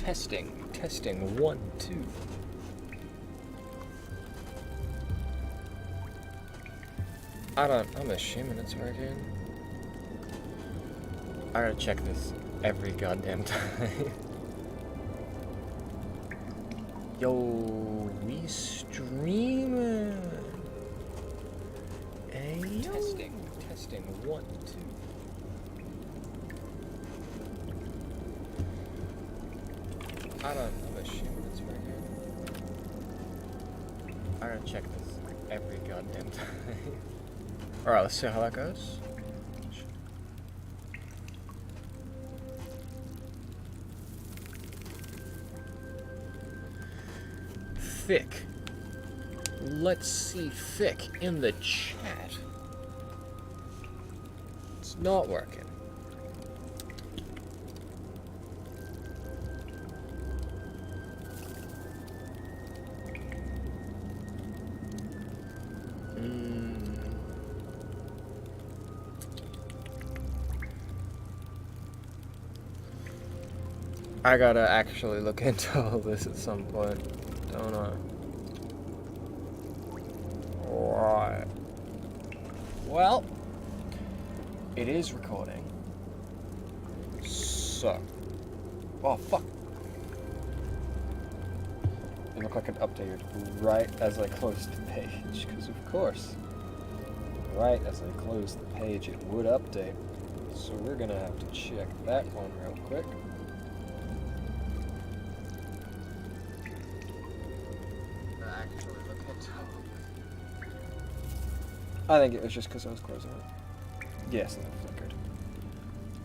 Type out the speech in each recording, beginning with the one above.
Testing, 1, 2. I'm assuming it's working. I gotta check this every goddamn time. Yo, we streaming. Hey, yo. Testing, 1, 2. I'm assuming it's working. I gotta check this every goddamn time. Alright, let's see how that goes. Thick. Let's see Thick in the chat. It's not working. I gotta actually look into all this at some point, don't I? Right. Well, it is recording. So. Oh, fuck. It looked like it updated right as I closed the page, because of course, right as I closed the page, it would update. So we're gonna have to check that one real quick. I think it was just because I was closing it. Yes, and it flickered.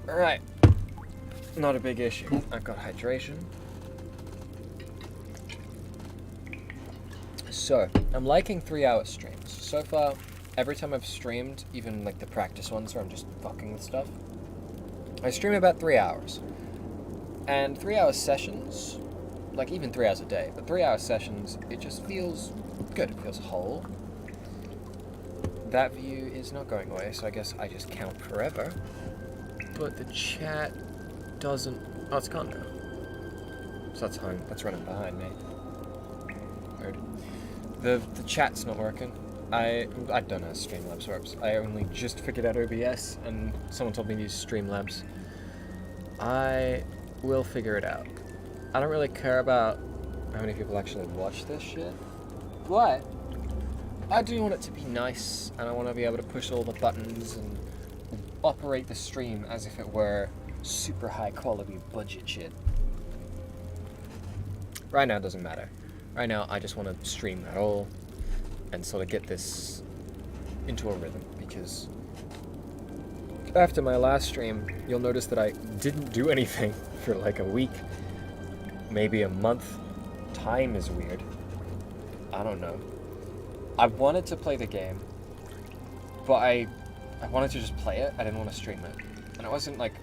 Alright. Not a big issue. I've got hydration. So, I'm liking 3-hour streams. So far, every time I've streamed, even like the practice ones where I'm just fucking with stuff, I stream about 3 hours. And 3-hour sessions, like even 3 hours a day, but 3-hour sessions, it just feels good. It feels whole. That view is not going away, so I guess I just count forever. But the chat doesn't... Oh, it's gone now. So that's fine. That's running behind me. Weird. The chat's not working. I don't know Streamlabs works. I only just figured out OBS, and someone told me to use Streamlabs. I will figure it out. I don't really care about how many people actually watch this shit, but I do want it to be nice, and I want to be able to push all the buttons and operate the stream as if it were super high quality budget shit. Right now it doesn't matter. Right now I just want to stream at all and sort of get this into a rhythm, because after my last stream, you'll notice that I didn't do anything for like a week, maybe a month. Time is weird. I don't know. I wanted to play the game, but I wanted to just play it. I didn't want to stream it. And it wasn't like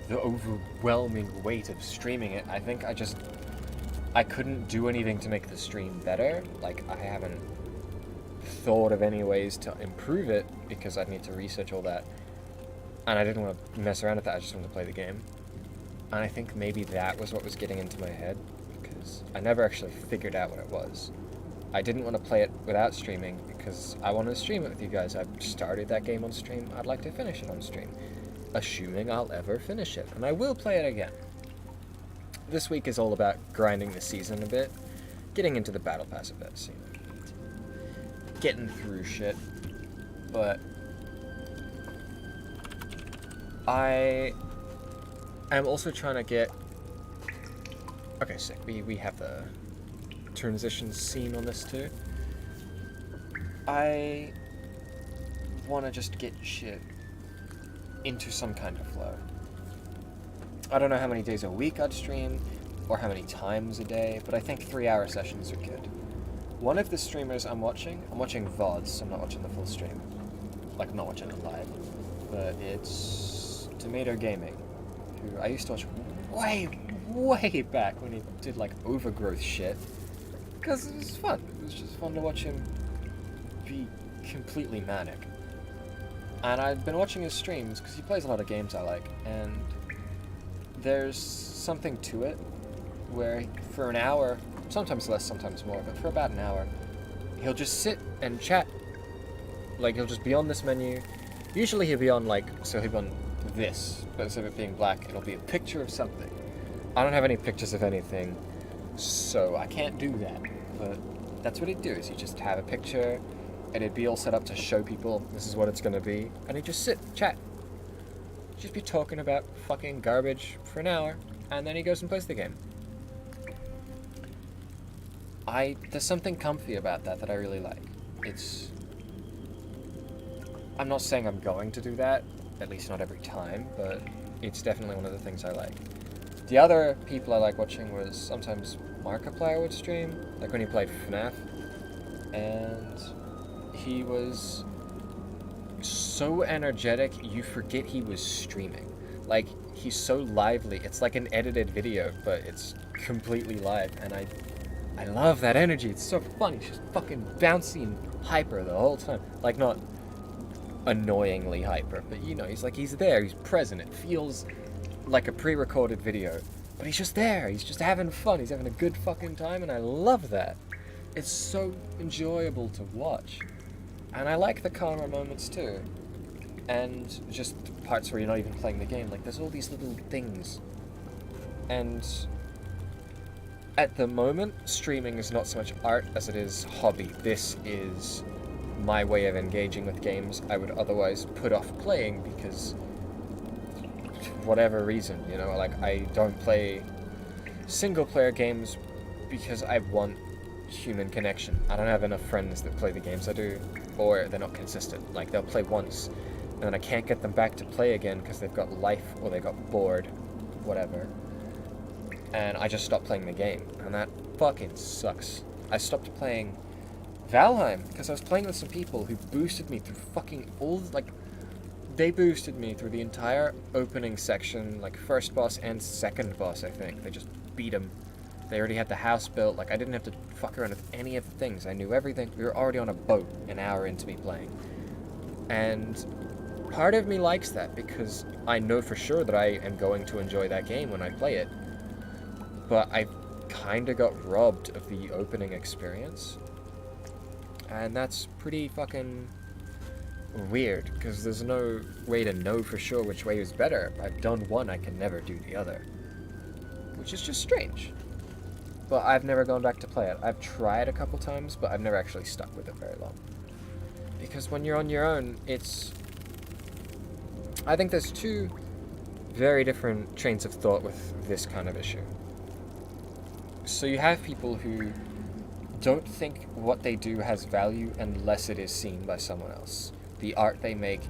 the overwhelming weight of streaming it. I think I couldn't do anything to make the stream better. Like, I haven't thought of any ways to improve it because I'd need to research all that. And I didn't want to mess around with that. I just wanted to play the game. And I think maybe that was what was getting into my head, because I never actually figured out what it was. I didn't want to play it without streaming because I wanted to stream it with you guys. I've started that game on stream. I'd like to finish it on stream, assuming I'll ever finish it. And I will play it again. This week is all about grinding the season a bit, getting into the battle pass a bit, so, getting through shit. But I am also trying to get... Okay, sick. We have the transition scene on this too. I want to just get shit into some kind of flow. I don't know how many days a week I'd stream, or how many times a day, but I think 3-hour sessions are good. One of the streamers I'm watching VODs, so I'm not watching the full stream. Like, I'm not watching it live. But it's Tomato Gaming, who I used to watch way back when he did, like, overgrowth shit. Because it was fun. It was just fun to watch him be completely manic. And I've been watching his streams because he plays a lot of games I like, and there's something to it. where for an hour, sometimes less, sometimes more, but for about an hour, he'll just sit and chat. Like, he'll just be on this menu. Usually he'll be on, like, so he'll be on this, but instead of it being black, it'll be a picture of something. I don't have any pictures of anything, so I can't do that. But that's what he'd do, is he'd just have a picture, and it'd be all set up to show people this is what it's gonna be, and he'd just sit, chat. Just be talking about fucking garbage for an hour, and then he goes and plays the game. There's something comfy about that I really like. I'm not saying I'm going to do that, at least not every time, but it's definitely one of the things I like. The other people I like watching was sometimes Markiplier would stream, like when he played FNAF, and he was so energetic you forget he was streaming. Like, he's so lively, it's like an edited video, but it's completely live, and I love that energy. It's so funny. He's just fucking bouncy and hyper the whole time. Like, not annoyingly hyper, but you know, he's there, he's present. It feels like a pre-recorded video, but he's just there, he's just having fun, he's having a good fucking time, and I love that. It's so enjoyable to watch. And I like the calmer moments too. And just parts where you're not even playing the game. Like, there's all these little things. And at the moment, streaming is not so much art as it is hobby. This is my way of engaging with games I would otherwise put off playing because whatever reason, you know, like I don't play single player games because I want human connection. I don't have enough friends that play the games I do, or they're not consistent. Like, they'll play once and then I can't get them back to play again because they've got life or they got bored, whatever. And I just stopped playing the game, and that fucking sucks. I stopped playing Valheim because I was playing with some people who boosted me through fucking they boosted me through the entire opening section, like first boss and second boss, I think. They just beat him. They already had the house built. Like, I didn't have to fuck around with any of the things. I knew everything. We were already on a boat an hour into me playing. And part of me likes that because I know for sure that I am going to enjoy that game when I play it. But I kind of got robbed of the opening experience. And that's pretty fucking weird, because there's no way to know for sure which way is better. If I've done one, I can never do the other. Which is just strange. But I've never gone back to play it. I've tried a couple times, but I've never actually stuck with it very long. Because when you're on your own, I think there's two very different trains of thought with this kind of issue. So you have people who don't think what they do has value unless it is seen by someone else. The art they make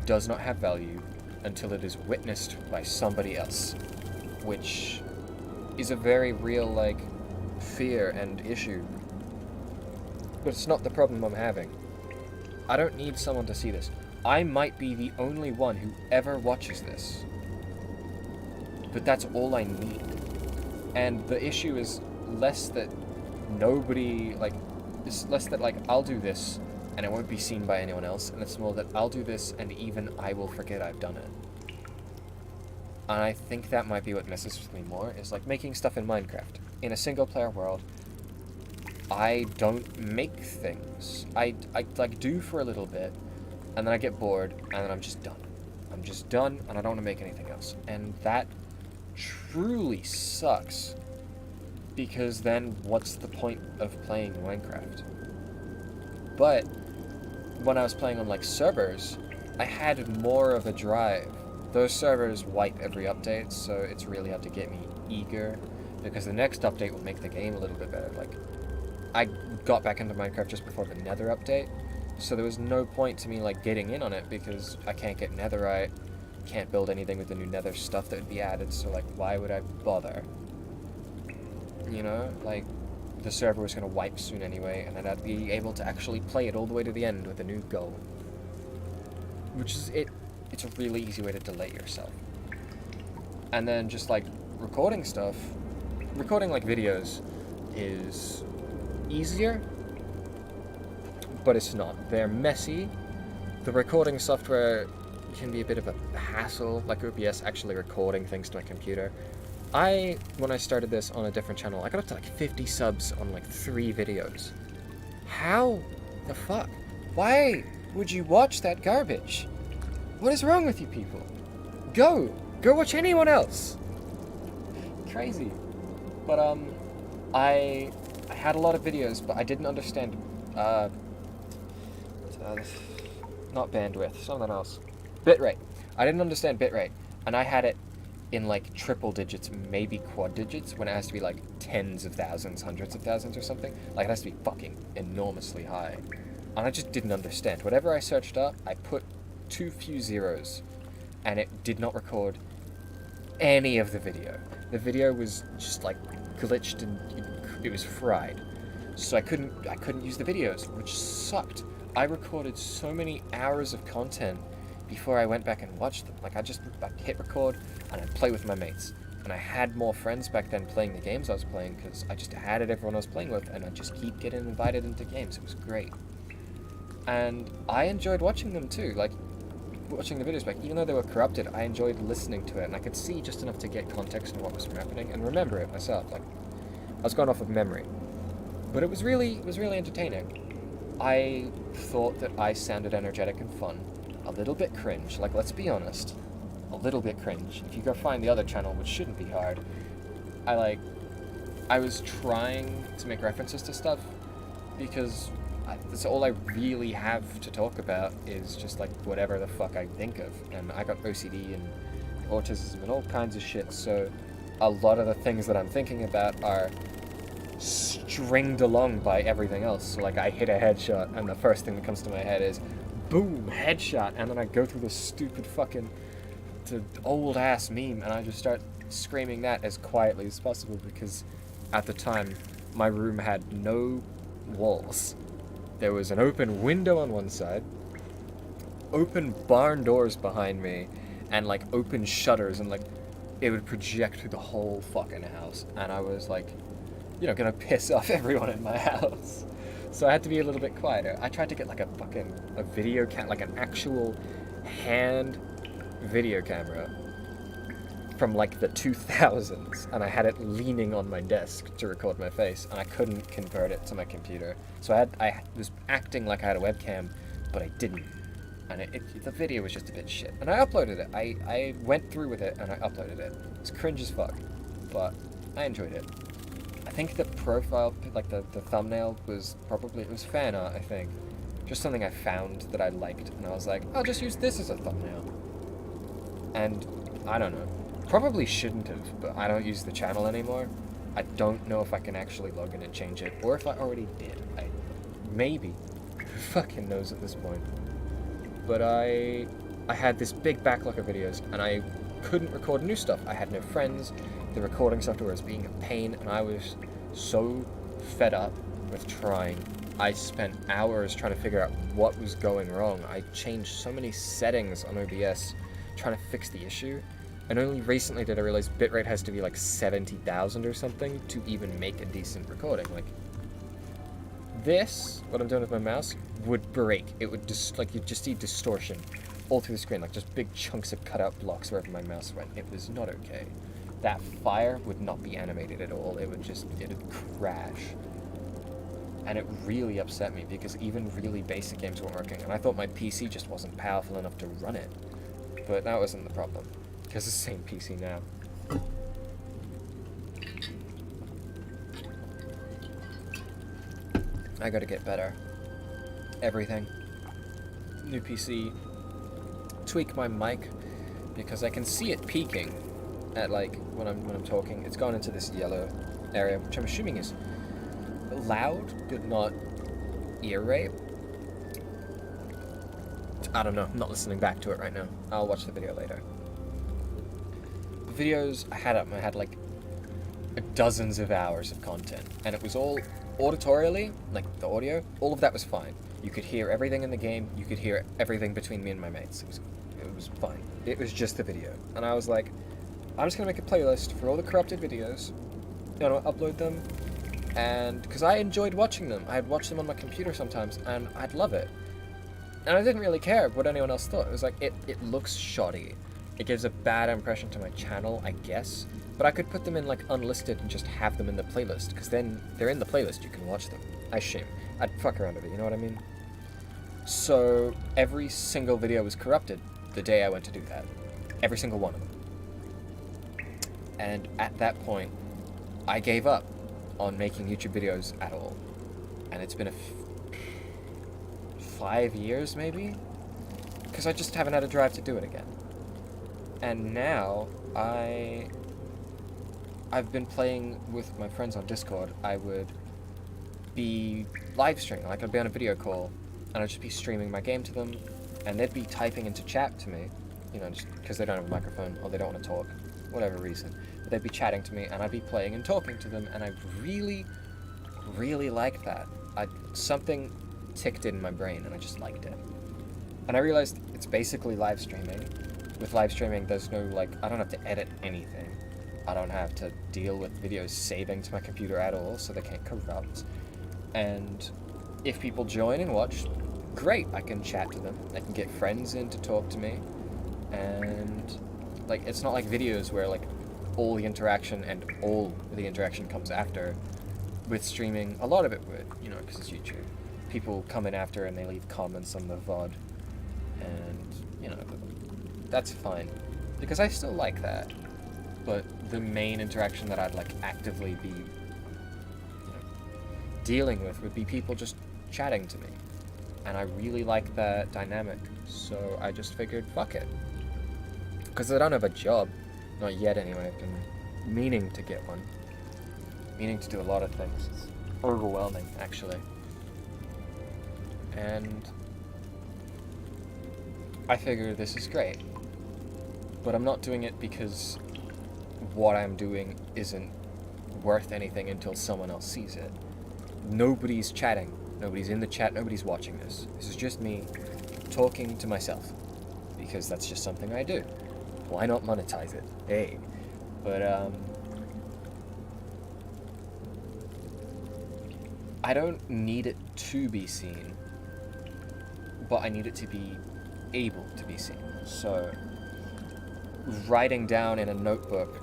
does not have value until it is witnessed by somebody else, which is a very real, fear and issue. But it's not the problem I'm having. I don't need someone to see this. I might be the only one who ever watches this. But that's all I need. And the issue is less that I'll do this and it won't be seen by anyone else, and it's more that I'll do this and even I will forget I've done it. And I think that might be what messes with me more, is like making stuff in Minecraft. In a single player world, I don't make things. I do for a little bit, and then I get bored, and then I'm just done. I'm just done, and I don't want to make anything else. And that truly sucks, because then what's the point of playing Minecraft? But when I was playing on servers, I had more of a drive. Those servers wipe every update, so it's really hard to get me eager, because the next update will make the game a little bit better. I got back into Minecraft just before the Nether update, so there was no point to me getting in on it, because I can't get netherite, can't build anything with the new Nether stuff that would be added, so why would I bother? You know, the server was going to wipe soon anyway, and then I'd be able to actually play it all the way to the end with a new goal. Which is it's a really easy way to delay yourself. And then just recording stuff, recording videos is easier, but it's not. They're messy. The recording software can be a bit of a hassle, like OBS actually recording things to my computer. when I started this on a different channel, I got up to like 50 subs on like 3 videos. How the fuck? Why would you watch that garbage? What is wrong with you people? Go watch anyone else. Crazy. But I had a lot of videos, but I didn't understand not bandwidth, something else. Bitrate. I didn't understand bitrate, and I had it in like triple digits, maybe quad digits, when it has to be like tens of thousands, hundreds of thousands or something. Like it has to be fucking enormously high. And I just didn't understand. Whatever I searched up, I put too few zeros, and it did not record any of the video. The video was just like glitched and it was fried. So I couldn't use the videos, which sucked. I recorded so many hours of content before I went back and watched them. Like I hit record and I'd play with my mates. And I had more friends back then playing the games I was playing because I just added everyone I was playing with and I'd just keep getting invited into games. It was great. And I enjoyed watching them too, like watching the videos back. Even though they were corrupted, I enjoyed listening to it and I could see just enough to get context on what was happening and remember it myself. Like I was going off of memory. But it was really entertaining. I thought that I sounded energetic and fun. A little bit cringe, like let's be honest. A little bit cringe. If you go find the other channel, which shouldn't be hard, I was trying to make references to stuff because that's all I really have to talk about is just like whatever the fuck I think of. And I got OCD and autism and all kinds of shit, so a lot of the things that I'm thinking about are stringed along by everything else. So like I hit a headshot and the first thing that comes to my head is boom, headshot, and then I go through this stupid fucking old ass meme and I just start screaming that as quietly as possible because at the time my room had no walls. There was an open window on one side, open barn doors behind me, and like open shutters, and like it would project through the whole fucking house. And I was like, you know, gonna piss off everyone in my house. So I had to be a little bit quieter. I tried to get like a video like an actual hand video camera from like the 2000s, and I had it leaning on my desk to record my face, and I couldn't convert it to my computer. So I was acting like I had a webcam, but I didn't. And the video was just a bit shit. And I uploaded it. I went through with it and I uploaded it. It was cringe as fuck, but I enjoyed it. I think the profile, like the thumbnail was fan art, I think. Just something I found that I liked, and I was like, I'll just use this as a thumbnail. And I don't know. Probably shouldn't have, but I don't use the channel anymore. I don't know if I can actually log in and change it, or if I already did. Maybe. Who fucking knows at this point? But I had this big backlog of videos, and I couldn't record new stuff. I had no friends. The recording software was being a pain, and I was so fed up with trying. I spent hours trying to figure out what was going wrong. I changed so many settings on OBS trying to fix the issue, and only recently did I realize bitrate has to be like 70,000 or something to even make a decent recording. Like this, what I'm doing with my mouse, would break. It would just like you'd just see distortion all through the screen, like just big chunks of cutout blocks wherever my mouse went. It was not okay. That fire would not be animated at all. It'd crash. And it really upset me because even really basic games weren't working, and I thought my PC just wasn't powerful enough to run it. But that wasn't the problem, because it's the same PC now. I gotta get better. Everything. New PC. Tweak my mic, because I can see it peaking at like when I'm talking. It's gone into this yellow area, which I'm assuming is loud, but not ear rape. I don't know. I'm not listening back to it right now. I'll watch the video later. The videos I had like dozens of hours of content, and it was all auditorially, like the audio. All of that was fine. You could hear everything in the game. You could hear everything between me and my mates. It was fine. It was just the video, and I was like, I'm just gonna make a playlist for all the corrupted videos. You know, upload them. And because I enjoyed watching them, I'd watch them on my computer sometimes, and I'd love it. And I didn't really care what anyone else thought. It was like, it looks shoddy. it gives a bad impression to my channel, I guess. But I could put them in like unlisted and just have them in the playlist, because then they're in the playlist, you can watch them. I assume. I'd fuck around with it, you know what I mean? So every single video was corrupted the day I went to do that. Every single one of them. And at that point, I gave up on making YouTube videos at all. And it's been 5 years, maybe? Because I just haven't had a drive to do it again. And now, I've been playing with my friends on Discord. I would be live streaming, like I'd be on a video call, and I'd just be streaming my game to them, and they'd be typing into chat to me, you know, just because they don't have a microphone, or they don't want to talk, whatever reason. But they'd be chatting to me, and I'd be playing and talking to them, and I really, really liked that. Something ticked in my brain, and I just liked it. And I realized it's basically live streaming. With live streaming, there's no, like, I don't have to edit anything. I don't have to deal with videos saving to my computer at all, so they can't corrupt. And if people join and watch, great, I can chat to them. I can get friends in to talk to me. And, like, it's not like videos where, like, all the interaction and all the interaction comes after. With streaming, a lot of it would, you know, because it's YouTube. People come in after and they leave comments on the VOD. And, you know, that's fine. Because I still like that. But the main interaction that I'd, like, actively be, you know, dealing with would be people just chatting to me. And I really like that dynamic. So I just figured, fuck it. Because I don't have a job. Not yet, anyway. I've been meaning to get one. Meaning to do a lot of things. It's overwhelming, actually. And I figure this is great. But I'm not doing it because what I'm doing isn't worth anything until someone else sees it. Nobody's chatting. Nobody's in the chat. Nobody's watching this. This is just me talking to myself. Because that's just something I do. Why not monetize it? Hey. But, I don't need it to be seen, but I need it to be able to be seen. So, writing down in a notebook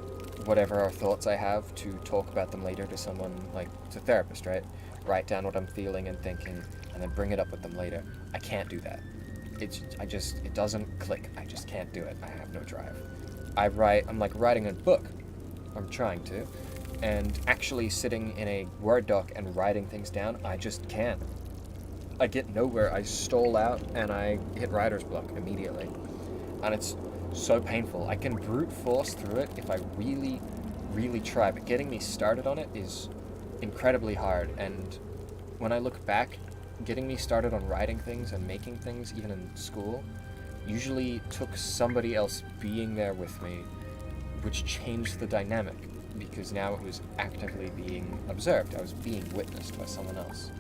whatever our thoughts I have to talk about them later to someone, like, to a therapist, right? Write down what I'm feeling and thinking, and then bring it up with them later. I can't do that. It doesn't click. I just can't do it. I have no drive. I'm like writing a book. I'm trying to. And actually sitting in a Word doc and writing things down, I just can't. I get nowhere. I stall out and I hit writer's block immediately. And it's so painful. I can brute force through it if I really, really try, but getting me started on it is incredibly hard. And when I look back, getting me started on writing things and making things, even in school, usually took somebody else being there with me, which changed the dynamic. Because now it was actively being observed. I was being witnessed by someone else.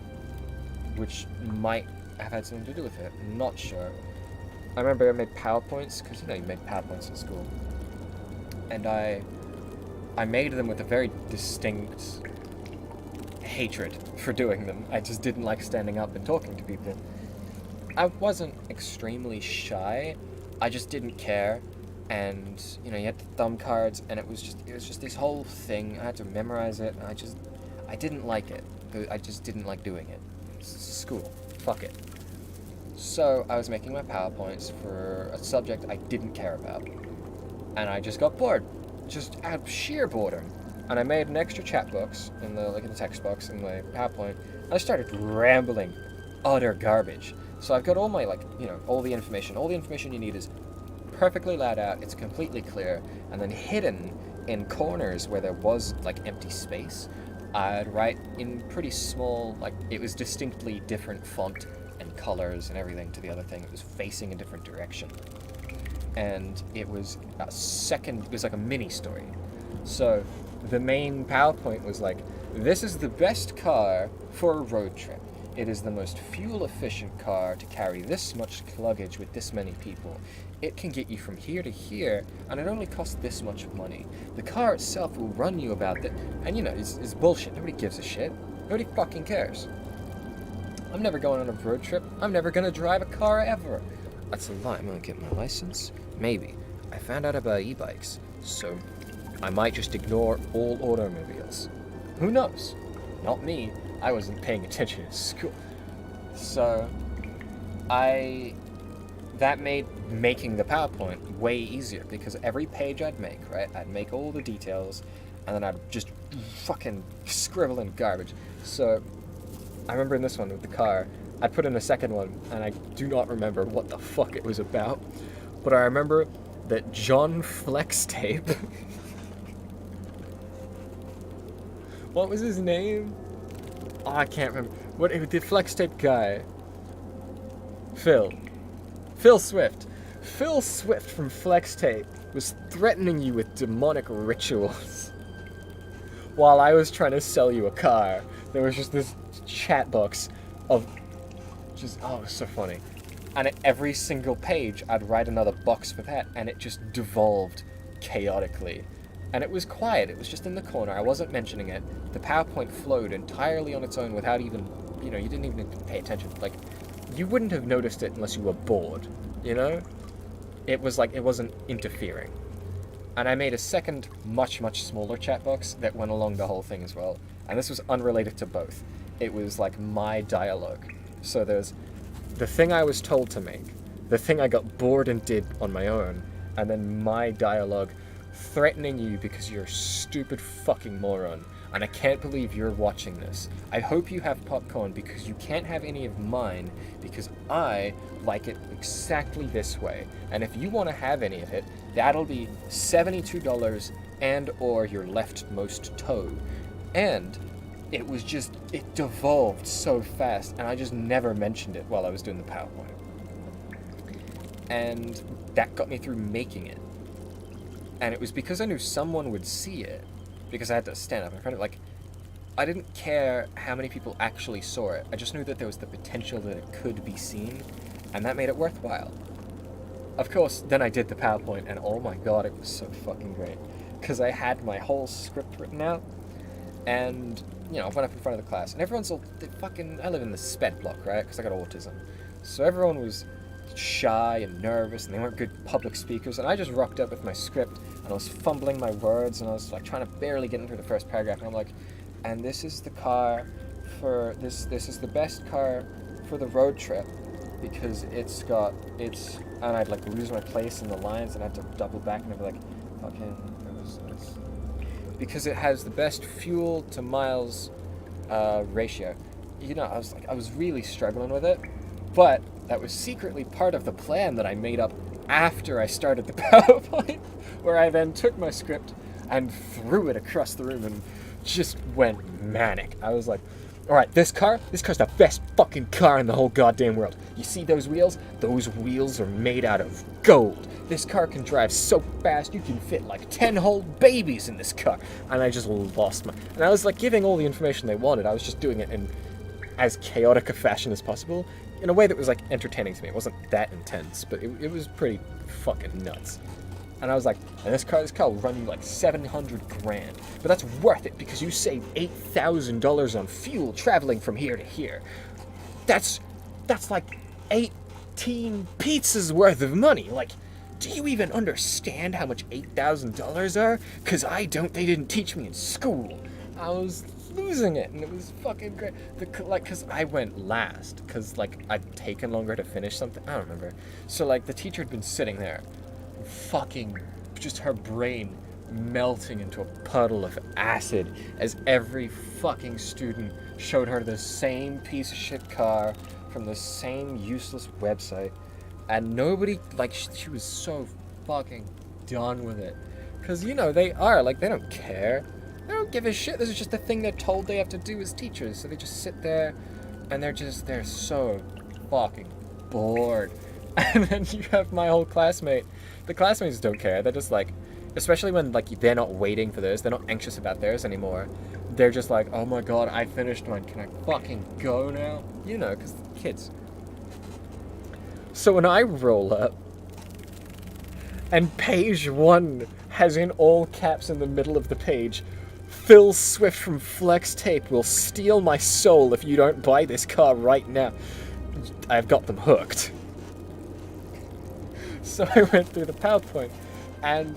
Which might have had something to do with it. I'm not sure. I remember I made PowerPoints, because, you know, you make PowerPoints in school. And I made them with a very distinct hatred for doing them. I just didn't like standing up and talking to people. I wasn't extremely shy. I just didn't care. And, you know, you had the thumb cards, and it was just this whole thing. I had to memorize it, and I didn't like it. I just didn't like doing it. It's school. Fuck it. So, I was making my PowerPoints for a subject I didn't care about. And I just got bored. Just out of sheer boredom. And I made an extra chat box in the text box in my PowerPoint. And I started rambling utter garbage. So I've got all my, like, you know, all the information. All the information you need is perfectly laid out, it's completely clear, and then hidden in corners where there was, like, empty space, I'd write in pretty small, like, it was distinctly different font and colors and everything to the other thing. It was facing a different direction. And it was it was like a mini story. So the main PowerPoint was like, this is the best car for a road trip. It is the most fuel-efficient car to carry this much luggage with this many people. It can get you from here to here, and it only costs this much money. The car itself will run you about that, and you know, it's bullshit. Nobody gives a shit. Nobody fucking cares. I'm never going on a road trip. I'm never gonna drive a car ever. That's a lie. I'm gonna get my license. Maybe. I found out about e-bikes, so I might just ignore all automobiles. Who knows? Not me. I wasn't paying attention in school. So, that made making the PowerPoint way easier, because every page I'd make, right, I'd make all the details, and then I'd just fucking scribble in garbage. So, I remember in this one with the car, I put in a second one, and I do not remember what the fuck it was about, but I remember that John Flex Tape... What was his name? Oh, I can't remember. The Flex Tape guy. Phil Swift. Phil Swift from Flex Tape was threatening you with demonic rituals while I was trying to sell you a car. There was just this chat box of just, oh, it was so funny. And at every single page, I'd write another box for that, and it just devolved chaotically. And it was quiet, it was just in the corner, I wasn't mentioning it. The PowerPoint flowed entirely on its own without even, you didn't even pay attention. Like, you wouldn't have noticed it unless you were bored, It was like, it wasn't interfering. And I made a second, much, much smaller chat box that went along the whole thing as well. And this was unrelated to both. It was like my dialogue. So there's the thing I was told to make, the thing I got bored and did on my own, and then my dialogue threatening you because you're a stupid fucking moron, and I can't believe you're watching this. I hope you have popcorn, because you can't have any of mine, because I like it exactly this way. And if you want to have any of it, that'll be $72 and or your leftmost toe. And it devolved so fast, and I just never mentioned it while I was doing the PowerPoint. And that got me through making it. And it was because I knew someone would see it, because I had to stand up in front of it. I didn't care how many people actually saw it. I just knew that there was the potential that it could be seen, and that made it worthwhile. Of course, then I did the PowerPoint, and oh my god, it was so fucking great. Because I had my whole script written out, and, I went up in front of the class, and everyone's all I live in the sped block, right? Because I got autism. So everyone was shy and nervous, and they weren't good public speakers, and I just rocked up with my script, and I was fumbling my words, and I was trying to barely get into the first paragraph, and I'm like, and this is the car for this is the best car for the road trip, because and I'd lose my place in the lines, and I'd have to double back, and I'd be like, fucking, it's because it has the best fuel to miles ratio. I was really struggling with it, but that was secretly part of the plan that I made up after I started the PowerPoint, where I then took my script and threw it across the room and just went manic. I was like, alright, this car's the best fucking car in the whole goddamn world. You see those wheels? Those wheels are made out of gold. This car can drive so fast you can fit 10 whole babies in this car. And I just lost and I was giving all the information they wanted. I was just doing it in as chaotic a fashion as possible, in a way that was entertaining to me. It wasn't that intense, but it was pretty fucking nuts. And I was like, and this car will run you $700 grand, but that's worth it because you save $8,000 on fuel traveling from here to here. That's 18 pizzas worth of money. Do you even understand how much $8,000 are? Cause I don't. They didn't teach me in school. I was losing it, and it was fucking great. Cause I went last, cause I'd taken longer to finish something. I don't remember. So the teacher had been sitting there, fucking just her brain melting into a puddle of acid as every fucking student showed her the same piece of shit car from the same useless website, and nobody, she was so fucking done with it, cause they are, they don't care. They don't give a shit. This is just a thing they're told they have to do as teachers. So they just sit there, and they're so fucking bored. And then you have my whole classmate. The classmates don't care. They're just especially when they're not waiting for theirs. They're not anxious about theirs anymore. They're just oh my god, I finished mine. Can I fucking go now? Because kids. So when I roll up, and page 1 has in all caps in the middle of the page, Phil Swift from Flex Tape will steal my soul if you don't buy this car right now. I've got them hooked. So I went through the PowerPoint, And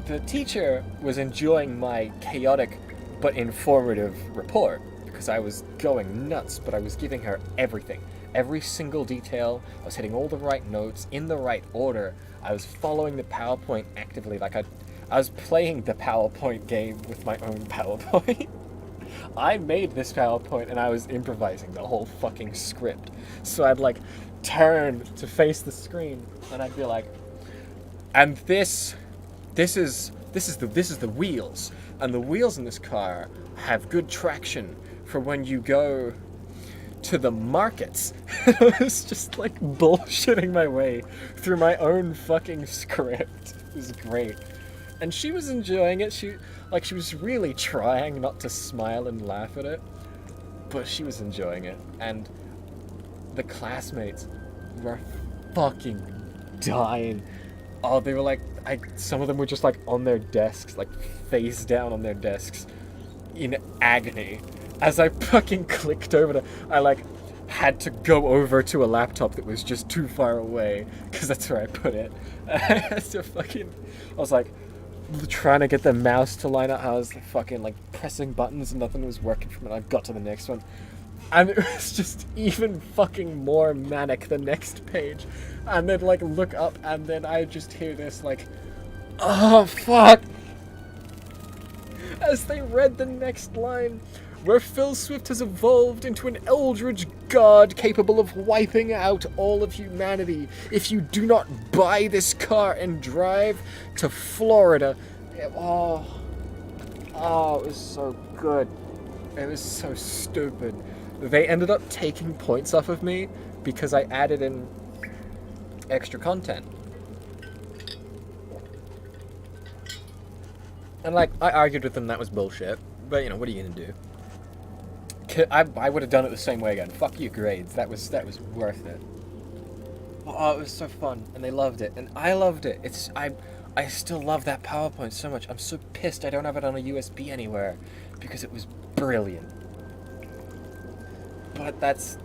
the teacher was enjoying my chaotic but informative report because I was going nuts, but I was giving her everything. Every single detail. I was hitting all the right notes in the right order. I was following the PowerPoint actively. Like I was playing the PowerPoint game with my own PowerPoint. I made this PowerPoint and I was improvising the whole fucking script. So I'd like turn to face the screen and I'd be like, and this is the wheels, and the wheels in this car have good traction for when you go to the markets. I was just like bullshitting my way through my own fucking script. It was great. And she was enjoying it. She was really trying not to smile and laugh at it, but she was enjoying it. And the classmates were fucking dying. Oh, they were like, some of them were just like on their desks, like face down on their desks in agony. As I fucking clicked over to, I like had to go over to a laptop that was just too far away because that's where I put it. I had to fucking, I was like trying to get the mouse to line up. I was fucking like pressing buttons and nothing was working from it. I got to the next one. And it was just even fucking more manic the next page. And then like look up and then I just hear this like, oh fuck! As they read the next line, where Phil Swift has evolved into an eldritch god capable of wiping out all of humanity if you do not buy this car and drive to Florida. It was so good. It was so stupid. They ended up taking points off of me because I added in extra content. And like, I argued with them that was bullshit, but you know, what are you gonna do? I would have done it the same way again. Fuck you grades, that was worth it. Oh, it was so fun, and they loved it, and I loved it. I still love that PowerPoint so much. I'm so pissed I don't have it on a USB anywhere, because it was brilliant. But it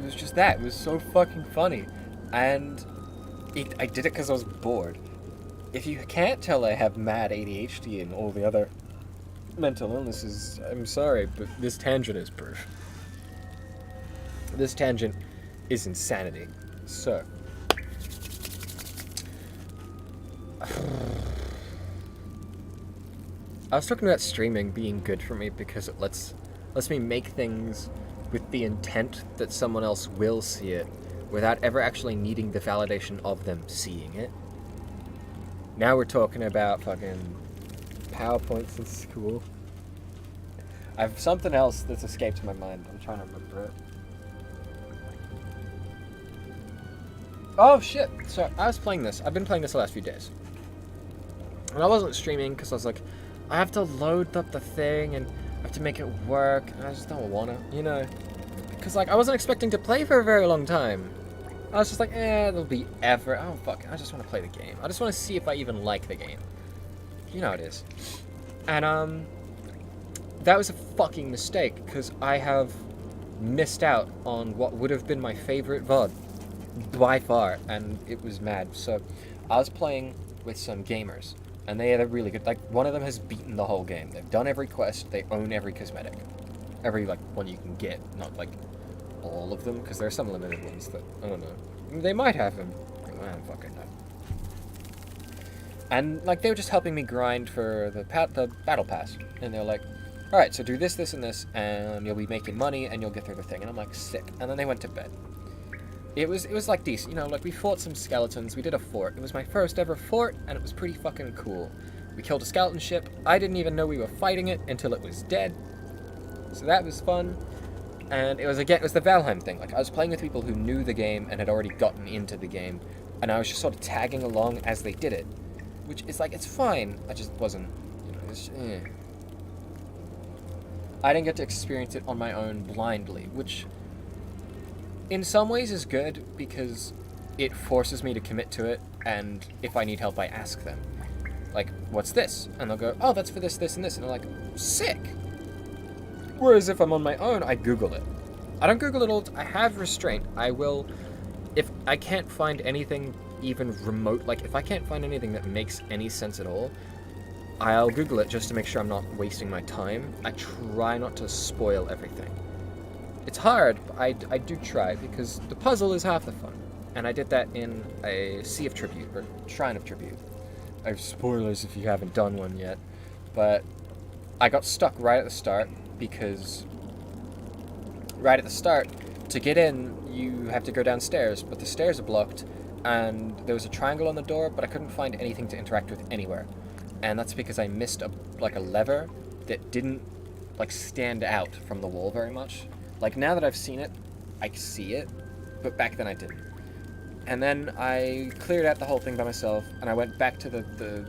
was just that. It was so fucking funny. And I did it because I was bored. If you can't tell, I have mad ADHD and all the other mental illnesses. I'm sorry, but this tangent is proof. This tangent is insanity. So. I was talking about streaming being good for me because it lets me make things with the intent that someone else will see it without ever actually needing the validation of them seeing it. Now we're talking about fucking PowerPoints in school. I have something else that's escaped my mind. I'm trying to remember it. Oh shit! So I was playing this. I've been playing this the last few days. And I wasn't streaming because I was like, I have to load up the thing and I have to make it work, and I just don't wanna, you know. Because like, I wasn't expecting to play for a very long time. I was just like, it'll be ever. Oh fuck, I just want to play the game. I just want to see if I even like the game. You know how it is. And that was a fucking mistake, because I have missed out on what would have been my favorite VOD by far, and it was mad. So I was playing with some gamers, and they had a really good, like, one of them has beaten the whole game. They've done every quest, they own every cosmetic. Every, like, one you can get, not, like, all of them, because there are some limited ones that, I don't know. They might have them. I don't fucking know. And, like, they were just helping me grind for the battle pass. And they're like, alright, so do this, this, and this, and you'll be making money, and you'll get through the thing. And I'm like, sick. And then they went to bed. It was like decent, you know, like we fought some skeletons, we did a fort. It was my first ever fort, and it was pretty fucking cool. We killed a skeleton ship. I didn't even know we were fighting it until it was dead. So that was fun. And it was the Valheim thing. Like, I was playing with people who knew the game and had already gotten into the game, and I was just sort of tagging along as they did it. Which is like, it's fine. I just wasn't, you know, it's, I didn't get to experience it on my own blindly, which in some ways is good because it forces me to commit to it, and if I need help, I ask them. Like, what's this? And they'll go, oh, that's for this, this, and this. And I'm like, sick! Whereas if I'm on my own, I Google it. I don't Google it all. I have restraint. I will, if I can't find anything even remote, like, if I can't find anything that makes any sense at all, I'll Google it just to make sure I'm not wasting my time. I try not to spoil everything. It's hard, but I do try, because the puzzle is half the fun. And I did that in a Sea of Tribute, or Shrine of Tribute. I have spoilers if you haven't done one yet. But I got stuck right at the start, because right at the start, to get in, you have to go downstairs, but the stairs are blocked, and there was a triangle on the door, but I couldn't find anything to interact with anywhere. And that's because I missed a lever that didn't, like, stand out from the wall very much. Like, now that I've seen it, I see it, but back then I didn't. And then I cleared out the whole thing by myself, and I went back to the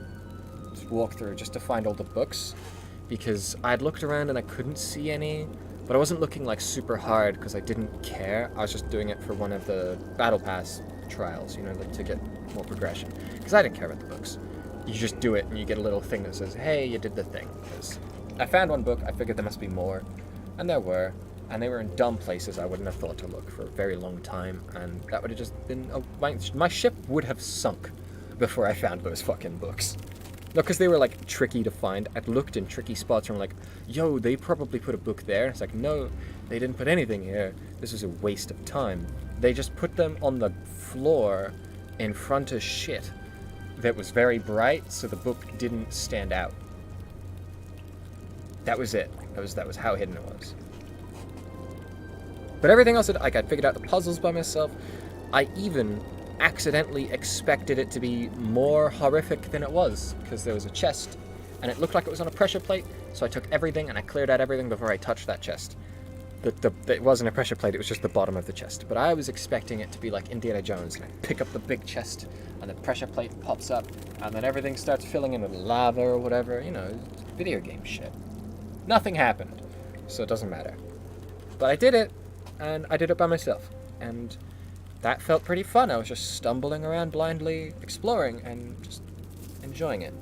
walkthrough just to find all the books, because I'd looked around and I couldn't see any, but I wasn't looking, like, super hard because I didn't care. I was just doing it for one of the Battle Pass trials, you know, like, to get more progression, because I didn't care about the books. You just do it, and you get a little thing that says, hey, you did the thing. Because I found one book, I figured there must be more, and there were. And they were in dumb places I wouldn't have thought to look for a very long time, and that would have just been... my ship would have sunk before I found those fucking books. No, because they were, like, tricky to find. I'd looked in tricky spots and I'm like, yo, they probably put a book there. And it's like, no, they didn't put anything here. This was a waste of time. They just put them on the floor in front of shit that was very bright, so the book didn't stand out. That was it. That was how hidden it was. But everything else, I figured out the puzzles by myself. I even accidentally expected it to be more horrific than it was, because there was a chest, and it looked like it was on a pressure plate, so I took everything, and I cleared out everything before I touched that chest. It wasn't a pressure plate, it was just the bottom of the chest. But I was expecting it to be like Indiana Jones, and I pick up the big chest, and the pressure plate pops up, and then everything starts filling in with lava or whatever, you know, video game shit. Nothing happened, so it doesn't matter. But I did it, and I did it by myself, and that felt pretty fun. I was just stumbling around blindly, exploring, and just enjoying it.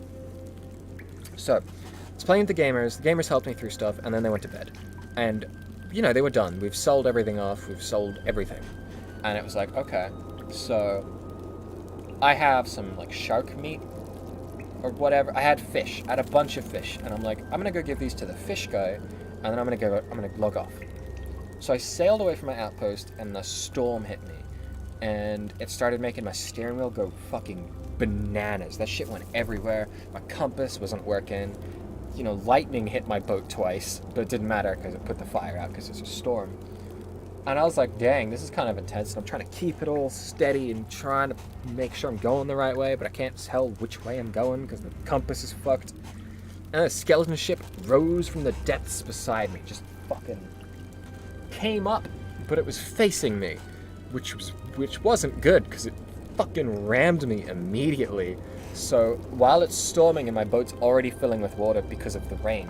So, I was playing with the gamers helped me through stuff, and then they went to bed. And, you know, they were done. We've sold everything off, we've sold everything. And it was like, okay, so I have some, like, shark meat, or whatever. I had fish, I had a bunch of fish, and I'm like, I'm gonna go give these to the fish guy, and then I'm gonna log off. So I sailed away from my outpost, and the storm hit me, and it started making my steering wheel go fucking bananas. That shit went everywhere. My compass wasn't working. You know, lightning hit my boat twice, but it didn't matter because it put the fire out because it's a storm. And I was like, dang, this is kind of intense, and I'm trying to keep it all steady and trying to make sure I'm going the right way, but I can't tell which way I'm going because the compass is fucked. And the skeleton ship rose from the depths beside me, just fucking came up, but it was facing me, which wasn't good because it fucking rammed me immediately. So while it's storming and my boat's already filling with water because of the rain,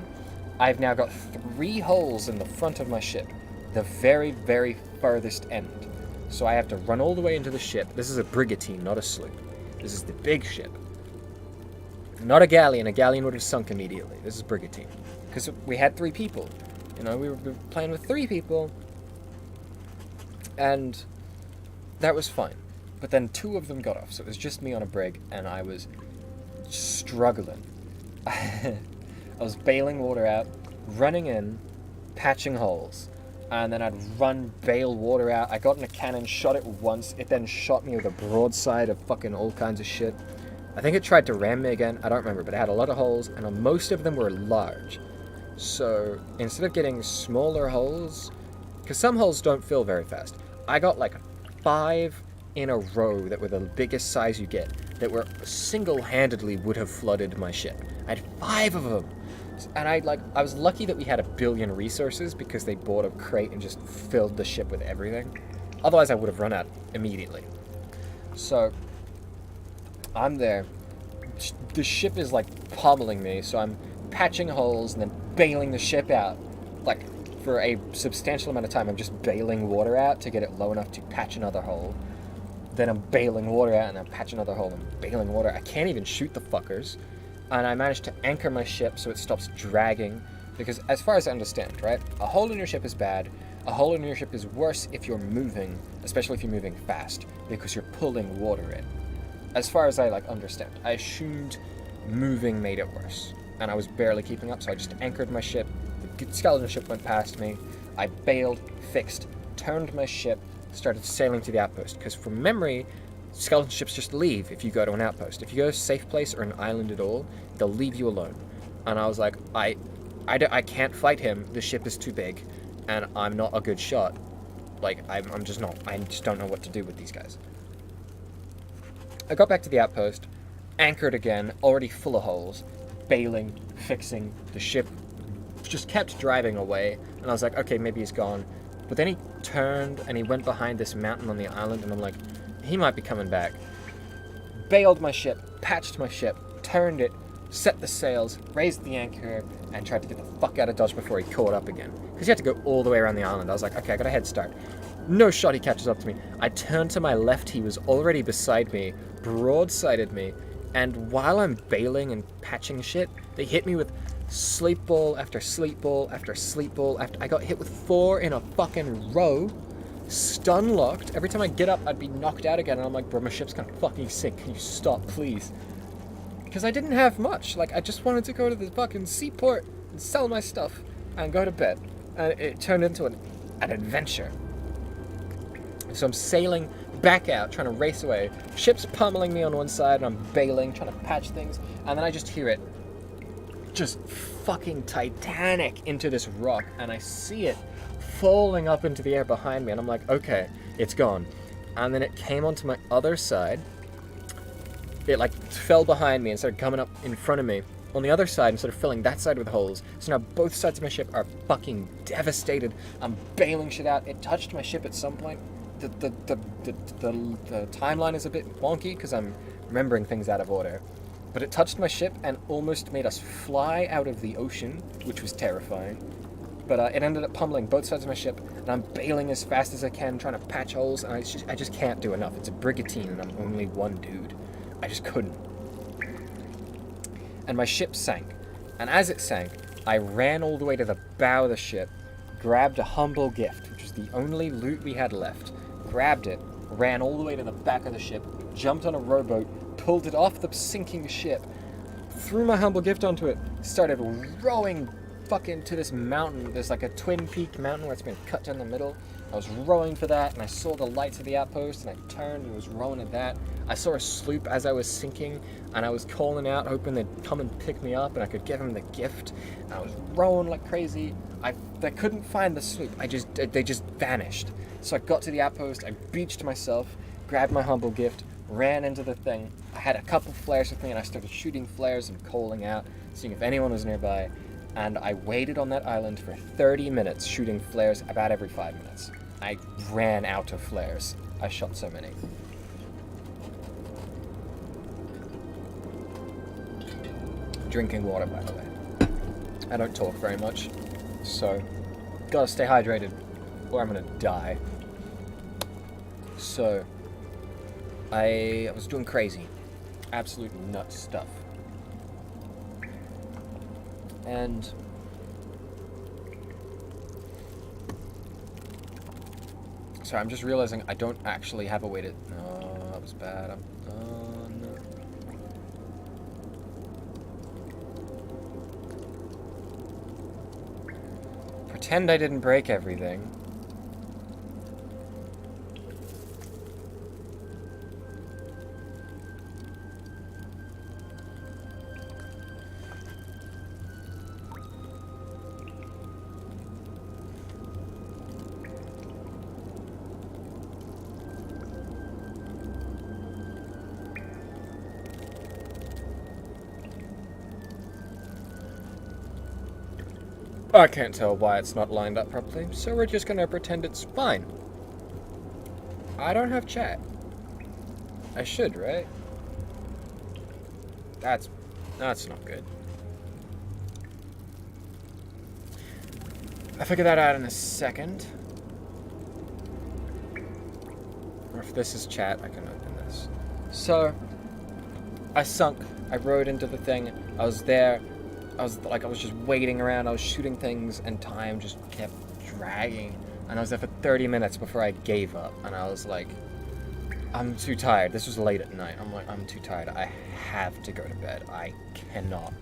I've now got 3 holes in the front of my ship, the very, very furthest end. So I have to run all the way into the ship. This is a brigantine, not a sloop. This is the big ship. Not a galleon. A galleon would have sunk immediately. This is brigantine. Because we had 3 people. You know, we were playing with 3 people, and that was fine. But then 2 of them got off, so it was just me on a brig, and I was struggling. I was bailing water out, running in, patching holes, and then I'd bail water out. I got in a cannon, shot it once, it then shot me with a broadside of fucking all kinds of shit. I think it tried to ram me again, I don't remember, but it had a lot of holes, and most of them were large. So instead of getting smaller holes, because some holes don't fill very fast, I got like 5 in a row that were the biggest size you get, that were single-handedly would have flooded my ship. I had 5 of them. And I was lucky that we had 1 billion resources because they bought a crate and just filled the ship with everything. Otherwise I would have run out immediately. So I'm there. The ship is like pummeling me, so I'm patching holes and then bailing the ship out. Like, for a substantial amount of time, I'm just bailing water out to get it low enough to patch another hole. Then I'm bailing water out and then patch another hole and bailing water. I can't even shoot the fuckers. And I managed to anchor my ship so it stops dragging. Because as far as I understand, right, a hole in your ship is bad. A hole in your ship is worse if you're moving, especially if you're moving fast, because you're pulling water in. as far as I understand, I assumed moving made it worse, and I was barely keeping up, so I just anchored my ship. The skeleton ship went past me. I bailed, fixed, turned my ship, started sailing to the outpost, because from memory, skeleton ships just leave if you go to an outpost. If you go to a safe place or an island at all, they'll leave you alone. And I was like, I can't fight him. The ship is too big, and I'm not a good shot. I'm just not. I just don't know what to do with these guys. I got back to the outpost, anchored again, already full of holes, bailing, fixing. The ship just kept driving away, and I was like, okay, maybe he's gone. But then he turned, and he went behind this mountain on the island, and I'm like, he might be coming back. Bailed my ship, patched my ship, turned it, set the sails, raised the anchor, and tried to get the fuck out of Dodge before he caught up again. Because he had to go all the way around the island. I was like, okay, I got a head start. No shot he catches up to me. I turned to my left, he was already beside me, broadsided me, and while I'm bailing and patching shit, they hit me with sleep ball after sleep ball after sleep ball after... I got hit with 4 in a fucking row, stun locked. Every time I get up, I'd be knocked out again, and I'm like, bro, my ship's gonna fucking sink. Can you stop, please? Because I didn't have much. I just wanted to go to the fucking seaport and sell my stuff and go to bed. And it turned into an adventure. So I'm sailing back out, trying to race away. Ship's pummeling me on one side, and I'm bailing, trying to patch things. And then I just hear it just fucking Titanic into this rock, and I see it falling up into the air behind me, and I'm like, okay, it's gone. And then it came onto my other side. It fell behind me and started coming up in front of me on the other side instead of filling that side with holes. So now both sides of my ship are fucking devastated. I'm bailing shit out. It touched my ship at some point. The timeline is a bit wonky because I'm remembering things out of order. But it touched my ship and almost made us fly out of the ocean, which was terrifying. But it ended up pummeling both sides of my ship, and I'm bailing as fast as I can, trying to patch holes, and I just can't do enough. It's a brigantine, and I'm only one dude. I just couldn't. And my ship sank. And as it sank, I ran all the way to the bow of the ship, grabbed a humble gift, which was the only loot we had left, grabbed it, ran all the way to the back of the ship, jumped on a rowboat, pulled it off the sinking ship, threw my humble gift onto it, started rowing fucking to this mountain. There's a twin peak mountain where it's been cut down the middle. I was rowing for that, and I saw the lights of the outpost, and I turned and was rowing at that. I saw a sloop as I was sinking, and I was calling out, hoping they'd come and pick me up, and I could give them the gift. And I was rowing like crazy. I couldn't find the sloop. They just vanished. So I got to the outpost, I beached myself, grabbed my humble gift, ran into the thing. I had a couple flares with me, and I started shooting flares and calling out, seeing if anyone was nearby. And I waited on that island for 30 minutes, shooting flares about every 5 minutes. I ran out of flares. I shot so many. Drinking water, by the way. I don't talk very much, so gotta stay hydrated, or I'm gonna die. So, I was doing crazy, absolute nuts stuff. And sorry, I'm just realizing I don't actually have a way to... No, that was bad. No. Pretend I didn't break everything. I can't tell why it's not lined up properly, so we're just gonna pretend it's fine. I don't have chat. I should, right? That's not good. I'll figure that out in a second. Or if this is chat, I can open this. So, I sunk. I rode into the thing. I was there. I was just waiting around, I was shooting things, and time just kept dragging. And I was there for 30 minutes before I gave up. And I was like, I'm too tired. This was late at night. I'm like, I'm too tired. I have to go to bed. I cannot.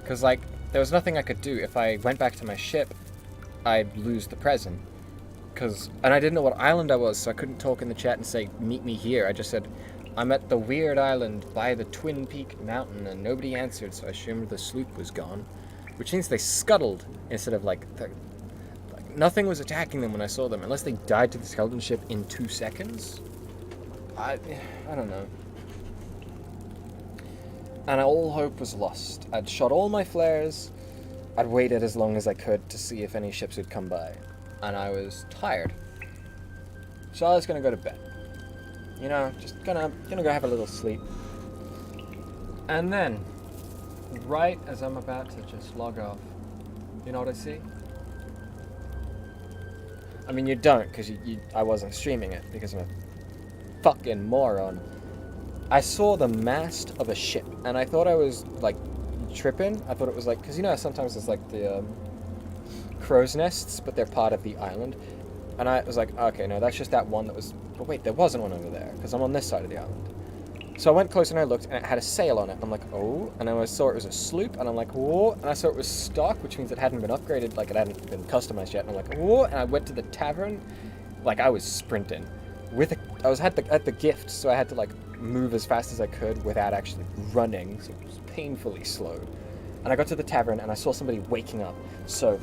Because, like, there was nothing I could do. If I went back to my ship, I'd lose the present. And I didn't know what island I was, so I couldn't talk in the chat and say, meet me here. I just said, I'm at the weird island by the Twin Peak Mountain, and nobody answered, so I assumed the sloop was gone. Which means they scuttled instead of, like, nothing was attacking them when I saw them, unless they died to the skeleton ship in 2 seconds. I don't know. And all hope was lost. I'd shot all my flares. I'd waited as long as I could to see if any ships would come by. And I was tired. So I was gonna go to bed. You know, just gonna go have a little sleep. And then, right as I'm about to just log off, you know what I see? I mean, you don't, because I wasn't streaming it, because I'm a fucking moron. I saw the mast of a ship, and I thought I was, like, tripping. I thought it was, like, because, you know, sometimes it's, like, the, crow's nests, but they're part of the island. And I was like, okay, no, that's just that one that was... But wait, there wasn't one over there, because I'm on this side of the island. So I went closer and I looked, and it had a sail on it. I'm like, oh, and then I saw it was a sloop, and I'm like, whoa, and I saw it was stock, which means it hadn't been upgraded, like it hadn't been customized yet, and I'm like, whoa, and I went to the tavern, like I was sprinting. I was at the gift, so I had to like move as fast as I could without actually running, so it was painfully slow. And I got to the tavern, and I saw somebody waking up, so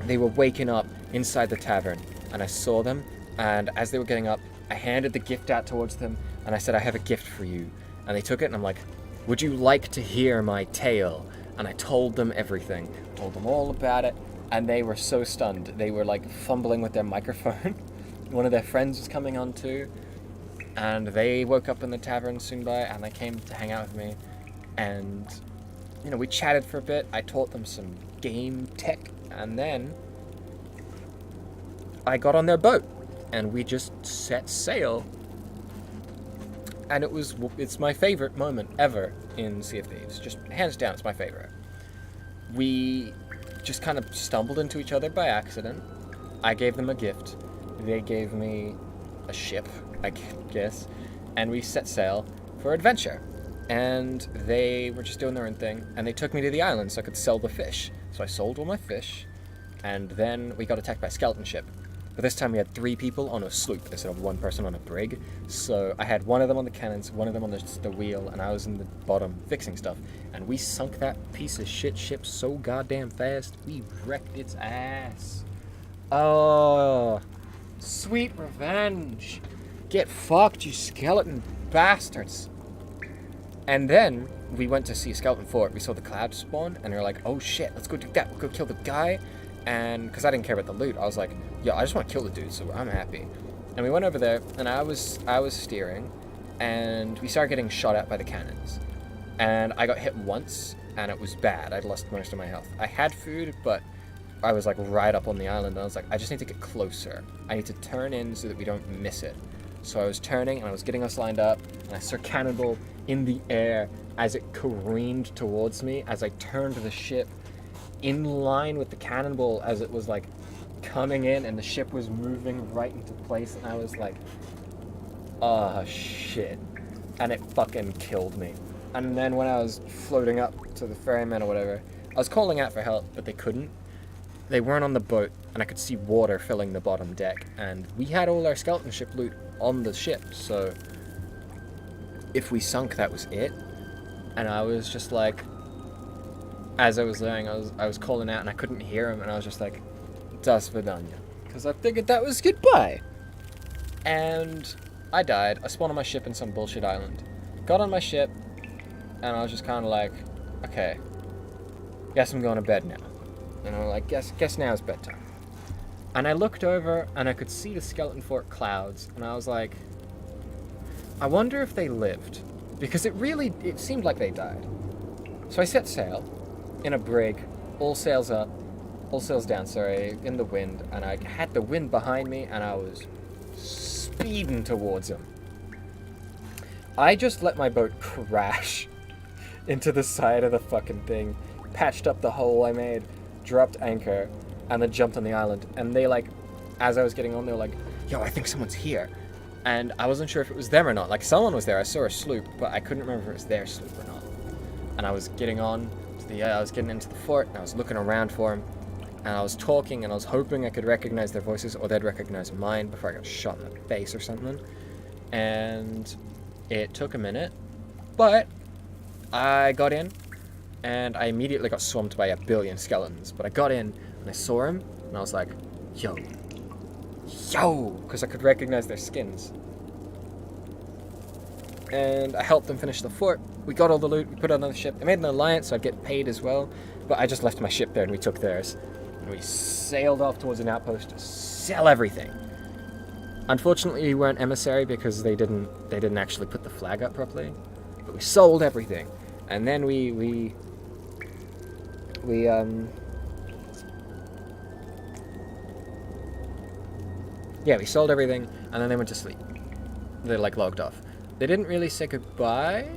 they were waking up inside the tavern, and I saw them, and as they were getting up, I handed the gift out towards them, and I said, I have a gift for you. And they took it, and I'm like, would you like to hear my tale? And I told them everything. I told them all about it, and they were so stunned. They were, like, fumbling with their microphone. One of their friends was coming on, too. And they woke up in the tavern soon by, and they came to hang out with me. And, you know, we chatted for a bit. I taught them some game tech, and then I got on their boat, and we just set sail. And it's my favorite moment ever in Sea of Thieves. Just hands down, it's my favorite. We just kind of stumbled into each other by accident. I gave them a gift. They gave me a ship, I guess. And we set sail for adventure. And they were just doing their own thing. And they took me to the island so I could sell the fish. So I sold all my fish. And then we got attacked by a skeleton ship. But this time we had 3 people on a sloop instead of 1 person on a brig. So I had one of them on the cannons, one of them on the wheel, and I was in the bottom fixing stuff. And we sunk that piece of shit ship so goddamn fast, we wrecked its ass. Oh, sweet revenge. Get fucked, you skeleton bastards. And then we went to see Skeleton Fort. We saw the clouds spawn, and we were like, oh shit, let's go do that. We'll go kill the guy. And because I didn't care about the loot, I was like, yo, I just want to kill the dude, so I'm happy. And we went over there, and I was steering, and we started getting shot at by the cannons. And I got hit once, and it was bad. I'd lost most of my health. I had food, but I was like right up on the island, and I was like, I just need to get closer. I need to turn in so that we don't miss it. So I was turning, and I was getting us lined up, and I saw Cannonball in the air as it careened towards me, as I turned the ship in line with the cannonball as it was like coming in, and the ship was moving right into place, and I was like, oh shit, and it fucking killed me. And then when I was floating up to the ferryman or whatever, I was calling out for help, but they couldn't. They weren't on the boat, and I could see water filling the bottom deck, and we had all our skeleton ship loot on the ship, so if we sunk, that was it. And I was just like, as I was laying, I was calling out, and I couldn't hear him, and I was just like, Das Vidanya, because I figured that was goodbye. And I died. I spawned on my ship in some bullshit island. Got on my ship, and I was just kind of like, okay, guess I'm going to bed now. And I'm like, guess now is bedtime. And I looked over, and I could see the Skeleton Fort clouds, and I was like, I wonder if they lived, because it seemed like they died. So I set sail in a brig, all sails down, in the wind, and I had the wind behind me, and I was speeding towards them. I just let my boat crash into the side of the fucking thing, patched up the hole I made, dropped anchor, and then jumped on the island. And they, like, as I was getting on, they were like, yo, I think someone's here. and I wasn't sure if it was them or not. Like, someone was there, I saw a sloop, but I couldn't remember if it was their sloop or not. And I was getting on to the, I was getting into the fort, and I was looking around for them, and I was talking, and I was hoping I could recognize their voices, or they'd recognize mine before I got shot in the face or something. And it took a minute, but I got in, and I immediately got swamped by a billion skeletons. But I got in, and I saw him, and I was like, yo, because I could recognize their skins. And I helped them finish the fort. We got all the loot, we put it on the ship. I made an alliance, so I'd get paid as well. But I just left my ship there, and we took theirs. And we sailed off towards an outpost to sell everything. Unfortunately, we weren't emissary because they didn't actually put the flag up properly. But we sold everything. And then we sold everything, and then they went to sleep. They, like, logged off. They didn't really say goodbye,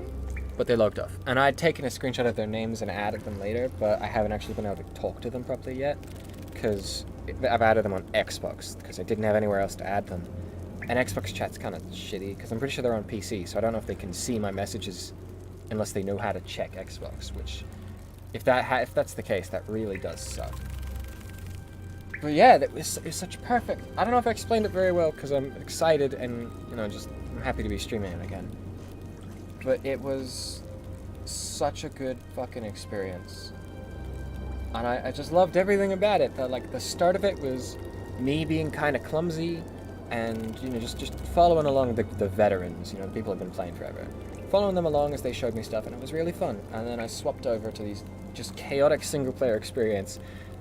but they logged off. And I'd taken a screenshot of their names and added them later, but I haven't actually been able to talk to them properly yet, because I've added them on Xbox, because I didn't have anywhere else to add them. And Xbox chat's kind of shitty, because I'm pretty sure they're on PC, so I don't know if they can see my messages unless they know how to check Xbox, which, if that's the case, that really does suck. But yeah, it was such perfect. I don't know if I explained it very well because I'm excited and, you know, just I'm happy to be streaming it again. But it was such a good fucking experience. And I just loved everything about it. The start of it was me being kind of clumsy and, you know, just following along the veterans, you know, the people who've been playing forever. Following them along as they showed me stuff, and it was really fun. And then I swapped over to these just chaotic single-player experience.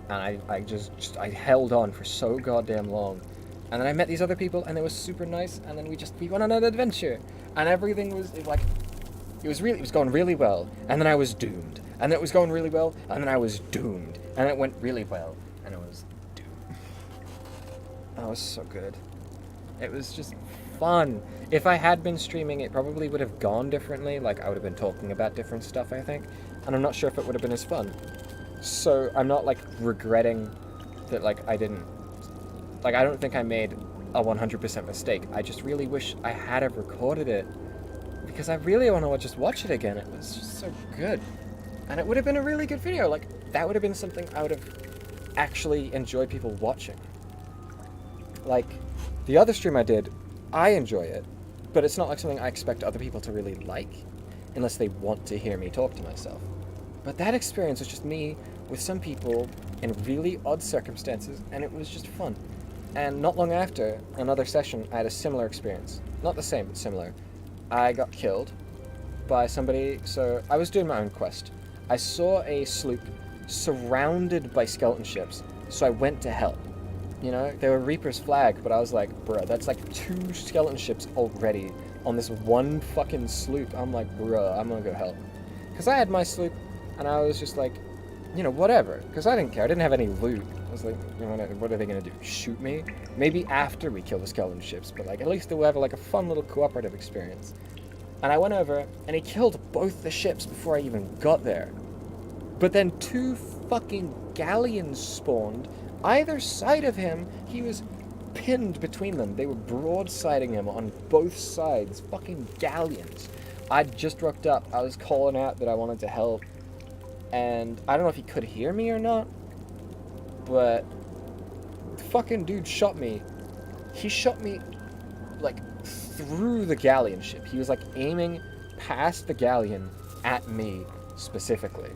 And I held on for so goddamn long. And then I met these other people, and it was super nice, and then we went on an adventure. And everything was, it was going really well, and then I was doomed. And then it was going really well, and then I was doomed. And it went really well, and it was doomed. That was so good. It was just fun. If I had been streaming, it probably would have gone differently. Like, I would have been talking about different stuff, I think. And I'm not sure if it would have been as fun. So I'm not, like, regretting that, like, I didn't... Like, I don't think I made a 100% mistake. I just really wish I had have recorded it. Because I really want to just watch it again. It was just so good. And it would have been a really good video. Like, that would have been something I would have actually enjoyed people watching. Like, the other stream I did, I enjoy it. But it's not like something I expect other people to really like. Unless they want to hear me talk to myself. But that experience was just me with some people in really odd circumstances, and it was just fun. And not long after, another session, I had a similar experience. Not the same, but similar. I got killed by somebody, so I was doing my own quest. I saw a sloop surrounded by skeleton ships, so I went to help. You know, they were Reaper's flag, but I was like, bruh, that's like 2 skeleton ships already on this one fucking sloop. I'm like, bruh, I'm gonna go help. Because I had my sloop, and I was just like, you know, whatever. Because I didn't care. I didn't have any loot. I was like, you know, what are they going to do? Shoot me? Maybe after we kill the skeleton ships. But, like, at least we'll have, like, a fun little cooperative experience. And I went over, and he killed both the ships before I even got there. But then 2 fucking galleons spawned either side of him. He was pinned between them. They were broadsiding him on both sides. Fucking galleons. I'd just rocked up. I was calling out that I wanted to help. And I don't know if he could hear me or not, but the fucking dude shot me. He shot me, like, through the galleon ship. He was, like, aiming past the galleon at me, specifically.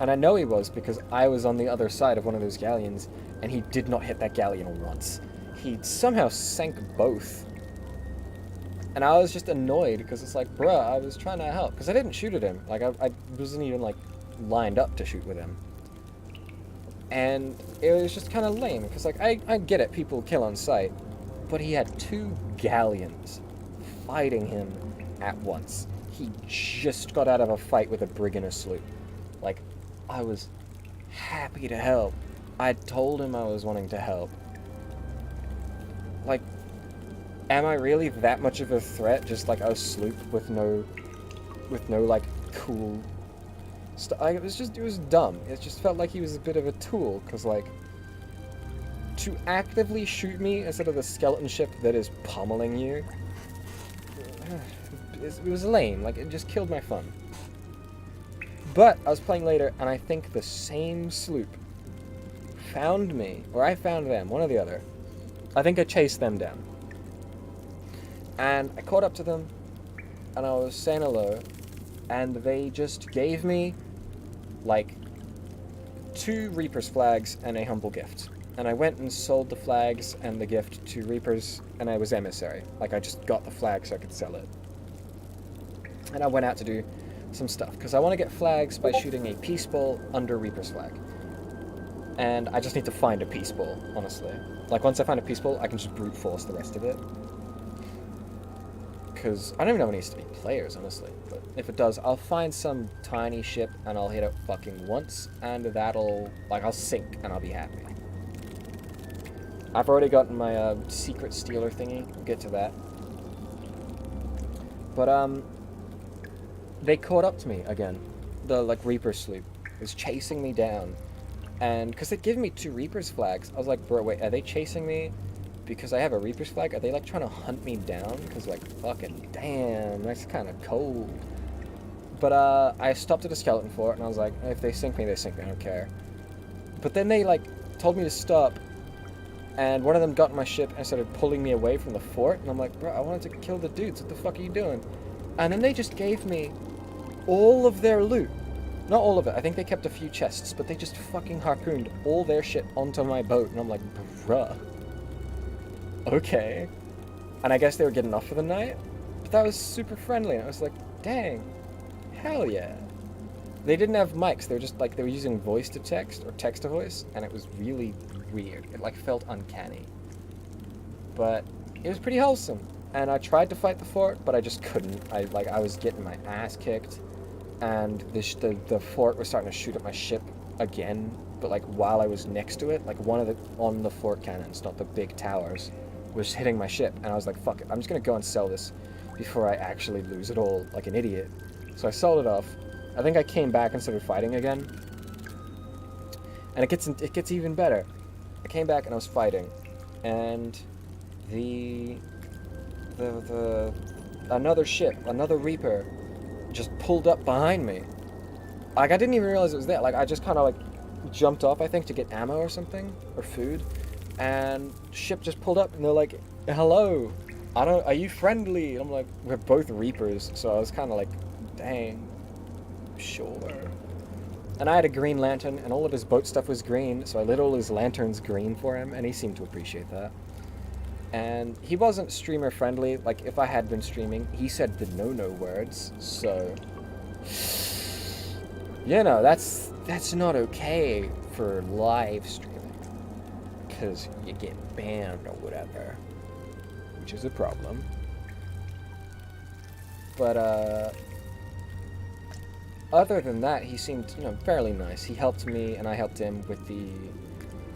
And I know he was, because I was on the other side of one of those galleons, and he did not hit that galleon once. He somehow sank both. And I was just annoyed, because it's like, bruh, I was trying to help. Because I didn't shoot at him. Like, I wasn't even, like, lined up to shoot with him. And it was just kind of lame, because, like, I get it, people kill on sight. But he had 2 galleons fighting him at once. He just got out of a fight with a brig in a sloop. Like, I was happy to help. I told him I was wanting to help. Like, am I really that much of a threat? Just like a sloop with no like cool stuff. It was dumb. It just felt like he was a bit of a tool, because like to actively shoot me instead of the skeleton ship that is pummeling you, it was lame. Like, it just killed my fun. But I was playing later, and I think the same sloop found me, or I found them, one or the other. I think I chased them down. And I caught up to them, and I was saying hello, and they just gave me, like, 2 Reaper's flags and a humble gift. And I went and sold the flags and the gift to Reapers, and I was emissary. Like, I just got the flag so I could sell it. And I went out to do some stuff, because I want to get flags by shooting a peace ball under Reaper's flag. And I just need to find a peace ball, honestly. Like, once I find a peace ball, I can just brute force the rest of it. Because I don't even know if it needs to be players, honestly. But if it does, I'll find some tiny ship, and I'll hit it fucking once, and that'll, like, I'll sink, and I'll be happy. I've already gotten my secret stealer thingy. We'll get to that. But, they caught up to me again. The, like, Reaper sloop is chasing me down. And, because they'd given me 2 Reaper's flags, I was like, bro, wait, are they chasing me because I have a Reaper's flag? Are they, like, trying to hunt me down? Because, like, fucking damn, that's kind of cold. But, I stopped at a skeleton fort, and I was like, if they sink me, they sink me, I don't care. But then they, like, told me to stop, and one of them got in my ship and started pulling me away from the fort, and I'm like, bro, I wanted to kill the dudes, what the fuck are you doing? And then they just gave me all of their loot. Not all of it, I think they kept a few chests, but they just fucking harpooned all their shit onto my boat, and I'm like, bruh. Okay. And I guess they were getting off for the night, but that was super friendly, and I was like, dang, hell yeah. They didn't have mics, they were just like, they were using voice to text, or text to voice, and it was really weird. It like felt uncanny. But it was pretty wholesome. And I tried to fight the fort, but I just couldn't. I was getting my ass kicked. And the fort was starting to shoot at my ship again, but like while I was next to it, like one of the on the fort cannons, not the big towers, was hitting my ship, and I was like, fuck it, I'm just gonna go and sell this before I actually lose it all like an idiot. So I sold it off. I think I came back and started fighting again, and it gets even better. I came back and I was fighting, and another ship, another Reaper, just pulled up behind me. Like, I didn't even realize it was there. Like, I just kind of, like, jumped off, I think, to get ammo or something, or food, and ship just pulled up, and they're like, hello, are you friendly? And I'm like, we're both Reapers, so I was kind of like, dang, sure. And I had a green lantern, and all of his boat stuff was green, so I lit all his lanterns green for him, and he seemed to appreciate that. And he wasn't streamer friendly. Like, if I had been streaming, he said the no words, so you know, that's not okay for live streaming, because you get banned or whatever, which is a problem. But other than that, he seemed, you know, fairly nice. He helped me, and I helped him with the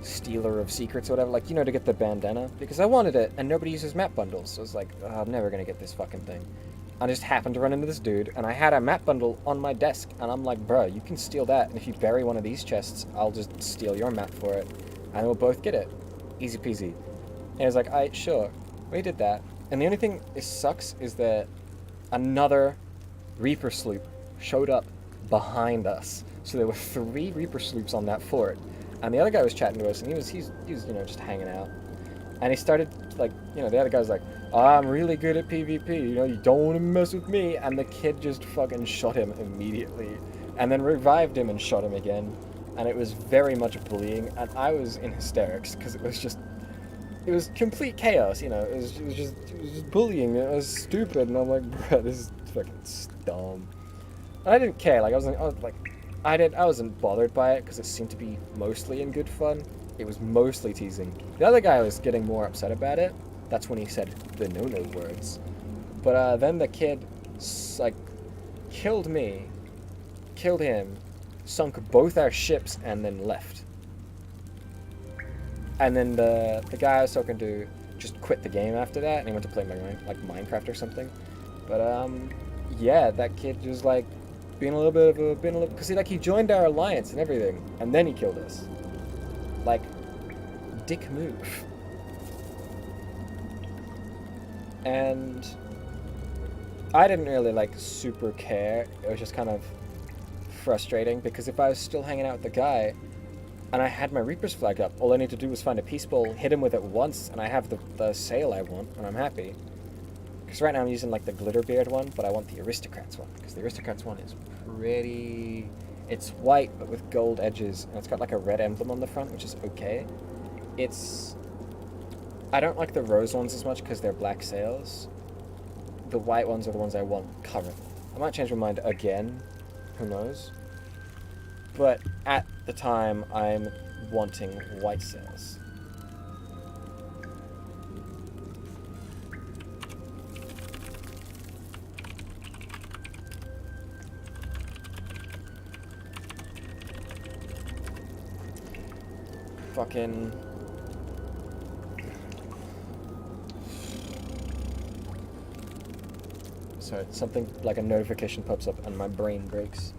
stealer of secrets or whatever, like, you know, to get the bandana, because I wanted it, and nobody uses map bundles, so I was like, oh, I'm never gonna get this fucking thing. I just happened to run into this dude, and I had a map bundle on my desk, and I'm like, bro, you can steal that, and if you bury one of these chests, I'll just steal your map for it, and we'll both get it. Easy peasy. And he was like, alright, sure. We did that, and the only thing that sucks is that another Reaper sloop showed up behind us, so there were 3 Reaper sloops on that fort. And the other guy was chatting to us, and he's you know, just hanging out. And he started, like, you know, the other guy was like, oh, I'm really good at PvP, you know, you don't want to mess with me. And the kid just fucking shot him immediately, and then revived him and shot him again. And it was very much bullying, and I was in hysterics, because it was complete chaos, you know, it was just bullying, it was stupid, and I'm like, bro, this is fucking dumb. And I didn't care, like, I wasn't bothered by it, because it seemed to be mostly in good fun. It was mostly teasing. The other guy was getting more upset about it. That's when he said the no words. But then the kid, like, killed me, killed him, sunk both our ships, and then left. And then the guy I was talking to just quit the game after that, and he went to play Minecraft or something. But yeah, that kid was like being a little because he joined our alliance and everything, and then he killed us. Like, dick move. And I didn't really like super care. It was just kind of frustrating because if I was still hanging out with the guy and I had my Reaper's flag up, all I need to do was find a peace bowl, hit him with it once, and I have the sail I want, and I'm happy. Because right now I'm using like the Glitterbeard one, but I want the Aristocrats one, because the Aristocrats one is pretty... It's white, but with gold edges, and it's got like a red emblem on the front, which is okay. It's... I don't like the rose ones as much because they're black sails. The white ones are the ones I want currently. I might change my mind again, who knows. But at the time, I'm wanting white sails. Fucking... Sorry, something like a notification pops up and my brain breaks.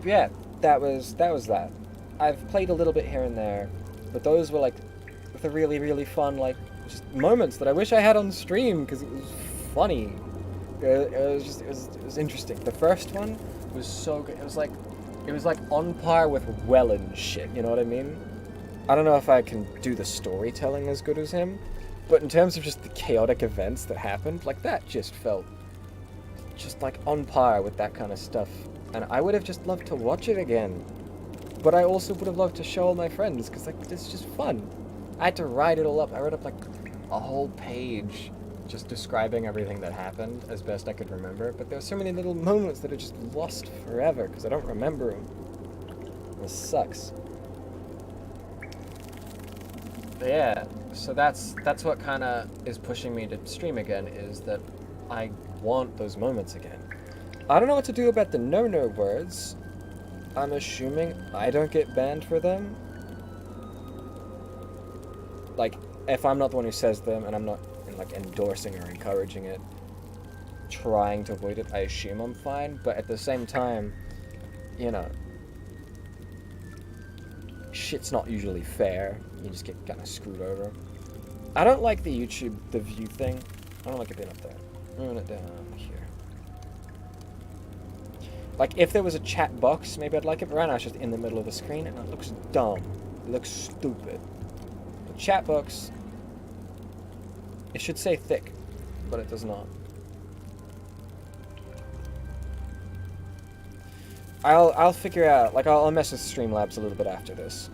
Yeah, that was that. I've played a little bit here and there, but those were like the really, really fun like just moments that I wish I had on stream because it was funny. It was interesting. The first one was so good. It was like on par with Welland shit. You know what I mean? I don't know if I can do the storytelling as good as him, but in terms of just the chaotic events that happened, like that just felt just like on par with that kind of stuff. And I would have just loved to watch it again. But I also would have loved to show all my friends, because like, it's just fun. I had to write it all up. I wrote up like a whole page just describing everything that happened as best I could remember. But there were so many little moments that are just lost forever, because I don't remember them. This sucks. But yeah, so that's what kind of is pushing me to stream again, is that I want those moments again. I don't know what to do about the no-no words. I'm assuming I don't get banned for them. Like, if I'm not the one who says them and I'm not like endorsing or encouraging it, trying to avoid it, I assume I'm fine. But at the same time, you know, shit's not usually fair. You just get kind of screwed over. I don't like the YouTube, the view thing. I don't like it being up there. I'm moving it down here. Like, if there was a chat box, maybe I'd like it, but right now it's just in the middle of the screen, and it looks dumb. It looks stupid. The chat box, it should say thick, but it does not. I'll figure out, like, I'll mess with Streamlabs a little bit after this.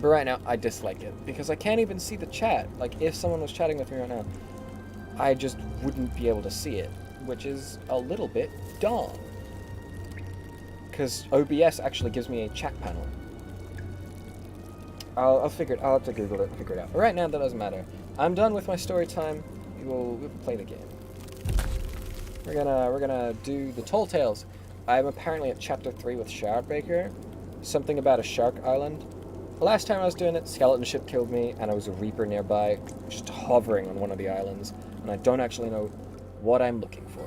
But right now, I dislike it, because I can't even see the chat. Like, if someone was chatting with me right now, I just wouldn't be able to see it, which is a little bit dumb. Because OBS actually gives me a chat panel. I'll figure it, I'll have to Google it and figure it out. But right now, that doesn't matter. I'm done with my story time. We'll play the game. We're gonna do the Tall Tales. I'm apparently at chapter 3 with Shardbreaker. Something about a shark island. The last time I was doing it, skeleton ship killed me, and I was a Reaper nearby, just hovering on one of the islands, and I don't actually know what I'm looking for.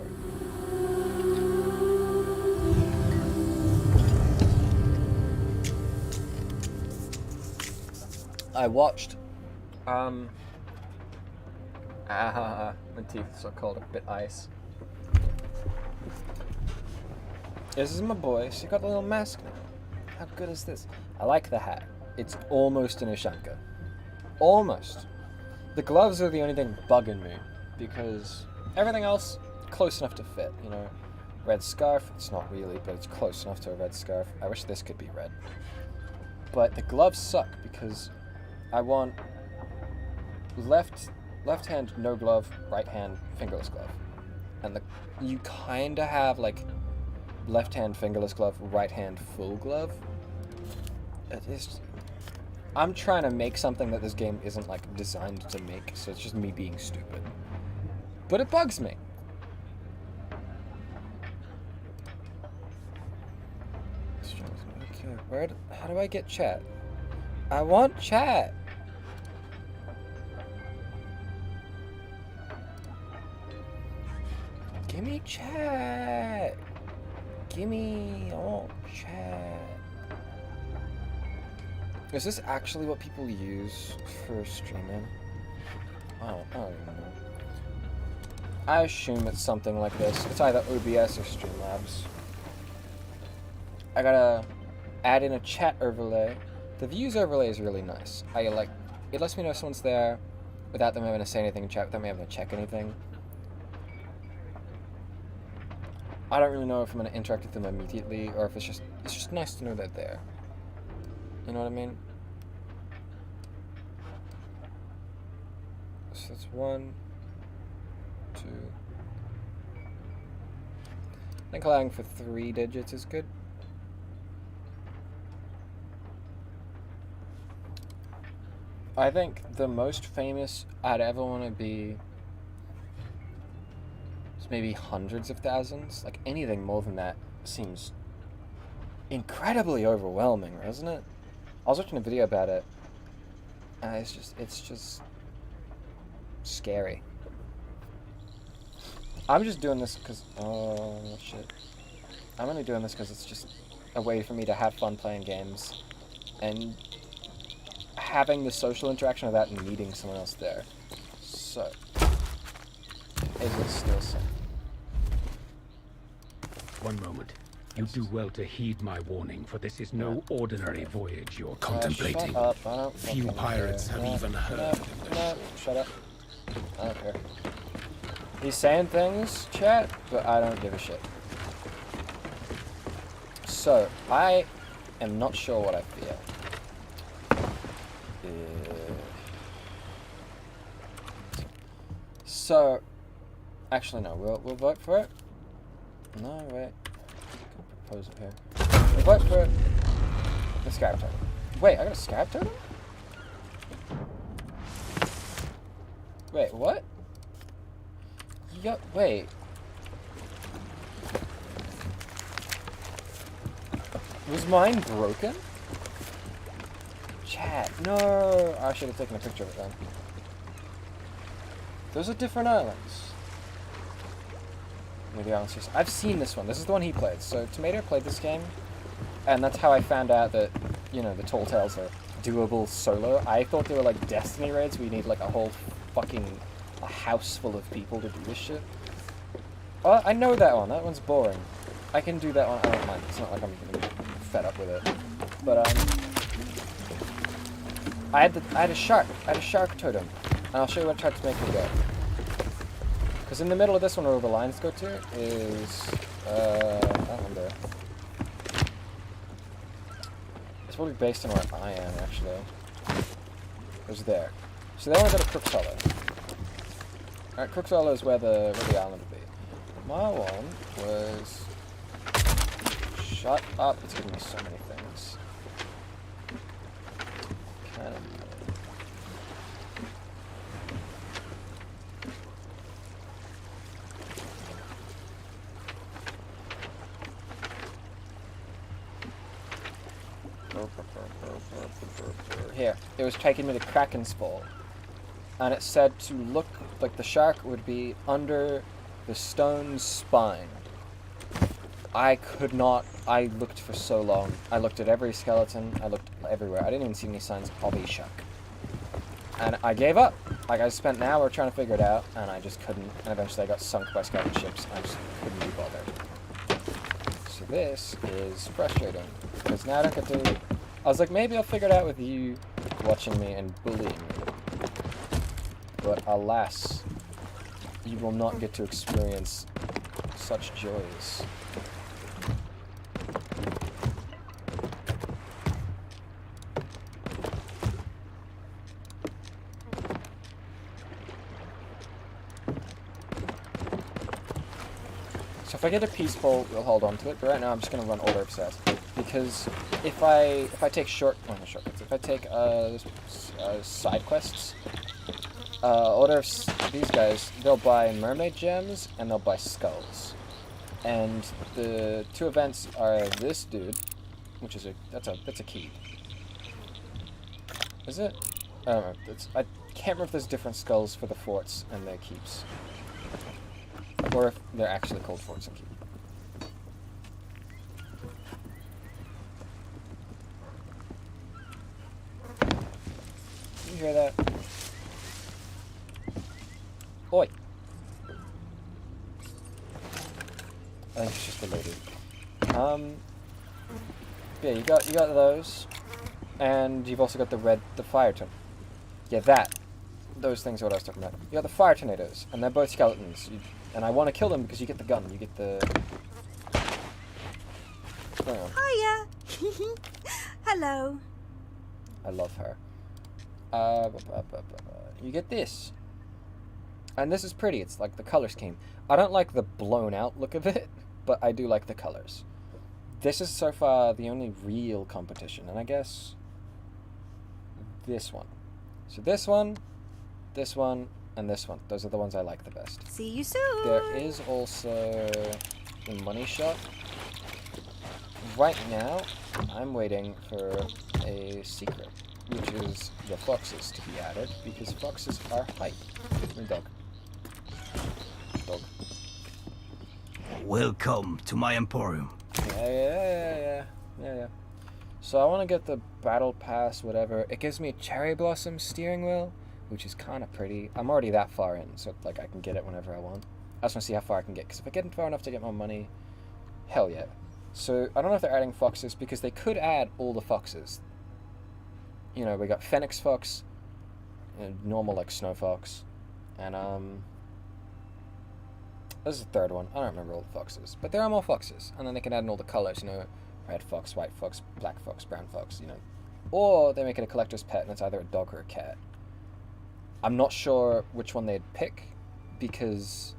I watched, my teeth are so cold, a bit ice. This is my boy, she got a little mask now. How good is this? I like the hat. It's almost an Ushanka. Almost. The gloves are the only thing bugging me, because everything else, close enough to fit, you know. Red scarf, it's not really, but it's close enough to a red scarf. I wish this could be red. But the gloves suck, because I want left hand no glove, right hand fingerless glove. And you kinda have like left hand fingerless glove, right hand full glove. It is. I'm trying to make something that this game isn't like designed to make, so it's just me being stupid. But it bugs me. Okay, how do I get chat? I want chat. Gimme chat. Gimme all chat. Is this actually what people use for streaming? I don't even know. I assume it's something like this. It's either OBS or Streamlabs. I gotta add in a chat overlay. The views overlay is really nice. It lets me know if someone's there without them having to say anything in chat, without me having to check anything. I don't really know if I'm gonna interact with them immediately or if it's just nice to know they're there. You know what I mean? So that's 1, 2. I think allowing for 3 digits is good. I think the most famous I'd ever want to be is maybe hundreds of thousands. Like anything more than that seems incredibly overwhelming, doesn't it? I was watching a video about it, and it's just scary. I'm just doing this because, oh shit. I'm only doing this because it's just a way for me to have fun playing games and having the social interaction without meeting someone else there. So, is it still safe? One moment. You do well to heed my warning, for this is no ordinary voyage you're contemplating. Shut up. I don't Few fucking pirates care. have even heard of this. No, shut up. I don't care. He's saying things, chat, but I don't give a shit. So, I am not sure what I feel. So, actually no, we'll vote for it. No, wait. Propose it here. We'll vote for it. The Scarab Totem. Wait, I got a Scarab Totem? Wait, what? Wait. Was mine broken? Chat, no! I should have taken a picture of it then. Those are different islands. Maybe I've seen this one. This is the one he played. So Tomato played this game, and that's how I found out that, you know, the Tall Tales are doable solo. I thought they were like Destiny raids where you need like a whole fucking house full of people to do this shit. Oh, I know that one. That one's boring. I can do that one. I don't mind. It's not like I'm gonna be fed up with it. But I had a shark. I had a shark totem. And I'll show you what I tried to make it go. Because in the middle of this one where all the lines go to is I don't remember. It's probably based on where I am actually. It was there. So they only go to Crook's Hollow. Alright, Crook's Hollow is where the island would be. My one was shut up, it's giving me so many things. Kind of. Here, it was taking me to Kraken's Fall, and it said to look like the shark would be under the stone's spine. I could not. I looked for so long. I looked at every skeleton. I looked everywhere. I didn't even see any signs of a shark. And I gave up. Like, I spent an hour trying to figure it out, and I just couldn't. And eventually I got sunk by scouting ships, and I just couldn't be bothered. So this is frustrating, because now I don't get to... I was like, maybe I'll figure it out with you watching me and bullying me. But alas, you will not get to experience such joys. So if I get a peace bowl, we'll hold on to it. But right now, I'm just gonna run Order of Set, because if I take shortcuts, if I take side quests, these guys, they'll buy mermaid gems and they'll buy skulls, and the two events are this dude, which is that's a key. Is it? I don't know. I can't remember if there's different skulls for the forts and their keeps. Or if they're actually called forts and keep. You hear that? Oi! I think it's just the lady. Yeah, you got those, and you've also got the fire tornado. Yeah, those things are what I was talking about. You got the fire tornadoes, and they're both skeletons. And I want to kill them because you get the gun. You get the. Hang on. Hiya. Hello. I love her. You get this. And this is pretty. It's like the color scheme. I don't like the blown out look of it, but I do like the colors. This is so far the only real competition, and I guess this one. So this one, and this one. Those are the ones I like the best. See you soon. There is also the money shop. Right now, I'm waiting for a secret, which is the foxes to be added, because foxes are hype. Dog. Welcome to my emporium. Yeah. So I want to get the battle pass, whatever. It gives me a cherry blossom steering wheel, which is kind of pretty. I'm already that far in, so like I can get it whenever I want. I just want to see how far I can get, because if I get far enough to get my money, hell yeah. So I don't know if they're adding foxes, because they could add all the foxes. You know, we got Phoenix Fox, normal like Snow Fox, and this is the third one. I don't remember all the foxes, but there are more foxes, and then they can add in all the colors. You know, red fox, white fox, black fox, brown fox. You know, or they make it a collector's pet, and it's either a dog or a cat. I'm not sure which one they'd pick, because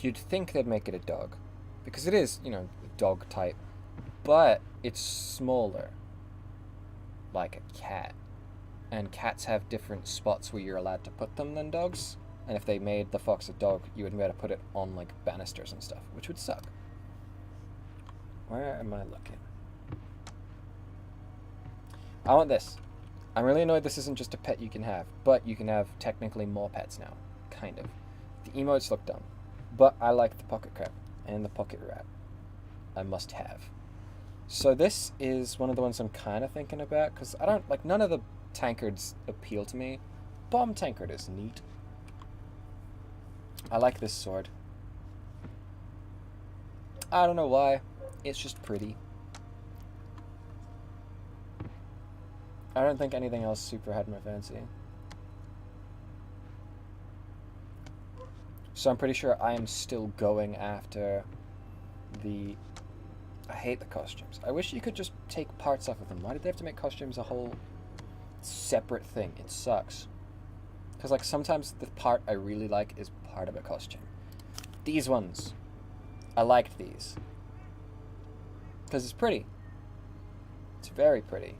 you'd think they'd make it a dog, because it is, you know, dog type, but it's smaller, like a cat, and cats have different spots where you're allowed to put them than dogs. And if they made the fox a dog, you would be able to put it on like banisters and stuff, which would suck. Where am I looking? I want this. I'm really annoyed this isn't just a pet you can have, but you can have technically more pets now. Kind of. The emotes look dumb, but I like the pocket crab and the pocket rat. I must have. So this is one of the ones I'm kind of thinking about, because I don't, like, none of the tankards appeal to me. Bomb tankard is neat. I like this sword. I don't know why. It's just pretty. I don't think anything else super had my fancy. So I'm pretty sure I am still going after the... I hate the costumes. I wish you could just take parts off of them. Why did they have to make costumes a whole separate thing? It sucks. Because, like, sometimes the part I really like is part of a costume. These ones. I liked these. Because it's pretty. It's very pretty.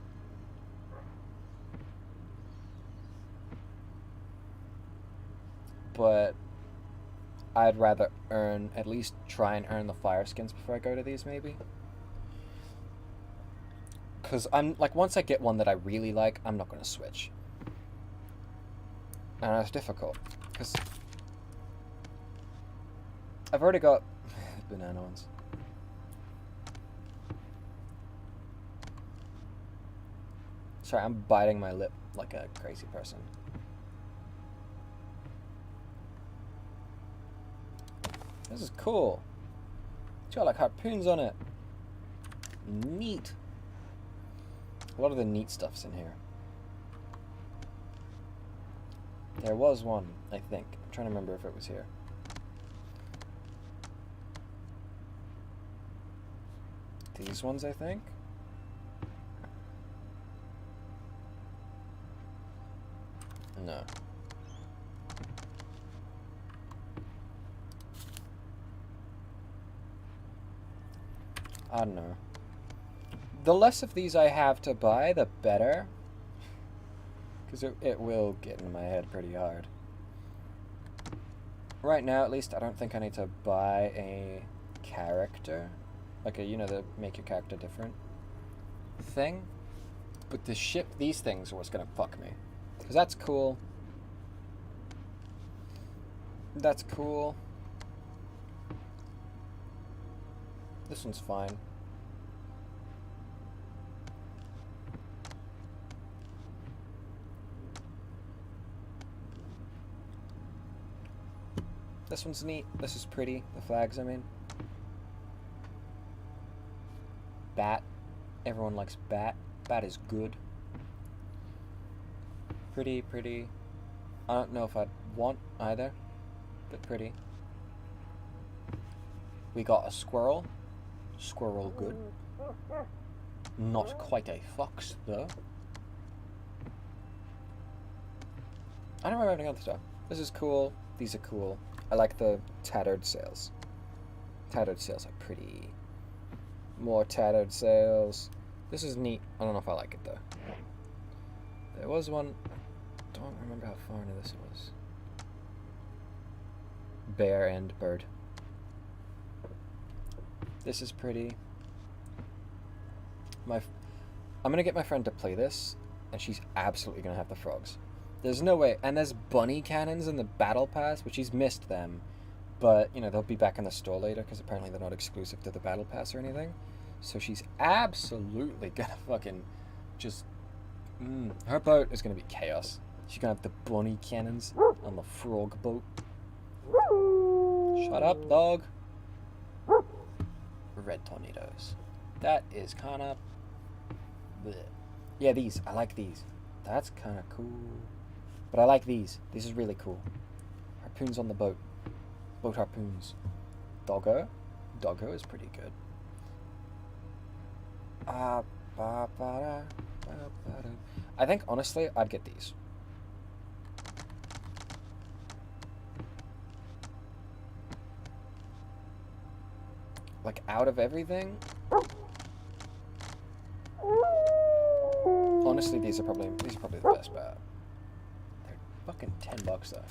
But I'd rather at least try and earn the fire skins before I go to these, maybe. Because I'm, like, once I get one that I really like, I'm not going to switch. And it's difficult, because I've already got banana ones. Sorry, I'm biting my lip like a crazy person. This is cool. It's got like harpoons on it. Neat. A lot of the neat stuff's in here. There was one, I think. I'm trying to remember if it was here. These ones, I think. No. I don't know. The less of these I have to buy, the better. Because it will get in my head pretty hard. Right now, at least, I don't think I need to buy a character. Like a, you know, the make your character different thing. But to ship these things are what's going to fuck me. Because that's cool. That's cool. This one's fine. This one's neat. This is pretty. The flags, I mean. Bat. Everyone likes bat. Bat is good. Pretty, pretty. I don't know if I'd want either, but pretty. We got a squirrel. Squirrel good. Not quite a fox, though. I don't remember any other stuff. This is cool. These are cool. I like the tattered sails. Tattered sails are pretty. More tattered sails. This is neat. I don't know if I like it, though. There was one. I don't remember how far into this it was. Bear and bird. This is pretty. I'm gonna get my friend to play this, and she's absolutely gonna have the frogs. There's no way. And there's bunny cannons in the battle pass, which she's missed them, but you know they'll be back in the store later because apparently they're not exclusive to the battle pass or anything. So she's absolutely gonna fucking just. Her boat is gonna be chaos. She's gonna have the bunny cannons on the frog boat. Shut up, dog. Red tornadoes. That is kind of. Yeah, these. I like these. That's kind of cool. But I like these. This is really cool. Harpoons on the boat. Boat harpoons. Doggo. Doggo is pretty good. I think, honestly, I'd get these. Like, out of everything? Honestly, these are probably the best bet. They're fucking $10 though.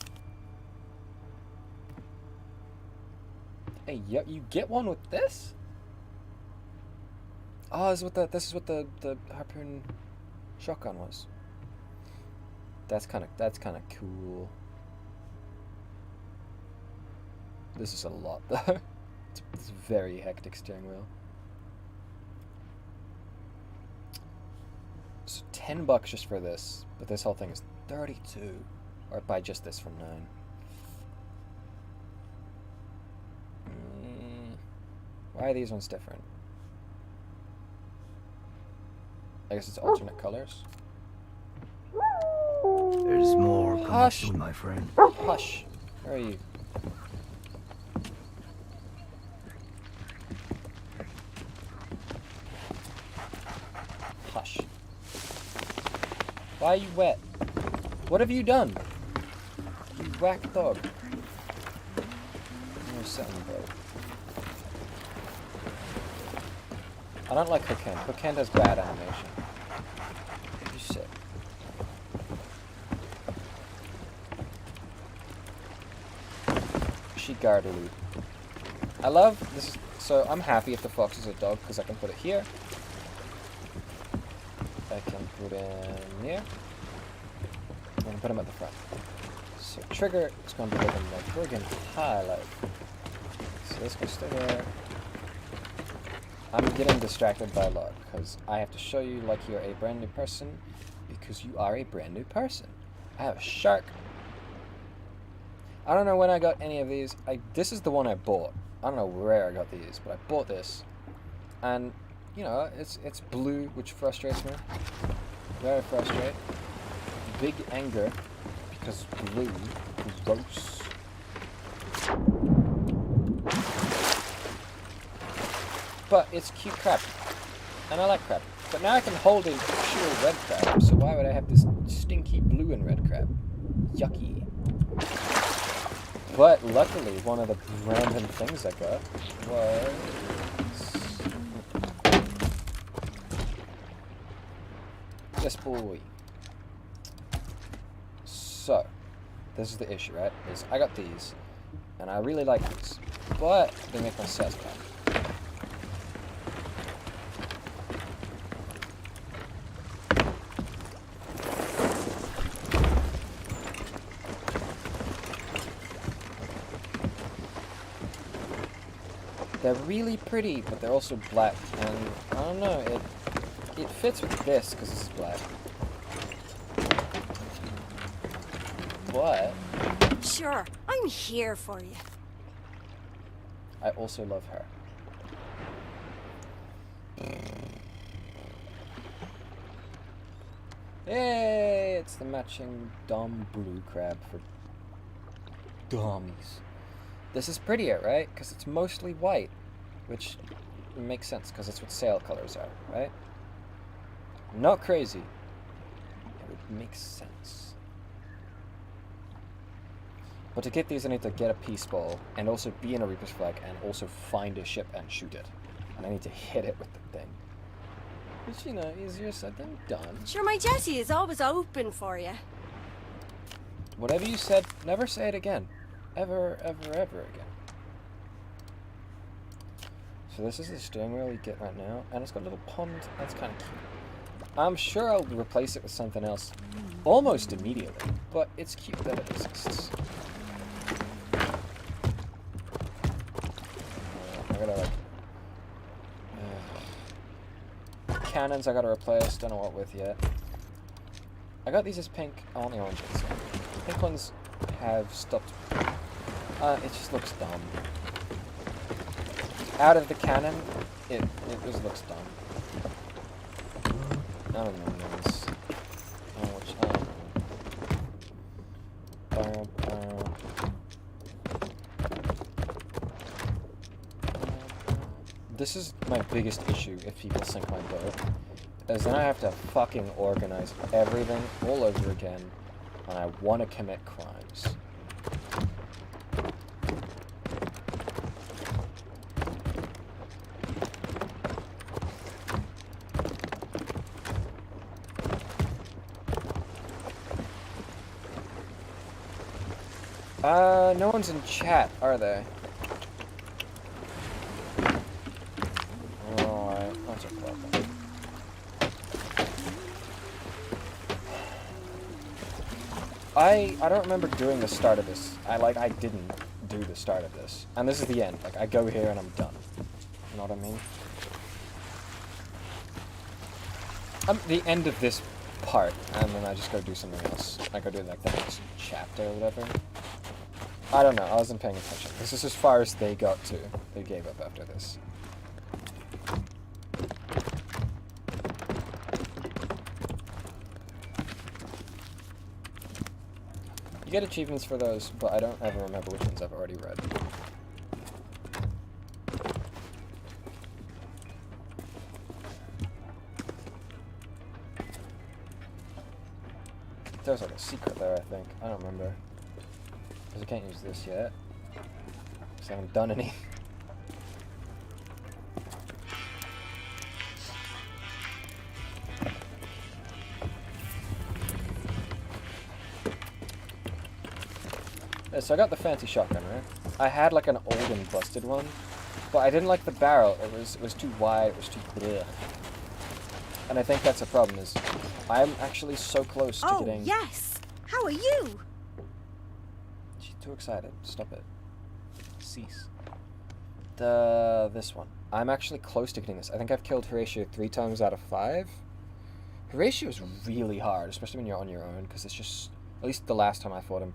Hey, you get one with this? Oh, this is what the harpoon shotgun was. That's kind of cool. This is a lot though. It's a very hectic steering wheel. So $10 just for this, but this whole thing is 32. Or buy just this for 9. Why are these ones different? I guess it's alternate colors. There's more coming Hush. soon, my friend. Hush. Where are you? Hush. Why are you wet? What have you done? You whack dog. You're setting boat. I don't like Hook Hand. Hook Hand has bad animation. You sit. She guarded. I love this. So I'm happy if the fox is a dog because I can put it here. I can put in here. I can put him at the front. So trigger is going to be looking like friggin' highlight. So this can stay there. I'm getting distracted by a lot because I have to show you like you're a brand new person because you are a brand new person. I have a shark. I don't know when I got any of these. This is the one I bought. I don't know where I got these, but I bought this. And, you know, it's blue, which frustrates me. Very frustrated. Big anger because blue. Gross. But it's cute crab. And I like crab. But now I can hold a pure red crab, so why would I have this stinky blue and red crab? Yucky. But luckily, one of the random things I got was... Yes, boy. So, this is the issue, right? Is I got these, and I really like these, but they make my sets bad. They're really pretty, but they're also black, and I don't know, it fits with this because it's black. But Sure, I'm here for you. I also love her. Hey, it's the matching dumb blue crab for dummies. This is prettier, right? Because it's mostly white, which makes sense because that's what sail colors are, right? Not crazy. It would make sense. But to get these, I need to get a peace ball and also be in a Reaper's flag and also find a ship and shoot it. And I need to hit it with the thing. Which, you know, easier said than done. Sure, my Jessie is always open for you. Whatever you said, never say it again. Ever, ever, ever again. So this is the steering wheel you get right now, and it's got a little pond. That's kind of cute. I'm sure I'll replace it with something else almost immediately, but it's cute that it exists. I gotta like... cannons I gotta replace, don't know what with yet. I got these as pink. I want the orange ones. Pink ones have stopped. It just looks dumb. Out of the cannon, it just looks dumb. I don't know names. This is my biggest issue if people sink my boat, is then I have to fucking organize everything all over again when I want to commit crimes. No one's in chat, are they? Alright, that's a problem. I don't remember doing the start of this. I didn't do the start of this. And this is the end. Like, I go here and I'm done. You know what I mean? The end of this part, and then I just go do something else. I go do, like, the next chapter or whatever. I don't know, I wasn't paying attention. This is as far as they got to. They gave up after this. You get achievements for those, but I don't ever remember which ones I've already read. There's like a secret there, I think. I don't remember. Because I can't use this yet. Because I haven't done any. Yeah, so I got the fancy shotgun, right? I had like an old and busted one, but I didn't like the barrel. It was too wide, it was too bleh. And I think that's a problem, is I'm actually so close to getting... Oh, yes! How are you? She's too excited. Stop it. Cease. This one. I'm actually close to getting this. I think I've killed Horatio 3 times out of 5. Horatio is really hard, especially when you're on your own, because it's just... At least the last time I fought him,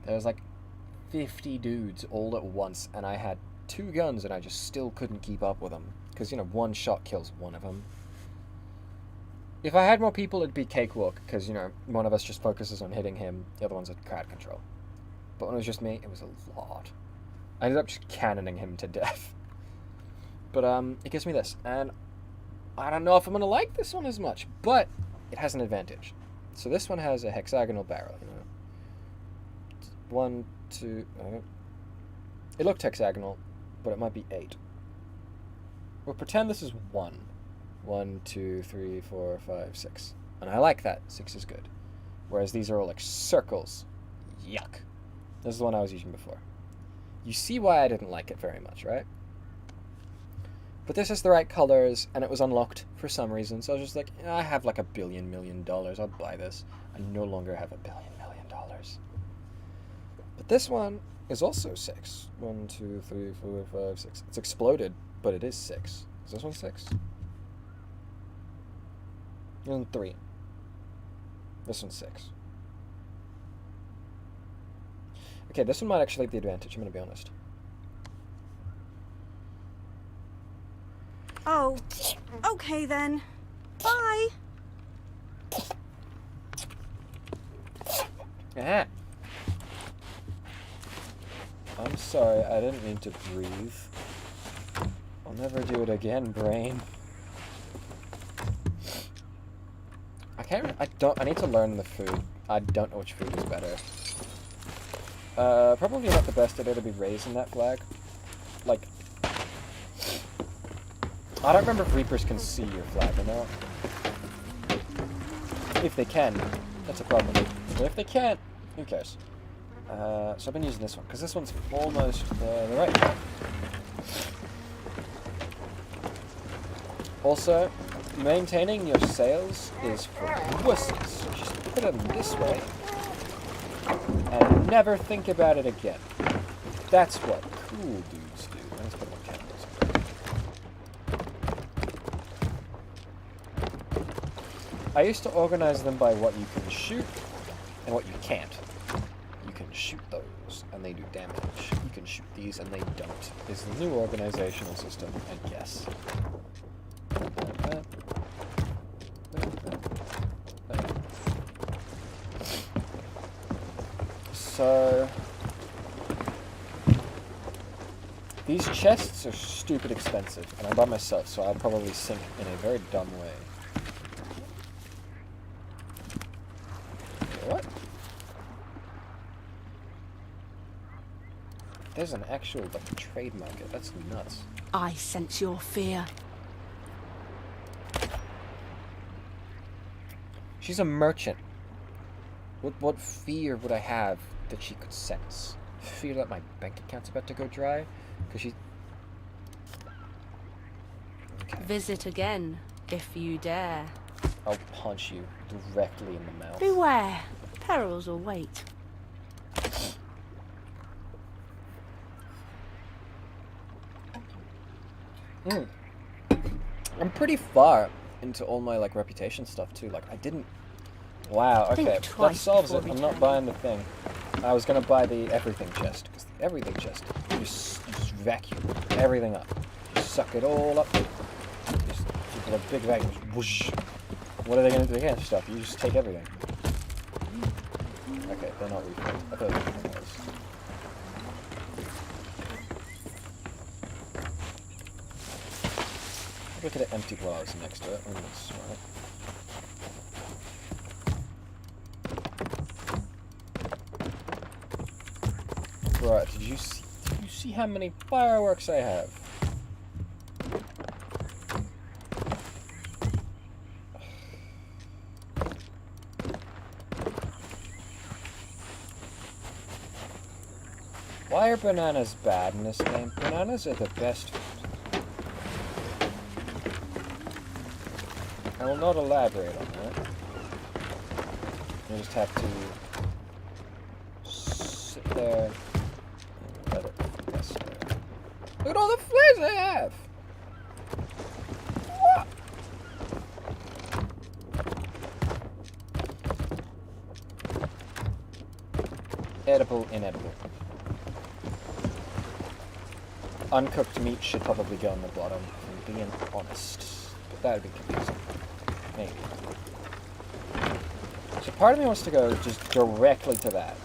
there was like 50 dudes all at once, and I had 2 guns, and I just still couldn't keep up with them. Because, you know, one shot kills one of them. If I had more people, it'd be cakewalk, because, you know, one of us just focuses on hitting him, the other one's at crowd control. But when it was just me, it was a lot. I ended up just cannoning him to death. But, it gives me this, and I don't know if I'm going to like this one as much, but it has an advantage. So this one has a hexagonal barrel, you know. 1, 2, it looked hexagonal, but it might be 8. We'll pretend this is 1. 1, 2, 3, 4, 5, 6. And I like that. 6 is good. Whereas these are all like circles. Yuck. This is the one I was using before. You see why I didn't like it very much, right? But this is the right colors, and it was unlocked for some reason. So I was just like, I have like $1 billion million. I'll buy this. I no longer have $1 billion million. But this one is also 6. 1, 2, 3, 4, 5, 6. It's exploded, but it is 6. Is this one 6? And 3. This one's 6. Okay, this one might actually have the advantage, I'm gonna be honest. Oh, okay then. Bye. Ah. I'm sorry, I didn't mean to breathe. I'll never do it again, brain. I need to learn the food. I don't know which food is better. Probably not the best idea to be raising that flag. Like, I don't remember if Reapers can see your flag or not. If they can, that's a problem. But if they can't, who cares? So I've been using this one, because this one's almost the right one. Also, maintaining your sails is for wusses. Just put them this way, and never think about it again. That's what cool dudes do. Let's put more candles. I used to organize them by what you can shoot and what you can't. You can shoot those, and they do damage. You can shoot these, and they don't. Is the new organizational system, I guess. So these chests are stupid expensive, and I'm by myself, so I'll probably sink in a very dumb way. What? There's an actual like trade market. That's nuts. I sense your fear. She's a merchant. What fear would I have that she could sense? Fear that my bank account's about to go dry? Because she... Okay. Visit again, if you dare. I'll punch you directly in the mouth. Beware, perils await. I'm pretty far into all my like reputation stuff too. Like I didn't. Wow. Okay, Think that twice solves it. before I'm not returning. buying the thing. I was gonna buy the everything chest because the everything chest you just vacuum everything up. Just suck it all up. Just put a big vacuum. Just whoosh. What are they gonna do against stuff? You just take everything. Okay, they're not refilling. I thought they were. Look at the empty glass next to it. That's smart. Right, did you see how many fireworks I have? Why are bananas bad in this game? Bananas are the best food. I will not elaborate on that. You just have to sit there and let it fester. Look at all the flares I have! What? Edible, inedible. Uncooked meat should probably go on the bottom, if I'm being honest. But that would be confusing. Maybe. So part of me wants to go just directly to that.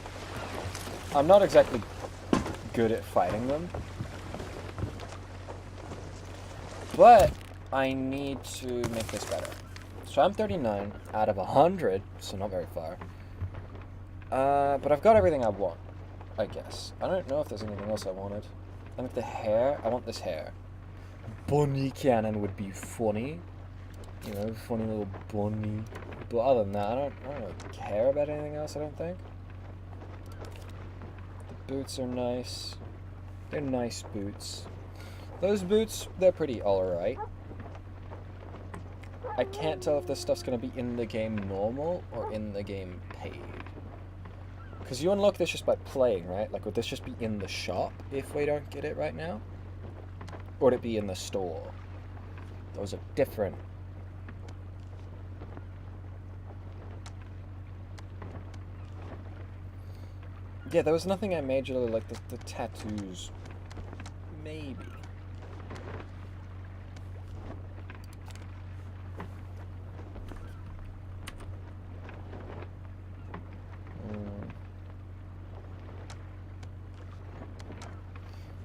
I'm not exactly good at fighting them. But I need to make this better. So I'm 39 out of 100, so not very far. But I've got everything I want, I guess. I don't know if there's anything else I wanted. I think the hair, I want this hair. Bunny cannon would be funny. You know, funny little bunny. But other than that, I don't really care about anything else, I don't think. The boots are nice. They're nice boots. Those boots, they're pretty alright. I can't tell if this stuff's gonna be in the game normal or in the game paid. Because you unlock this just by playing, right? Like, would this just be in the shop if we don't get it right now? Or would it be in the store? Those are different. Yeah, there was nothing I majorly like. The tattoos. Maybe.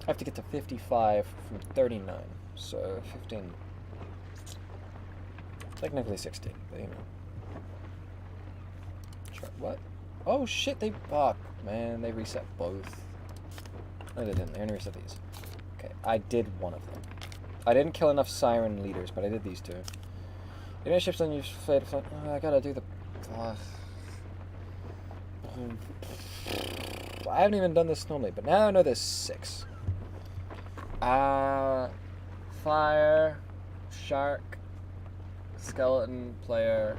I have to get to 55 from 39, so 15. Technically 16, but you know. Try, what? Oh shit, they... Fuck, man, they reset both. No, they didn't. They only reset these. Okay, I did one of them. I didn't kill enough siren leaders, but I did these two. You know, ships on you fade. I gotta do the... I haven't even done this normally, but now I know there's 6. Fire, shark, skeleton, player,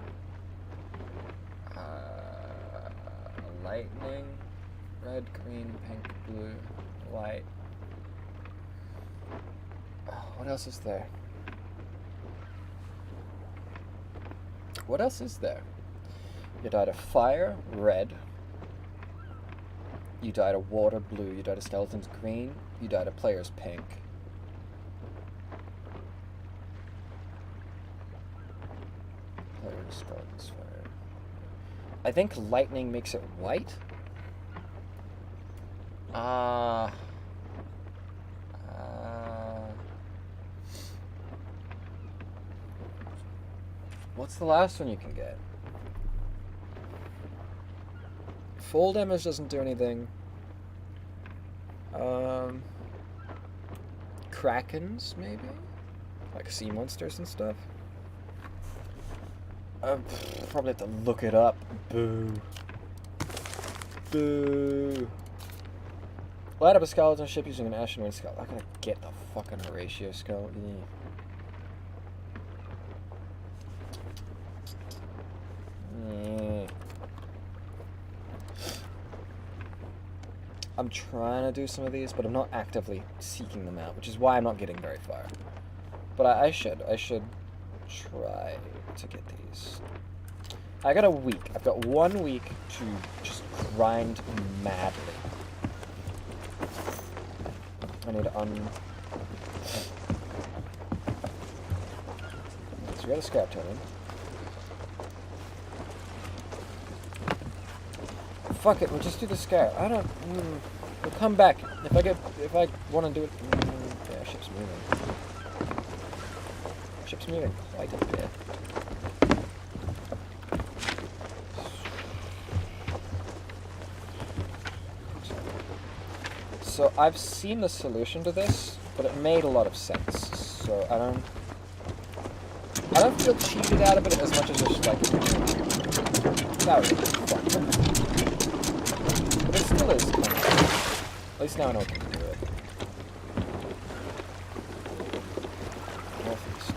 lightning, red, green, pink, blue, white. Oh, what else is there? What else is there? You died of fire, red. You died of water, blue. You died of skeletons, green. You died of players, pink. Players, skeletons, fire. I think lightning makes it white. What's the last one you can get? Full damage doesn't do anything. Krakens, maybe? Like sea monsters and stuff? Probably have to look it up. Boo. Boo. Light up a skeleton ship using an ashen wind skeleton. I gotta get the fucking Horatio skeleton. I'm trying to do some of these, but I'm not actively seeking them out, which is why I'm not getting very far. But I should try to get these. I got a week. I've got 1 week to just grind madly. I need to So we got a scrap totem. Fuck it, we'll just do the scrap. I don't... we'll come back. If I want to do it... yeah, ship's moving. Ship's moving quite a bit. So I've seen the solution to this, but it made a lot of sense. So I don't feel cheated out of it as much as just like that was fun. But it still is kind of, at least now I know what to do with it. Northeast.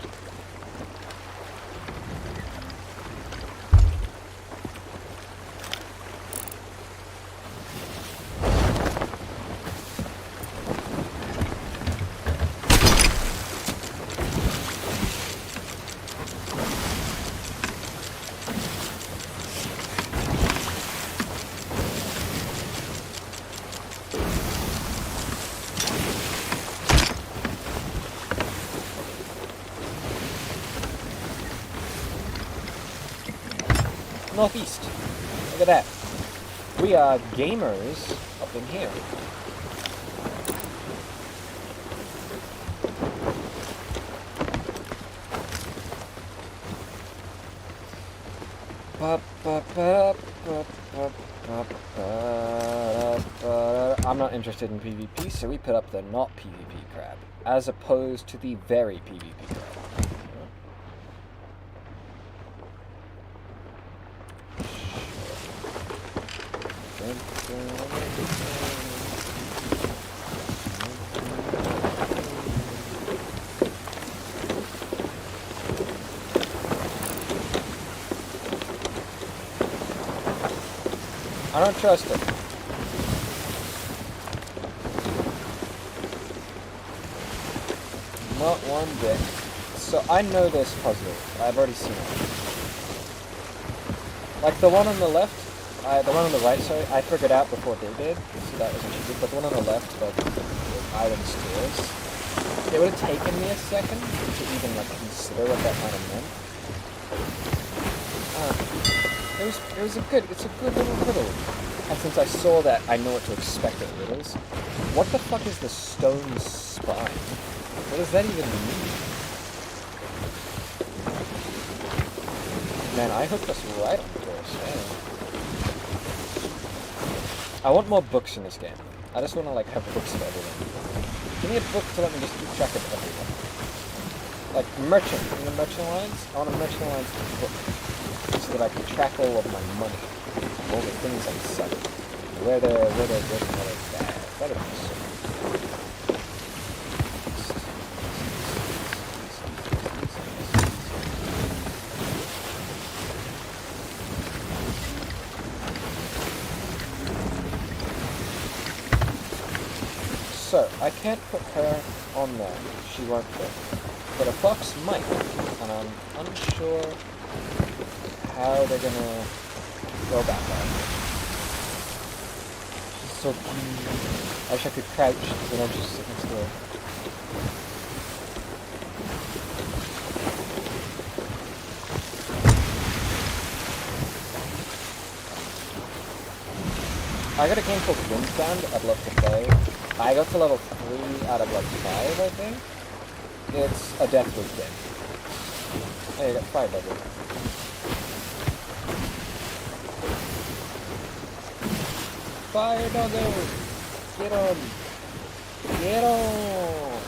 Northeast. Look at that. We are gamers up in here. I'm not interested in PvP, so we put up the not PvP crab, as opposed to the very PvP crab. I don't trust it. one bit. So I know this puzzle. I've already seen it. Like the one on the left, the one on the right, sorry, I figured out before they did, so that wasn't easy. But the one on the left, like the island stairs, it would have taken me a second to even like consider what that might have meant. It's a good little riddle. And since I saw that, I know what to expect at riddles. What the fuck is the stone spine? What does that even mean? Man, I hooked us right on course. I want more books in this game. I just want to like have books of everything. Give me a book to let me just keep track of everything. Like merchant, in the merchant lines, I want a merchant lines book. So that I can track all of my money. All the things I'm selling. Where they're good and where they're bad. That'd be so. So, I can't put her on there. She won't fit. But a fox might. And I'm unsure how they're gonna go about that. She's so cute. I wish I could crouch and then just sit next to her. I got a game called Windbound I'd love to play. I got to level 3 out of like 5, I think. It's a death loop game. Hey, I got 5 levels. Fire doggo! Get on! Get on!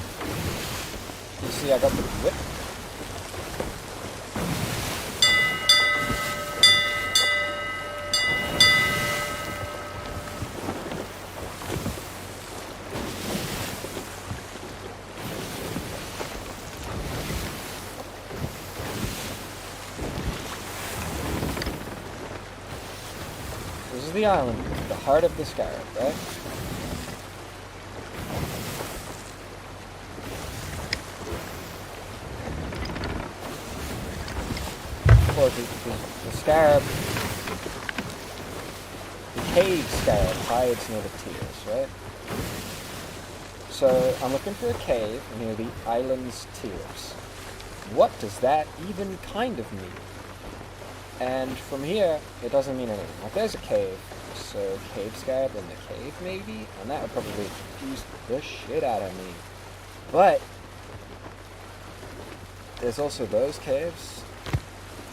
You see, I got the whip. This is the island. The heart of the scarab, right? Or the scarab, the cave scarab hides near the tears, right? So I'm looking for a cave near the island's tears. What does that even kind of mean? And from here, it doesn't mean anything. Like there's a cave. So, cave scarab in the cave, maybe? And that would probably confuse the shit out of me. But, there's also those caves.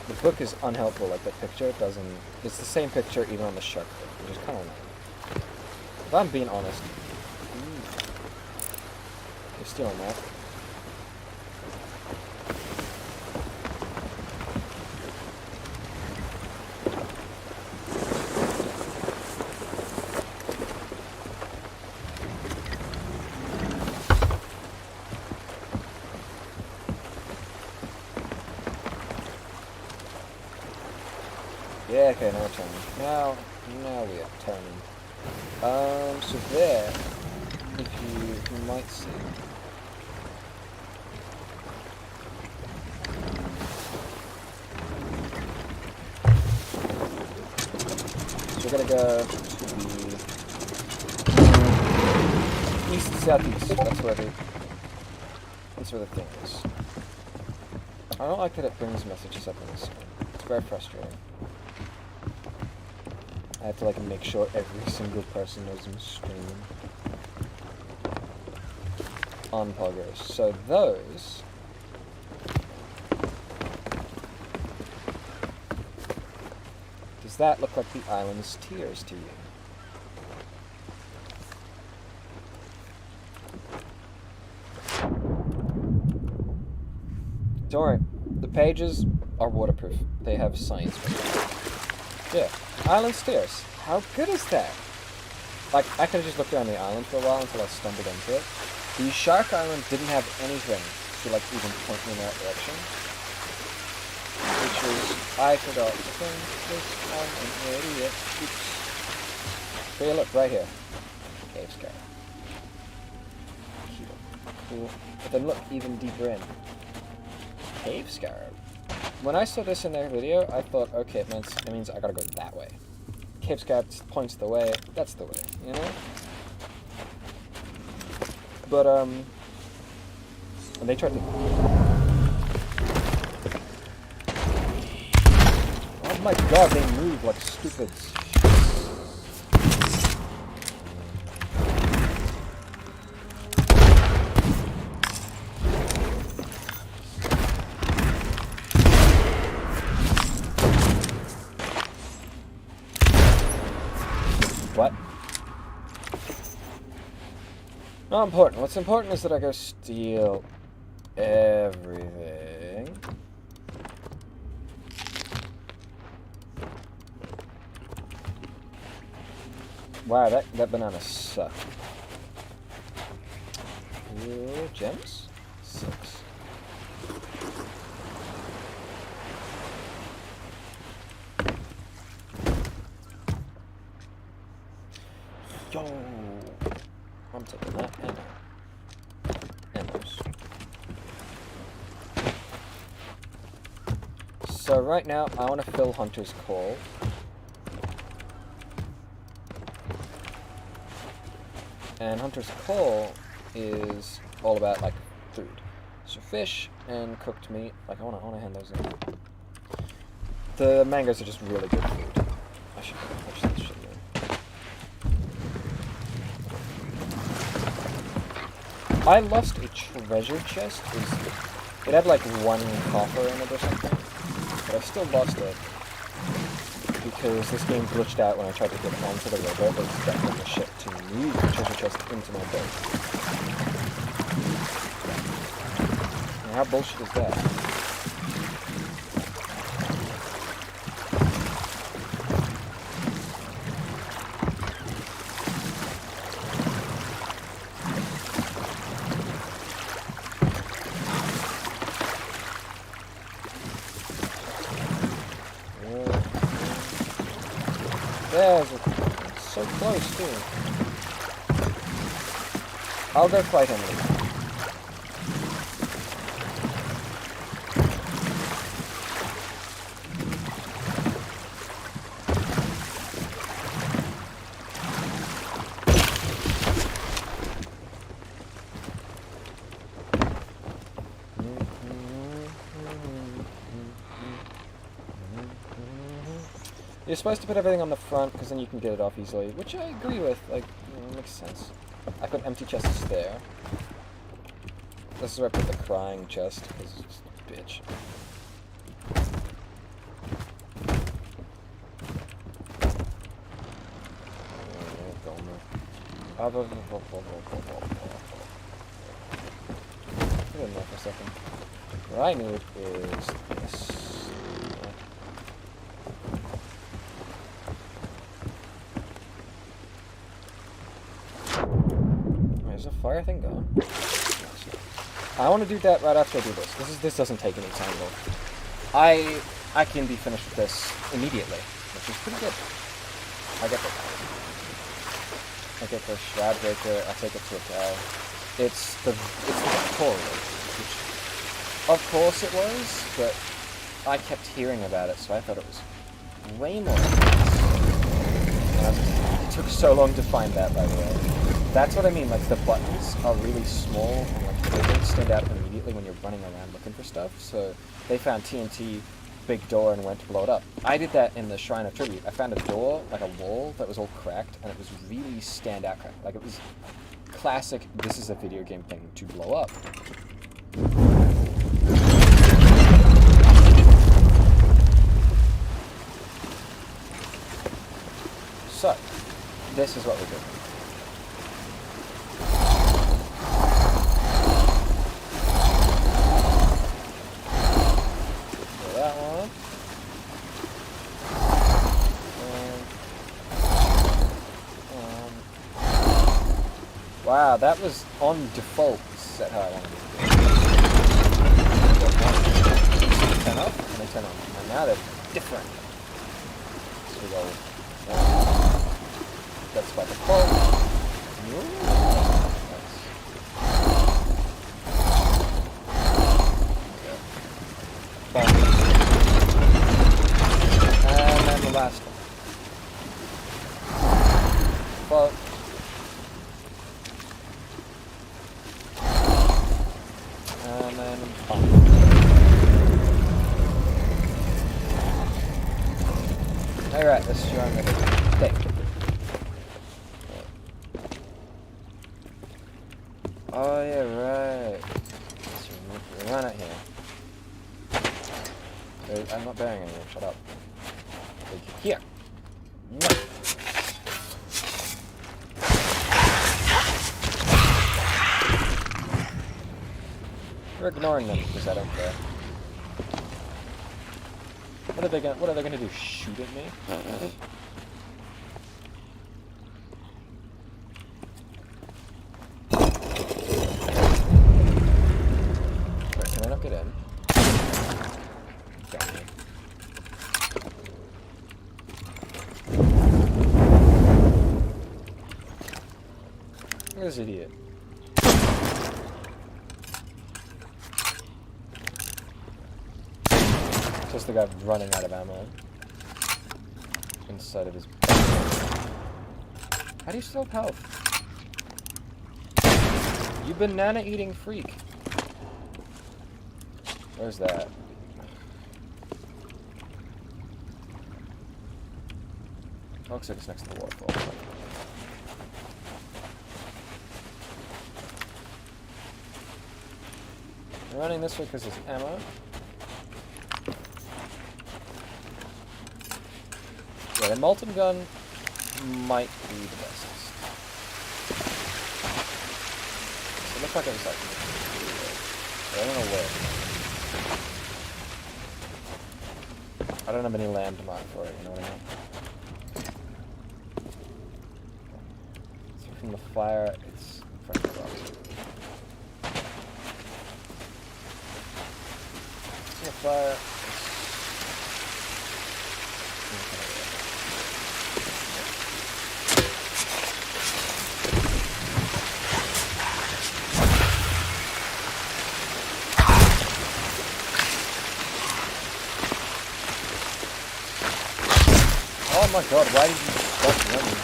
The book is unhelpful, like the picture doesn't... It's the same picture even on the shark book, which is kind of annoying. If I'm being honest... You're stealing that. Yeah, okay, now we're turning. Now we are turning. So there, if you might see. So we're gonna go to the east southeast. That's where the thing is. I don't like that it brings messages up on the screen. It's very frustrating. I have to like make sure every single person knows I'm streaming on progress. So those does that look like the island's tears to you? Don't worry, the pages are waterproof. They have science. Yeah. Island stairs. How good is that? Like, I could have just looked around the island for a while until I stumbled into it. The Shark Island didn't have anything to, like, even point me in that direction. Which is, I forgot the thing, because I'm an idiot. Oops. So yeah, look, right here. Cave scarab. Cute. Cool. But then look, even deeper in. Cave Scarab. When I saw this in their video, I thought, okay, it means I gotta go that way. Cave Scarab points the way, that's the way, you know? But, and they tried to... Oh my god, they move like stupids. What? Not important. What's important is that I go steal everything. Wow, that banana sucked. Ooh, gems? 6. Yo! I'm taking that and those. So right now, I want to fill Hunter's Call. And Hunter's Call is all about, like, food. So fish and cooked meat. Like, I wanna hand those in. The mangoes are just really good food. I should do. I lost a treasure chest. It had like 1 copper in it or something. But I still lost it. Because this game glitched out when I tried to get onto the rowboat that was stuck on the ship to move the treasure chest into my boat. And how bullshit is that? There's a... so close, too. I'll go fight him. You're supposed to put everything on the front because then you can get it off easily, which I agree with. Like, it makes sense. I put empty chests there. This is where I put the crying chest because it's just a bitch. Put it in there for a second. What I need is this. Is a fire thing going? I want to do that right after I do this. This doesn't take any time though. I can be finished with this immediately, which is pretty good. I get the shroud breaker. I take it to a cow. It's the tutorial, which of course it was, but I kept hearing about it, so I thought it was way more intense. It took so long to find that, by the way. That's what I mean, like, the buttons are really small, and like, they don't stand out immediately when you're running around looking for stuff, so they found TNT, big door, and went to blow it up. I did that in the Shrine of Tribute. I found a door, like a wall, that was all cracked, and it was really standout cracked. Like, it was classic, this is a video game thing to blow up. So, this is what we're doing. Wow, that was on default set how I wanted it to be. Turn off, and they turn on. And now they're different. So we go, that's by default. Nice. right, this is your take. Oh yeah, right. Let's run it here. I'm not bearing anything, shut up. Here. What? We're ignoring them because I don't care. What are they gonna do? Shoot at me? Wait, can I not get in? Damn me. Look at this idiot. Just the guy running out of ammo inside of his. How do you still have health? You banana eating freak. Where's that? Looks like it's next to the waterfall. I'm running this way because there's ammo. Yeah, the molten gun might be the best. It looks like it was like... I don't know where. I don't have any landmark for it, you know what I mean? So from the fire, it's in front of the box. From the fire, oh my god, why did you stop running?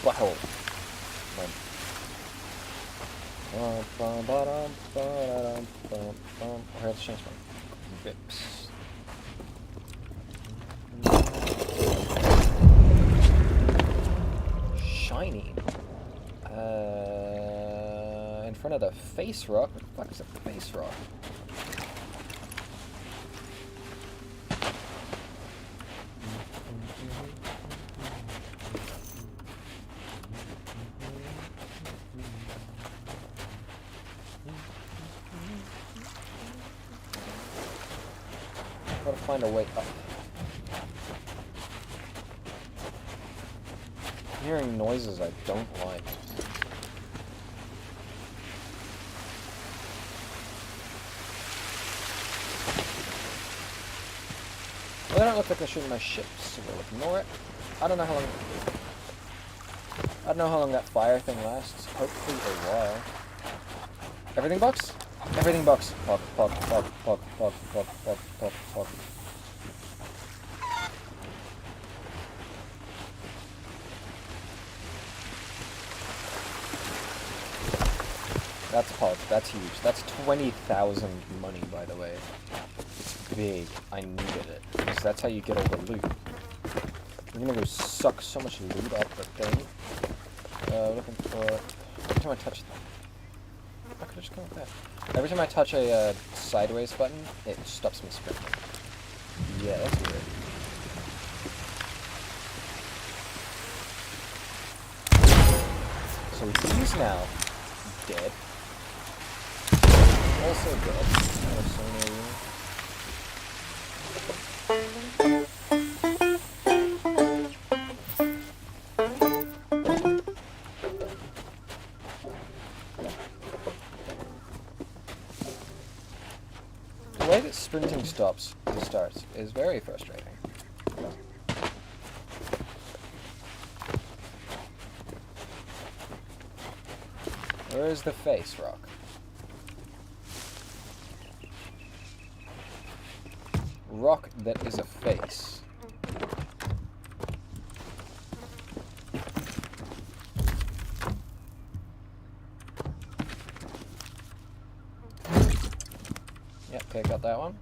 Butthole. Where else change from? Vips. Shiny. In front of the face rock? What the fuck is a face rock? Gotta find a way up. I'm hearing noises I don't like. Well, they don't look like they're shooting my ships, so we'll ignore it. I don't know how long that fire thing lasts. Hopefully a while. Everything bucks? Everything bucks. Pog, pog, pog, pog, pog, pog, pog, pog, pog. That's pog. That's huge. That's 20,000 money, by the way. It's big. I needed it. Because that's how you get all the loot. We're gonna go suck so much loot off the thing. Looking for... Every time I touch them. I could just go with that. Every time I touch a sideways button, it stops me sprinting. Yeah, that's weird. So he's now dead. Also dead. The way that sprinting starts is very frustrating. Where is the face rock? Rock that is a face. Yep, okay, got that one.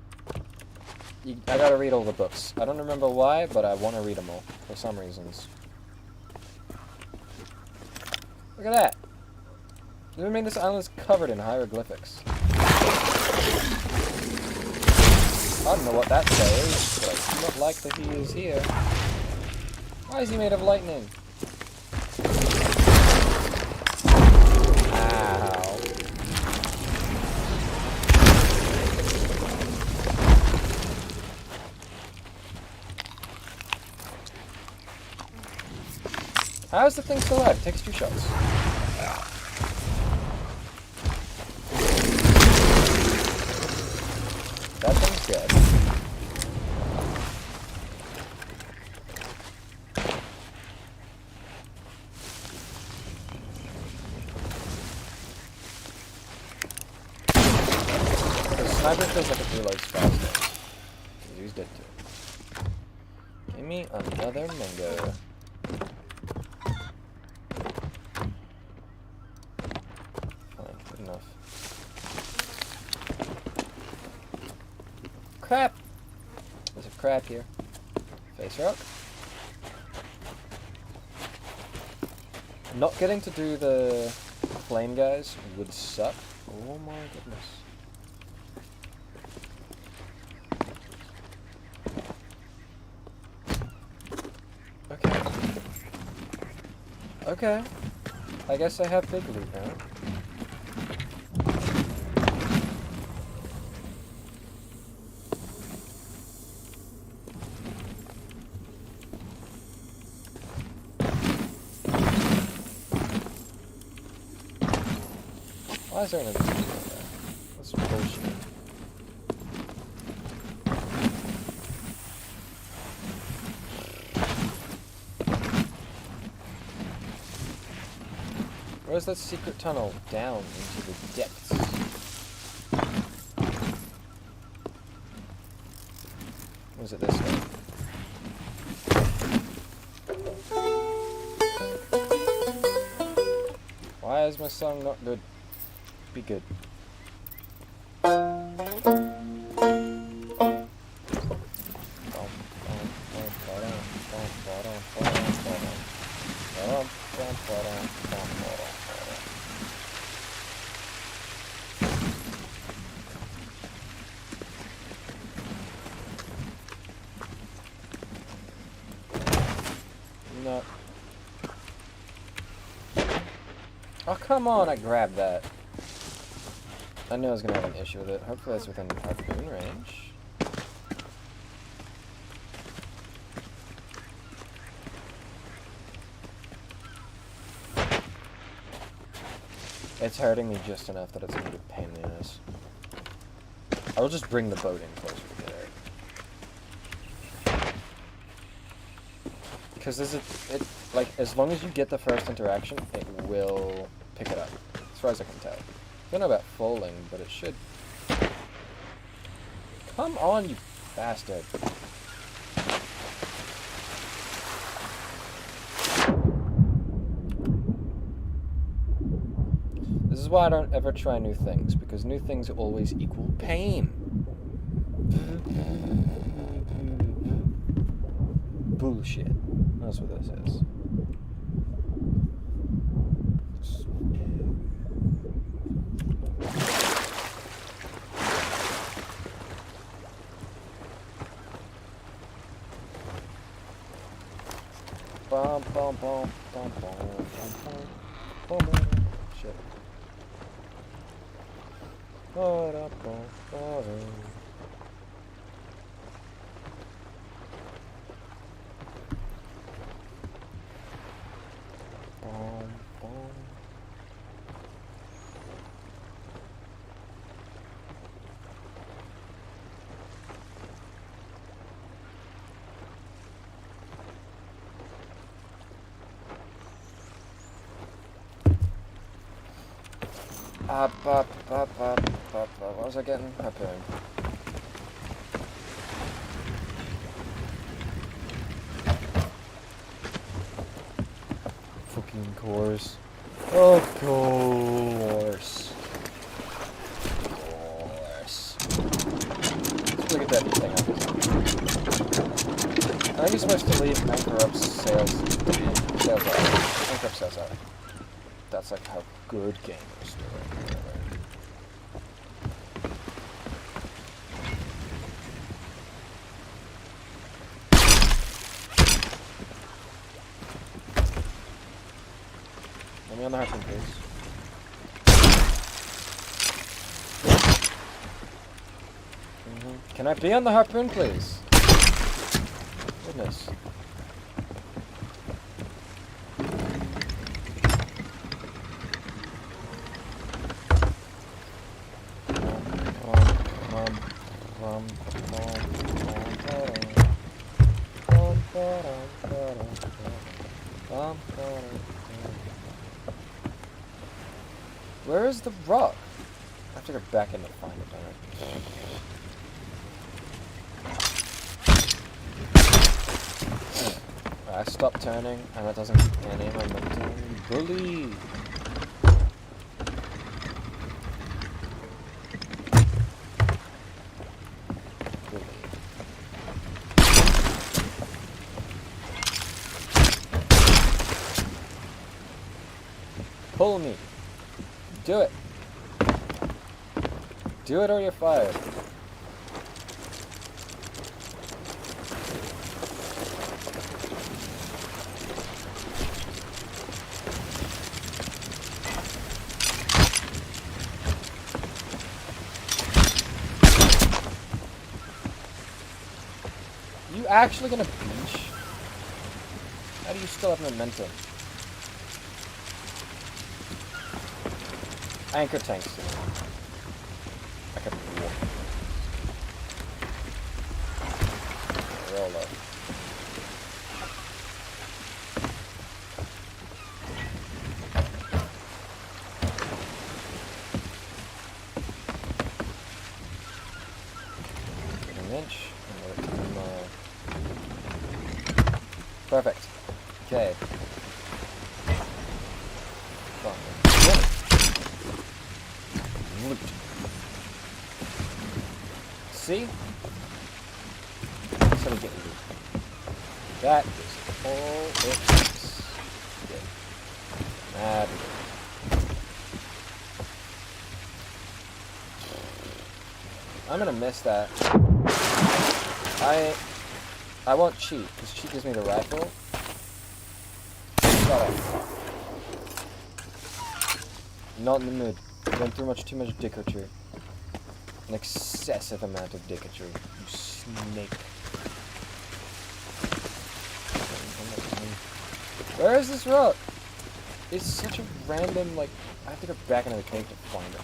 I gotta read all the books. I don't remember why, but I want to read them all, for some reasons. Look at that! I mean, this island is covered in hieroglyphics. I don't know what that says, but I do not like that he is here. Why is he made of lightning? Ow. How is the thing still alive? It takes 2 shots. That thing's dead. The sniper feels like it reloads faster. He's dead too. Give me another mango. Fine, good enough. Crap! There's a crab here. Face her up. Not getting to do the flame guys would suck. Oh my goodness. Okay. Okay. I guess I have big loot now. Why is there an invisible there? That's bullshit. Where's that secret tunnel? Down into the depths. Or is it this way? Why is my song not good? Be good. No. Oh, come on, I grabbed that. I knew I was going to have an issue with it. Hopefully it's within harpoon range. It's hurting me just enough that it's going to be a pain in the ass. I will just bring the boat in closer to get it. Because like, as long as you get the first interaction, it will pick it up. As far as I can tell. I don't know about falling, but it should. Come on, you bastard. This is why I don't ever try new things, because new things always equal pain. Bullshit. That's what this is. Bum, bum, bum, bum, bum, bum, bum, bum. Shit. What was I getting? Harpoon. Fucking course. Of course. Of course. everything up. I think you're supposed to leave anchor up sails out. Anchor up sails out. That's like how good gamers do it. Let me on the harpoon, please. Can I be on the harpoon, please? Goodness. Where is the rock? I have to go back in to find it, don't I? I stopped turning, and that doesn't keep any momentum. Bully! Pull me. Do it. Do it or you're fired. You actually gonna beach? How do you still have momentum? Anchor tanks. I could walk. Real low. Get an inch. Perfect. Okay. See? That's how we get loot. That is all it is. Good. Mad. I'm gonna miss that. I won't cheat, because cheat gives me the rifle. Shut up. Not in the mood. Went through too much dicketry. An excessive amount of dicketry. You snake. Where is this rock? It's such a random, like, I have to go back into the cave to find it.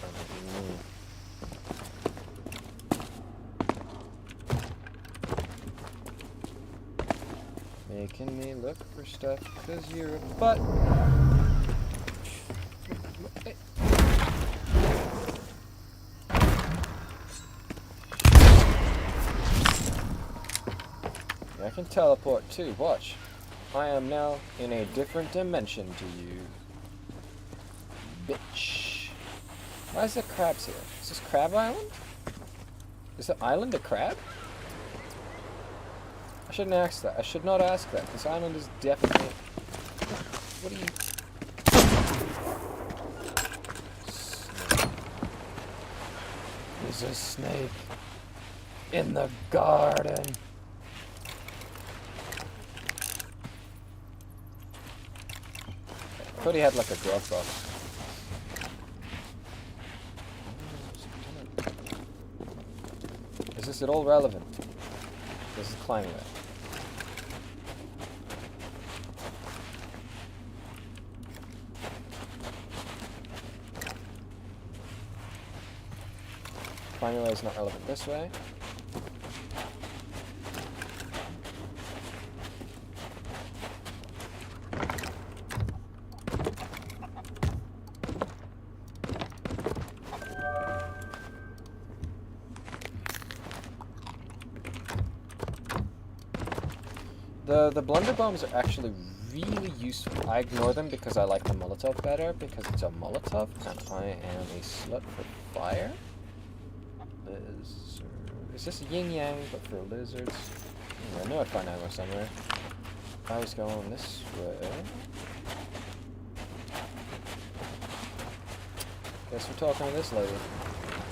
Making me look for stuff because you're a butt. I can teleport too, watch. I am now in a different dimension to you. Bitch. Why is there crabs here? Is this Crab Island? Is the island a crab? I shouldn't ask that. I should not ask that. This island is definitely... What are you... Snake. There's a snake in the garden. I thought he had like a glove box. Is this at all relevant? This is climbing it. Climbing way is not relevant this way. The blunder bombs are actually really useful. I ignore them because I like the Molotov better, because it's a Molotov, and I am a slut for fire. Is this yin yang but for lizards? I know I'd find ammo somewhere. I was going this way. Guess we're talking to this lady.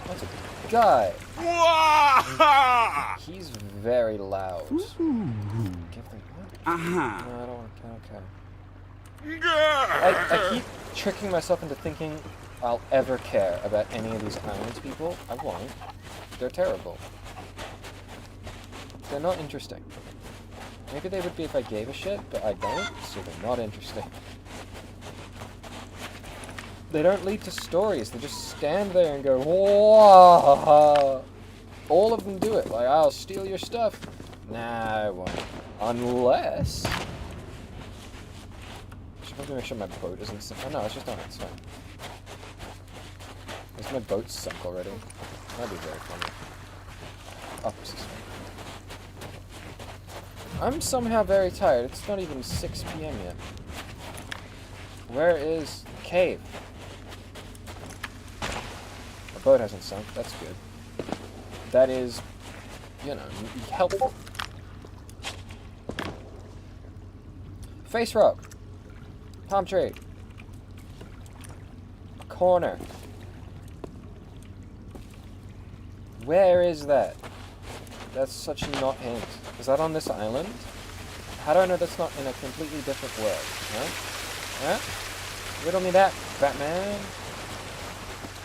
That's a guy. He's very loud. Give them what? No, I don't care. I keep tricking myself into thinking I'll ever care about any of these islands people. I won't. They're terrible. They're not interesting. Maybe they would be if I gave a shit, but I don't, so they're not interesting. They don't lead to stories. They just stand there and go, whoa. All of them do it. Like, I'll steal your stuff. Nah, I won't. Unless... I should probably make sure my boat isn't sunk. Oh no, it's just on its fine. Is my boat sunk already? That'd be very funny. Oh, this is fine. I'm somehow very tired. It's not even 6 p.m. yet. Where is the cave? My boat hasn't sunk. That's good. That is, you know, helpful. Face rock. Palm tree. Corner. Where is that? That's such a not hint. Is that on this island? How do I know that's not in a completely different world? Huh? Huh? Riddle me that, Batman.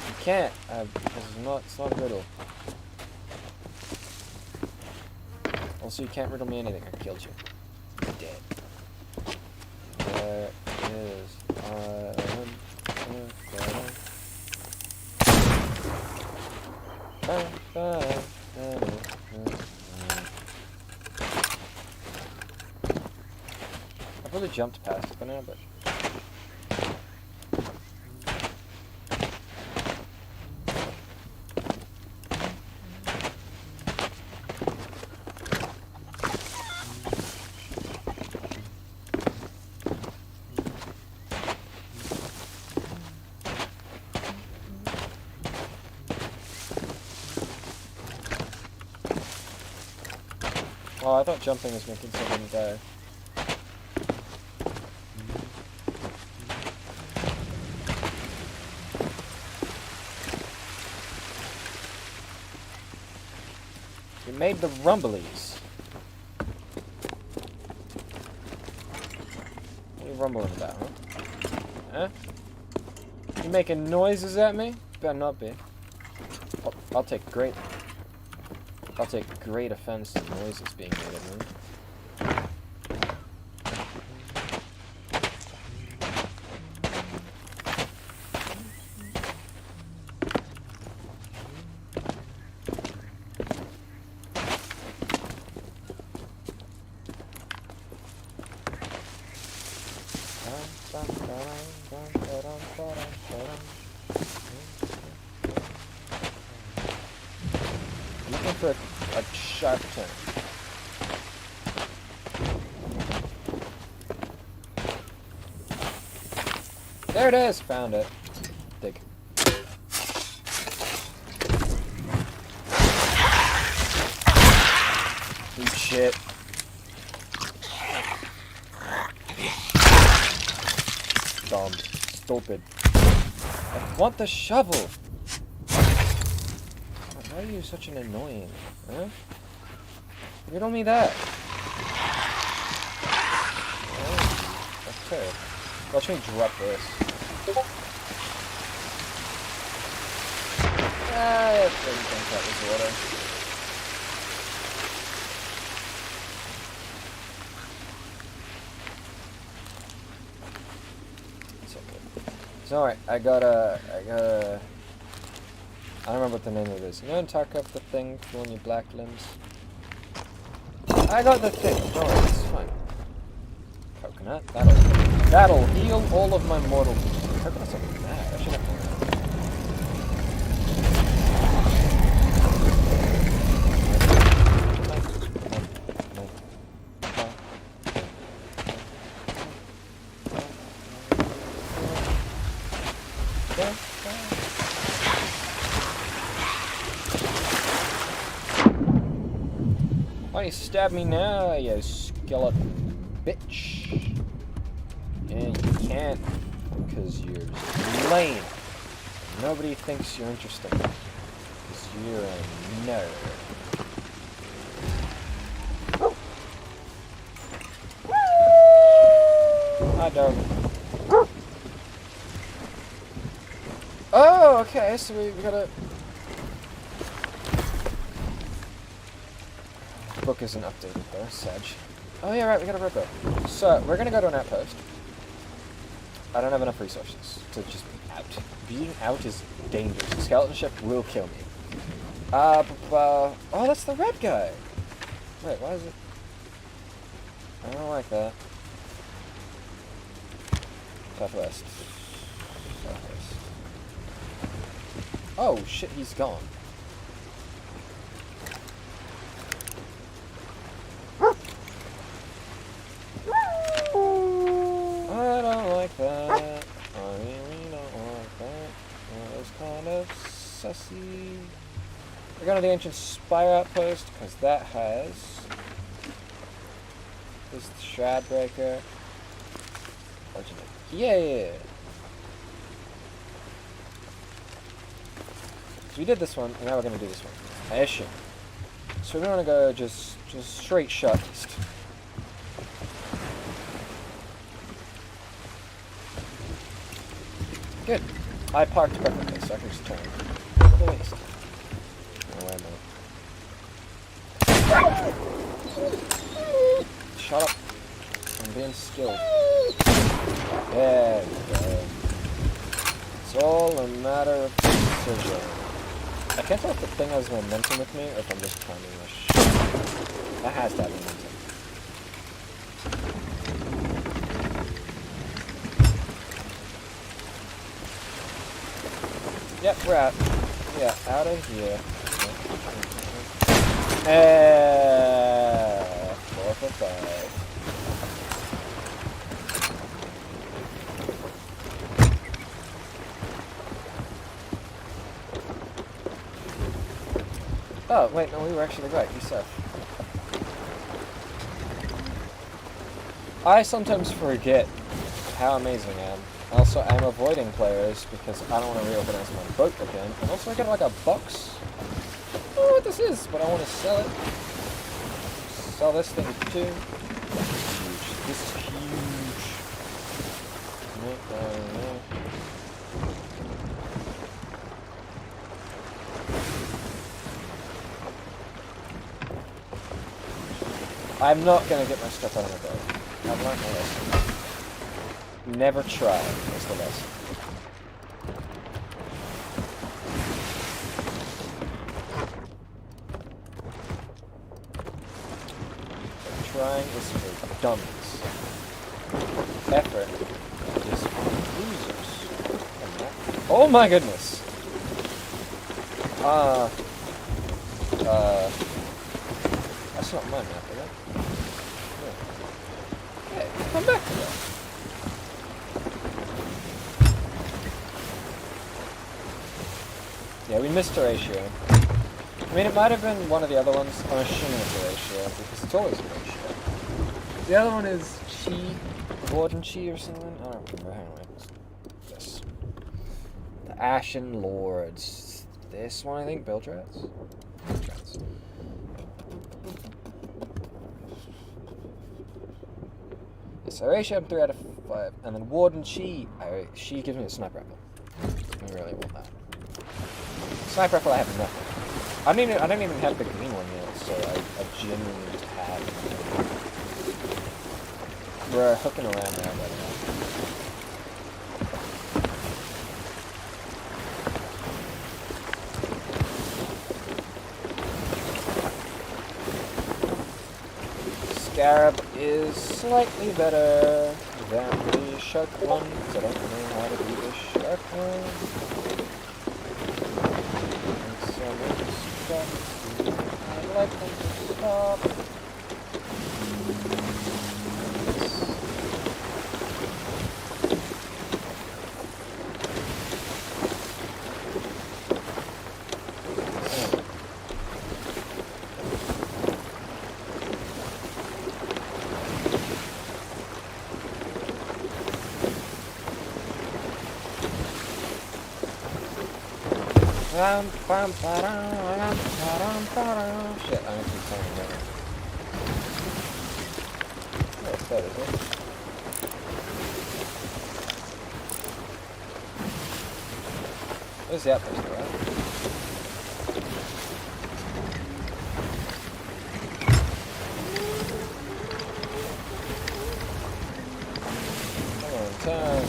You can't. It's not a riddle. Also, you can't riddle me anything. I killed you. You're dead. There is island. I've really jumped past it for now, but... Oh, I thought jumping was making someone die. You made the rumblies. What are you rumbling about, huh? Huh? You making noises at me? Better not be. I'll take great offense to noises being made at me. Looking for a sharp turn. There it is! Found it. Dig. Eat shit. Dumb. Stupid. I want the shovel! Why are you such an annoying? Huh? Riddle me that. Oh, okay. Watch me drop this. Ah, that's what you think that was water. It's okay. It's alright. I got a... I don't remember what the name of it is. You know in Tarkov the thing for on your black limbs? I got the thing. Don't worry, it's fine. Coconut. That'll heal all of my mortal wounds. Coconut's like mad. I should have more. Why you stab me now, you skeleton bitch? Yeah, you can't, because you're lame. Nobody thinks you're interesting, because you're a nerd. Hi, dog. Oh, okay, so we gotta... The book isn't updated though, Sedge. Oh yeah, right, we got a red book. So, we're gonna go to an outpost. I don't have enough resources to just be out. Being out is dangerous. The skeleton ship will kill me. Oh, that's the red guy! Wait, why is it... I don't like that. Southwest. Southwest. Oh, shit, he's gone. I don't like that. I really don't like that. That was kind of sussy. We're going to the ancient spire outpost, because that has... This is the shroud breaker. Yeah. So we did this one, and now we're going to do this one. I assume. So we're going to go just straight shot east. Good. I parked perfectly, so I can just turn to the east. Oh, wait a minute. Shut up. I'm being skilled. There we go. It's all a matter of precision. I can't tell if the thing has momentum with me, or if I'm just climbing this shit. That has to have momentum. Yep, we're out. Yeah, out of here. 4 for 5. Oh, wait, no, we were actually right. He's safe. I sometimes forget how amazing I am. Also, I'm avoiding players because I don't want to reorganize my boat again. And also, I got like a box. I don't know what this is, but I want to sell it. Sell this thing too. This is huge. No. I'm not going to get my stuff out of my boat. I've learned my lesson. Never try is the lesson. Trying is for dummies. Effort is for losers. Oh my goodness! That's not my map, is it? Hey, come back to that. Yeah, we missed a ratio. I mean, it might have been one of the other ones. I'm assuming it's a ratio, because it's always a ratio. The other one is Chi, Warden Chi or something? I don't remember. Hang on. This. The Ashen Lords. This one, I think, Bildrats? Bildrats. So ratio, I'm 3 out of 5. And then Warden Chi, she gives me a sniper rifle. I really want that. Sniper rifle, I have nothing. I don't even have the green one yet, so I genuinely just have nothing. We're hooking around now, by the way. Scarab is slightly better than the shark one, because I don't know how to do the shark one. I'd like them to stop. Shit, I need to be turning that. Oh, it's better, isn't it? Where's the outpost, right? Come on, turn.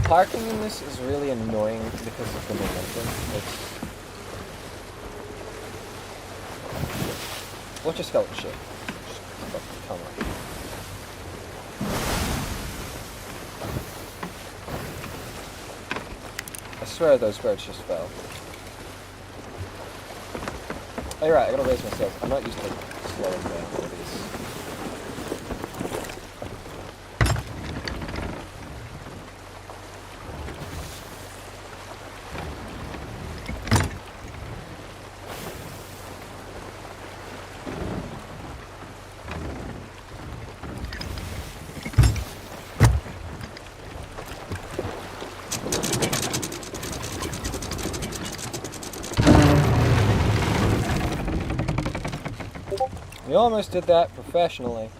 Parking in this is really annoying because of the momentum. Watch your skeleton shit. Just fucking come on. I swear those birds just fell. Oh, you're right, I gotta raise my sails. I'm not used to slowing down all these. We almost did that professionally.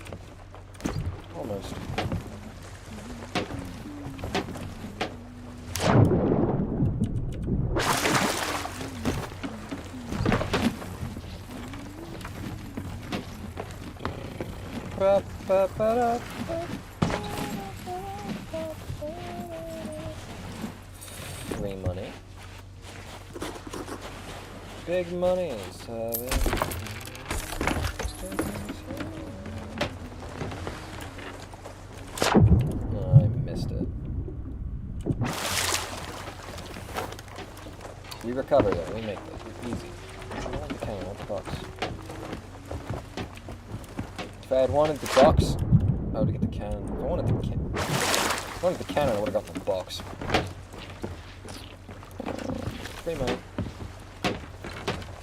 Almost. Free money. Big money is oh, I missed it. We recover though, we make it easy. I want the cannon, I want the box. If I had wanted the box, I would get the cannon. If I wanted the cannon, I would have gotten the box. Free money.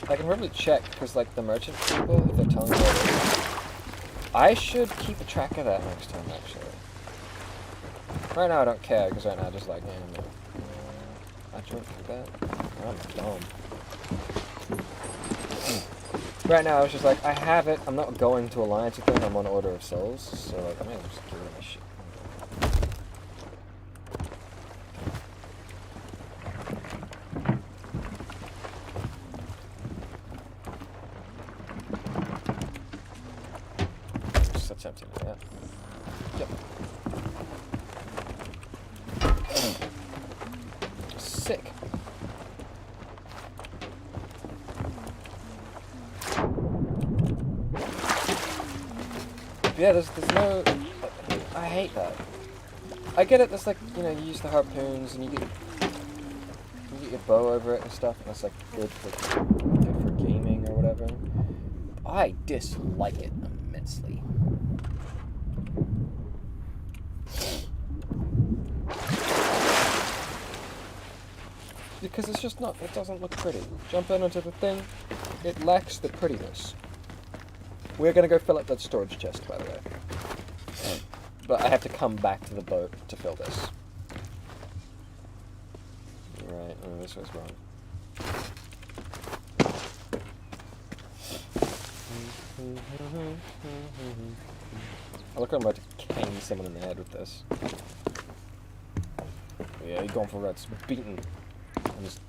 I can probably check, because like the merchant people, if they're telling me what it is, I should keep a track of that next time actually. Right now I don't care, because right now I just like, no. I drink that. I'm dumb. Right now I was just like, I have it, I'm not going to Alliance with them, I'm on Order of Souls, so like, I may as well just give them a shit. Attempting that. Yep. Sick. Yeah, there's no. I hate that. I get it. There's like, you know, you use the harpoons and you get your bow over it and stuff, and that's like good for gaming or whatever. I dislike it immensely. Because it's just not, it doesn't look pretty. Jump in onto the thing, it lacks the prettiness. We're gonna go fill up that storage chest, by the way. But I have to come back to the boat to fill this. Right, oh, this was wrong. I look like I'm about to cane someone in the head with this. Yeah, you're going for reds. Beaten. I'm just...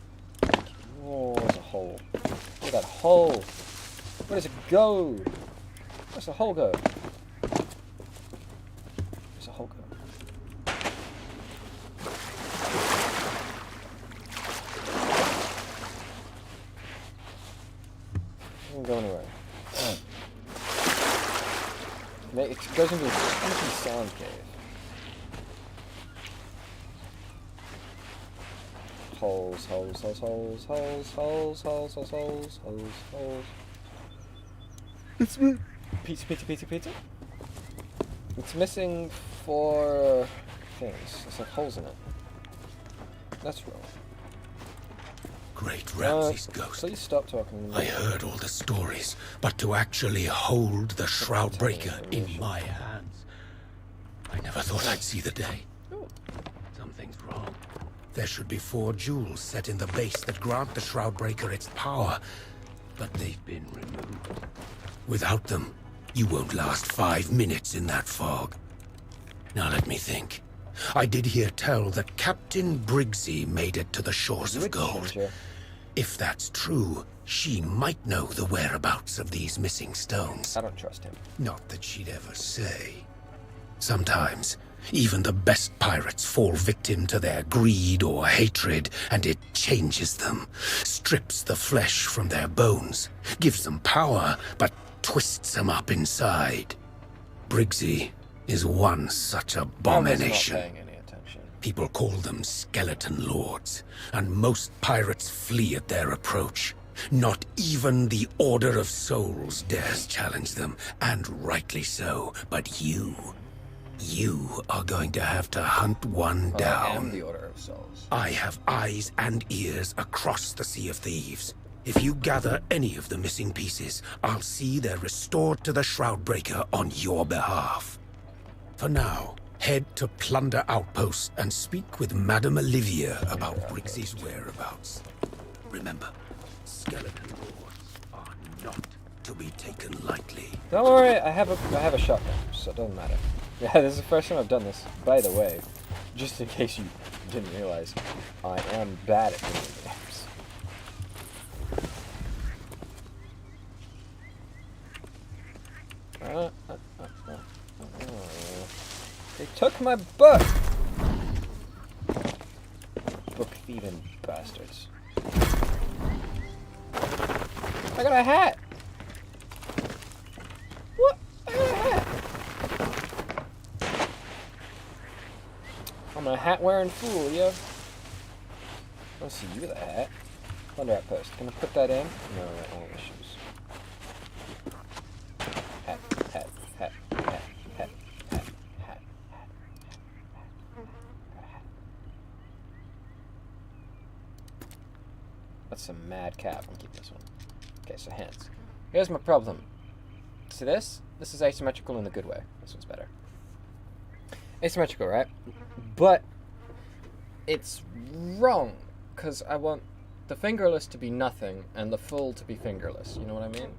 Oh, there's a hole. Look at that hole! Where does it go? Where's the hole go? Where's the hole go? It doesn't go anywhere. It goes into a spooky sound cave. Holes. It's pizza. It's missing 4 things. It's like holes in it. That's wrong. great Ramsay's ghost. Please stop talking. I heard all the stories, but to actually hold the Shroudbreaker in my hands, I never thought I'd see the day. Something's wrong. There should be 4 jewels set in the base that grant the Shroudbreaker its power, but they've been removed. Without them, you won't last 5 minutes in that fog. Now let me think. I did hear tell that Captain Briggsy made it to the shores of gold. If that's true, she might know the whereabouts of these missing stones. I don't trust him. Not that she'd ever say. Sometimes, even the best pirates fall victim to their greed or hatred, and it changes them, strips the flesh from their bones, gives them power, but twists them up inside. Briggsy is one such abomination. I was not paying any attention. People call them skeleton lords, and most pirates flee at their approach. Not even the Order of Souls dares challenge them, and rightly so. But you are going to have to hunt one down. I am the Order of Souls. I have eyes and ears across the Sea of Thieves. If you gather any of the missing pieces, I'll see they're restored to the Shroudbreaker on your behalf. For now, head to Plunder Outpost and speak with Madame Olivia about Briggsy's whereabouts. Remember, skeleton lords are not to be taken lightly. Don't worry, I have a shotgun, so it doesn't matter. Yeah, this is the first time I've done this. By the way, just in case you didn't realize, I am bad at video games. They took my book! Book thieving bastards. I got a hat! What? I got a hat! I'm a hat-wearing fool, yo. I don't see you with a hat. Plunder Outpost. Can I put that in? No, all issues. Hat, hat, hat, hat, hat, hat, hat, hat, hat. That's some mad cap. I'm keeping this one. Okay, so hands. Here's my problem. See this? This is asymmetrical in the good way. This one's better. Asymmetrical, right? But it's wrong, because I want the fingerless to be nothing and the full to be fingerless. You know what I mean?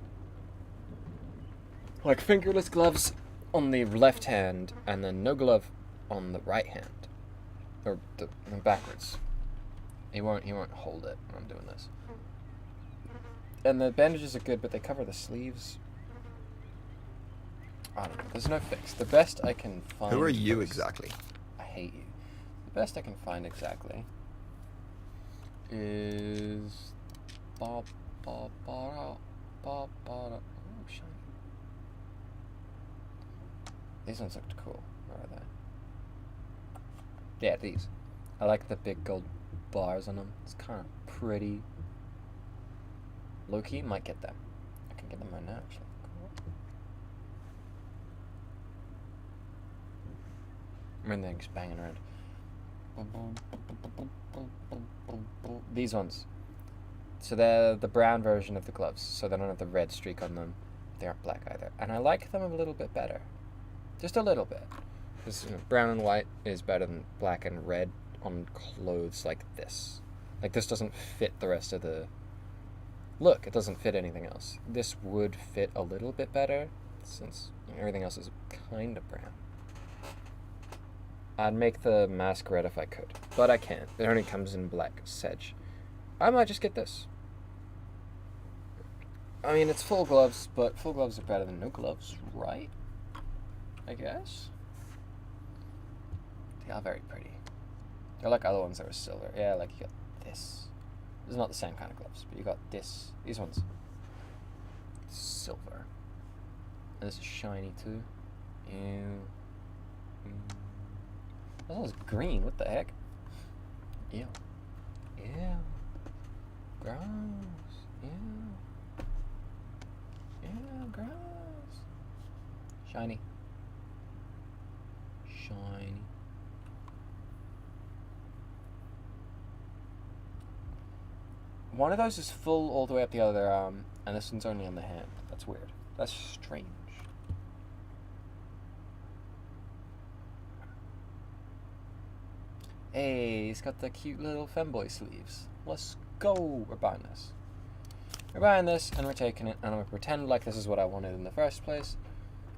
Like fingerless gloves on the left hand and then no glove on the right hand. Or backwards. He won't hold it when I'm doing this. And the bandages are good, but they cover the sleeves. I don't know. There's no fix. The best I can find... Who are you exactly? I hate you. The best I can find exactly is... Oh, shiny. These ones looked cool. Where are they? Yeah, these. I like the big gold bars on them. It's kind of pretty. Low-key, might get them. I can get them right now, actually. Everything's banging around. These ones. So they're the brown version of the gloves, so they don't have the red streak on them. They aren't black either. And I like them a little bit better. Just a little bit. Because brown and white is better than black and red on clothes like this. Like this doesn't fit the rest of the... Look, it doesn't fit anything else. This would fit a little bit better, since everything else is kind of brown. I'd make the mask red if I could, but I can't. It only comes in black sedge. I might just get this. I mean, it's full gloves, but full gloves are better than no gloves, right? I guess? They are very pretty. They're like other ones that were silver. Yeah, like you got this. This is not the same kind of gloves, but you got this. These ones. Silver. And this is shiny too. Ew. This one's green. What the heck? Ew. Ew. Gross. Ew. Ew, gross. Shiny. Shiny. One of those is full all the way up the other arm, and this one's only on the hand. That's weird. That's strange. Hey, he's got the cute little femboy sleeves. Let's go. We're buying this. We're buying this, and we're taking it, and I'm going to pretend like this is what I wanted in the first place,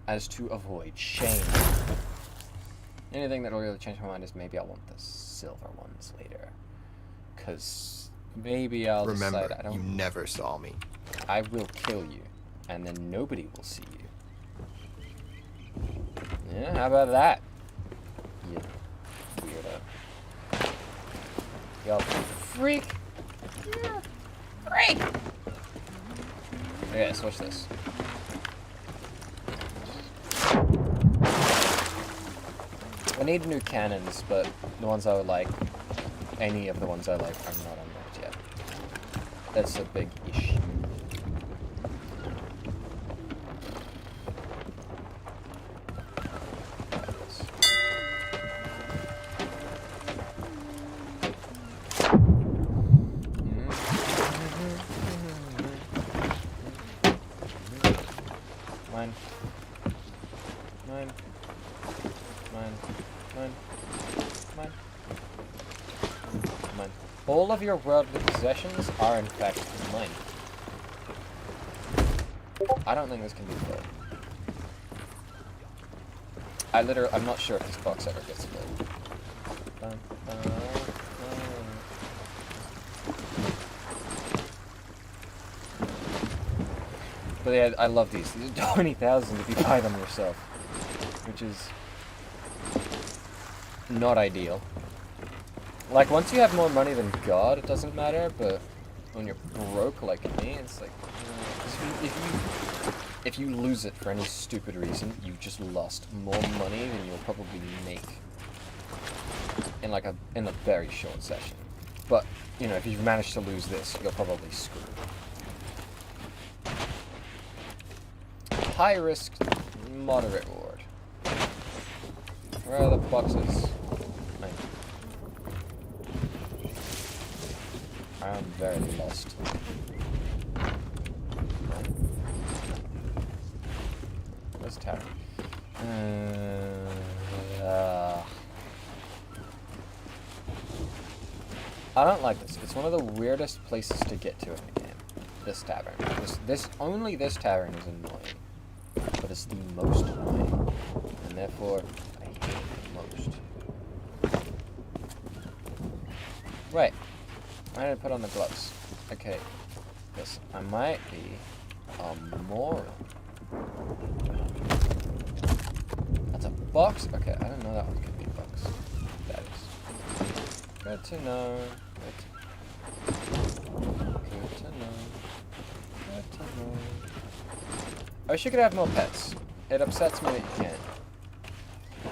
as to avoid shame. The only thing that will really change my mind is maybe I want the silver ones later. Because maybe I'll decide I don't... you never saw me. I will kill you, and then nobody will see you. Yeah, how about that? You weirdo. Yo, freak! Yeah, freak! Okay, switch this. I need new cannons, but the ones I would like, any of the ones I like, are not unlocked yet. That's a big issue. Mine. Mine. Mine. Mine. Mine. Mine. All of your worldly possessions are in fact mine. I don't think this can be filled. I'm not sure if this box ever gets filled. But yeah, I love these. These are 20,000 if you buy them yourself, which is not ideal. Like, once you have more money than God, it doesn't matter, but when you're broke like me, it's like, if you lose it for any stupid reason, you just lost more money than you'll probably make in a very short session. But, you know, if you've managed to lose this, you're probably screwed. High risk, moderate reward. Where are the boxes? I am very lost. Where's tower? I don't like this. It's one of the weirdest places to get to in the game. This tavern. Only this tavern is annoying. But it's the most annoying. And therefore, I hate it the most. Right. I need to put on the gloves. Okay. Listen, I might be a moron. That's a box? Okay, I didn't know that one could be a box. That is. Good to know. Good to know. Good to know. I wish you could have more pets. It upsets me that you can't.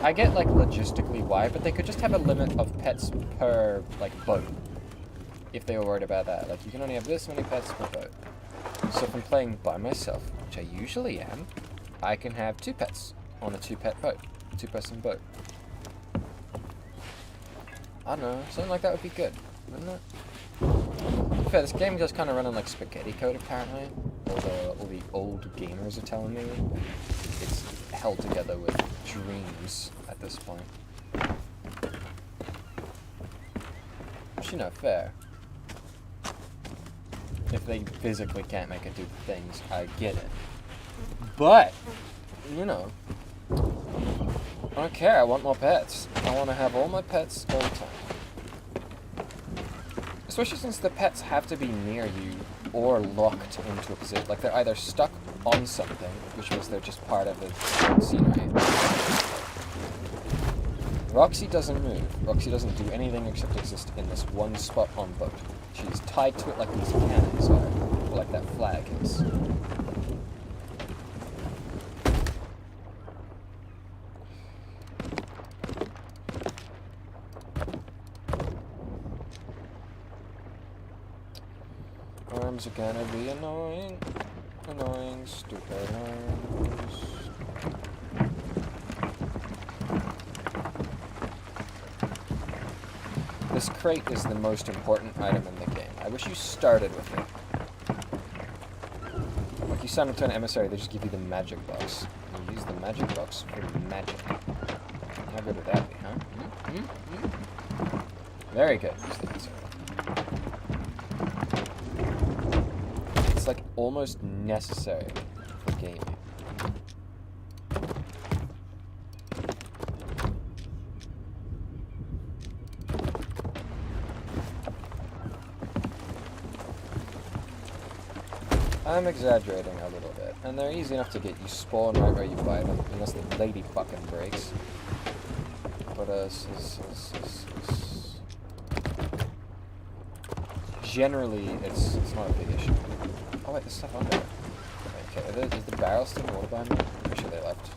I get, like, logistically why, but they could just have a limit of pets per, like, boat. If they were worried about that. Like, you can only have this many pets per boat. So if I'm playing by myself, which I usually am, I can have 2 pets on a 2-pet boat. 2-person boat. I don't know, something like that would be good, wouldn't it? To be fair, this game does kind of run on like spaghetti code apparently. All the old gamers are telling me. It's held together with dreams at this point. Which, you know, fair. If they physically can't make it do things, I get it. But, you know, I don't care, I want more pets. I want to have all my pets all the time. Especially since the pets have to be near you or locked into a position. Like, they're either stuck on something, which means they're just part of the scenery. Roxy doesn't move. Roxy doesn't do anything except exist in this one spot on boat. She's tied to it like these cannons are, or like that flag is. Arms are gonna be annoying. Annoying, stupid arms. This crate is the most important item in the game. I wish you started with me. Like, you sign up to an emissary, they just give you the magic box. You use the magic box for magic. How good would that be, huh? Very good. Use the emissary. It's like almost necessary for gaming. I'm exaggerating a little bit, and they're easy enough to get. You spawn right where you buy them, unless the lady fucking breaks. But generally, it's not a big issue. Oh wait, there's stuff under it. Okay, is the barrel still water behind me? I'm pretty sure they left.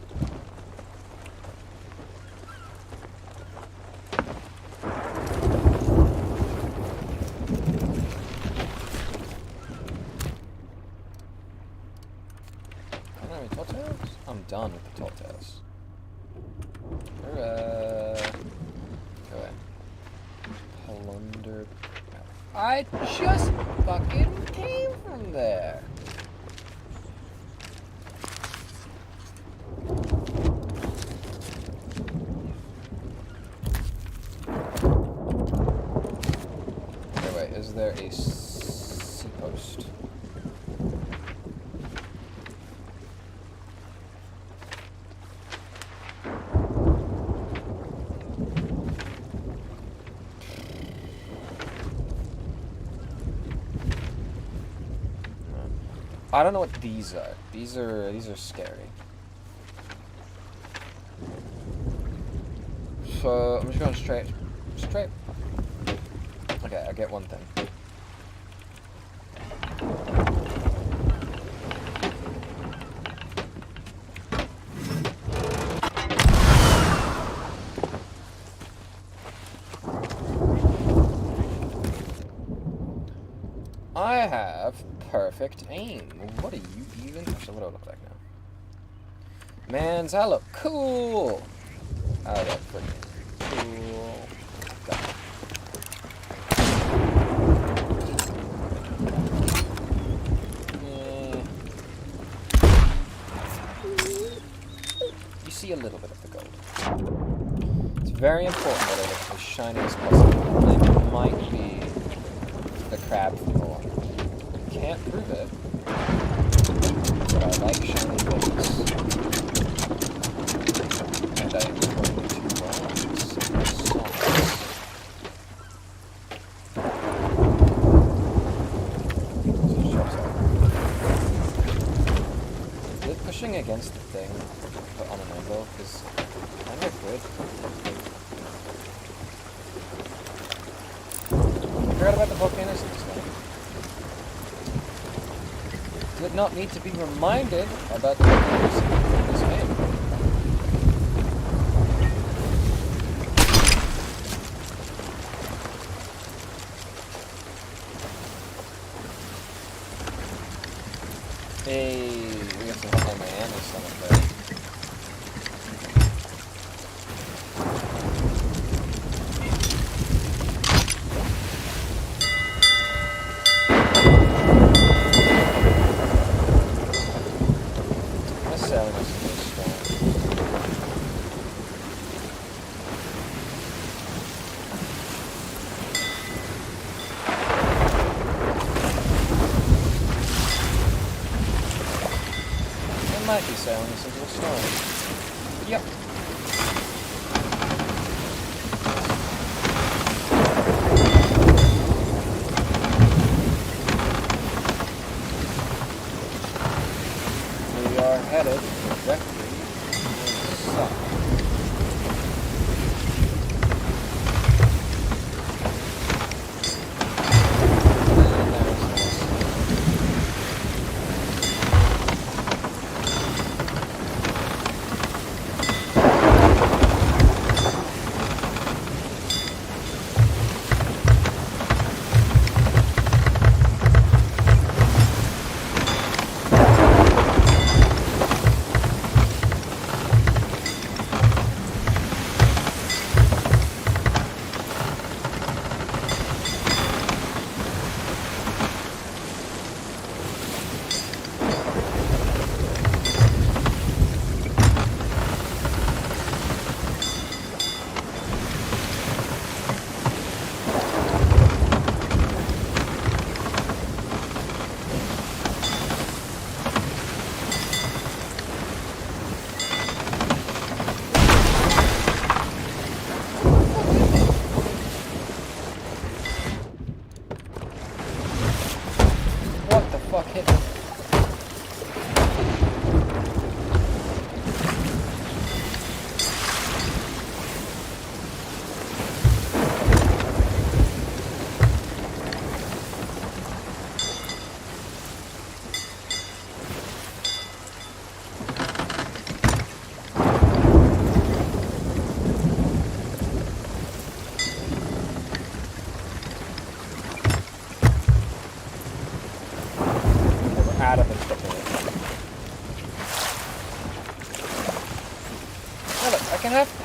I'm done with the tall tales. Go away. Plunder. I just fucking came from there. Okay, wait, is there a sea post? I don't know what these are. These are scary. So I'm just going straight. Okay, I get one thing. I have perfect aim. What are you even? Actually, what do I look like now? Mans, I look cool. I look freaking cool. You see a little bit of the gold. It's very important that I look as shiny as possible. It might be the crab from the one. Can't prove it, but I like shiny things. And I am going to songs. Pushing against the thing, but on an angle, is kind of good. I forgot about the volcanoes in this game. Did not need to be reminded about the volcanoes in this game. Hey, we got some help on my ammo stomach there. Might be sailing us into a storm. Yep. We are headed directly south.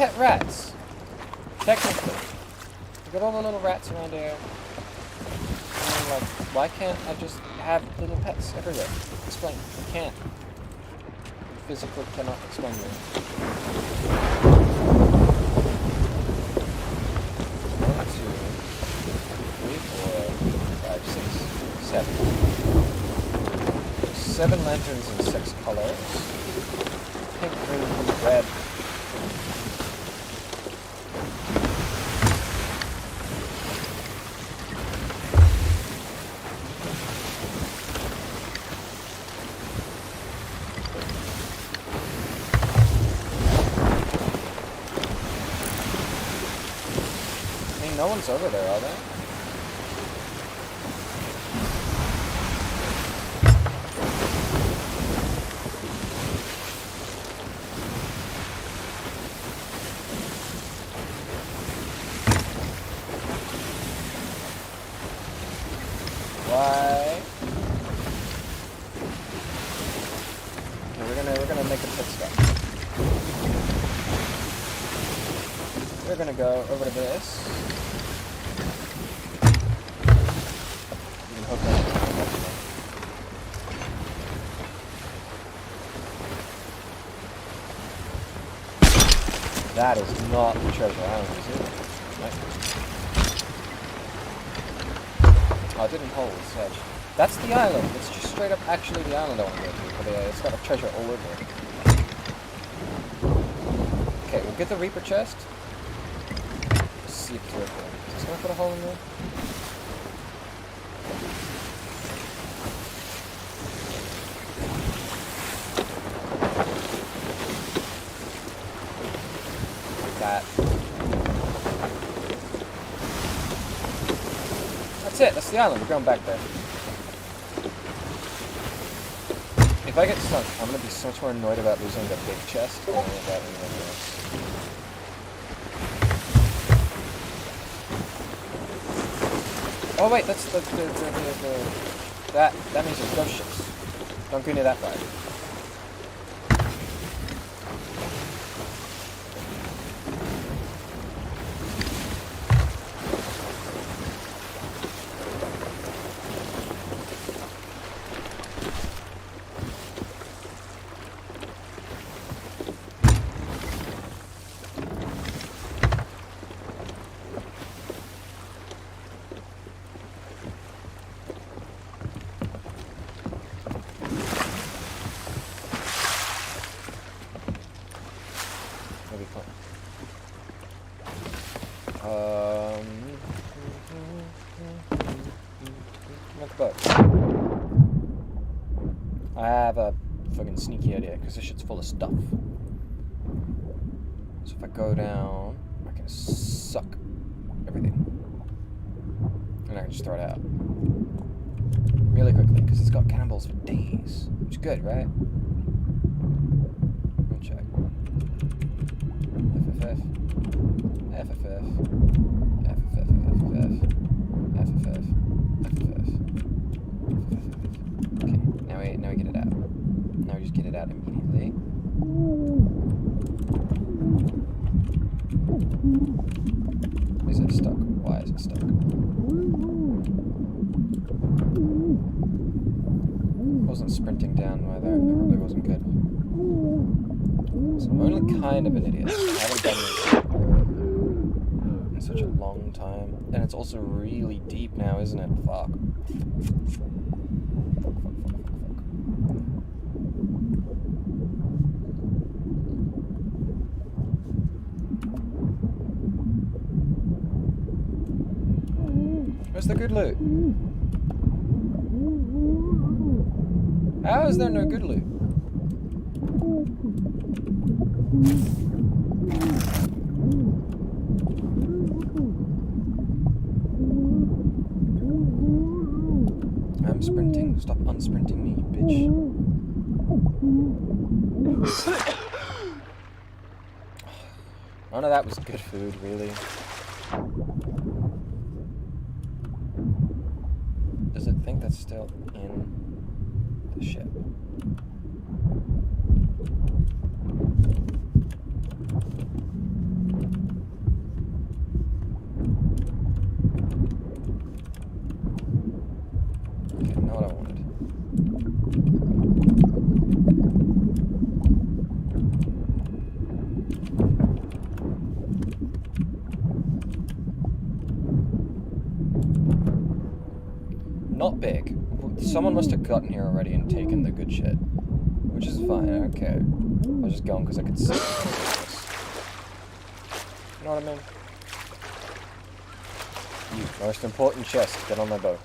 pet rats. Technically. You got all the little rats around here. And like, why can't I just have little pets everywhere? Explain. You can't. You physically cannot explain me. 1, 2, 3, 4, 5, 6, 7. 7 lanterns in 6 colors. Pink, green, red. I mean, no one's over there, are they? Why? Okay, we're gonna make a pit stop. We're gonna go over to this. You can hook that. That is not the treasure island, is it? Right. Oh, it didn't hold, Sedge. That's the island. It's just straight up actually the island I want to go to. But it's got a treasure all over it. Okay, we'll get the Reaper chest. Let's see if it's working. Is this going to put a hole in there? That. That's it. That's the island. We're going back there. If I get stuck, I'm going to be so much more annoyed about losing the big chest than about anything else. Oh wait, that's that means there's ghost ships. Don't go near that fire. What's that? I have a fucking sneaky idea, because this shit's full of stuff. So if I go down, I can suck everything. And I can just throw it out. Really quickly, because it's got cannonballs for days. Which is good, right? Let me check. FFF. Okay, now we get it out. Now we just get it out immediately. Is it stuck? Why is it stuck? Wasn't sprinting down either. It really wasn't good. So I'm only kind of an idiot. I haven't done this in such a long time. And it's also really deep now, isn't it? Fuck. Where's the good loot? How is there no good loot? I'm sprinting. Stop unsprinting me, you bitch. None of that was good food, really. Does it think that's still in the ship? Not big. Someone must have gotten here already and taken the good shit. Which is fine, I don't care. I was just going because I could see. You know what I mean? You, most important chest, get on my boat.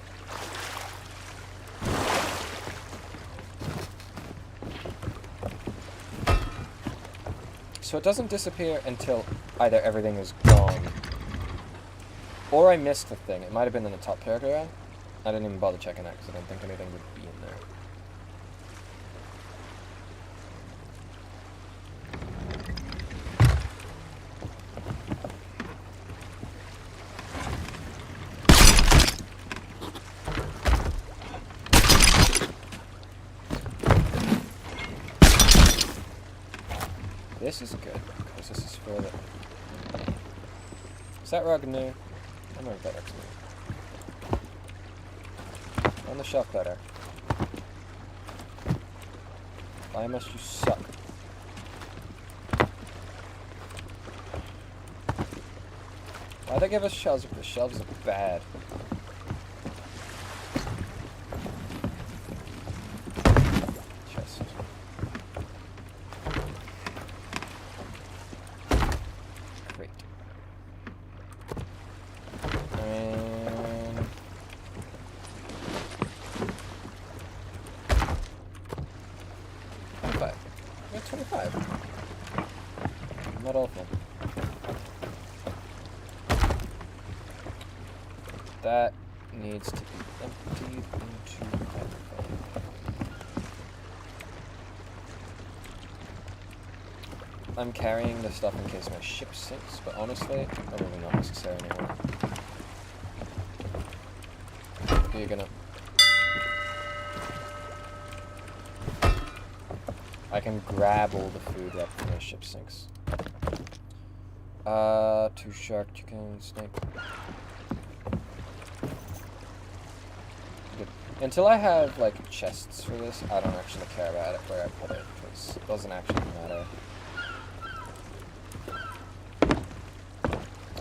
So it doesn't disappear until either everything is gone, or I missed the thing. It might have been in the top paragraph. I didn't even bother checking that because I didn't think anything would be in there. This is good, because this is for the... Is that rug new? I don't know if that rug's new. On the shelf better. Why must you suck? Why'd they give us shelves if the shelves are bad? Chest. Great. And... $25. I got 25. Not awful. That needs to be emptied into that. I'm carrying the stuff in case my ship sinks, but honestly, probably not necessary anymore. You're gonna... I can grab all the food right before my ship sinks. 2 shark, chicken, snake. Good. Until I have, like, chests for this, I don't actually care about it, where I put it, because it doesn't actually matter.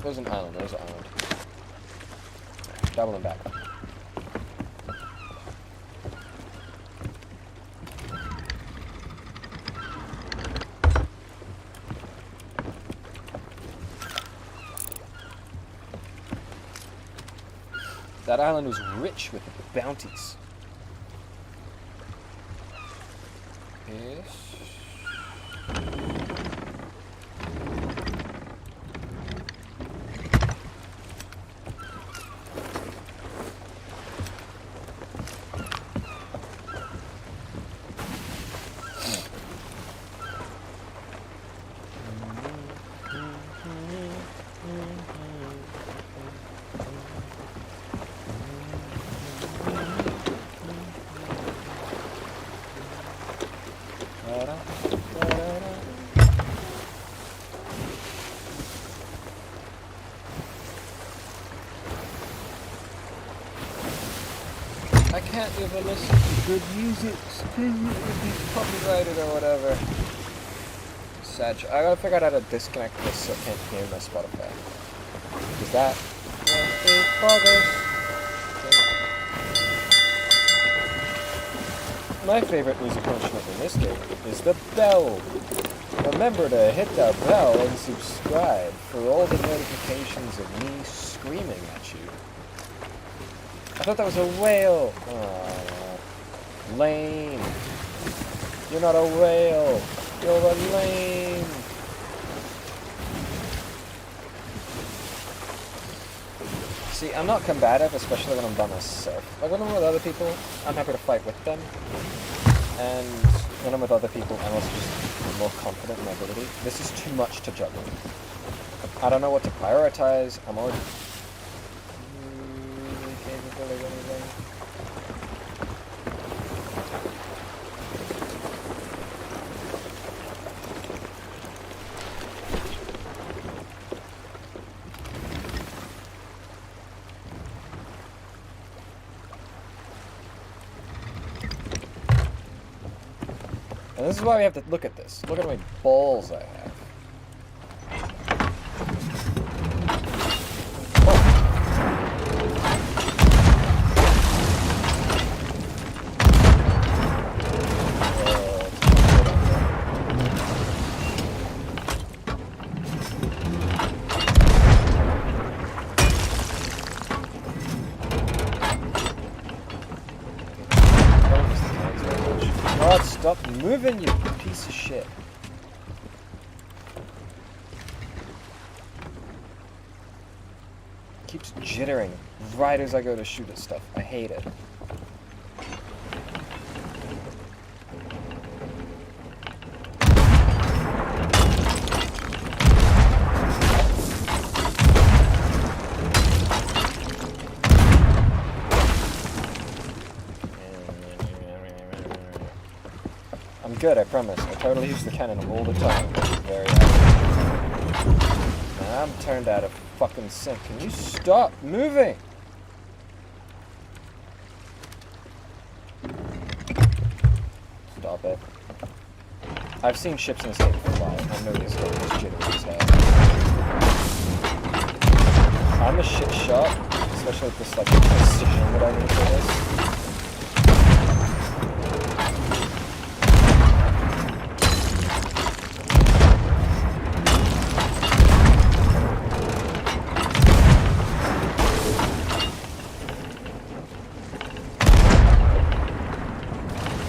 There's an island, there's an island. Doubling back. That island was rich with bounties. Yes. I can't ever listen to good music because it would be copyrighted or whatever. Sad. I gotta figure out how to disconnect this so I can't hear my Spotify. Is that big progress? My favorite musical instrument in this game is the bell. Remember to hit the bell and subscribe for all the notifications of me screaming at you. I thought that was a whale. Oh, lame. You're not a whale. You're a lame. See, I'm not combative, especially when I'm by myself. Like when I'm with other people, I'm happy to fight with them. And when I'm with other people, I'm also just more confident in my ability. This is too much to juggle. I don't know what to prioritize. I'm already... And this is why we have to look at this. Look at how many balls I have. Oh. moving, you piece of shit. Keeps jittering right as I go to shoot at stuff. I hate it. I'm good, I promise. I totally use the cannon all the time. Very happy. I'm turned out of fucking sync. Can you stop moving? Stop it. I've seen ships in this game fly. I know this game is jittery as hell. I'm a shit shot, especially with this like precision that I need for this.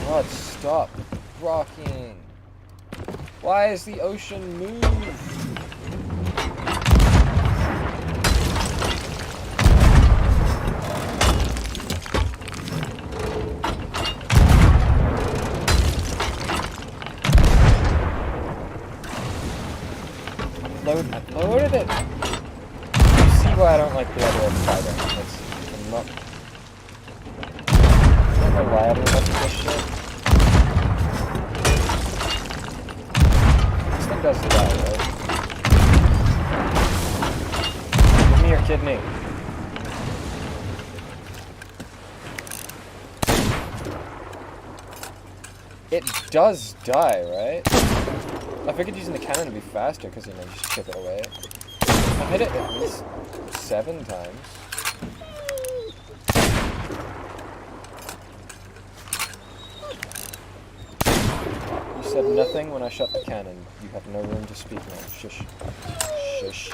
God, stop rocking. Why is the ocean move? I loaded it. You see why I don't like the idea of fighting. I'm not reliable enough for this shit. This thing does die, right? Give me your kidney. It does die, right? I figured using the cannon would be faster because, you know, you just chip it away. I hit it at least 7 times. You said nothing when I shot the cannon. You have no room to speak now. Shush. Shush.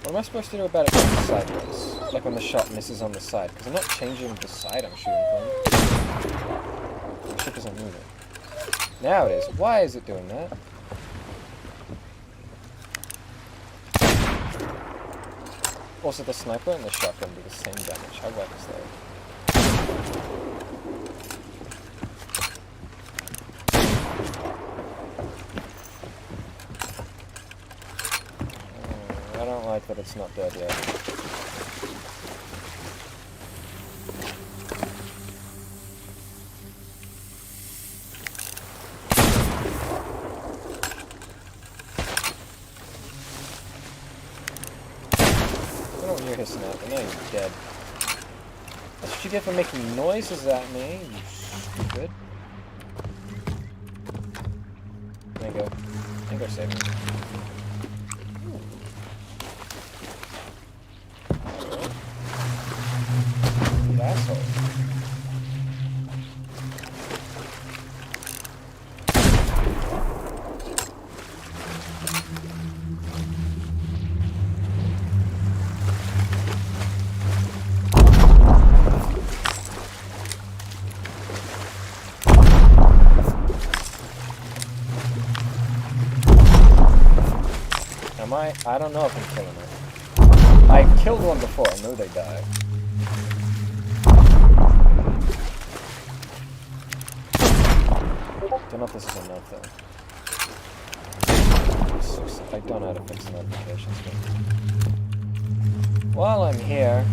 What am I supposed to do about it going sideways? Like when the shot misses on the side? Because I'm not changing the side I'm shooting from. The ship isn't moving. Now it is. Why is it doing that? Also, the sniper and the shotgun do the same damage. How wet is that? I don't like that it's not dead yet. I don't hear hissing at me. Now you're dead. That's what you get for making noises at me, you stupid. Mango. Mango save me. Asshole. Am I? I don't know if I'm killing her. I killed one before. I know they died. Don't know if this is enough though. I don't know how to fix the notifications. But while I'm here,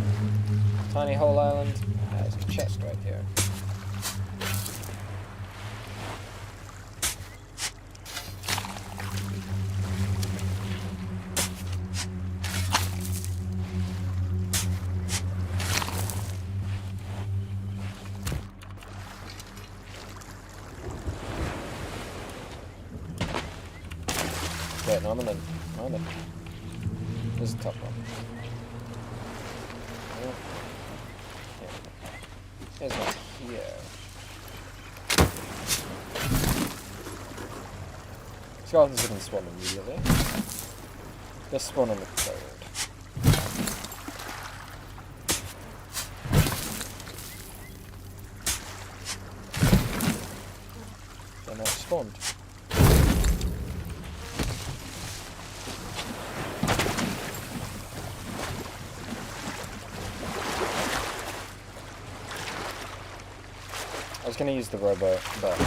Tiny Hole Island has a chest right here. Wait, no, I'm in the... This is a tough one. There's one here. Skeletons didn't spawn immediately. They'll spawn on the third. They're not spawned. I was gonna use the rowboat, but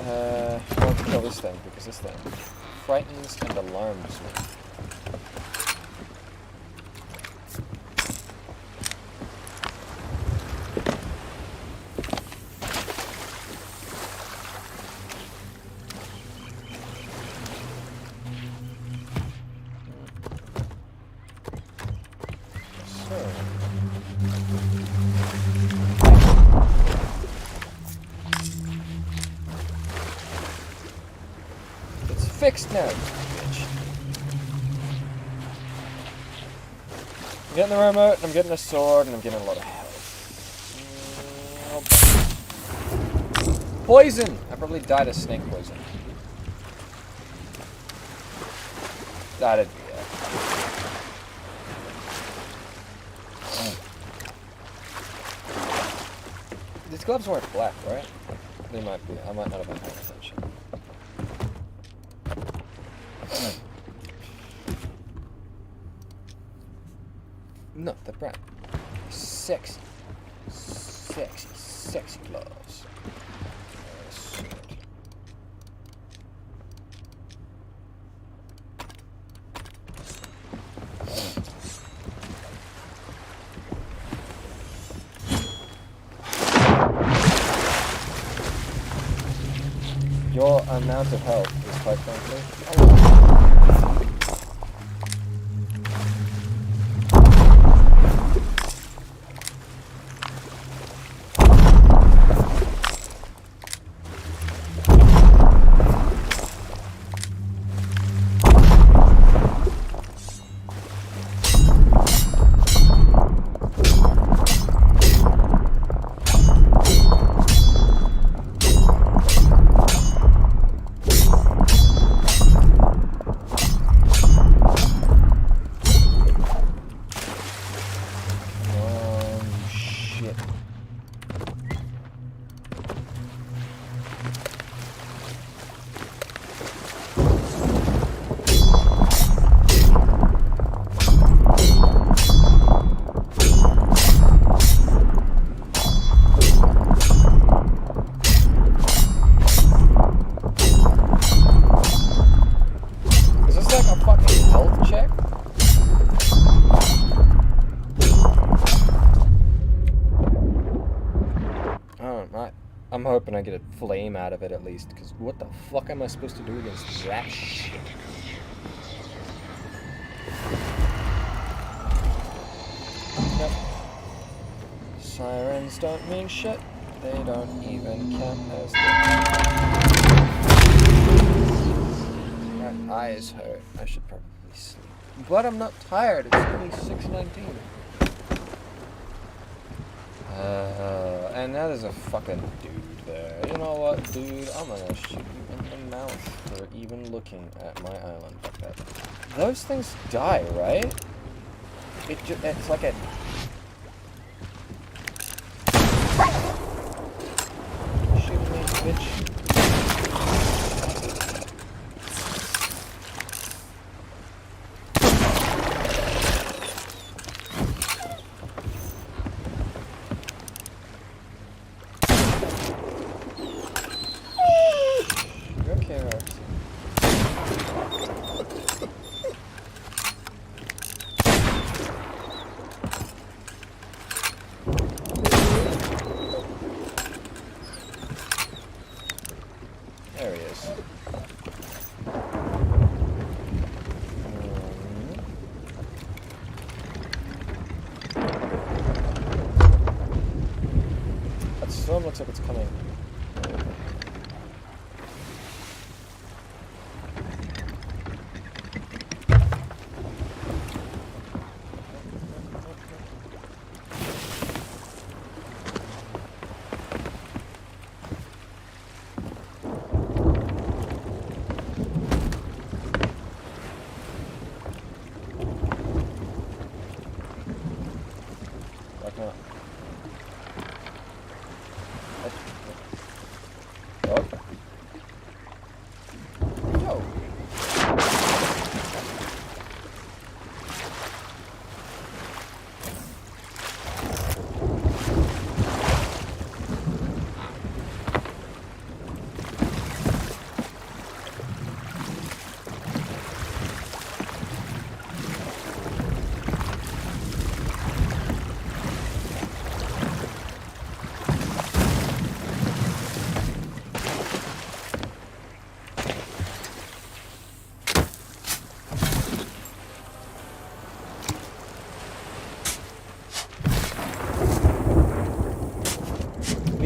I want to kill this thing because this thing frightens and alarms me. Fixed now, bitch. I'm getting the remote, and I'm getting a sword, and I'm getting a lot of health. Poison! I probably died of snake poison. That'd be it. These gloves weren't black, right? They might be. I might not have been paying attention. No, they're brown. Sexy. Sexy, sexy gloves. Your amount of health is quite frankly. I'm hoping I get a flame out of it at least, because what the fuck am I supposed to do against that shit? Nope. Sirens don't mean shit. They don't even count as my eyes hurt. I should probably sleep. But I'm not tired. It's only 6:19. And now there's a fucking dude there. You know what, dude? I'm gonna shoot you in the mouth for even looking at my island like that. Those things die, right? It's like a... Shoot me, bitch. There he is. That storm looks like it's coming.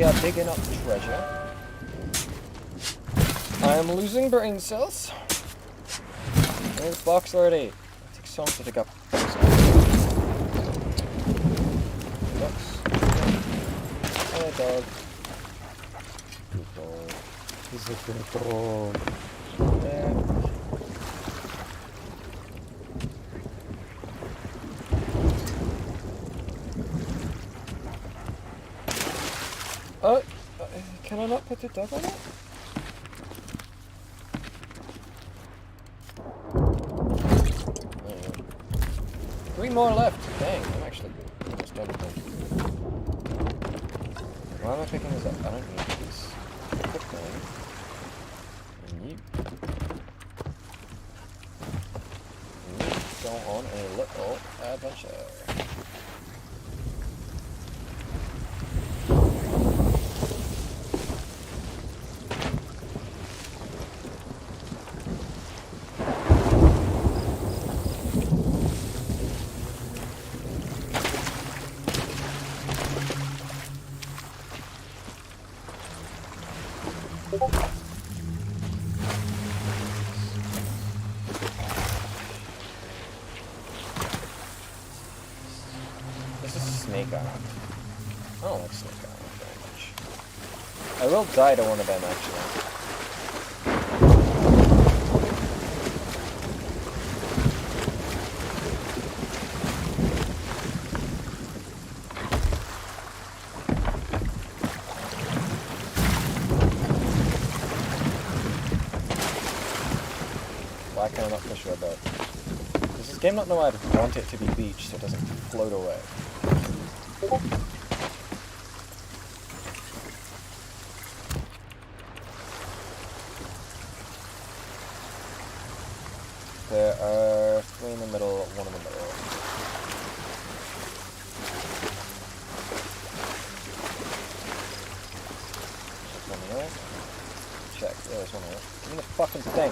are digging up treasure. I am losing brain cells. There's box already. It takes so long to dig up boxes. Box. Hello, dog. Good dog. He's a good dog. Yeah. Oh, can I not put the dog on it? There you go. 3 more left. Dang, I'm actually almost done with them. Why am I picking this up? I don't need this. Put them. And you go on a little adventure. This is Snake Island. I don't like Snake Island very much. I will die to one of them, actually. Why can I not fish with a boat? Does this game not know I'd want it to be beach so it doesn't float away? There are 3 in the middle, 1 in the middle. There's one there. Check, there's one there. Give me the fucking thing!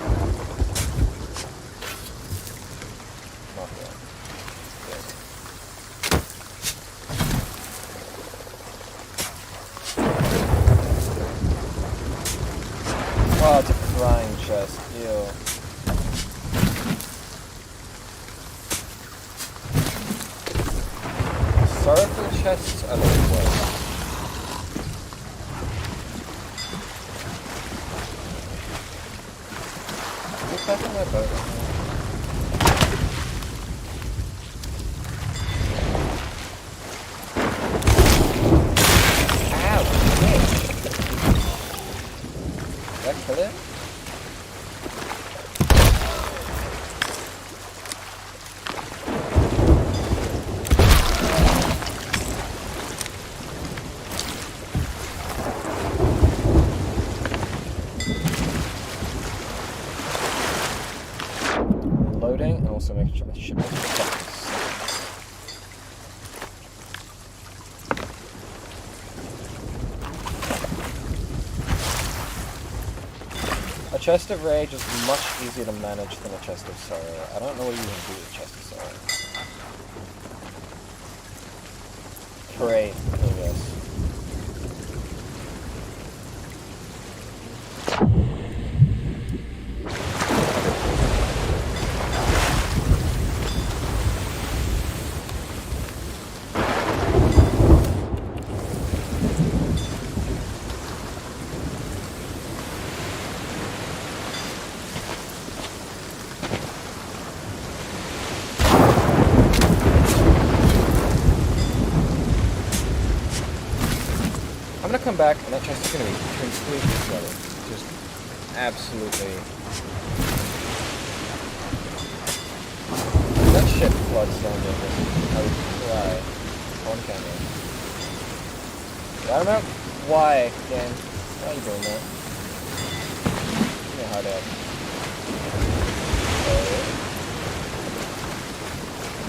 Not there. There. Oh, it's a frying chest. Ew. Sorrowful chests are the worst. Is back in my boat? Ow! Shit. Did that kill it? And also make sure my ship is a chest of rage is much easier to manage than a chest of sorrow. I don't know what you can do with a chest of sorrow. Pray, I guess. I'm gonna come back and that chest is gonna be completely flooded. Just absolutely. That shit floods down there. I would cry on camera. I don't know why, game. Why are you doing that? Give me a hard out.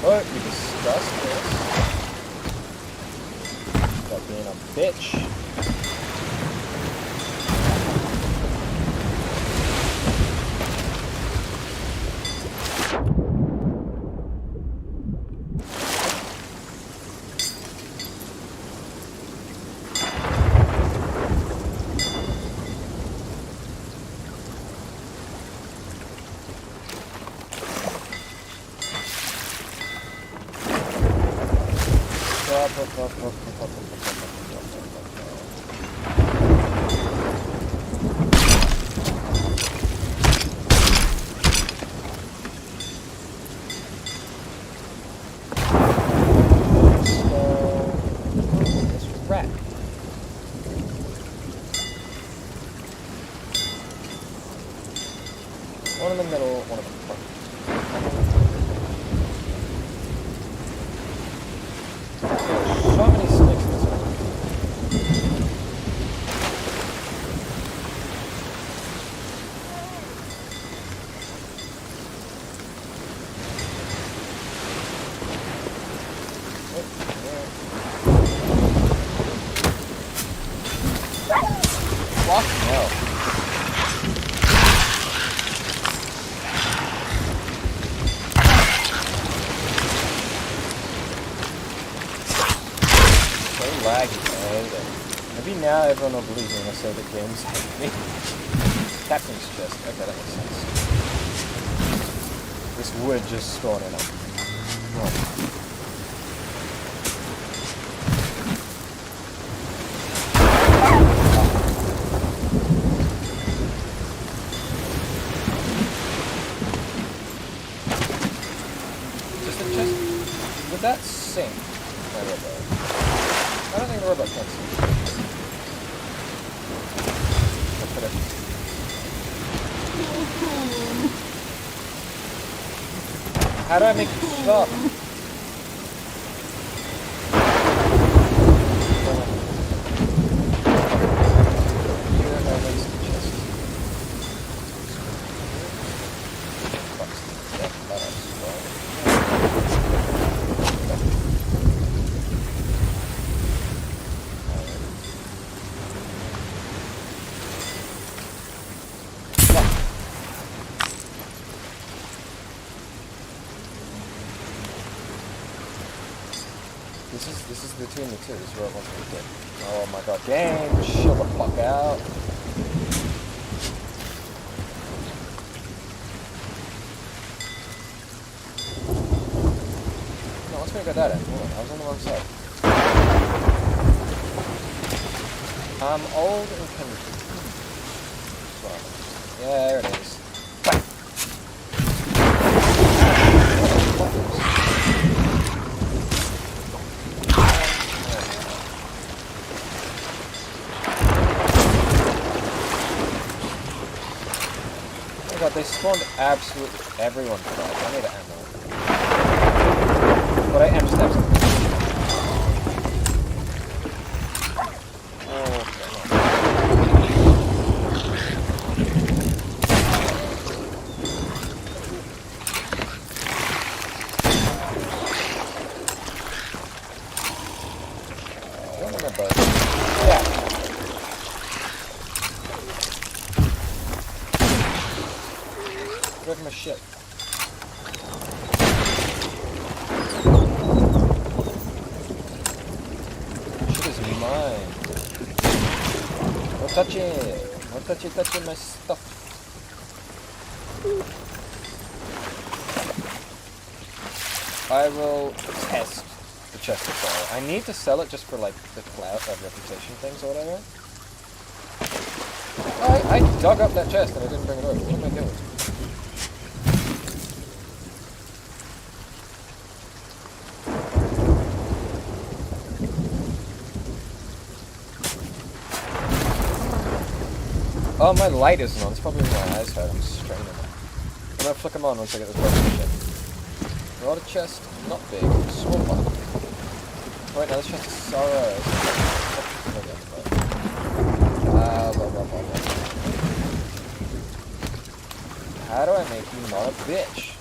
Oh, you disgust this. Stop being a bitch. One in the middle, one in the front. So many snakes in this one. Fuck no. Laggy, maybe now everyone will believe me when I say that games hate me. Captain's chest. Okay, that makes sense. This wood just spawning up. Oh. Just a chest. Would that sink? I don't think the robot can see. How do I make it stop? This is between the two. This is where I want to get. Oh my god, game! Chill the fuck out. No, let's go get that in. Hold on, I was on the wrong side. I'm old and confused. Yeah, there it is. God, they spawned absolutely everyone for that. I need an ammo. But I am just absolutely. Where's my shit? Shit is mine. Don't touch it. Don't touch it, touching my stuff. I will test the chest of fire. I need to sell it just for like the clout of reputation things or whatever. Oh, I dug up that chest and I didn't bring it over. What am I doing? Oh, my light isn't on. It's probably my eyes hurt. I'm straining it. I'm gonna flick them on once I get this broken shit. Roll chest, not big. Small one. Wait, no, this chest is sorrow. How do I make you not a bitch?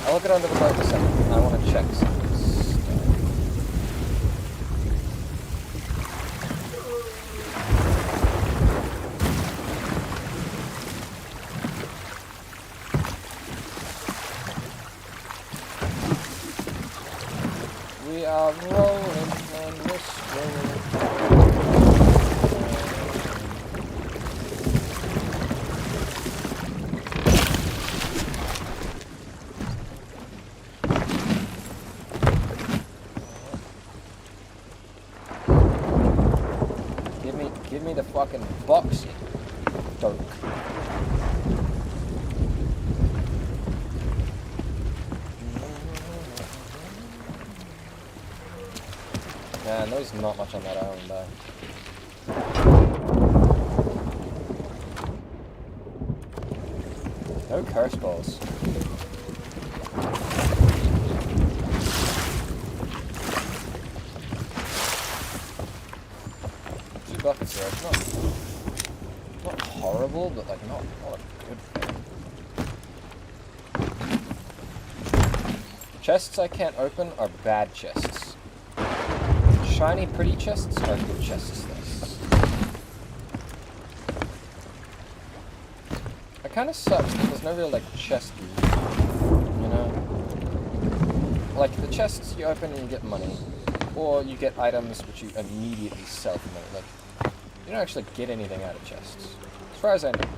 I'll look it under the boat in a second. I want to check something. fucking boxy. Dark. Man, there's not much on that island, though. No curse balls. Two buckets here. It's not horrible, but like not a good thing. Chests I can't open are bad chests. Shiny, pretty chests are good chests, though. It kind of sucks because there's no real, like, chest loot, you know? Like, the chests you open and you get money, or you get items which you immediately sell for money. Like, you don't actually get anything out of chests, as far as I know.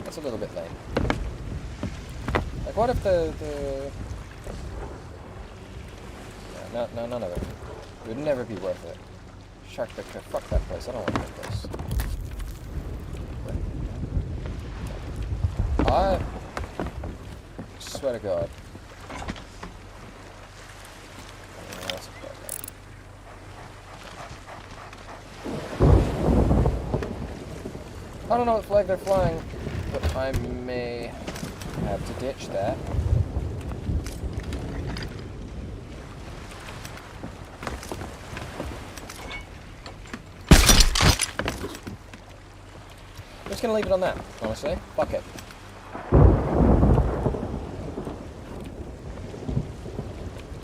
That's a little bit lame. Like, what if the... Yeah, no, none of it. It would never be worth it. Shark Victor, fuck that place. I don't want that place. I swear to God. Yeah, that's a problem. I don't know what flag they're flying, but I may have to ditch that. I'm just gonna leave it on that, honestly. Fuck it.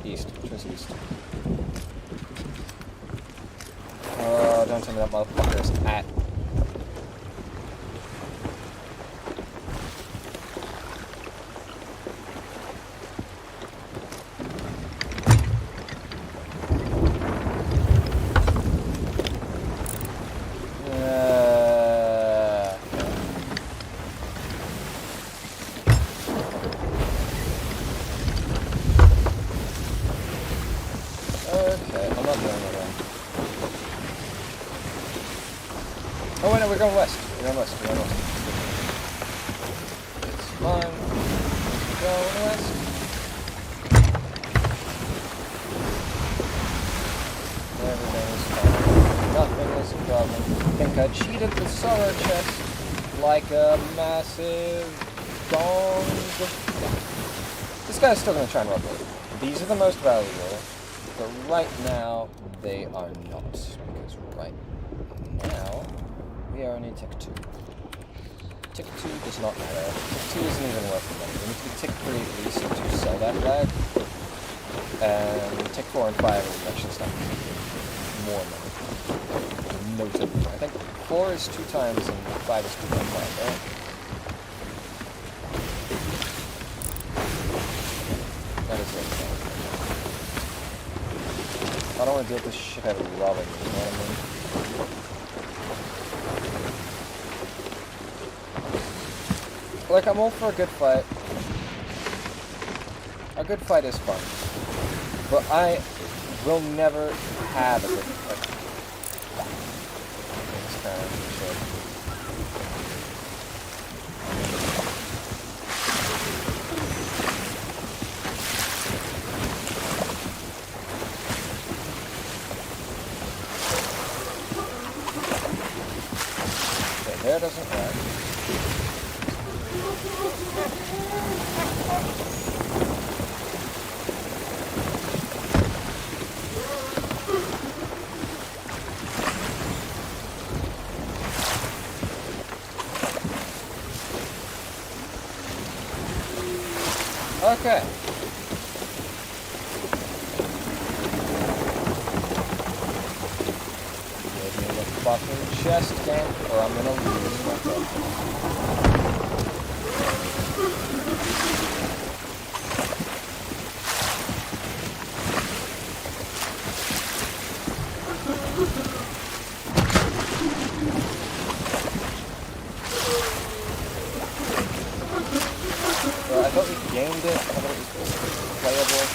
East. Which was east? Oh, don't tell me that motherfucker is at. Oh wait, no, we're going west. We're going west. We're going west. It's fine. We're going west. Everything is fine. Nothing is a problem. I think I cheated the sorrow chest like a massive dong. This guy's still going to try and rob me. These are the most valuable, but right now they are not. Because right now we are only tick 2. Tick 2 does not matter. Tick 2 isn't even worth the money. We need to be tick 3 at least to sell that flag. And tick 4 and 5 will actually start more money. Notably. I think 4 is 2 times and 5 is 2.5, right? That is it. I don't want to deal with this shit out of robbing, you know what I mean? Like, I'm all for a good fight. A good fight is fun. But I will never have a good fight. It's kind of shit. Okay, there doesn't work. Okay. Give me the fucking chest game, or I'm gonna lose my fucking. I thought we gamed it. I thought it was playable.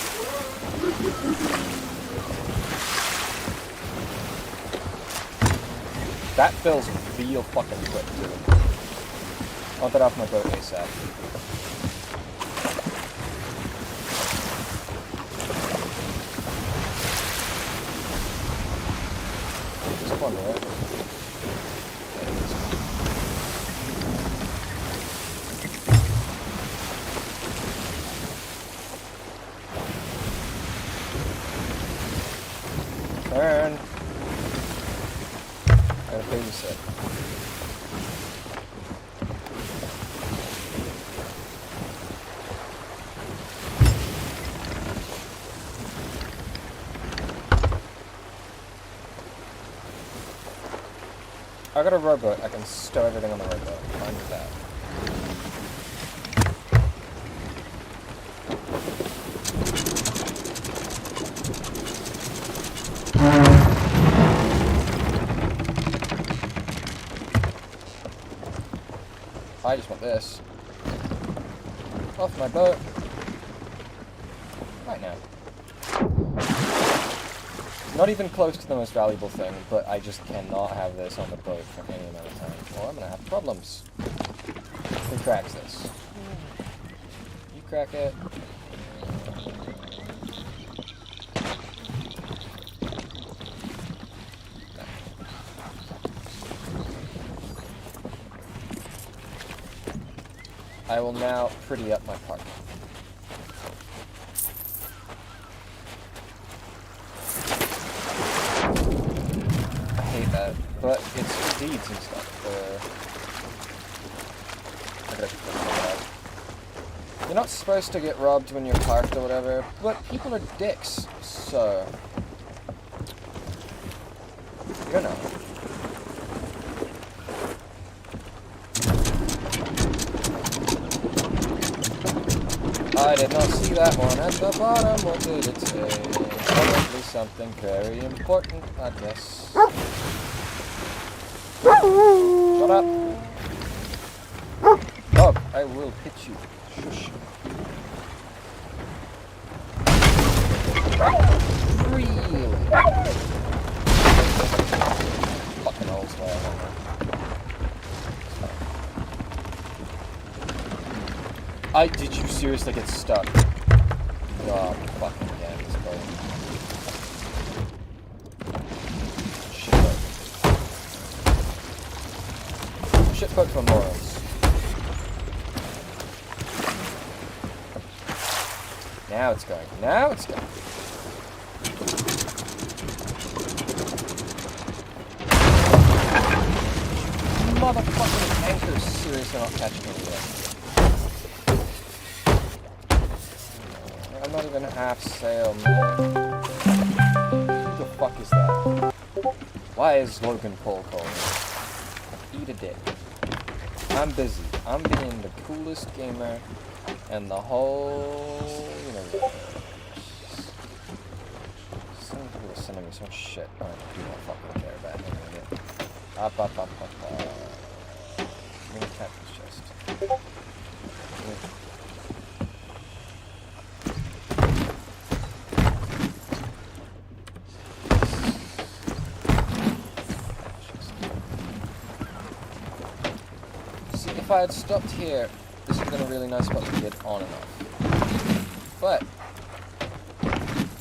That fills real fucking quick, too. I want that off my boat ASAP. Just one minute. Turn. Gotta babysit. I got a rowboat. I can stow everything on the rowboat. Fine with that. I just want this. Off my boat. Right now. Not even close to the most valuable thing, but I just cannot have this on the boat for any amount of time, or I'm gonna have problems. Who cracks this? You crack it. I will now pretty up my park. I hate that, but it's for deeds and stuff. I gotta figure that out. You're not supposed to get robbed when you're parked or whatever, but people are dicks, so... you know. I did not see that one at the bottom. What did it say? Probably something very important, I guess. Shut up. Dog, I will hit you. Shush. Really? Fucking old style. Did you seriously get stuck? Oh, fucking again, this boat. Shitboat. Shitboat for morons. Now it's going. Now it's going. Motherfucking anchor's seriously not catching me yet. I'm not even half sail, man. Who the fuck is that? Why is Logan Paul calling me? Eat a dick. I'm busy. I'm being the coolest gamer in the whole universe. Some people are sending me so much shit. I don't fucking care about it. Up. I'm gonna tap this chest. If I had stopped here, this would have been a really nice spot to get on and off. But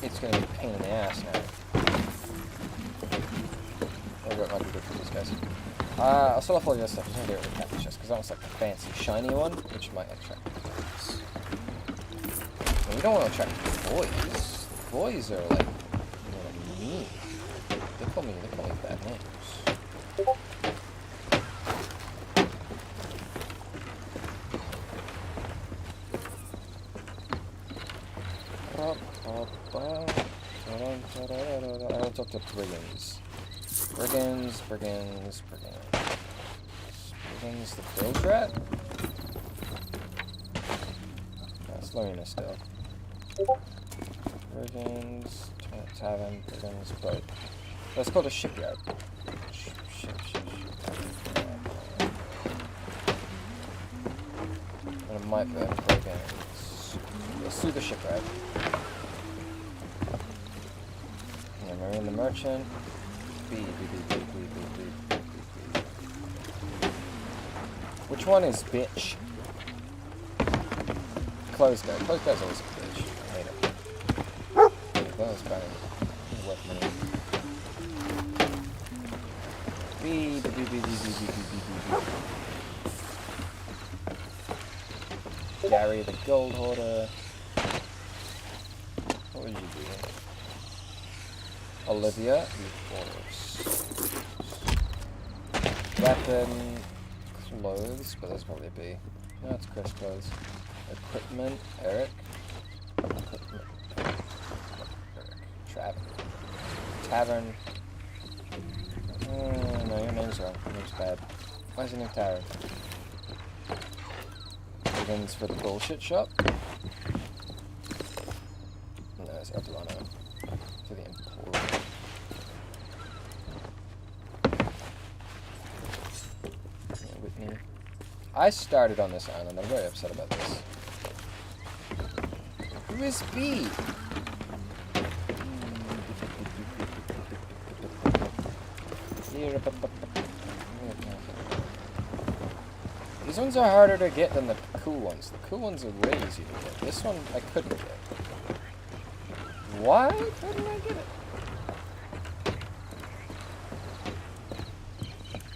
it's going to be a pain in the ass now. I'll go good for these guys. I'll sell off all the other stuff. I'm just going to get rid of the captain chest because that was like the fancy shiny one, which might attract boys. Well, we don't want to attract boys. Boys are like, mean. They call me bad names. I want to talk to brigands. Brigands, the bilge rat? That's Lorena still. Brigands, tavern, brigands, boat. That's called a shipyard. Ship. And it might be brigands. Let's do the shipyard. Marine the merchant. B. Which one is bitch? Close guy. Close guy's always a bitch. I hate it. That was kind of worth money. Bee. Gary the Gold Hoarder. What would you do? Olivia, you force. Weapon, clothes, but that's probably a B. No, it's Chris clothes. Equipment, Eric. Equipment, Eric. Tavern. No, your name's wrong. Your name's bad. Why is your name Tavern? Begins for the bullshit shop. No, it's Eldorado. For the Emporium. Yeah, Whitney. I started on this island. I'm very upset about this. Who is B? These ones are harder to get than the cool ones. The cool ones are way easy to get. This one I couldn't get. Why couldn't I get it?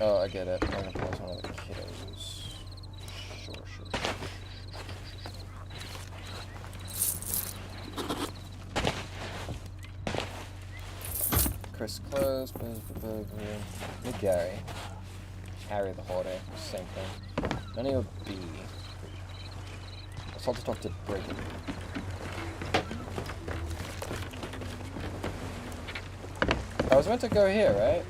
Oh, I get it. I'm gonna pass one of the kiddos. Sure. Chris Close. Big Gary. Harry the Hoarder. Same thing. None of your B. Let's also talk to Brigand. I was meant to go here, right?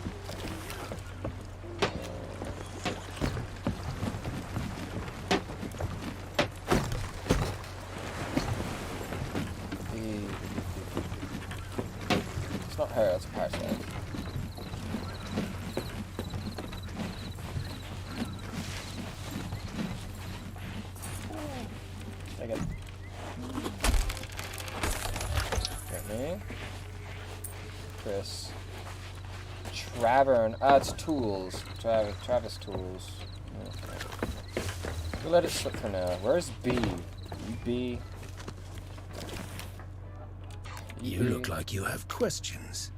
It's not her, it's a parasite. Take it. Got me. Chris. Travern. Ah, it's tools. Travis tools. Okay. We'll let it slip for now. Where's B? B. You look like you have questions.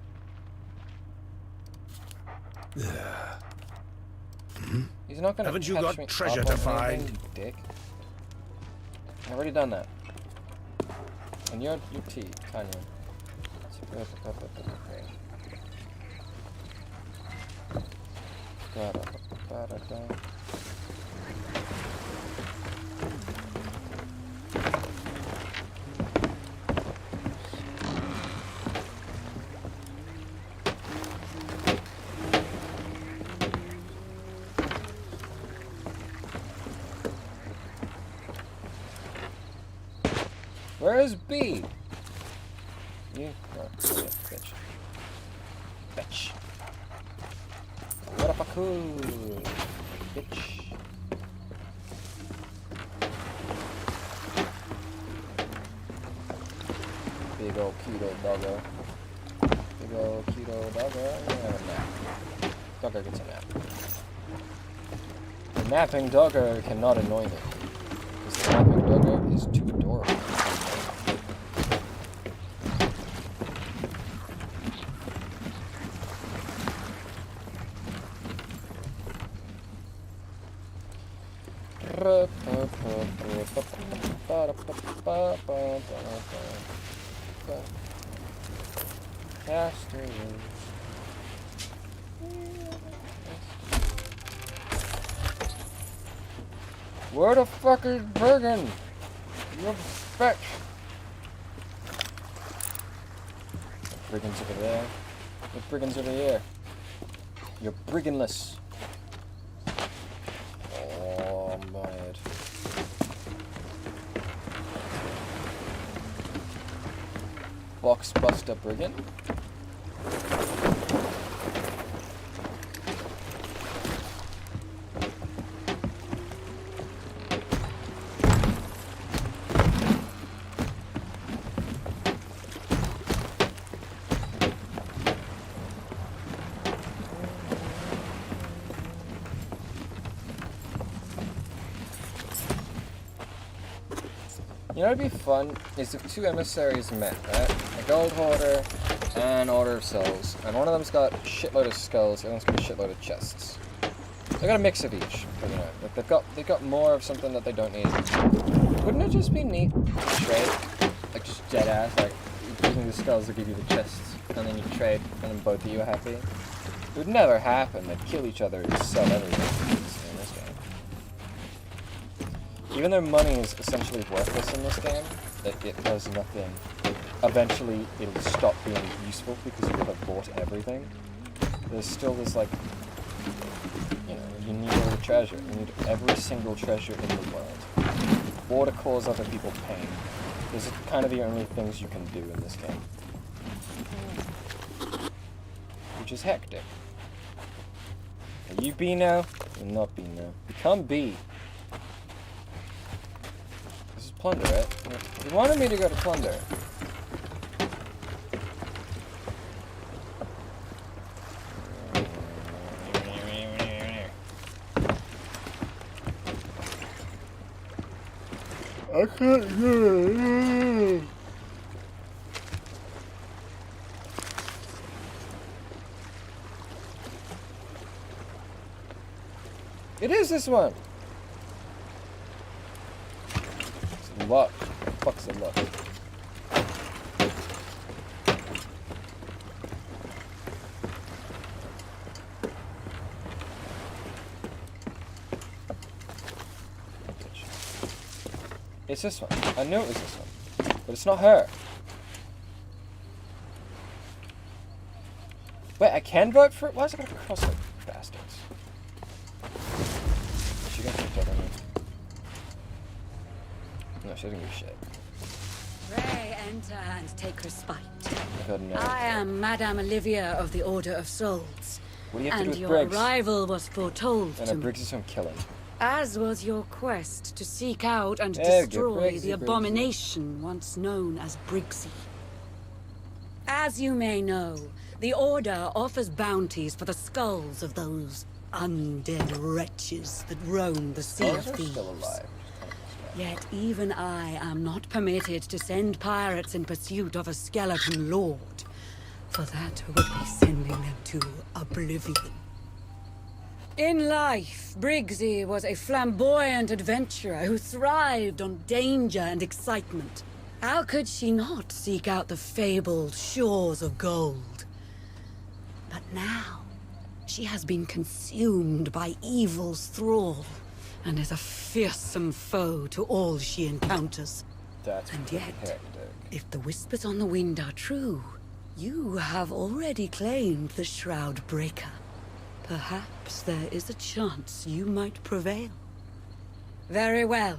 He's not gonna. Haven't you catch got me treasure up to on find? anything, you dick. I've already done that. And you're T, Tanya. Where is B? You? Oh, bitch. Bitch. What up, a cool bitch? Big ol' keto doggo. Big ol' keto doggo. I'm gonna have a nap. Doggo gets a nap. The napping doggo cannot annoy me. Because the napping doggo is too adorable. Where the fuck is Brigand? You fetch. Brigand's over there. The Brigand's over here. You're brigandless. Oh, mad. Boxbuster Brigand. You know what'd be fun is if two emissaries met, right? A gold hoarder and an order of souls. And one of them's got a shitload of skulls, the other one's got a shitload of chests. They got a mix of each, but you know, like they've got more of something that they don't need. Wouldn't it just be neat to trade? Like just dead ass, like give me the skulls to give you the chests, and then you trade, and then both of you are happy. It would never happen. They'd kill each other and sell everything in this game. Even though money is essentially worthless in this game, it does nothing. Eventually, it'll stop being useful because you will have bought everything. There's still this, like, you know, you need all the treasure. You need every single treasure in the world. Or to cause other people pain. Those are kind of the only things you can do in this game. Which is hectic. Are you B now? You're not B now. Become B. This is plunder, right? You wanted me to go to plunder. I can't do it. It is this one. It's a lot. Fuck's a lot. It's this one. I knew it was this one. But it's not her. Wait, I can vote for it? Why is it going to cross like bastards? She gonna kick on me. No, she doesn't give a shit. Pray enter and take respite. God, no. I am Madame Olivia of the Order of Souls. What do you have to do And with your Briggs? arrival was foretold And to a me. Briggs is him killing. As was your quest to seek out and There we go, destroy Briggsy, the Briggsy. abomination once known as Briggsy. As you may know, the Order offers bounties for the skulls of those undead wretches that roam the Sea Those of are Thieves. still alive. Yet even I am not permitted to send pirates in pursuit of a skeleton lord, for that would be sending them to oblivion. In life, Briggsy was a flamboyant adventurer who thrived on danger and excitement. How could she not seek out the fabled shores of gold? But now, she has been consumed by evil's thrall, and is a fearsome foe to all she encounters. That's And pretty yet, hectic. if the whispers on the wind are true, you have already claimed the Shroud Breaker. Perhaps there is a chance you might prevail. Very well.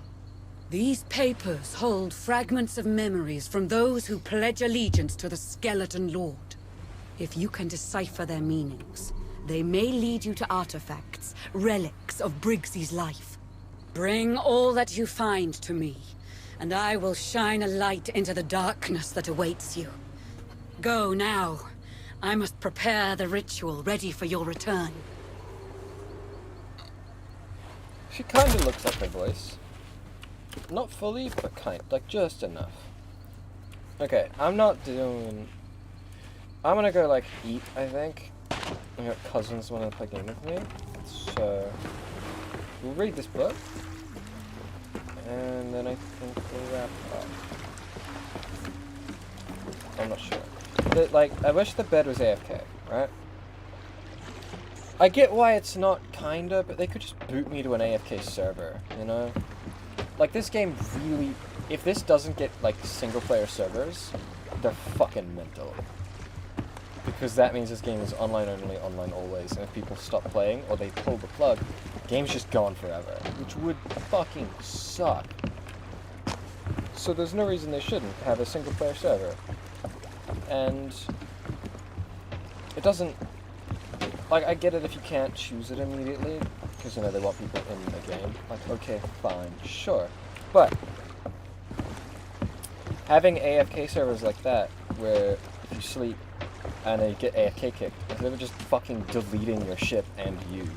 These papers hold fragments of memories from those who pledge allegiance to the Skeleton Lord. If you can decipher their meanings, they may lead you to artifacts, relics of Briggsy's life. Bring all that you find to me, and I will shine a light into the darkness that awaits you. Go now. I must prepare the ritual ready for your return. She kind of looks like her voice. Not fully, but like just enough. Okay, I'm gonna go like eat, I think. I got cousins want to play a game with me. So we'll read this book. And then I think we'll wrap up. I'm not sure. I wish the bed was AFK, right? I get why it's not kinda, but they could just boot me to an AFK server, you know? Like, this game really... If this doesn't get, like, single-player servers, they're fucking mental. Because that means this game is online only, online always, and if people stop playing, or they pull the plug, the game's just gone forever, which would fucking suck. So there's no reason they shouldn't have a single-player server. And... it doesn't... Like, I get it if you can't choose it immediately, because, you know, they want people in the game. Like, okay, fine, sure. But, having AFK servers like that, where if you sleep and then you get AFK kicked, instead of just fucking deleting your ship and you,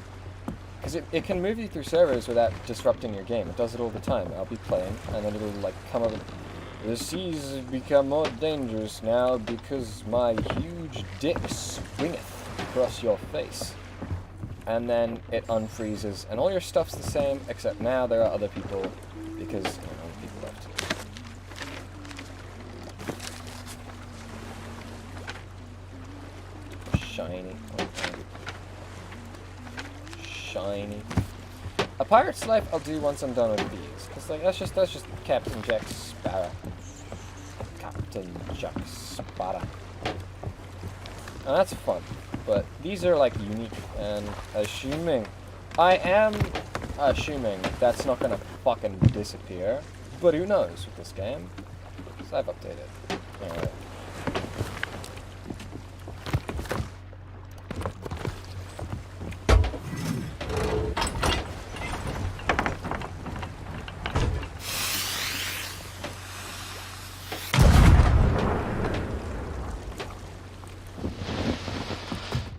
Because it can move you through servers without disrupting your game. It does it all the time. I'll be playing, and then it'll like come up. The seas have become more dangerous now because my huge dick swingeth across your face. And then it unfreezes, and all your stuff's the same, except now there are other people, because other people left. Shiny. Shiny. A pirate's life I'll do once I'm done with these, because like that's just Captain Jack Sparrow. Captain Jack Sparrow. And that's fun, but these are like unique, and I am assuming that's not gonna fucking disappear, but who knows with this game? So I've updated. Alright.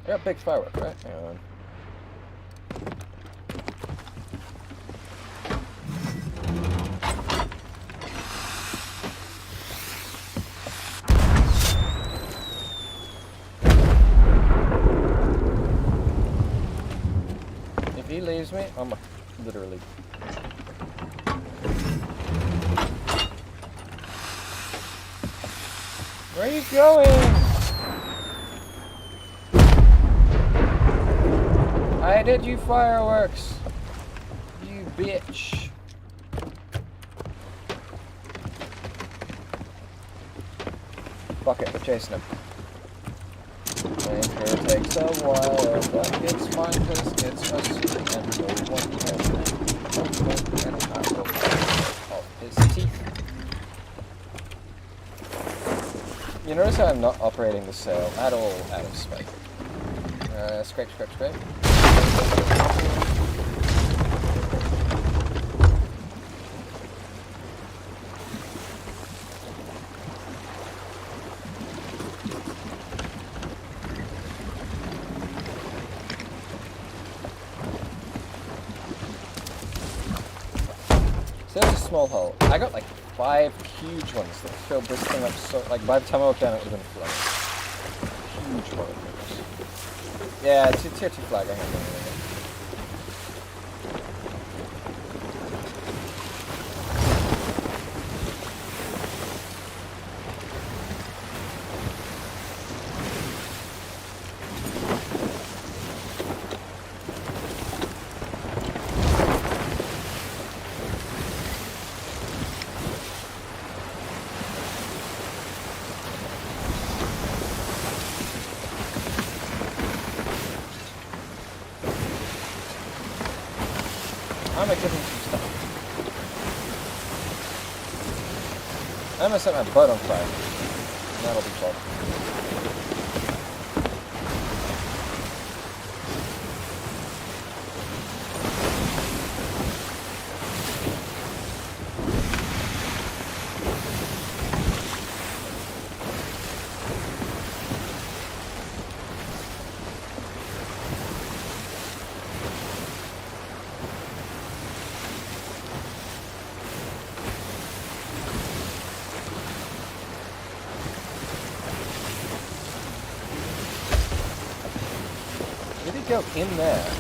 I got big firework, right? Hang on. If he leaves me, I'm literally. Where are you going? I did you fireworks, you bitch. Fuck it, we're chasing him. It takes a while, but it's fine because it's a secret and no one can handle his teeth. You notice how I'm not operating the sail at all out of spite. Scrape, scrape, scrape. So there's a small hole. I got like 5 huge ones that filled this thing up so, like by the time I walked down it would have been flooded. Huge one. Yeah, it's a tier 2 flag I have. I'm gonna give him some stuff. I'm gonna set my butt on fire. That'll be fun. Did it go in there?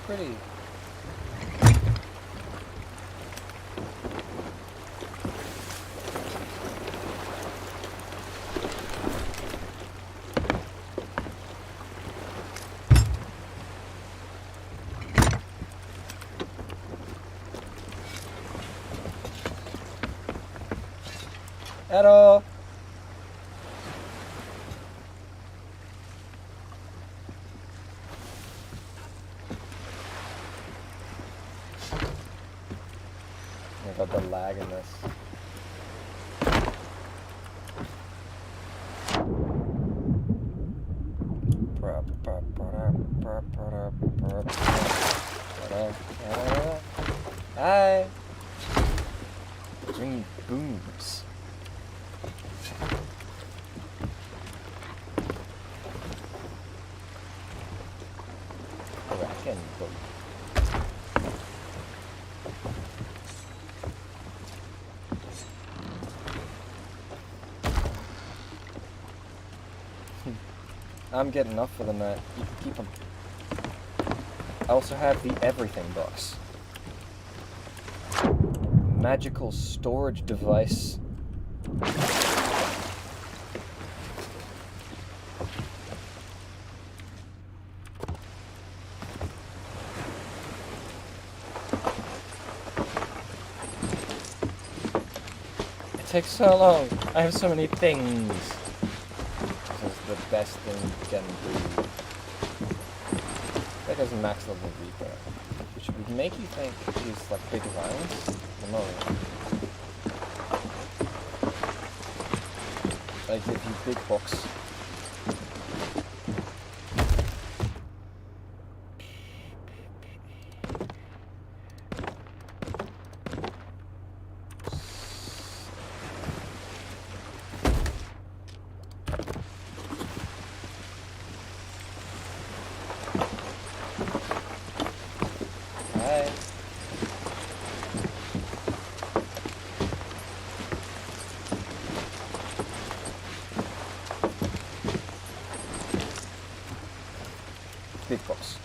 pretty. Hello. I got the lag in this. Hi. Ring booms. Kraken boat. I'm getting enough for the night. You can keep them. I also have the everything box. Magical storage device. It takes so long. I have so many things. This is the best thing you can do. That is max level Reaper. Which would make you think he's like big rounds. No. I give you big box. Hi. Big box.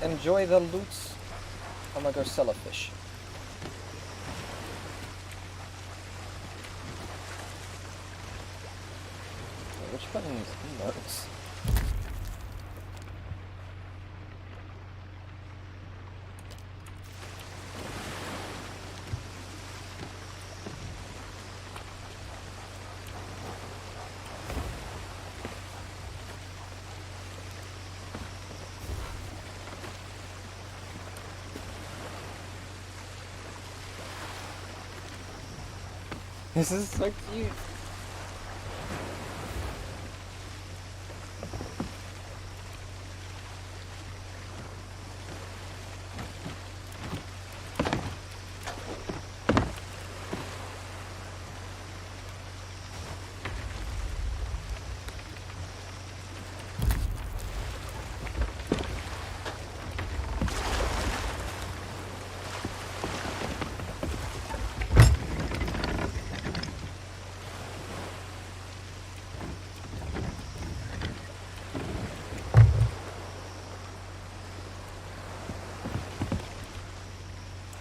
Enjoy the loots. I'm gonna go sell a fish. Wait, which button is emotes? This is so cute.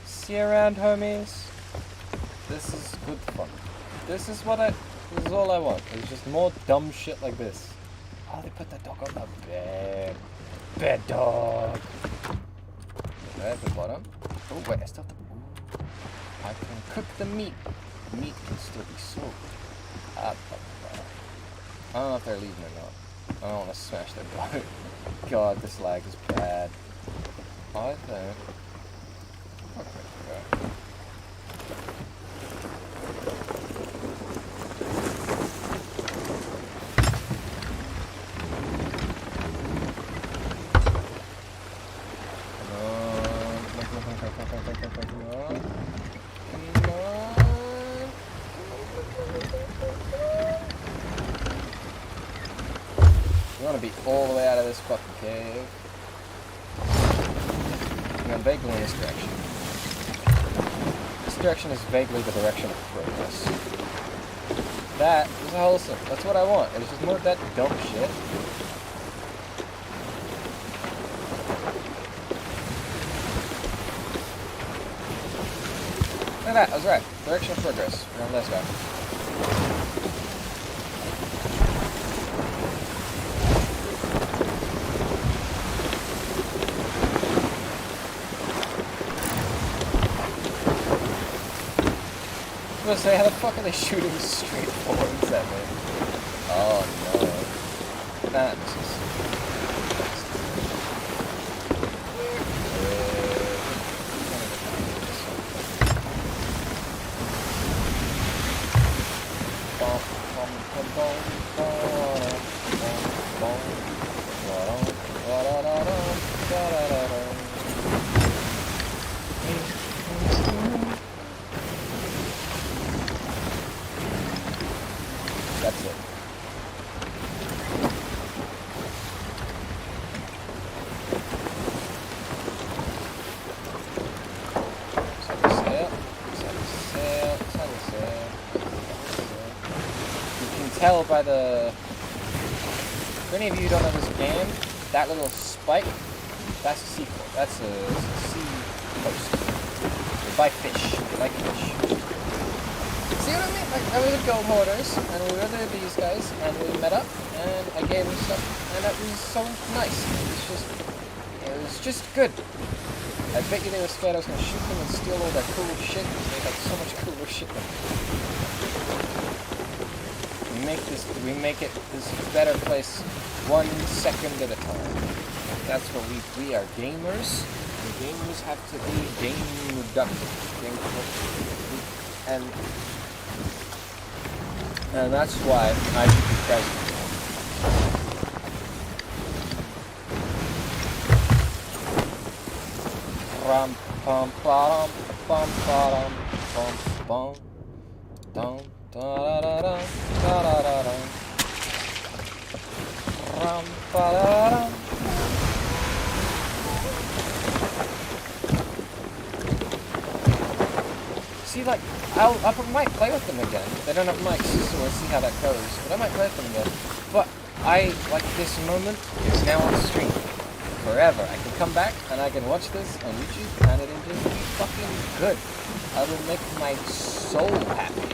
See you around, homies. This is good fun. This is all I want. It's just more dumb shit like this. Oh, they put the dog on the bed. Bed dog. There's the bottom. Oh, wait, I still have to... Ooh. I can cook the meat. The meat can still be soaked. I don't know if they're leaving or not. I don't want to smash their boat. God, this lag is bad. I think... Okay. to be all the way out of this fucking cave. I'm going vaguely in this direction. This direction is vaguely the direction of progress. That is wholesome. That's what I want. It was just more of that dumb shit. Look at that. I was right. Direction of progress. We're on this guy. I was gonna say, how the fuck are they shooting straight forwards at me? Oh no. That misses. That's it. You can tell by the... For any of you who don't know this game, that little spike, that's a sea coast. That's a sea coast. They buy fish. They like fish. See what I mean? Like, I was at Gold Hoarders, and we were there with these guys, and we met up, and I gave them stuff, and that was so nice. It was just good. I bet you they were scared I was going to shoot them and steal all their cool shit, because they had so much cooler shit than me. We make it this better place 1 second at a time. That's what we are gamers. And gamers have to be game productive. And that's why I should be present. Rum pum pum pum pum pum pum dum da da da da da da da rum pa da da. See, like, I might play with them again. They don't have mics, so we'll see how that goes. But I might play with them again. But like this moment is now on stream. Forever. I can come back and I can watch this on YouTube and it'll just be fucking good. I will make my soul happy.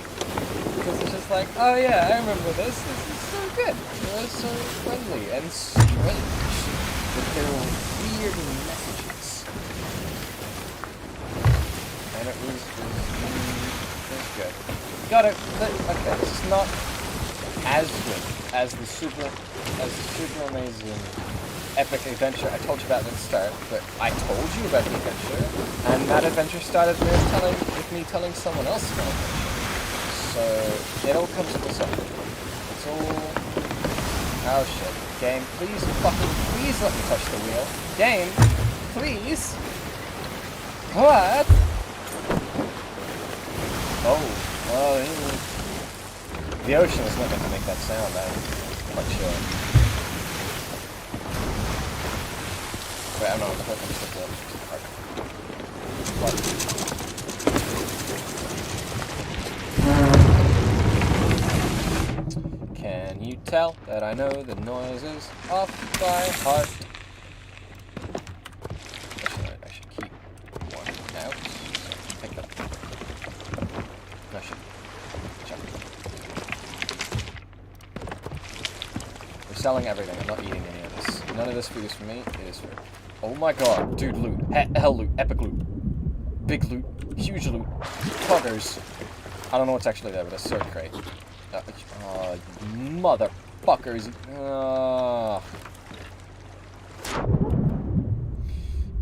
Because it's just like, oh yeah, I remember this. This is so good. It was so friendly and strange. With their weird messages. And it was good. Gotta, okay, this is not as good as the super amazing epic adventure I told you about at the start, but I told you about the adventure, and that adventure started with me telling someone else about it. So, it all comes to this up. It's all... Oh shit. Game, please let me touch the wheel. Game, please! What? Oh, the ocean is not going to make that sound, I'm quite sure. Wait, I'm not going to stick to Can you tell that I know the noises off by heart? I should keep one out. Pick that up. No, shit. Jump. We're selling everything. I'm not eating any of this. None of this food is for me. It is for... Oh my god. Dude, loot. Hell loot. Epic loot. Big loot. Huge loot. Buggers. I don't know what's actually there, but a sword crate. Motherfuckers.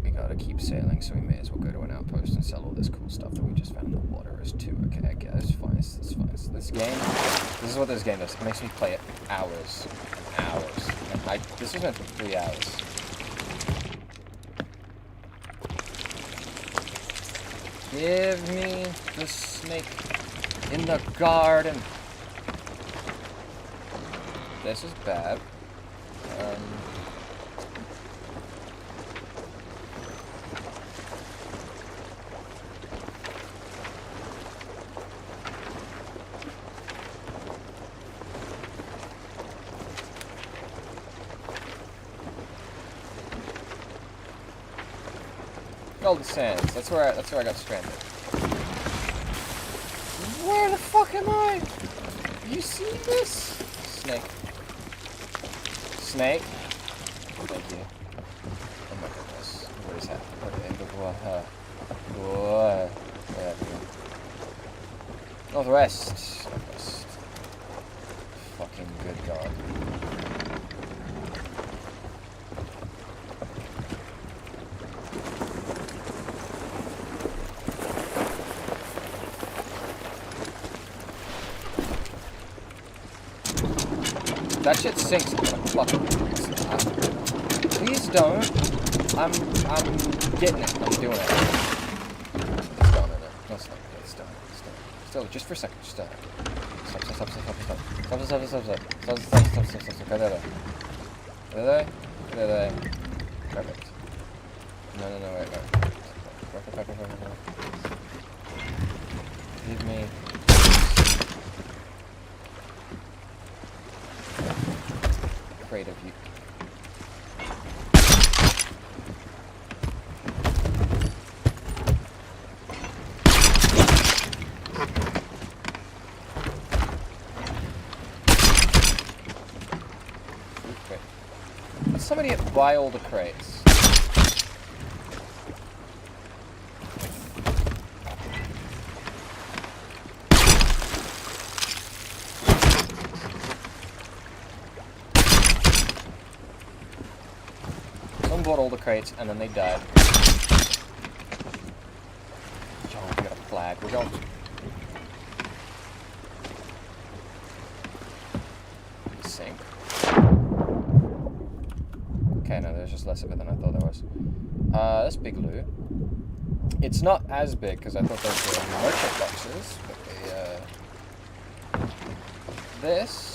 We gotta keep sailing, so we may as well go to an outpost and sell all this cool stuff that we just found in the water as too. Okay, I guess it's fine. It's fine. So this game, this is what this game does. It makes me play it hours and hours. And this was meant for 3 hours. Give me the snake in the garden. This is bad. Golden Sands. That's where I got stranded. Where the fuck am I? You see this? Snake. Snake. Thank you. Oh my goodness. What is happening? What? Northwest. Northwest. Fucking good god. That shit sinks. I'm gonna fucking please don't. I'm getting it. I'm doing it. It's done, isn't it? No, it's not. It's done. It's done. Still, just for a second. Just done. Stop. Go there. Perfect. No, wait. Leave me. Afraid of you. Okay. Let's somebody buy all the crates. Bought all the crates and then they died. Oh, we got a flag. We're going. Sink. Okay, no, there's just less of it than I thought there was. That's big loot. It's not as big because I thought those were merchant boxes, but this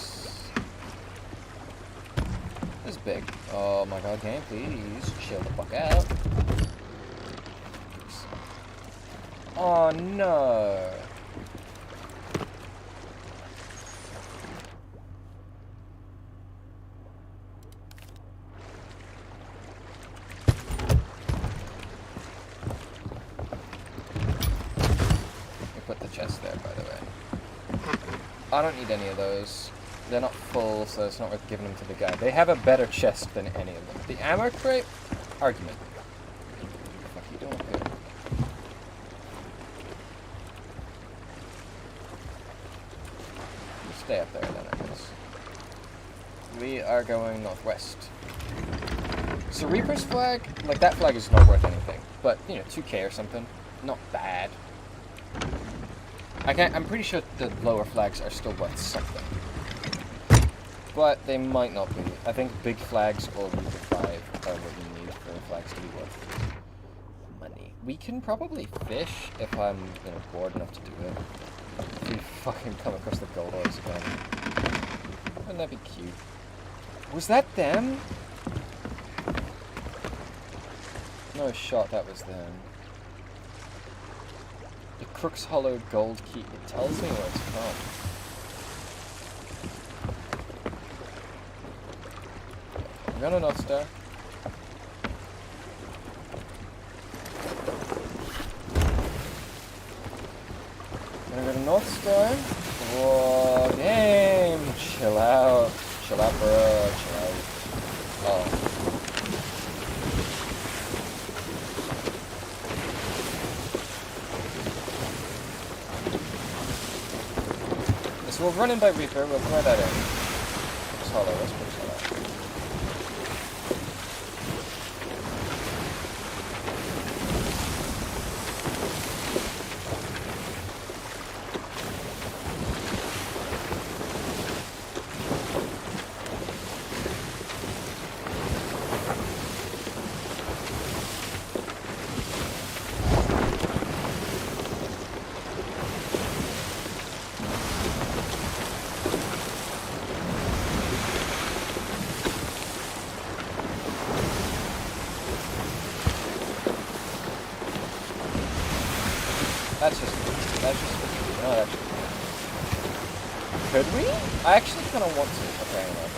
is big. Oh my god, game, please chill the fuck out. Oh no. We put the chest there, by the way. I don't need any of those. They're not full, so it's not worth giving them to the guy. They have a better chest than any of them. The ammo crate? Argument. What the fuck are you doing up here? You stay up there then, I guess. We are going northwest. So Reaper's flag, like that flag is not worth anything. But, you know, 2k or something. Not bad. I'm pretty sure the lower flags are still worth something. But they might not be. I think big flags or Reaper 5 are what you need for the flags to be worth money. We can probably fish if I'm, you know, bored enough to do it. If we fucking come across the gold ores again. Wouldn't that be cute? Was that them? No shot, that was them. The Crook's Hollow gold key. It tells me where it's from. We're going to North Star. We're gonna go to North Star. Whoa, game! Chill out. Chill out, bro. Chill out. Oh. So we'll run in by Reaper. We'll throw that in. It's hollow. Let's put it hollow. That's just, no, that's just, could we? I actually kind of want to. Okay, anyway.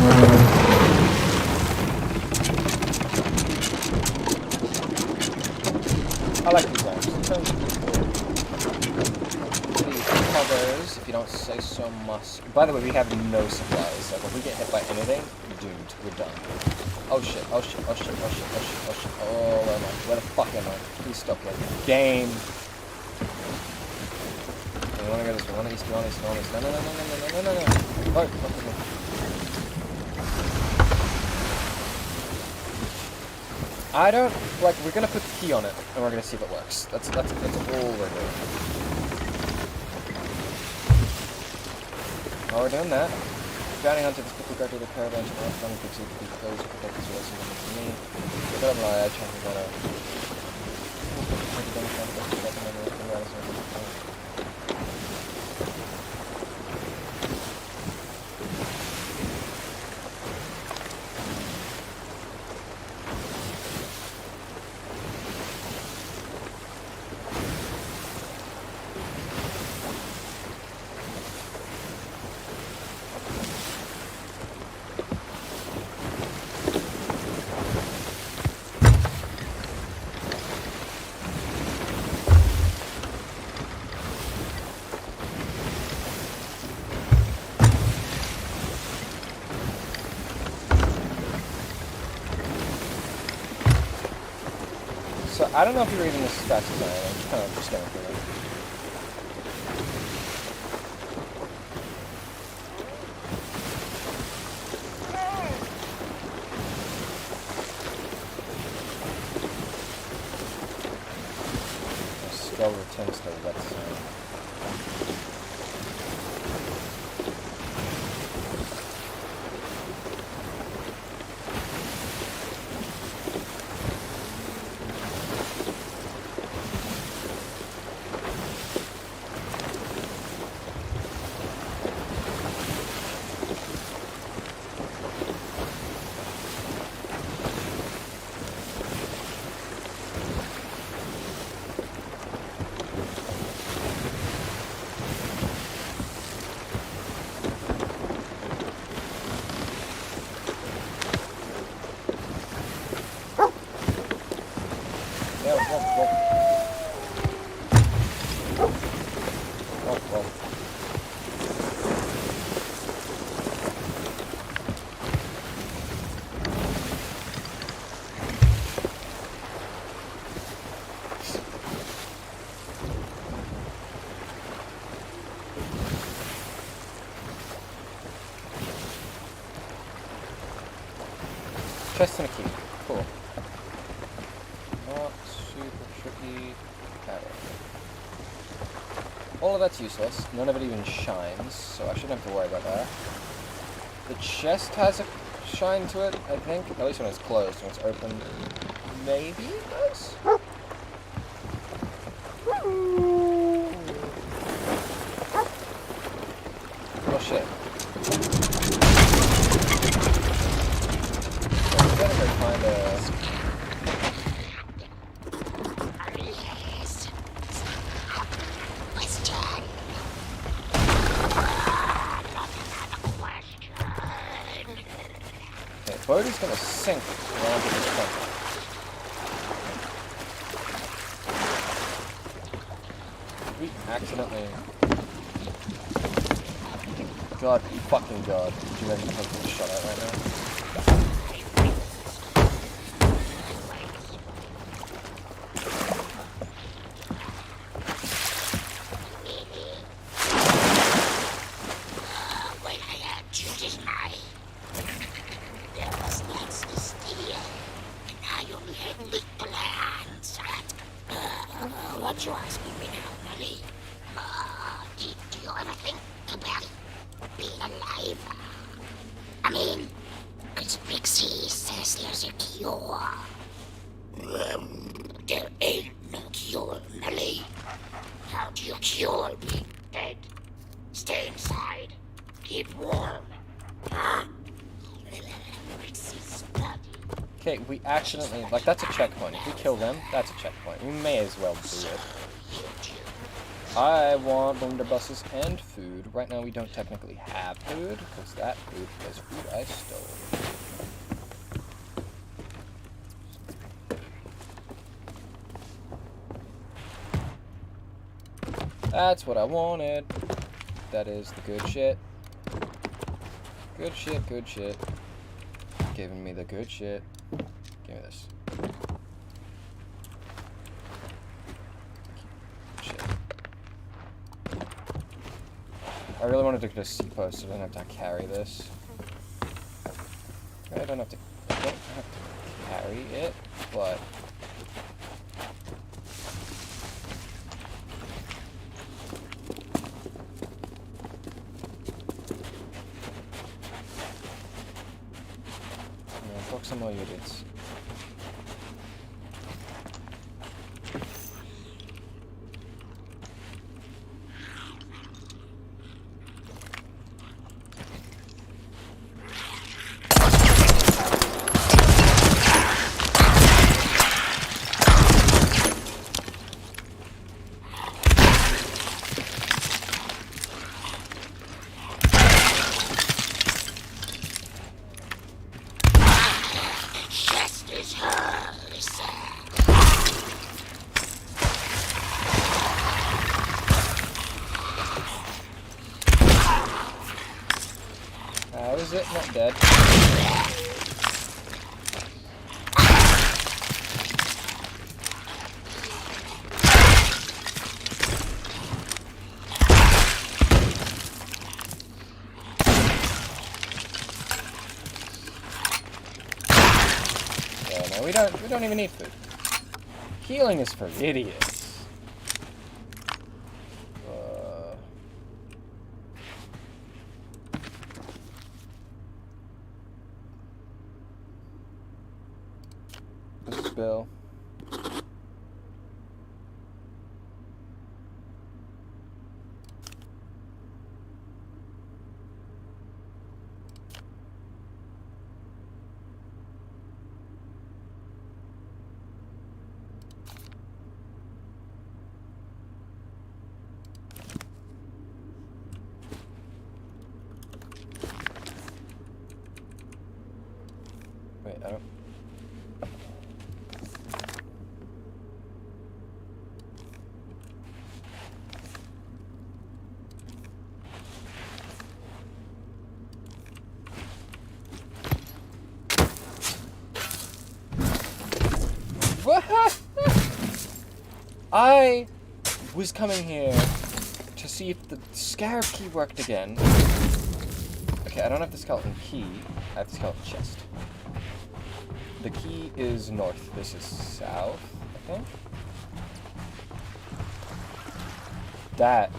I like these lamps. Sometimes these covers, if you don't say so much. By the way, we have no supplies. Like, if we get hit by anything, we're doomed. We're done. Oh shit, oh shit, oh shit, oh shit, oh shit, oh shit. Oh, where am I? Where the fuck am I? Please stop it. Game. You wanna go this way? You wanna east, you wanna east, you wanna east. No, no, no, no, no, no, no, no, no. Oh, fuck me. I don't, like, we're gonna put the key on it, and we're gonna see if it works. That's all we're doing. While we're doing that, drowning onto this quickly go to the caravan to the left, running gives you the clothes to protect his racing to me. But don't lie, I chances that So, I don't know if you're reading this as fast as I am. I'm just kind of just going through it. The skull returns to wet zone. Chest and a key. Cool. Not super tricky at all. All of that's useless. None of it even shines, so I shouldn't have to worry about that. The chest has a shine to it, I think. At least when it's closed. When it's open, maybe it does? Oh shit. Find a... Okay, boat is gonna sink around to this point. We accidentally... God, fucking God. Could you imagine taking a shot at right now? What you asking me now, Molly? Do you ever think about being alive? I mean, because Pixie says there's a cure. There ain't no cure, Molly. How do you cure being dead? Stay inside. Keep warm. Pixie's body. Okay, we accidentally... Like, that's a checkpoint. If we kill them, that's a checkpoint. We may as well do it. I want blunderbusses and food. Right now we don't technically have food, because that food is food I stole. That's what I wanted. That is the good shit. Good shit, good shit. Giving me the good shit. Give me this. Shit. I really wanted to get a C-post so I don't have to carry this. I don't have to carry it, but... fuck some more idiots. How is it not dead? Yeah, no, we don't even need food. Healing is for idiots. Bill. Wait, I don't... I was coming here to see if the scarab key worked again. Okay, I don't have the skeleton key. I have the skeleton chest. The key is north. This is south, I think. That.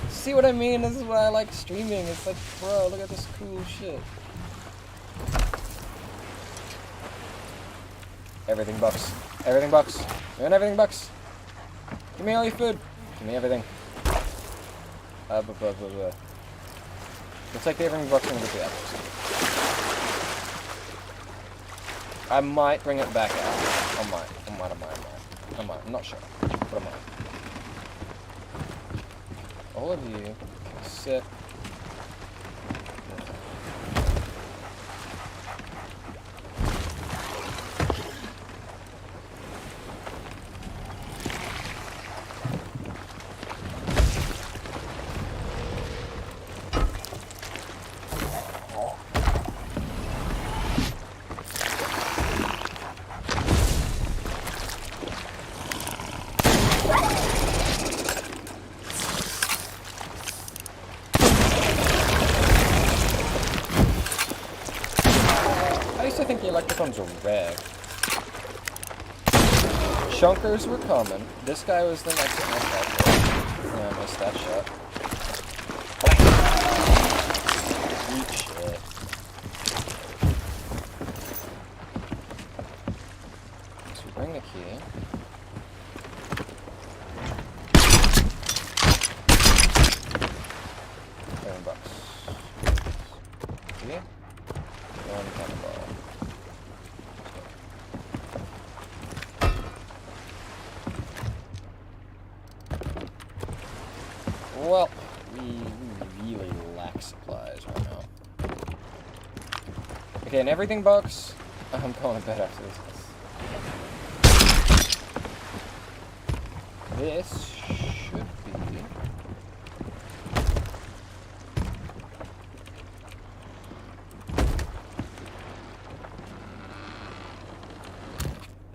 See what I mean? This is why I like streaming. It's like, bro, look at this cool shit. Everything bucks. Everything bucks. We want everything bucks. Give me all your food. Give me everything. Looks like the everything bucks are gonna get the apples. I might bring it back out. I might. I'm not sure. But I might. All of you can sit. I think the electrons are rare. Chunkers were common. This guy was the next one. Yeah, I missed that shot. Sweet shit. So we bring the key. $7. See? One cannonball. Well, we really lack supplies right now. Okay, and everything box. I'm going to bed after this. This should be.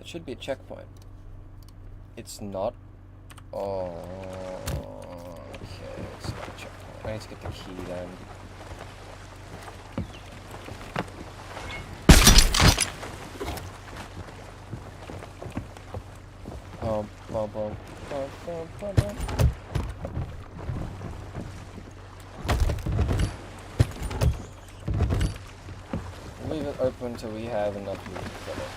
It should be a checkpoint. It's not. Oh, okay. It's not a checkpoint. I need to get the key then. Boom, boom, boom, boom, boom, boom, boom. Leave it open until we have enough loot for it.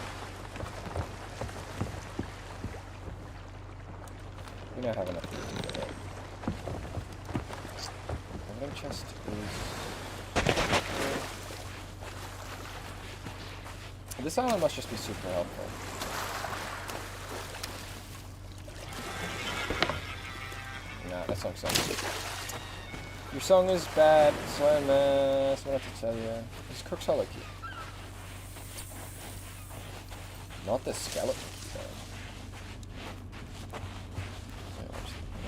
We don't have enough loot for it. The living chest is... This island must just be super helpful. That song sucks. Your song is bad, so I mess. What I have to tell you? It's Crook's Hollow Key. Not the skeleton key, though.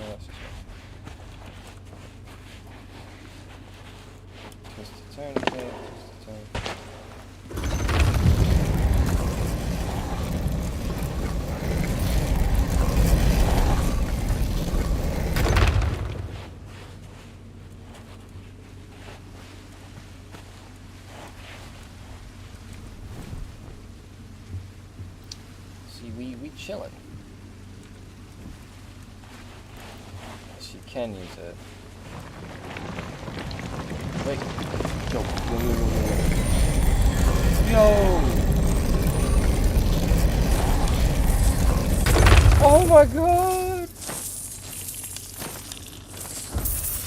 Yeah, that's just one. Twist to turn, twist to turn. We chillin'. Yes, you can use it. Wait. Go. No! Oh my god!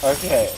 Okay.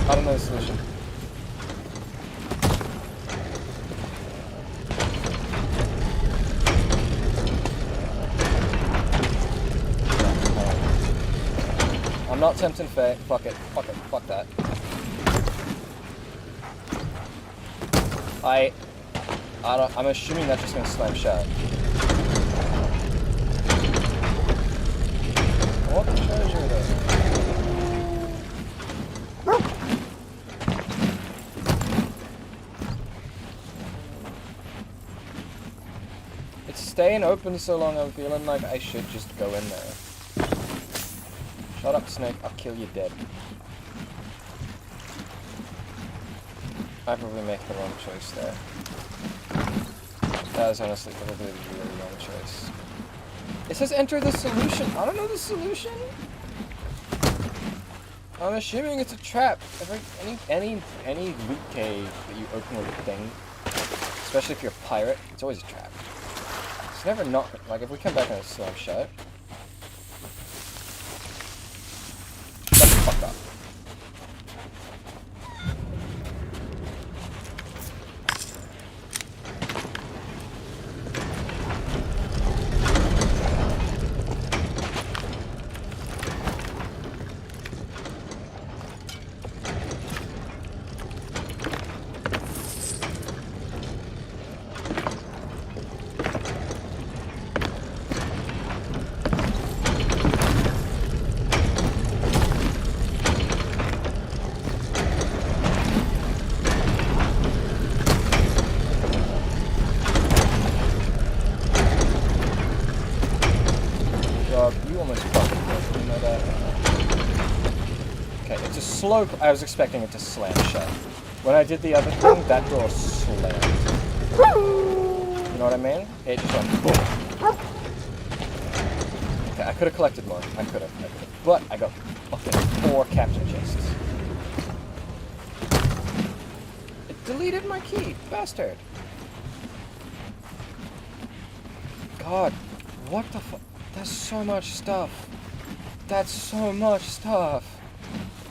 I don't know the solution. I'm not tempting fate. Fuck it. Fuck it. Fuck that. I'm assuming that's just gonna slam shut. What the treasure though? It's staying open so long, I'm feeling like I should just go in there. Shut up, Snake. I'll kill you dead. I probably make the wrong choice there. That is honestly probably the really wrong choice. It says enter the solution. I don't know the solution. I'm assuming it's a trap. Any loot cave that you open with a thing, especially if you're a pirate, it's always a trap. It's never not like if we come back and it's slam shut. Shut the fuck up. flow, I was expecting it to slam shut. When I did the other thing, that door slammed. You know what I mean? It just went boom. Okay, I could have collected more. I could have. But I got fucking 4 captain chests. It deleted my key, bastard. God, what the fuck? There's so much stuff. That's so much stuff.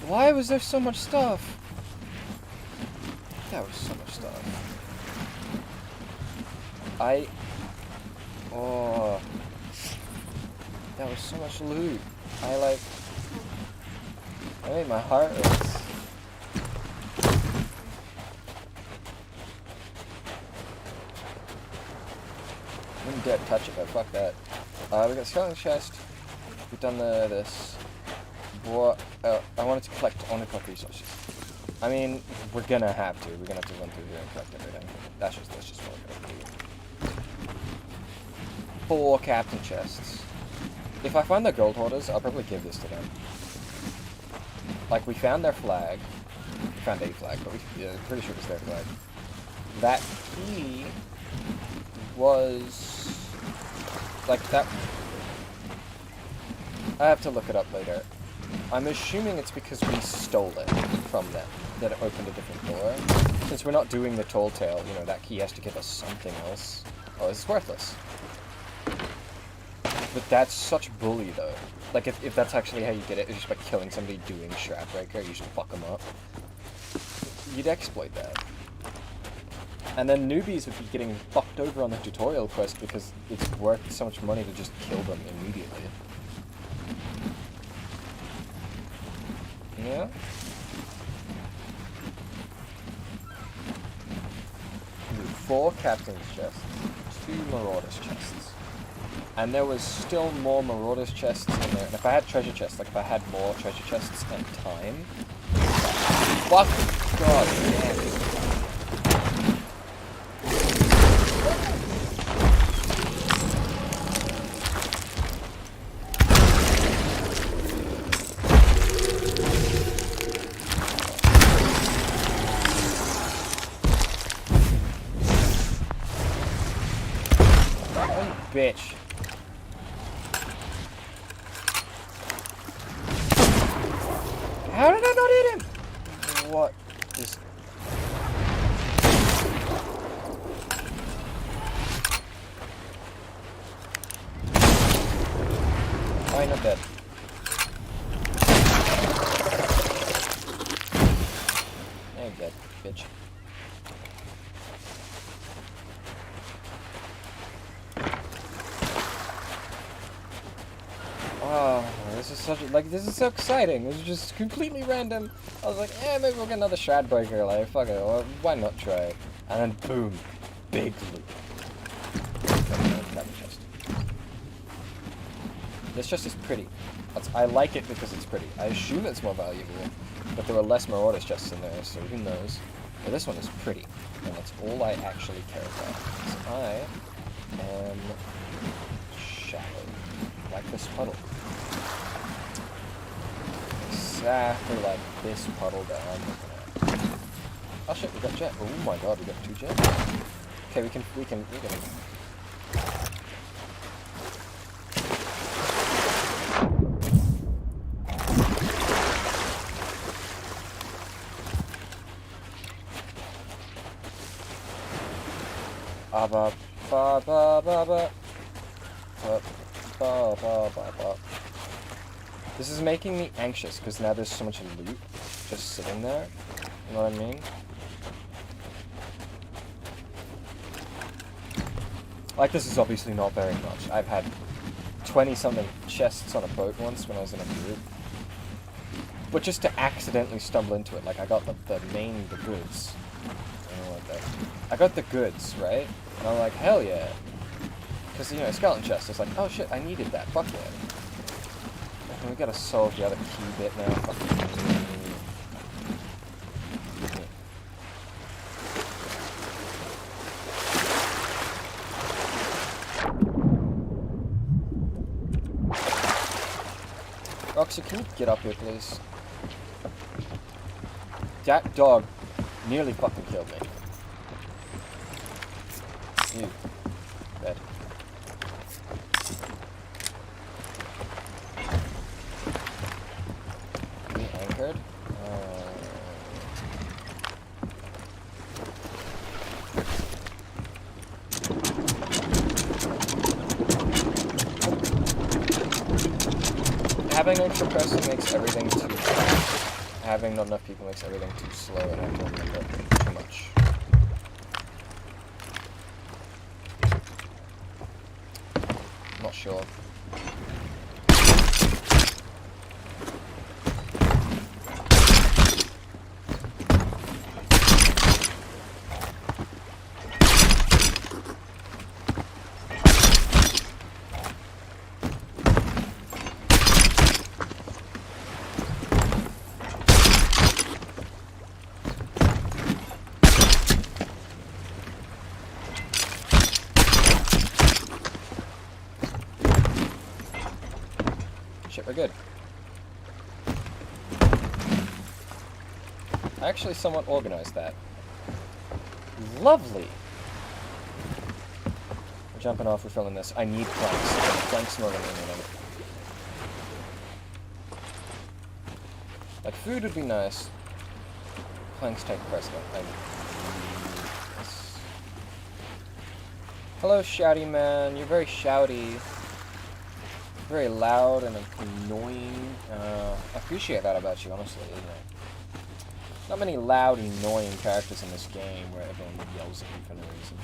Why was there so much stuff? That was so much stuff. Oh. That was so much loot. I made my heart race. Wouldn't dare touch it, but fuck that. We got skeleton chest. We've done this. What? I wanted to collect resources. I mean, we're gonna have to. We're gonna have to run through here and collect everything. That's just what we're gonna do. 4 captain chests. If I find the gold hoarders, I'll probably give this to them. Like, we found their flag. We found a flag, but we're pretty sure it was their flag. That key was... like, that... I have to look it up later. I'm assuming it's because we stole it from them, that it opened a different door. Since we're not doing the tall tale, you know, that key has to give us something else. Oh, it's worthless. But that's such bully, though. Like, if that's actually how you get it, it's just by killing somebody doing Shroudbreaker, you just fuck them up. You'd exploit that. And then newbies would be getting fucked over on the tutorial quest because it's worth so much money to just kill them immediately. Yeah? 4 captain's chests, 2 marauders chests. And there was still more marauders chests in there. And if I had treasure chests, like if I had more treasure chests and time... Fuck! God damn it. Bitch. How did I not hit him? What is... Why not dead? I'm dead, bitch. Oh, this is such a, this is so exciting. This is just completely random. I was like, maybe we'll get another Shroudbreaker, like, fuck it, well, why not try it? And then boom, big loot. This chest is pretty. I like it because it's pretty. I assume it's more valuable, but there were less Marauders chests in there, so who knows. But this one is pretty, and that's all I actually care about. Because I am shallow, like this puddle. Exactly like this puddle that I'm looking at. Oh shit, we got jet. Oh my god, we got 2 jets. Okay, we can. This is making me anxious because now there's so much loot just sitting there. You know what I mean? Like, this is obviously not very much. I've had 20-something chests on a boat once when I was in a group. But just to accidentally stumble into it, like I got the goods. I don't know what that. I got the goods, right? And I'm like, hell yeah. Because, you know, skeleton chest, it's like, oh shit, I needed that, fuck yeah. And we gotta solve the other key bit now. Roxy, can you get up here, please? That dog nearly fucking killed me. You. Dead. We anchored? Having a compressor makes everything too fast. Having not enough people makes everything too slow, and I have to remember too much. I'm not sure. We're good. I actually somewhat organized that. Lovely! We're jumping off, we're filling this. I need planks. Planks more than anything. Like, food would be nice. Planks take precedent. I need this. Hello, shouty man. You're very shouty. Very loud and annoying. I appreciate that about you, honestly. You know, not many loud, annoying characters in this game where everyone yells at you for no reason.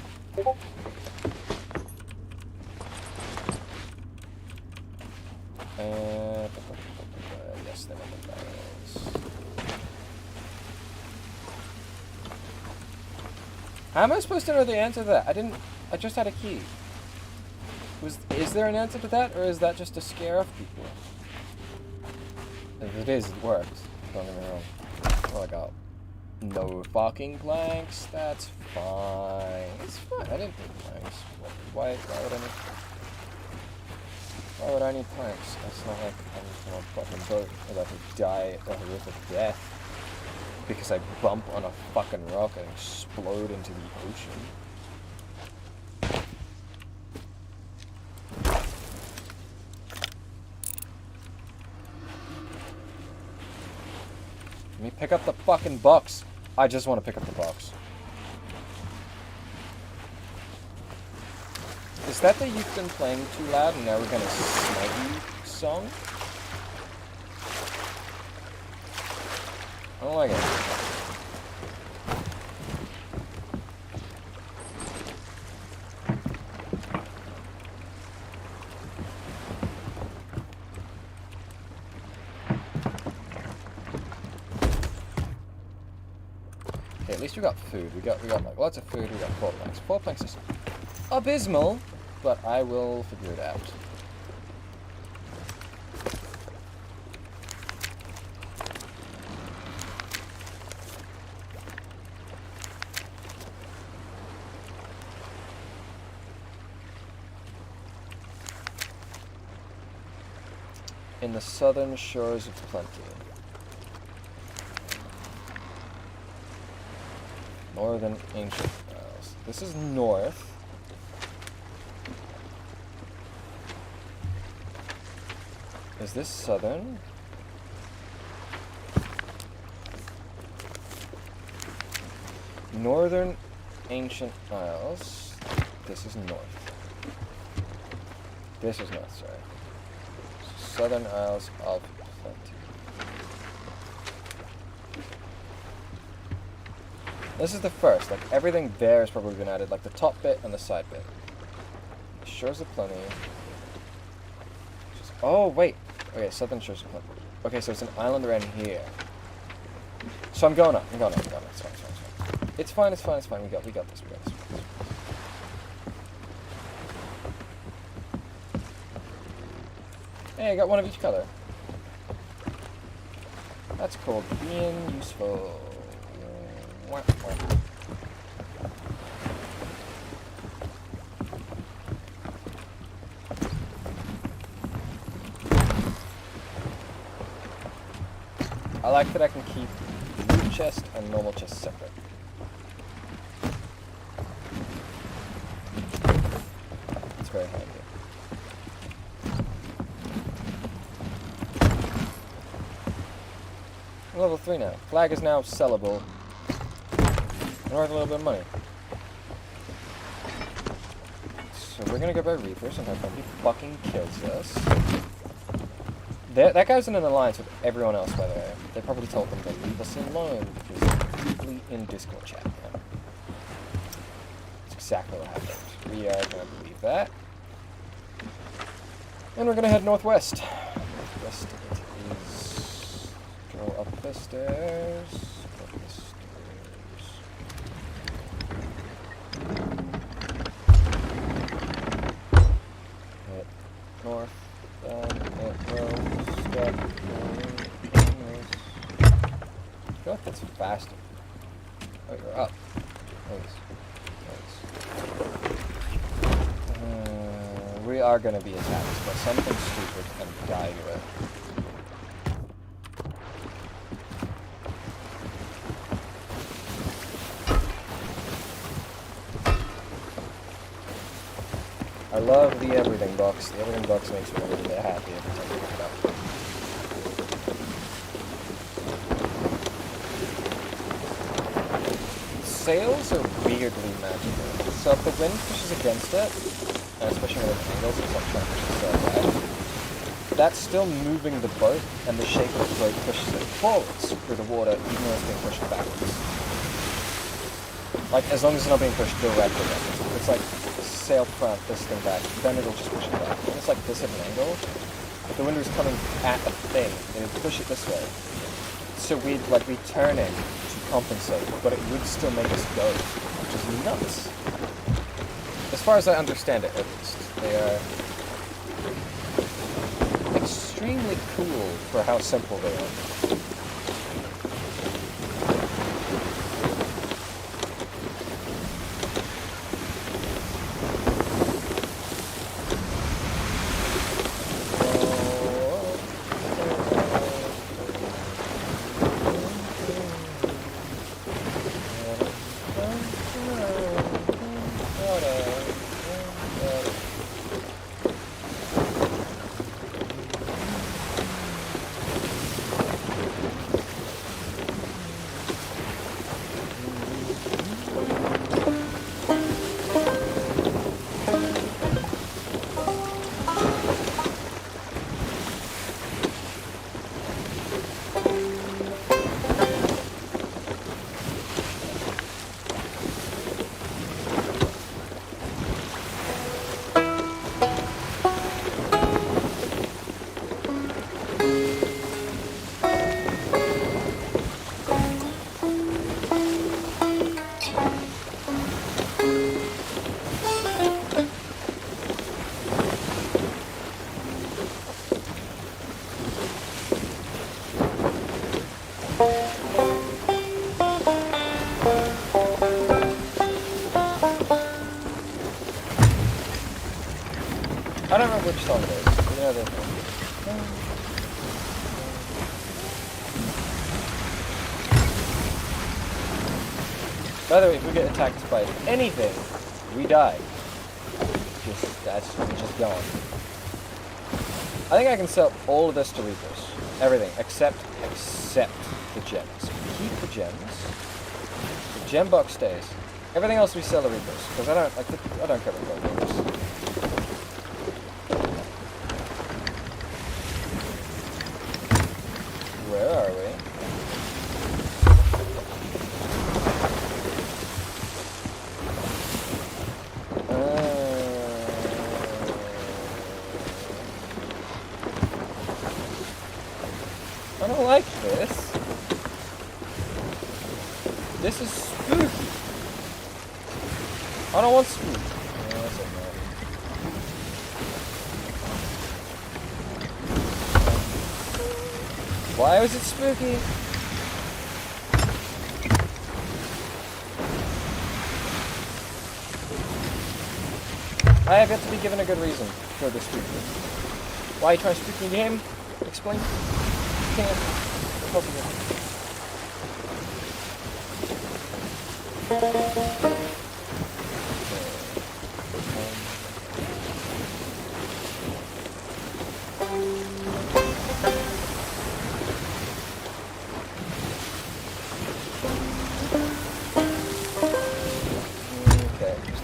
Yes, they're in the barrels. How am I supposed to know the answer to that? I just had a key. Is there an answer to that, or is that just to scare off people? If it is, it works. Don't get me wrong. Well, I got no fucking planks. That's fine. It's fine. I didn't need planks. Why would I need planks? It's not like I'm on a fucking boat about to die a horrific death because I bump on a fucking rock and explode into the ocean. Let me pick up the fucking box. I just want to pick up the box. Is that the "You've Been Playing Too Loud and Now We're Gonna Smite You" song? I don't like it. Okay, at least we got food. We got like lots of food. We got 4 planks. 4 planks is abysmal, but I will figure it out. In the southern shores of plenty. Northern ancient isles. This is north. Is this southern? Northern ancient isles. This is north. This is north, sorry. Southern Isles of Plenty. This is the first. Like, everything there has probably been added. Like, the top bit and the side bit. The Shores of Plenty. Oh, wait. Okay, Southern Shores of Plenty. Okay, so it's an island around here. So I'm going up. It's fine. It's fine. We got this. Hey, I got one of each color. That's called being useful. I like that I can keep chest and normal chest separate. It's very handy. Level 3 now. Flag is now sellable. And worth a little bit of money. So we're gonna go by Reapers and hope nobody fucking kills us. That guy's in an alliance with everyone else, by the way. They probably told them to leave us alone because they're completely in Discord chat. Yeah. That's exactly what happened. We are gonna believe that. And we're gonna head northwest. Northwest it is. Go up the stairs. Up the stairs. Head north. It will step. I feel like that's faster. Oh, you're up. Nice. We are going to be attacked by something stupid and die to it. I love the everything box. The everything box makes me a little bit happy every time I pick it up. Sails are weirdly magical. So if the wind pushes against it, and especially when it angles, it's like trying to push it so bad, that's still moving the boat, and the shape of the boat pushes it forwards through the water, even though it's being pushed backwards. Like, as long as it's not being pushed directly backwards. It's like, sail front, this thing back, then it'll just push it back. When it's like this at an angle, if the wind was coming at a thing, it would push it this way. So we'd like be turning to compensate, but it would still make us go, which is nuts. As far as I understand it, at least. They are extremely cool for how simple they are. I don't remember which song it is. You know the By the way, if we get attacked by anything, we die. We're just gone. I think I can sell all of this to Reapers. Everything, except the gems. Keep the gems. The gem box stays. Everything else we sell to Reapers, because I don't care about gold Reapers. Where are we? I don't like this. This is spooky. I don't want spooky. No, that's okay. Why was it spooky? I have yet to be given a good reason for this spooky. Why are you trying to spook me game? Explain. Can't. Help me. Okay,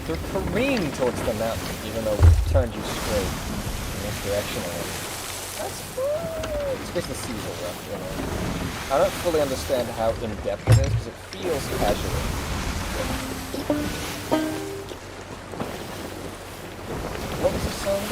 they're careening towards the mountain, even though we've turned you straight in this direction already. That's fine. It's because the seas are rough, you know. I don't fully understand how in-depth it is, because it feels casual. What was the song?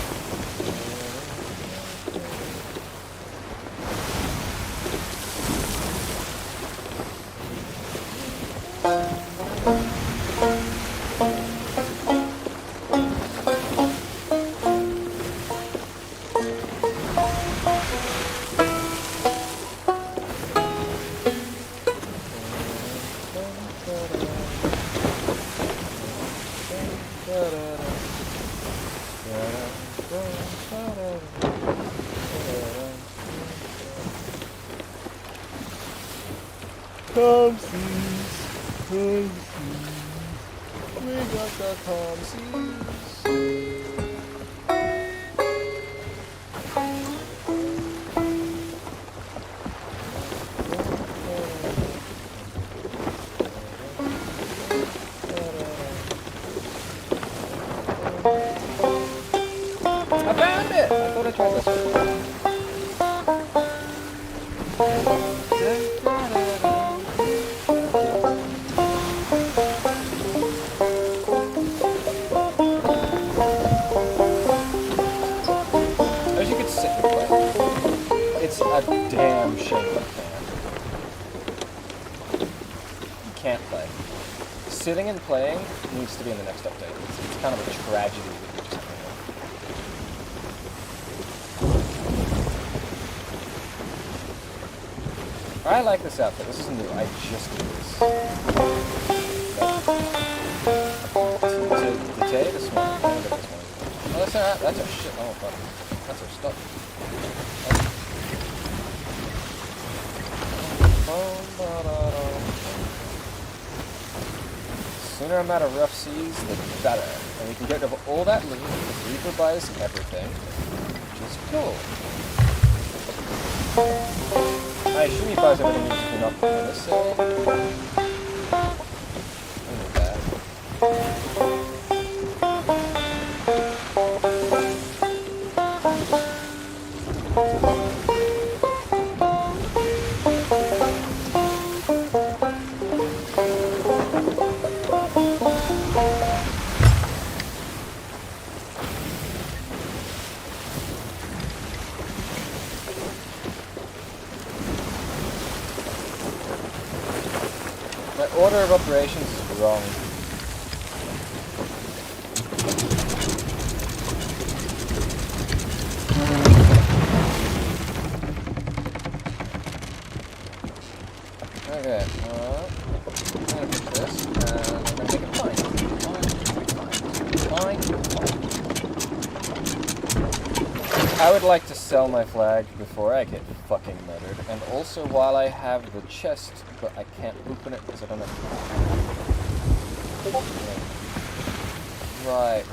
Come seas, we got the calm seas. I found it! I thought I tried this one. As you can sit and play, it's a damn shame you can't play. Sitting and playing needs to be in the next update. It's kind of a tragedy that you just can't. I like this outfit. This is new. I just did this. Today, this one. I don't get this one. Oh, that's alright. That's our shit. Oh, fuck. That's our stuff. Sooner I'm out of rough seas, the better. And we can get rid of all that loot, because Reaper buys everything, which is cool. I assume he buys everything you can up in this area. Look at that. My order of operations is wrong. Okay, I'm gonna put this, and I'm gonna make it fine. I would like to sell my flag before I get fucking murdered, and also while I have the chest, but I can't open it because I don't have... Right.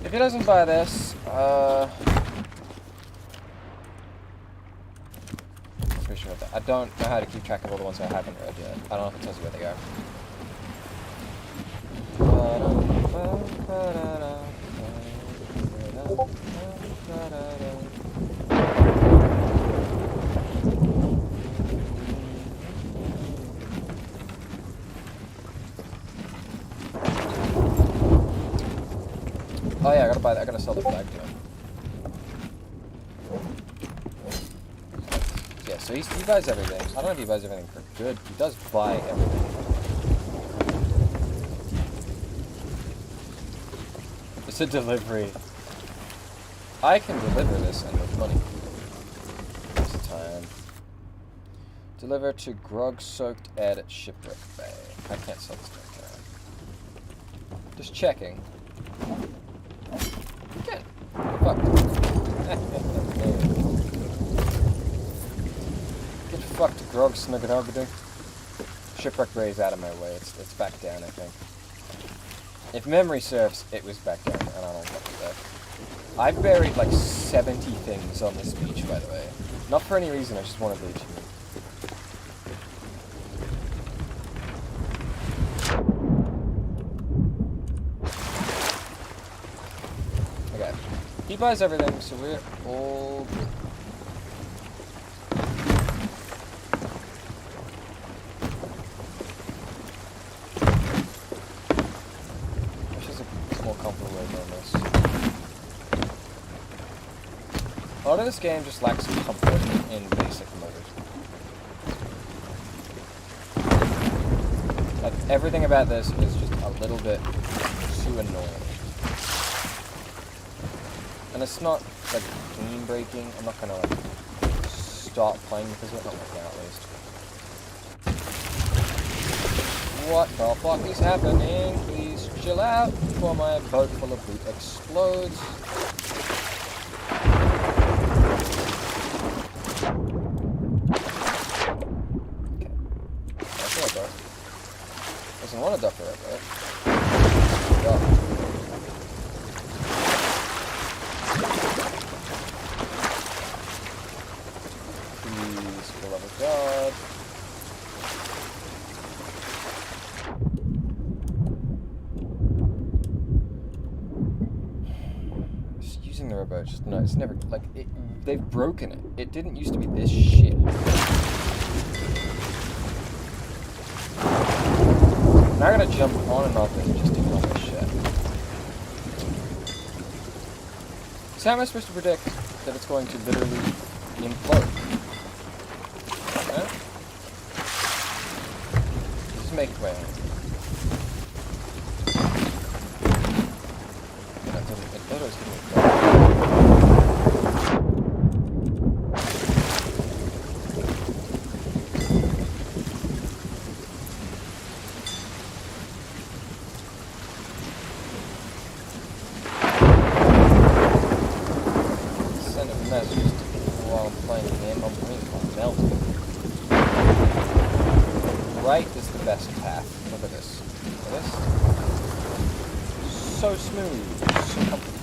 If he doesn't buy this, pretty sure of that. I don't know how to keep track of all the ones I haven't read yet. I don't know if it tells you where they go. Oh yeah, I gotta buy that. I gotta sell the flag to him. Yeah, so he buys everything. I don't know if he buys everything for good. He does buy everything. It's a delivery. I can deliver this and make money. This time. Deliver to grog-soaked Ed at Shipwreck Bay. I can't sell this thing, can I? Just checking. Okay. Fuck. Get fucked, grog snuggadoggadoo. Shipwreck Bay is out of my way. It's back down, I think. If memory serves, it was back down, and I don't know what to say. I buried like 70 things on this beach, by the way. Not for any reason, I just wanted the achievement. Okay. He buys everything, so we're all good. A lot of this game just lacks comfort in basic motors. Like, everything about this is just a little bit too annoying. And it's not, like, game breaking. I'm not gonna, like, stop playing because of it. Not right now, at least. What the fuck is happening? Please chill out before my boat full of loot explodes. Doesn't want to duck right there. Duck. Please, beloved God. Just using the rowboat, just no, it's never like it. They've broken it. It didn't used to be this shit. Now I gotta jump on and off and just do all this shit. So how am I supposed to predict that it's going to literally implode? Huh? Just make it my own. I thought it was gonna implode. Right is the best path. Look at this. Look at this. So smooth. So comfortable.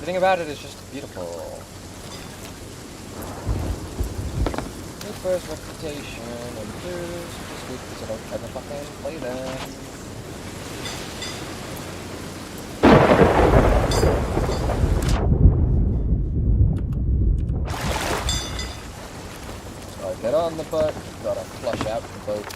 The thing about it is just beautiful. First reputation and blues, which is good because I don't ever fucking play them. So I get on the boat, gotta flush out the boat.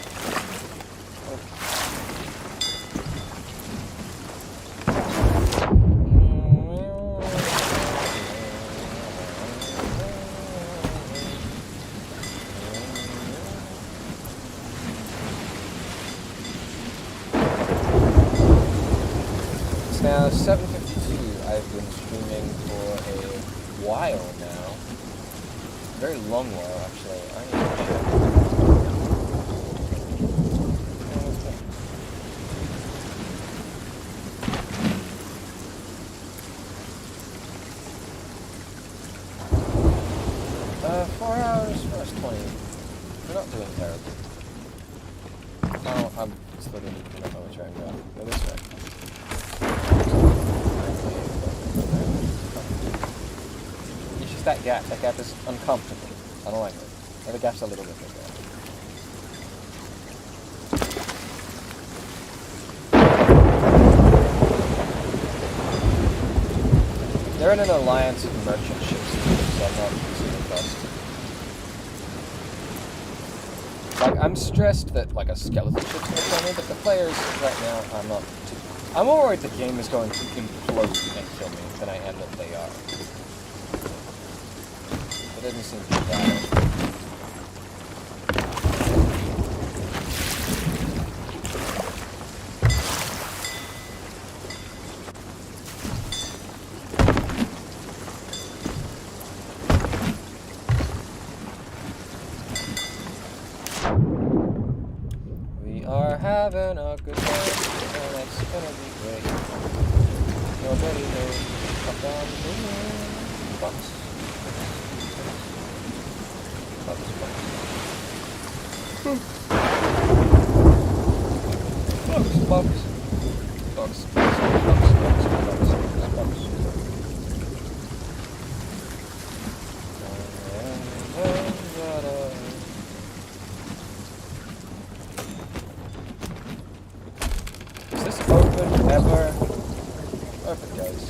Now 7:52. I've been streaming for a while now. A very long while, actually. I need to check. 4 hours, first 20. We're not doing terribly. Oh, I'm still gonna need to know how much I go. Go this way. It's just that gap. That gap is uncomfortable. I don't like it. The other gap's a little bit bigger. They're in an alliance of merchant ships. so I'm not super fussed. Like, I'm stressed that, like, a skeleton ship's gonna kill me, but the players right now, I'm more worried the game is going to implode and kill me than I am that they are. It doesn't seem to be that. We are having a good time, and it's gonna be great. Nobody knows what I'm doing. Box. Box. Is this open ever? Open, guys.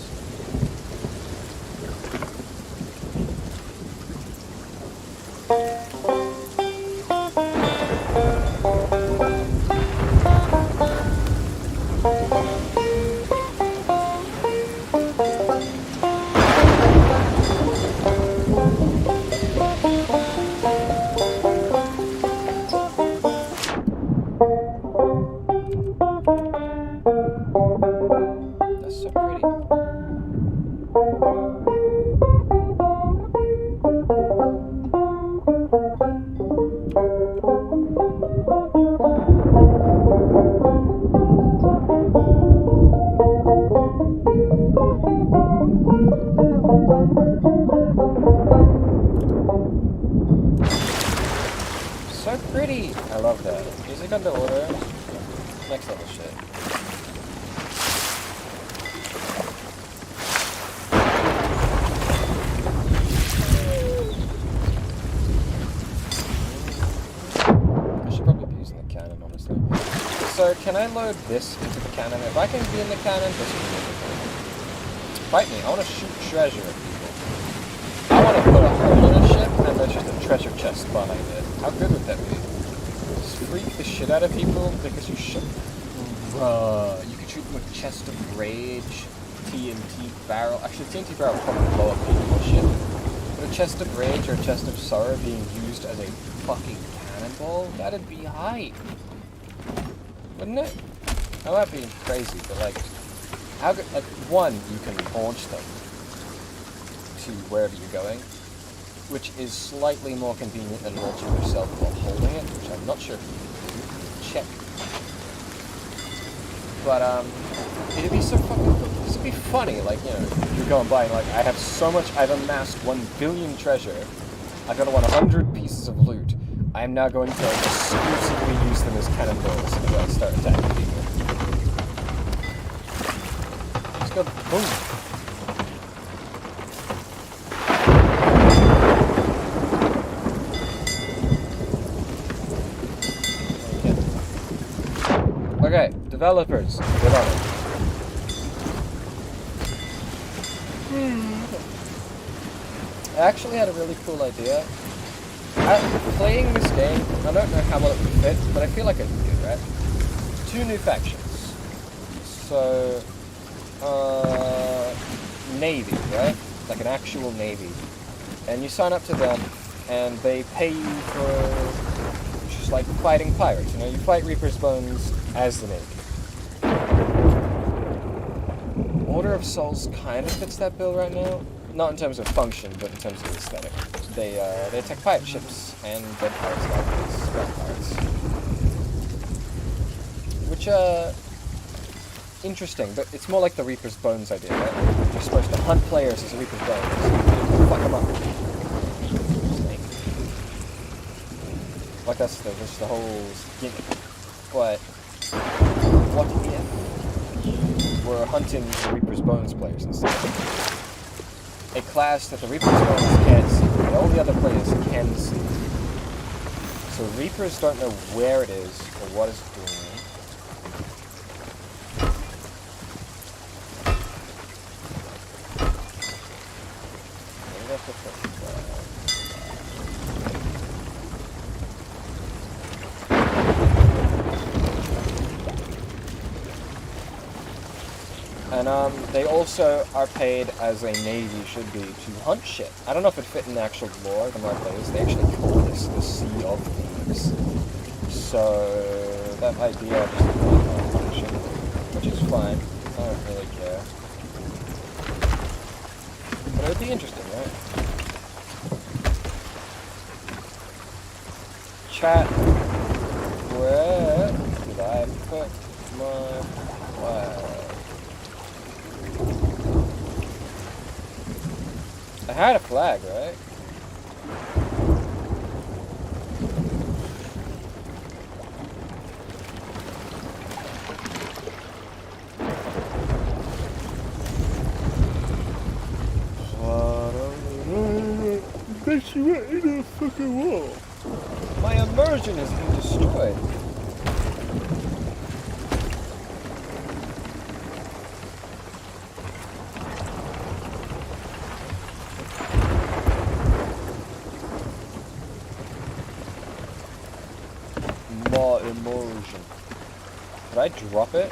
That's so pretty. So pretty! I love that. Music underwater. Next level shit. I should probably be using the cannon, honestly. So, can I load this into the cannon? If I can be in the cannon, this will be really cool. Fight me, I want to shoot treasure at people. I want to put a hole in a ship, and there's just a treasure chest behind it. How good would that be? Just freak the shit out of people because you shoot. Bruh. You could shoot them with chest of rage, TNT barrel. Actually, TNT barrel would probably blow up people's ship. But a chest of rage or a chest of sorrow being used as a fucking cannonball, that'd be hype. Wouldn't it? I might be crazy, but like, how good, like, one, you can launch them to wherever you're going, which is slightly more convenient than launching yourself while holding it, which I'm not sure if you can check. But, it'd be so fucking cool. This would be funny, like, you know, you're going by and like, I have so much, I've amassed 1 billion treasure, I've got 100 pieces of loot, I am now going to exclusively use them as cannonballs as I start attacking people. Let's go, boom. Okay, developers, get on it. I actually had a really cool idea. Playing this game, I don't know how well it would fit, but I feel like it would do, right? 2 new factions. So, Navy, right? Like an actual Navy. And you sign up to them, and they pay you for just like fighting pirates, you know? You fight Reaper's Bones as the Navy. Order of Souls kind of fits that bill right now. Not in terms of function, but in terms of aesthetic. They attack pirate ships and dead pirates like these spell pirates. Which, interesting, but it's more like the Reaper's Bones idea, right? You're supposed to hunt players as Reaper's Bones. Fuck them up. Like that's the whole gimmick. But what if you were hunting the Reaper's Bones players instead? A class that the Reaper's Bones can't see, but all the other players can see. So Reapers don't know where it is or what it's doing. Maybe that's what And they also are paid, as a navy should be, to hunt shit. I don't know if it fit in the actual lore the more I play this. They actually call this the Sea of Thieves. So that might be just a competition, which is fine. I don't really care. But it would be interesting, right? Chat, where did I put my flag? I had a flag, right? Bet you went into a fucking wall. My immersion has been destroyed. More immersion. Did I drop it?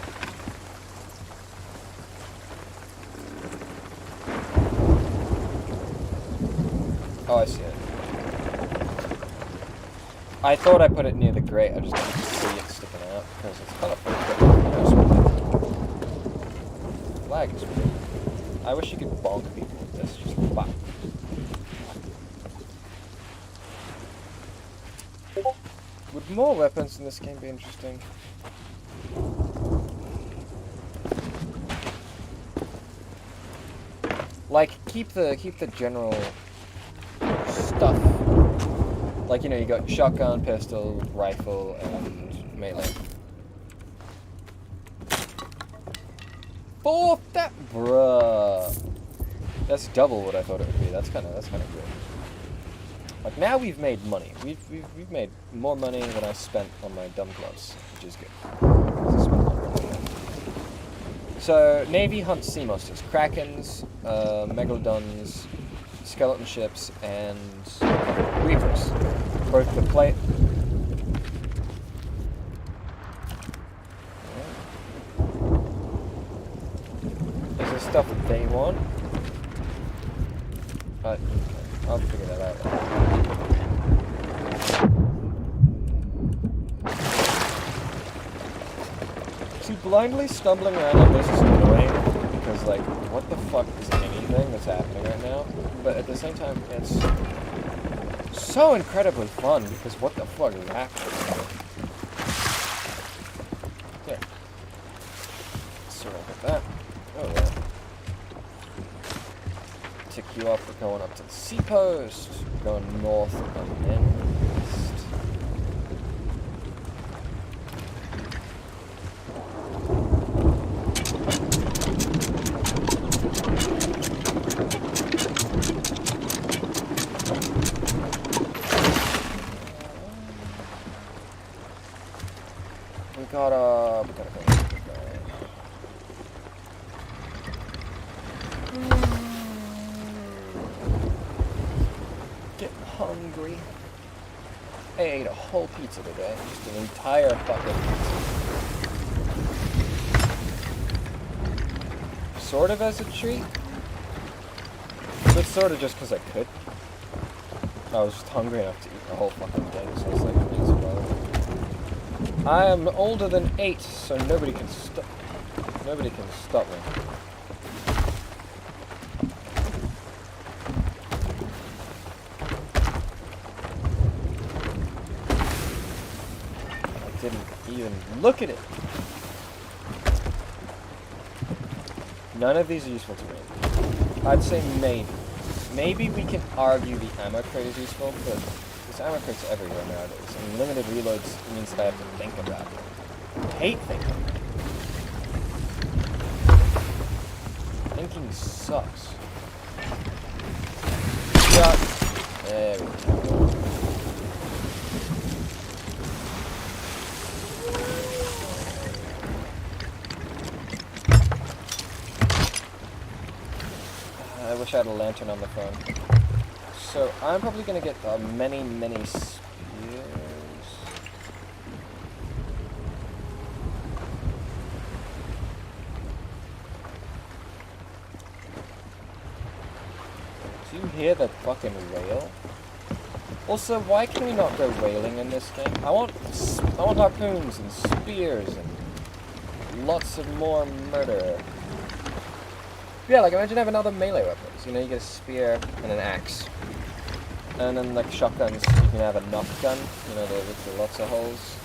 Oh, I see it. I thought I put it near the grate. I just didn't see it sticking out because it's kind of funny. Flag is weird. I wish you could bonk people with this. Just bop. Would more weapons in this game be interesting? Like keep the general stuff. Like, you know, you got shotgun, pistol, rifle, and melee. Oh, that bruh. That's double what I thought it would be. That's kind of good. Like now we've made money. We've made more money than I spent on my dumb gloves, which is good. So Navy hunts sea monsters, krakens, megalodons, skeleton ships, and reapers. Both the plate. Is this stuff that they want? But I'll figure that out. See, blindly stumbling around like this is annoying because, like, what the fuck is anything that's happening right now? But at the same time, it's so incredibly fun because what the fuck is happening? Here. So I'll get that. Oh yeah. Tick you off for going up to the sea coast, going north and then east. We gotta go. Getting hungry. I ate a whole pizza today. Just an entire fucking pizza. Sort of as a treat. But sort of just because I could. I was just hungry enough to eat the whole fucking thing, so it's like, it's well. I am older than 8, so nobody can stop me. I didn't even look at it. None of these are useful to me. I'd say maybe. Maybe we can argue the ammo crate is useful, but this ammo crate's everywhere nowadays, and limited reloads means that I have to think about it. I hate thinking. Thinking sucks. Shot. There we go. I wish I had a lantern on the phone. So I'm probably gonna get many spears. Do you hear that fucking wail? Also, why can we not go whaling in this game? I want harpoons and spears and lots of more murder. Yeah, like imagine having other melee weapons. You know, you get a spear and an axe. And then like shotguns, you can have a knock gun, you know, with lots of holes.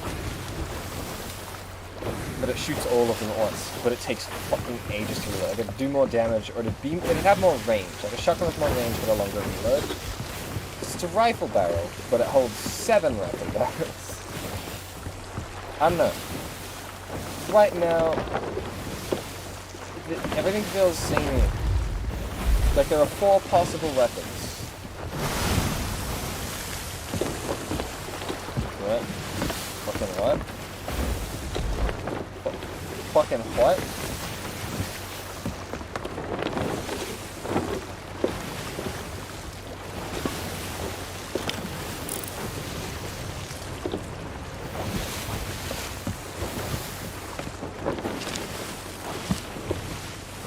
But it shoots all of them at once. But it takes fucking ages to reload. Like it'd do more damage, or it'd have more range. Like a shotgun with more range but a longer reload. It's a rifle barrel, but it holds 7 rifle barrels. I don't know. Right now, everything feels samey. Like there are 4 possible weapons. What? Fucking what? Fucking what?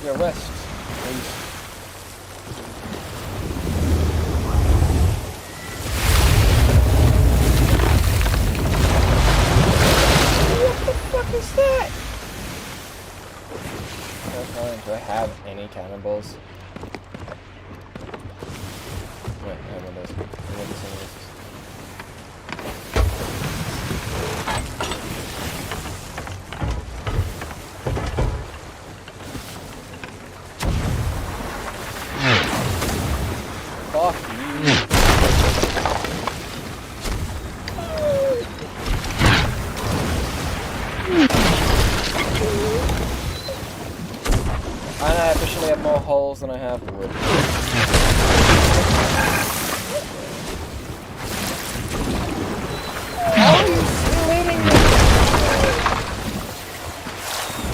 Your rest, please. What the fuck is that? Do I have any cannonballs? Wait, I have one of those. I want some of this. Fuck you. And I officially have more holes than I have wood. How are you still hitting me?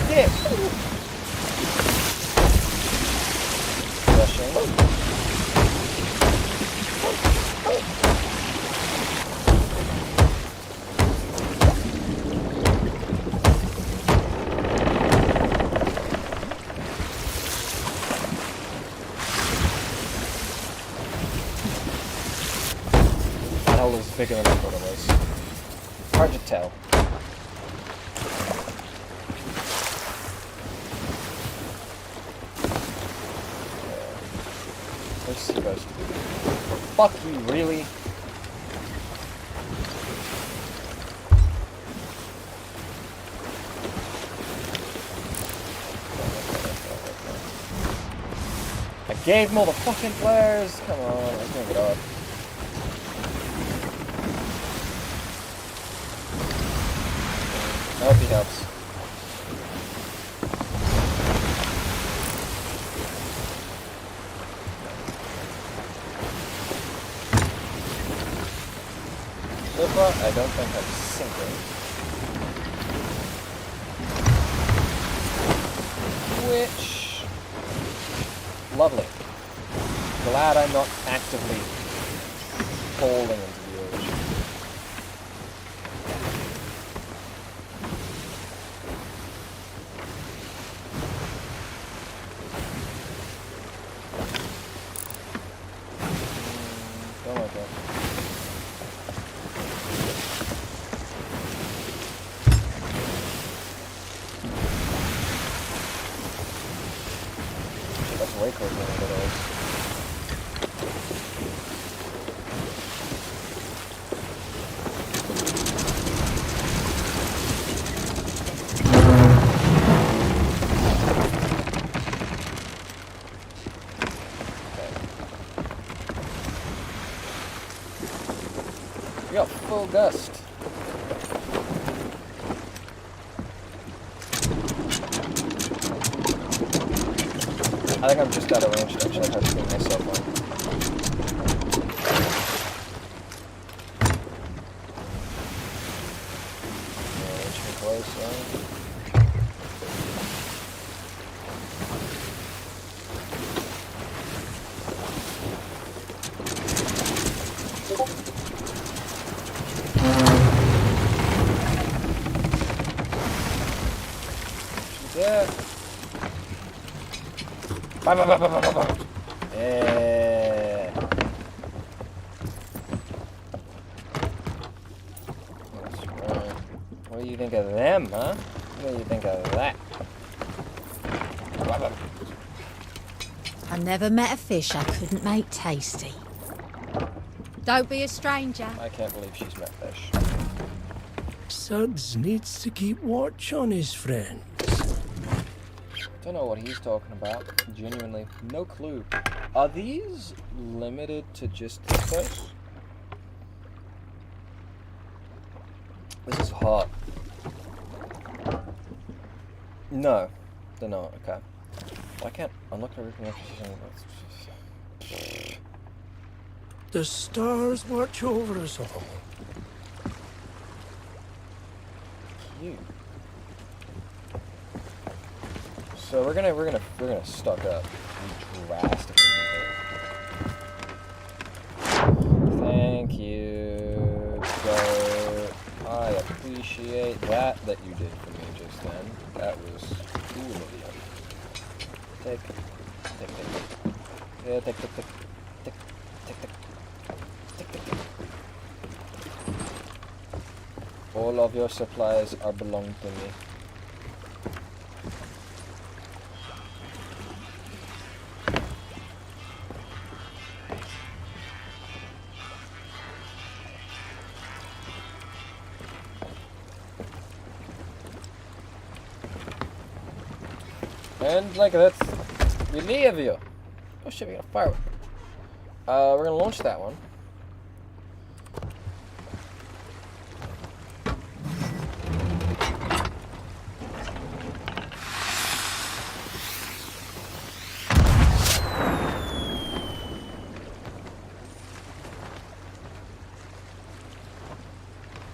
Dick. Rushing. Was bigger than I thought it was. Hard to tell. What's it supposed to be? Fuck you, really? I gave them all the fucking flares! Come on, let's make it up. I hope he helps. So far, I don't think I'm sinking. Which... lovely. Glad I'm not actively falling into the ocean. Way closer than it is. We got full gust. I think I'm just out of range to actually have to get myself on. Range me close, She's there. Yeah. think of them, huh? What do you think of that? I never met a fish I couldn't make tasty. Don't be a stranger. I can't believe she's met fish. Suggs needs to keep watch on his friends. Don't know what he's talking about. Genuinely, no clue. Are these limited to just this place? This is hot. No, they're not. Okay. Why can't unlock everything? The stars watch over us all. Cute. So we're gonna stock up. We drastically need it. Thank you, goat. I appreciate that you did for me just then. That was cool of you. Take. Yeah, take. All of your supplies are belong to me. And like that's really of you. Oh shit, we got a firework. We're gonna launch that one.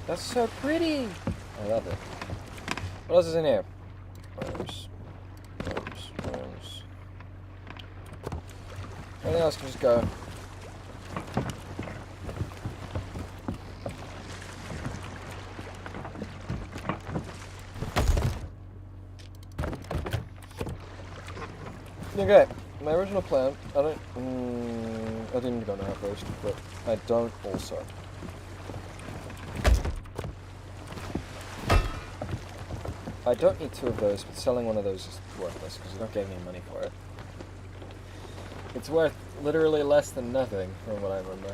That's so pretty. I love it. What else is in here? Worms. Anything else can just go. Okay, my original plan, I didn't go now first, but I don't also. I don't need 2 of those, but selling one of those is worthless because you don't get any money for it. It's worth literally less than nothing from what I remember.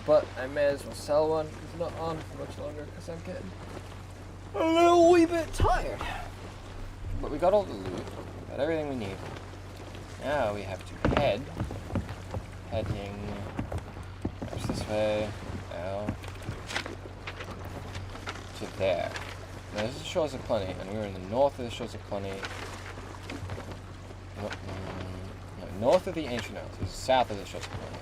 But I may as well sell one. It's not on for much longer because I'm getting a little wee bit tired. But we got all the loot. We got everything we need. Now we have to head. Heading perhaps this way. Now to there. Now this is the Shores of Plenty, and we were in the north of the Shores of Plenty. No, north of the Ancient Isles. This is south of the Shores of Plenty.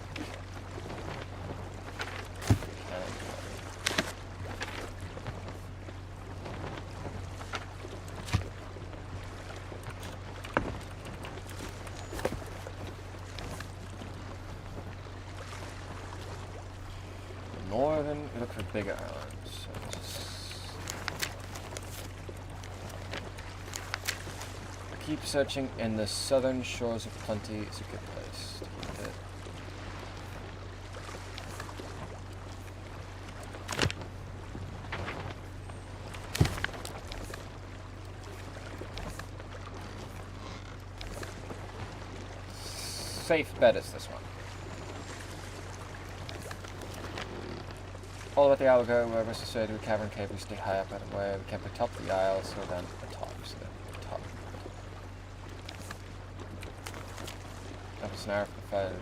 Northern, we look for bigger islands. So keep searching, and the southern Shores of Plenty is a good place to keep it. Safe bet is this one. All about the isle we go, wherever it's associated with cavern cave, we stay high up out of the way. We camp atop the isle, so then atop, so atop. Up a snare for the fire.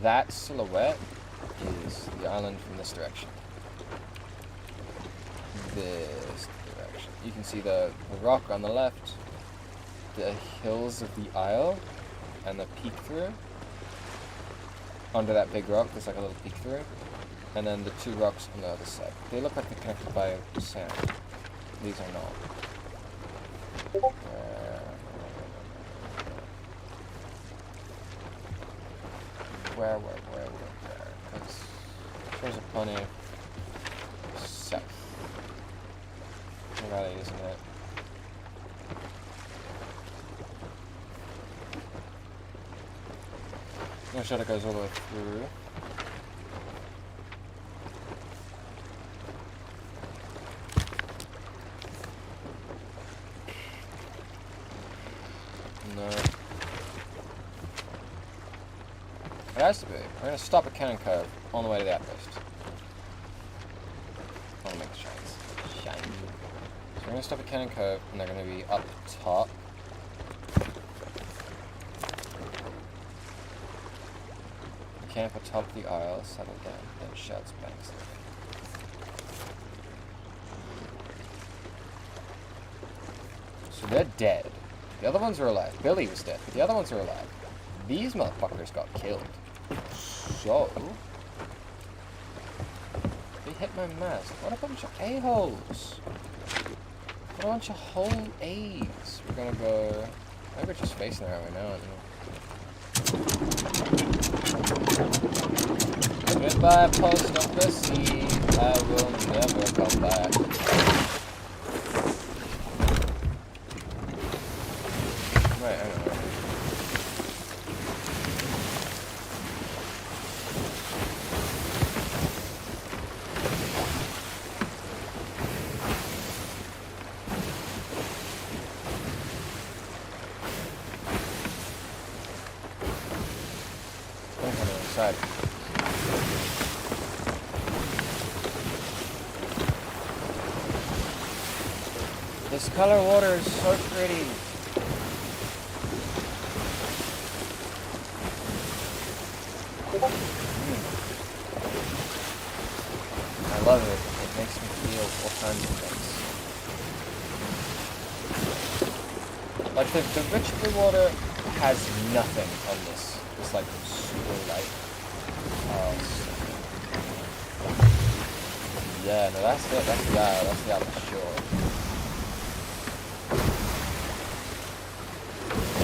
That silhouette is the island from this direction. This direction. You can see the rock on the left, the hills of the isle, and the peek through. Under that big rock, there's like a little peek through. And then the 2 rocks on the other side. They look like they're connected by sand. These are not. Where? Because there's a plenty south. Valley, isn't it? I Make sure it goes all the way through. No. It has to be. We're gonna stop at Cannon Cove on the way to the outpost. I wanna make the shines. Shiny. So we're gonna stop at Cannon Cove and they're gonna be up top. Camp atop the isle, settle down, then shouts banks. So they're dead. The other ones are alive. Billy was dead, but the other ones are alive. These motherfuckers got killed. So they hit my mast. What a bunch of a-holes. What a bunch of whole A's. We're gonna go. Maybe we're just facing that right now. I don't know. Goodbye, post of the sea. I will never come back. Right, I don't know. I'm coming inside. This color water is so pretty. I love it. It makes me feel all kinds of things. Like the rich blue water has nothing on this. It's like super light. Yeah, no, that's it. That's the isle. That's the isle for sure.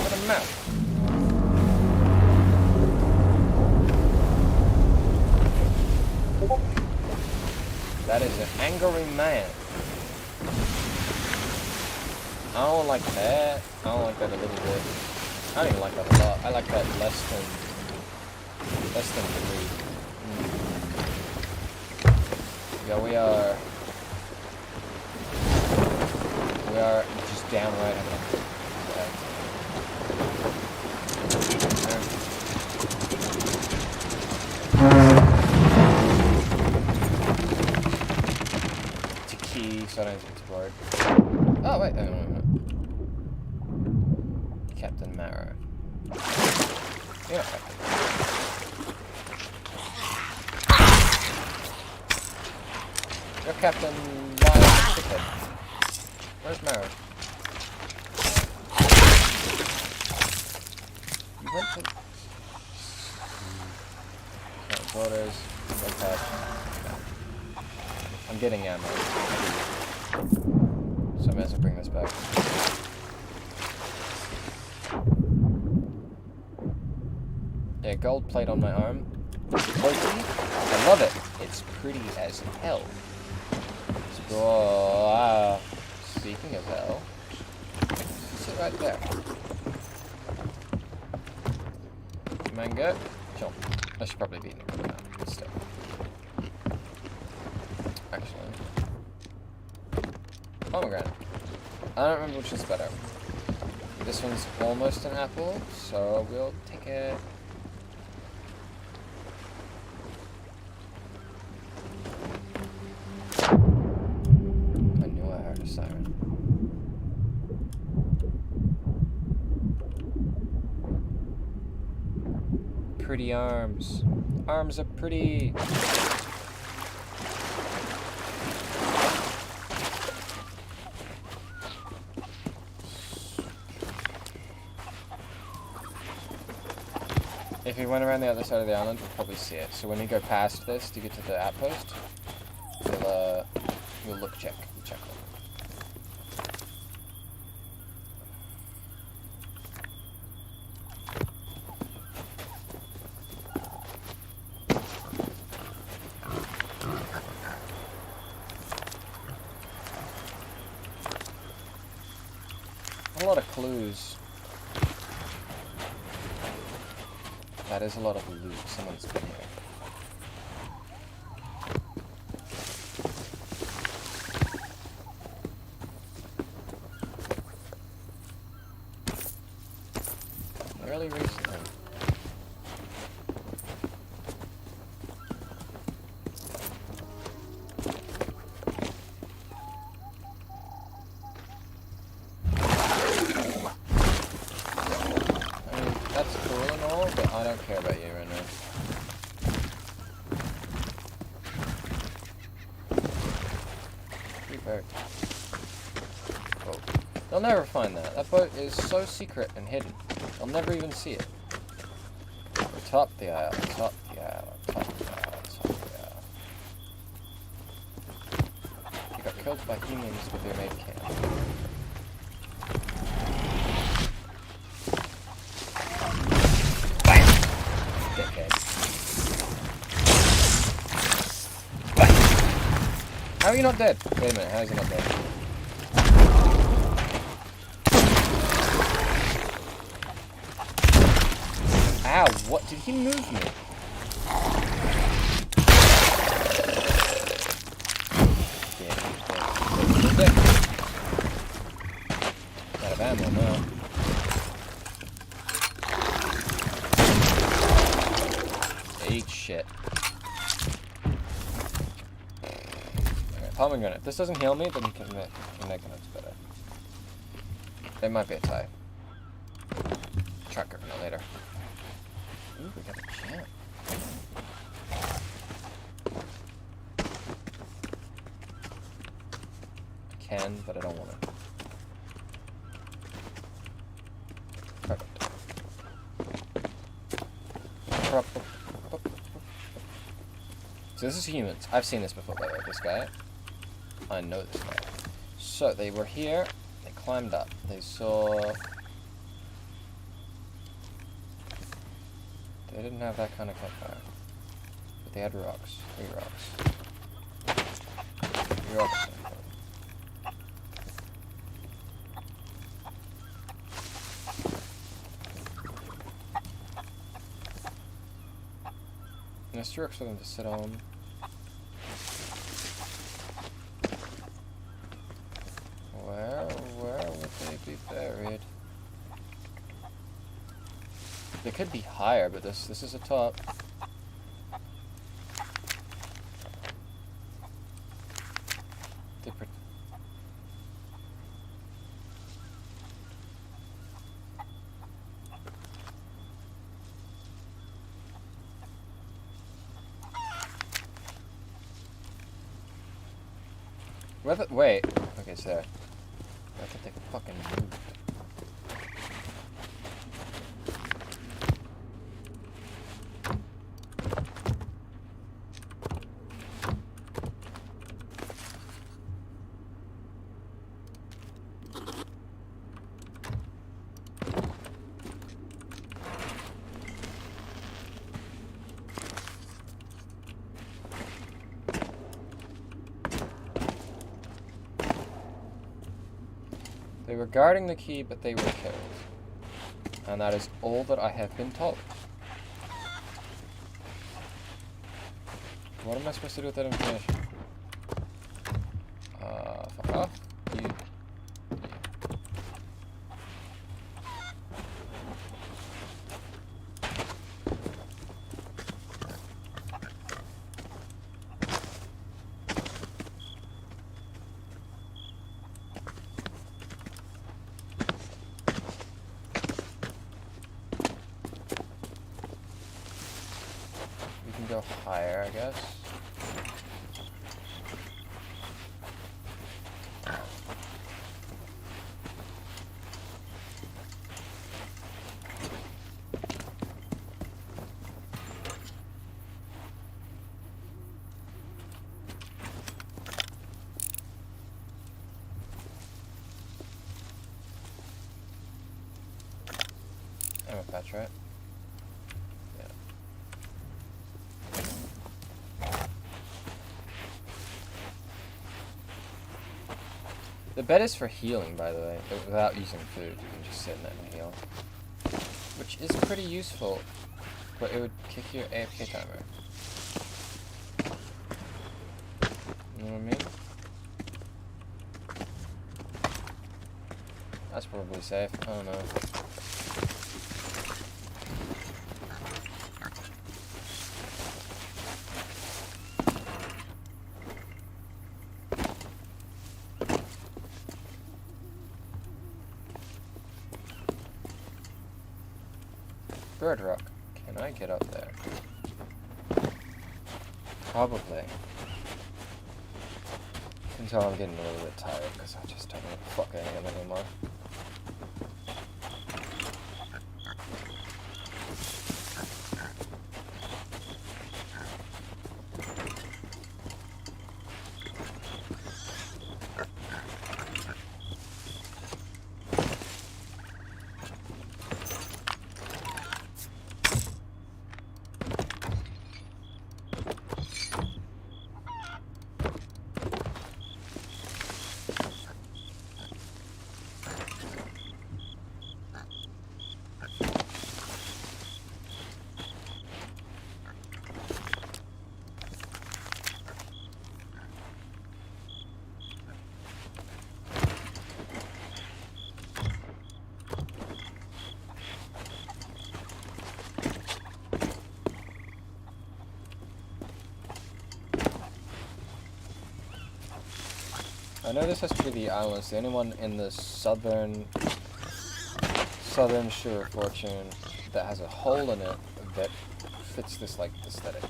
What a map. That is an angry man. I don't like that. I don't like that a little bit. I don't even like that a lot. I like that less than 3. Yeah, we are just downright having a it's a key, so I don't have to explode. Oh wait, no. Captain Marrow. Yeah, Captain Marrow. You're Captain Wild Chicken. Where's Marrow? You went to... Borders. Okay. I'm getting ammo. So I may as well bring this back. Yeah, gold plate on my arm. I love it. It's pretty as hell. Oh, speaking of hell, sit right there. Mango, jump. I should probably be in the corner instead. Actually, pomegranate. I don't remember which is better. This one's almost an apple, so we'll take it. Siren. Pretty arms. Arms are pretty. If we went around the other side of the island, we'll probably see it. So when we go past this to get to the outpost, we'll look check it. A lot of clues. That is a lot of loot. Someone's been here. Fairly recently. That's cool and all, but I don't care about you right now. Free bird. Oh. They'll never find that. That boat is so secret and hidden. They'll never even see it. We're top the isle, top the isle, top the isle, top the isle. You got killed by humans with your maid camp. How are you not dead? Wait a minute, how is he not dead? Ow, what? Did he move me? Yeah, he's dead. Out of ammo now. Eat shit. Pomegranate. If this doesn't heal me, then you can make it's better. There might be a tie. Tracker, no later. Ooh, we got a champ. I can, but I don't want it. Perfect. So this is humans. I've seen this before, by the way, this guy. I know this guy. So, they were here, they climbed up, they saw... They didn't have that kind of campfire. But they had rocks. 3 rocks. 3 rocks. And there's 2 rocks for them to sit on. Where would they be buried? They could be higher, but this is a top. Wait. Okay, so I thought they fucking moved. They were guarding the key, but they were killed. And that is all that I have been told. What am I supposed to do with that information? Fuck off. You. Go higher, I guess. I'm a patch, right? The bed is for healing, by the way, without using food. You can just sit in it and heal. Which is pretty useful But it would kick your AFK timer. You know what I mean? That's probably safe. I don't know. Bird rock. Can I get up there? Probably. Until I'm getting a little bit tired because I just don't know what the fuck I am anymore. I know this has to be the island. It's the only one in the southern Shore of Fortune that has a hole in it that fits this like aesthetic.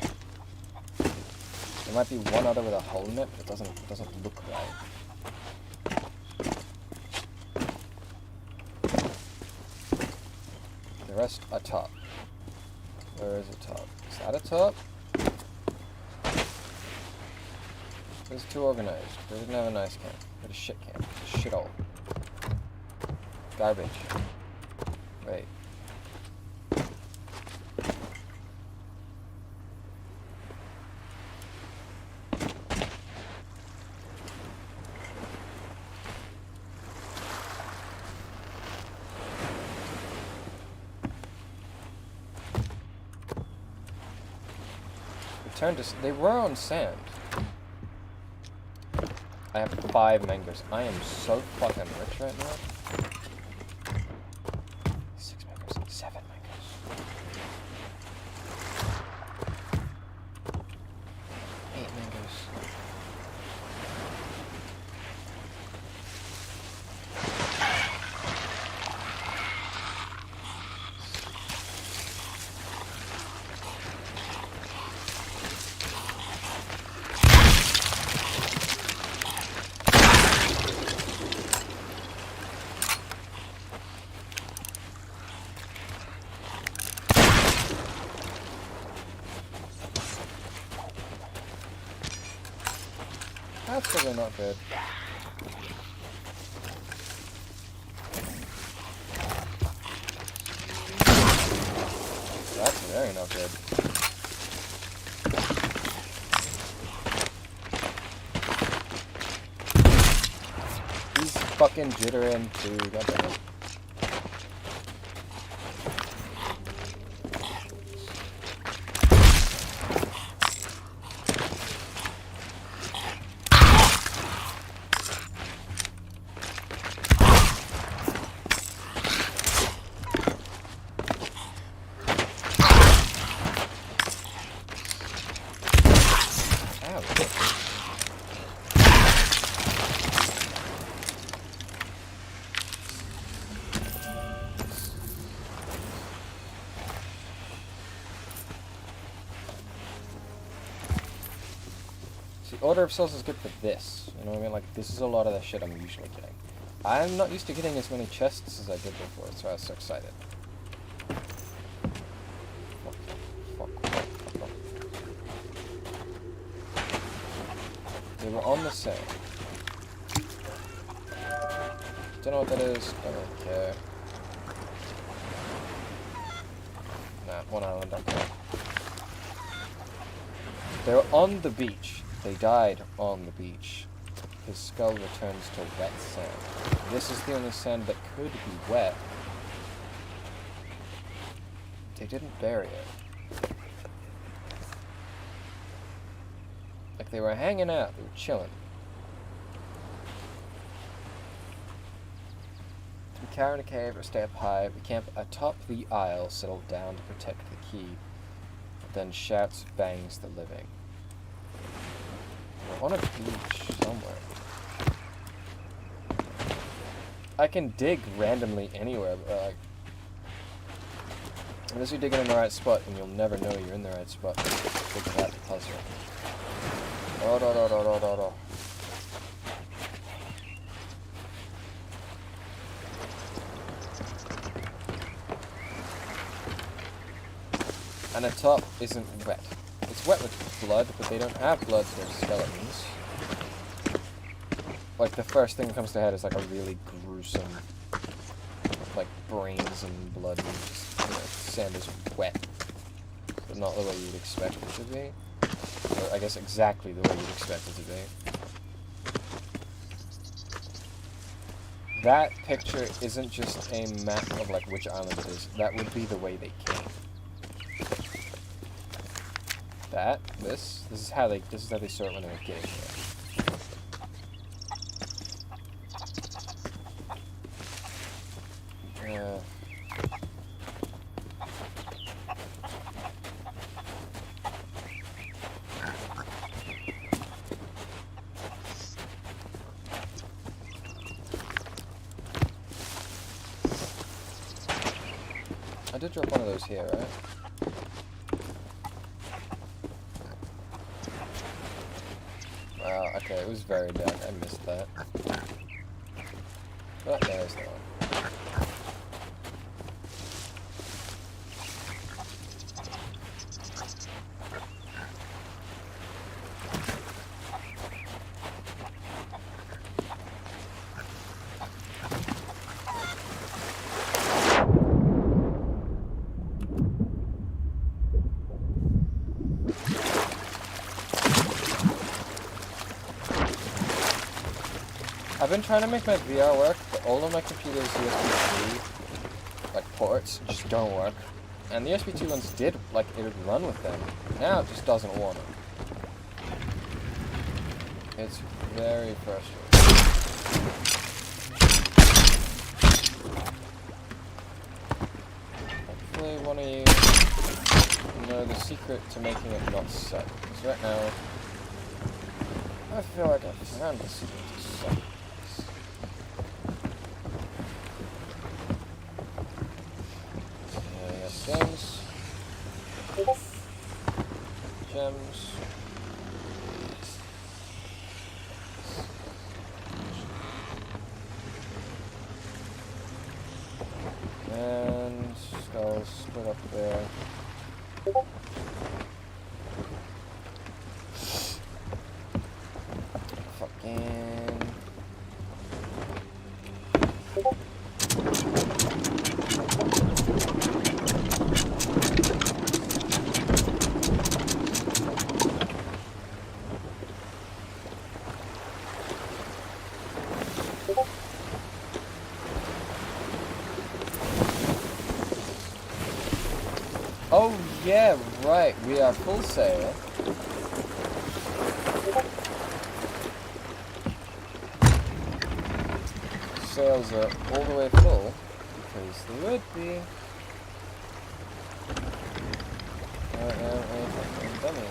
There might be one other with a hole in it, but it doesn't look right. The rest are top. Where is it top? Is that a top? It's too organized. They didn't have a nice camp. They had a shit camp. A shithole. Garbage. Wait. They were on sand. I have 5 mangoes. I am so fucking rich right now. 6 mangoes, 7 mangoes. 8 mangoes. That's probably not good. That's very not good. He's fucking jittering too, goddamn. Order of Souls is good for this, you know what I mean? Like, this is a lot of the shit I'm usually getting. I'm not used to getting as many chests as I did before, so I was so excited. Fuck. They were on the same. Don't know what that is, don't really care. Nah, one island, okay. They were on the beach. They died on the beach. His skull returns to wet sand. This is the only sand that could be wet. They didn't bury it. Like they were hanging out, they were chilling. We carry in a cave or stay up high. We camp atop the aisle, settle down to protect the key. Then shouts, bangs the living. We're on a beach somewhere. I can dig randomly anywhere, but like, unless you're digging in the right spot, and you'll never know you're in the right spot. Dig that puzzle. Oh, do, do, do, do, do, do. And the top isn't wet. It's wet with blood, but they don't have blood, they're skeletons. Like, the first thing that comes to head is like a really gruesome, like, brains and blood and just, you know, sand is wet. But not the way you'd expect it to be. Or I guess exactly the way you'd expect it to be. That picture isn't just a map of, like, which island it is. That would be the way they came. This is how they saw it when they were getting here. I did drop one of those here, right? Wow, okay, it was very dark. I missed that. But there's the one. I've been trying to make my VR work, but all of my computer's USB 3, like, ports just don't work. And the USB 2 ones did, like, it would run with them. Now it just doesn't want to. It's very frustrating. Hopefully one of you know the secret to making it not suck. Because right now, I feel like I've found the secret to suck. Gems. Gems. And skulls split up there. Fucking. Oh yeah, right, we are full sail. Sails are all the way full, because they would be. I am a fucking dummy.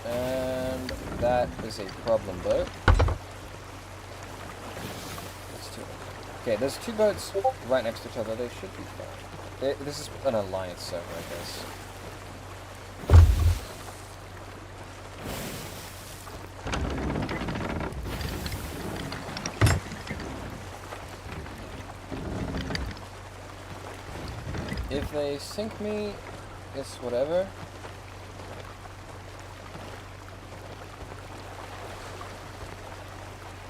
And that is a problem boat. Okay, there's two boats right next to each other. They should be fine. This is an alliance server, I guess. If they sink me, it's whatever.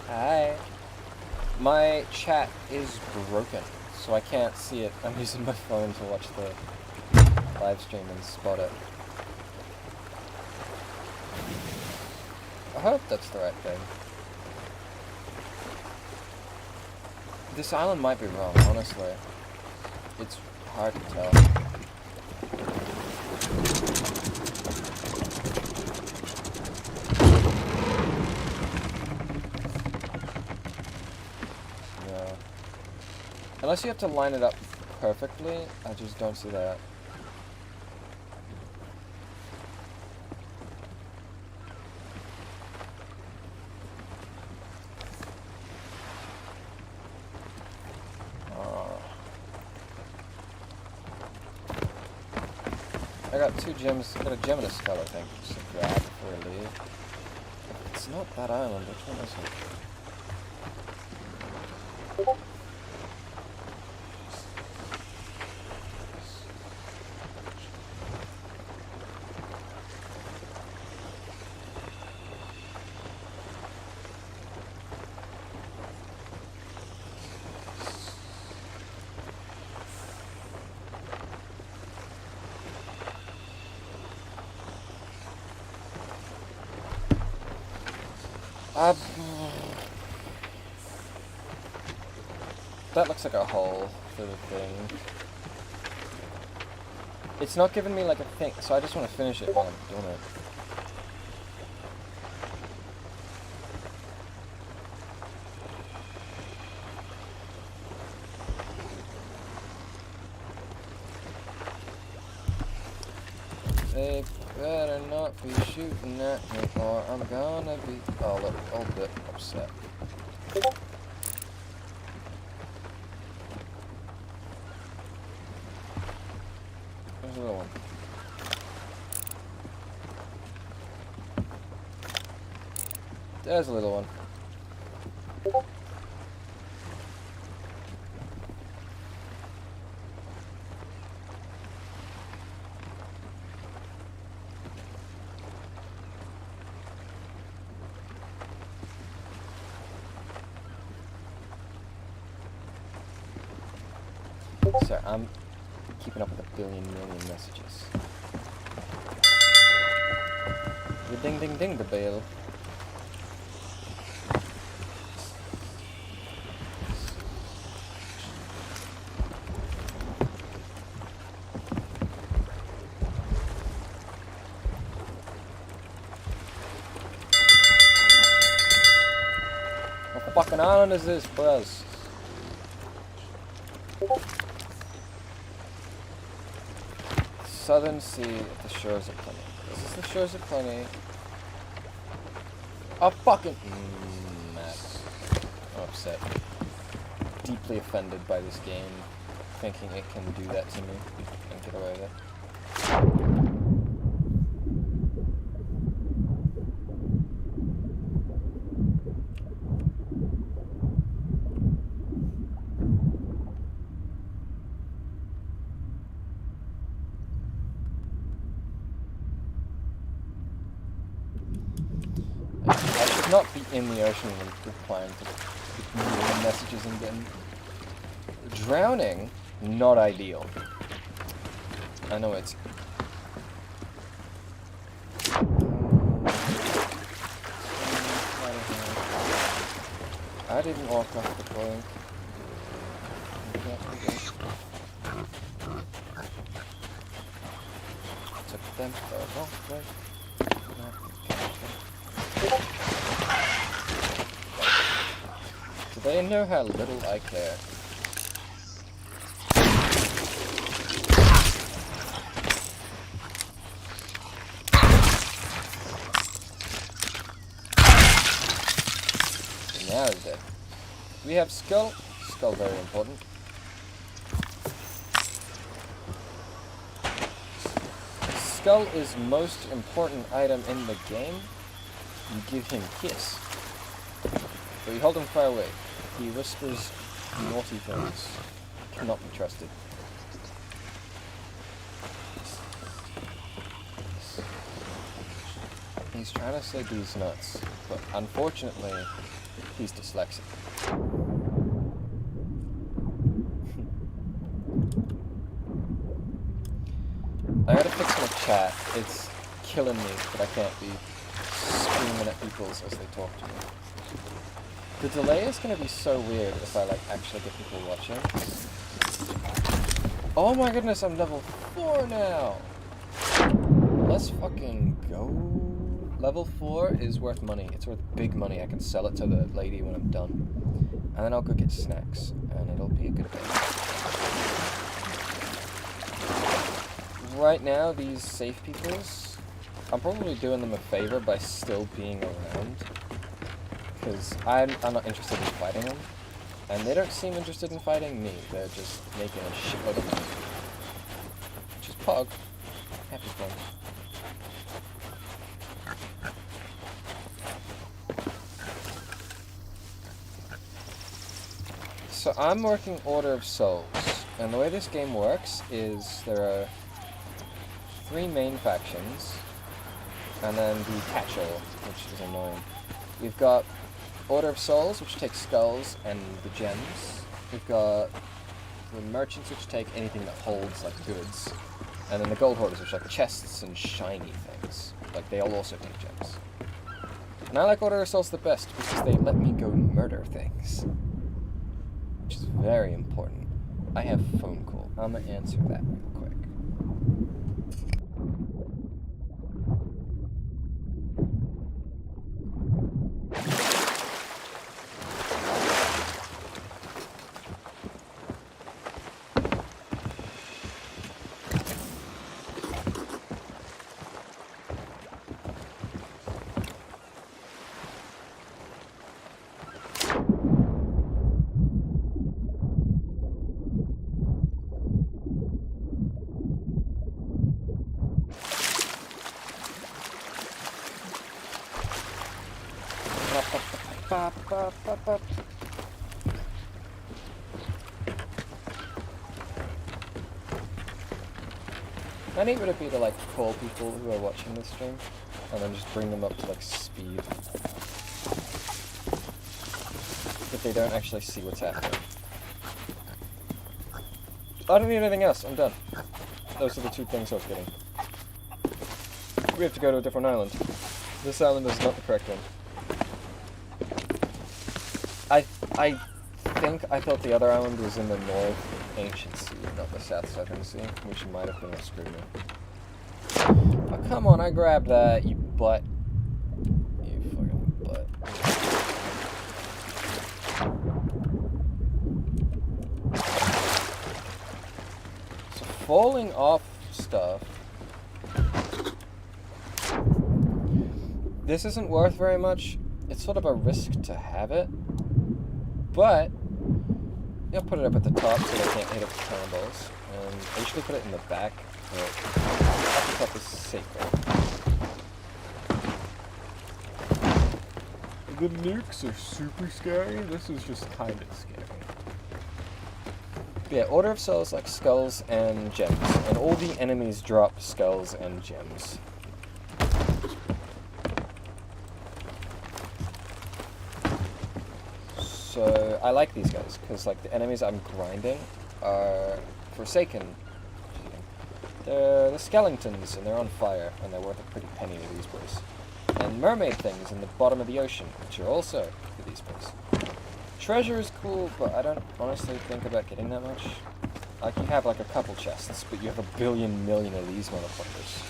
Hi. My chat is broken, so I can't see it. I'm using my phone to watch the live stream and spot it. hope that's the right thing. This island might be wrong, honestly. It's hard to tell. Yeah. Unless you have to line it up perfectly, I just don't see that. I got 2 gems. I got a gem and a skull, I think. Just to grab before I leave. It's not that island. Which one is it? That looks like a hole for the thing. It's not giving me like a thing, so I just want to finish it while I'm doing it. They better not be shooting at me or I'm gonna be a little bit upset. There's a little one. There's a little one. Sorry, I'm keeping up with a billion million messages. Ding ding ding the bell. What fucking island is this, bros? Southern Sea at the shores of plenty. Is this the shores of plenty? Oh, fucking... mad. I'm upset. Deeply offended by this game, thinking it can do that to me and get away with it. I should not be in the ocean when replying to million messages and getting... Drowning? Not ideal. I know it's... I didn't walk off the plank. Took them for a walk, right? Do they know how little I care? Now is dead. We have skull. Skull very important. Skull is most important item in the game. You give him kiss. But you hold him far away. He whispers naughty things. Cannot be trusted. He's trying to say these nuts, but unfortunately, he's dyslexic. I gotta fix my chat. It's killing me that I can't be screaming at people as they talk to me. The delay is going to be so weird if I like actually get people watching. Oh my goodness, I'm level 4 now! Let's fucking go. Level 4 is worth money. It's worth big money. I can sell it to the lady when I'm done. And then I'll go get snacks, and it'll be a good day. Right now, these safe peoples, I'm probably doing them a favor by still being around. Because I'm not interested in fighting them. And they don't seem interested in fighting me. They're just making a shitload of money. Which is pog. Happy fun. So I'm working Order of Souls, and the way this game works is there are 3 main factions, and then the catch-all, which is annoying. We've got Order of Souls, which takes skulls and the gems. We've got the merchants, which take anything that holds like goods, and then the gold hoarders, which are like chests and shiny things. Like they all also take gems. And I like Order of Souls the best because they let me go murder things. Which is very important. I have a phone call. I'm gonna answer that real quick. How neat would it be to like call people who are watching this stream and then just bring them up to like speed if they don't actually see what's happening. I don't need anything else, I'm done. Those are the 2 things I was getting. We have to go to a different island. This island is not the correct one. I think I thought the other island was in the North Ancient Sea, not the South Southern Sea, which might have been what screwed me. Oh, come on, I grabbed that, you butt. You fucking butt. So falling off stuff. This isn't worth very much. It's sort of a risk to have it. But you'll put it up at the top so they can't hit it with cannonballs. And I usually put it in the back, but up the top is sacred. The nukes are super scary. This is just kind of scary. But yeah, Order of Souls like skulls and gems. And all the enemies drop skulls and gems. So I like these guys because like the enemies I'm grinding are Forsaken. They're the skeletons and they're on fire and they're worth a pretty penny to these boys. And mermaid things in the bottom of the ocean, which are also for these boys. Treasure is cool, but I don't honestly think about getting that much. Like you have like a couple chests, but you have a billion million of these motherfuckers.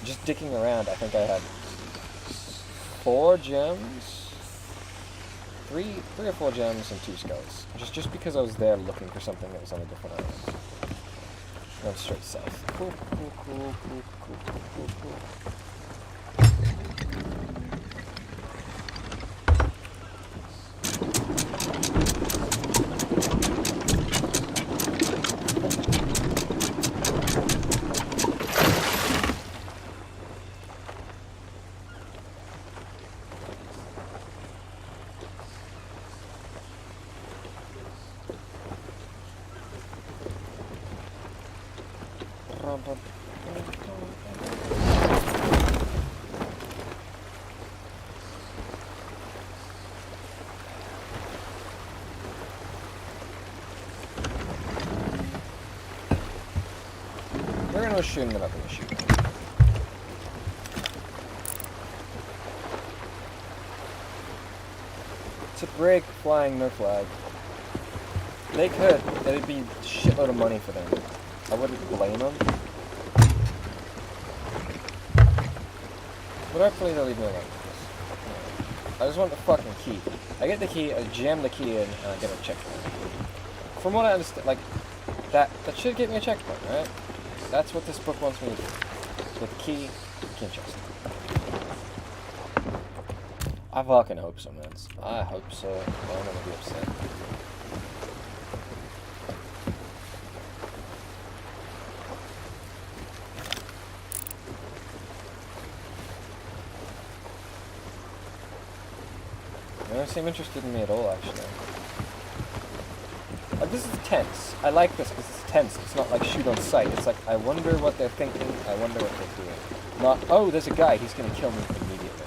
Just dicking around, I think I had 4 gems. 3 or 4 gems and 2 skulls. Just because I was there looking for something that was on a different island. Going straight south. Cool. We're gonna shoot them, they're not gonna shoot them. to break flying their flag. They could. It'd be a shitload of money for them. I wouldn't blame them. But hopefully they'll leave me alone. I just want the fucking key. I get the key, I jam the key in, and I get a checkpoint. From what I understand, like, that should get me a checkpoint, right? That's what this book wants me to do. With the key, can't trust it. I fucking hope so, man. I hope so. I don't want to be upset. They don't seem interested in me at all, actually. Like, this is tense. I like this because it's tense. It's not like shoot on sight. It's like, I wonder what they're thinking. I wonder what they're doing. Not, oh, there's a guy. He's going to kill me immediately.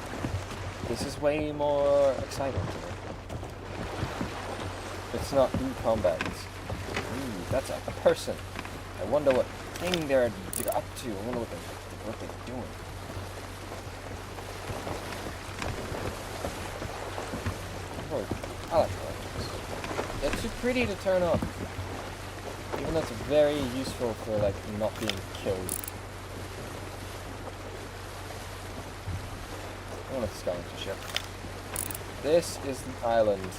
This is way more exciting to me. It's not, ooh, combat. It's, ooh, that's a person. I wonder what thing they're up to. I wonder what they're doing. I like collections. They're too pretty to turn off. Even though it's very useful for, like, not being killed. I want a skeleton ship. This is the island.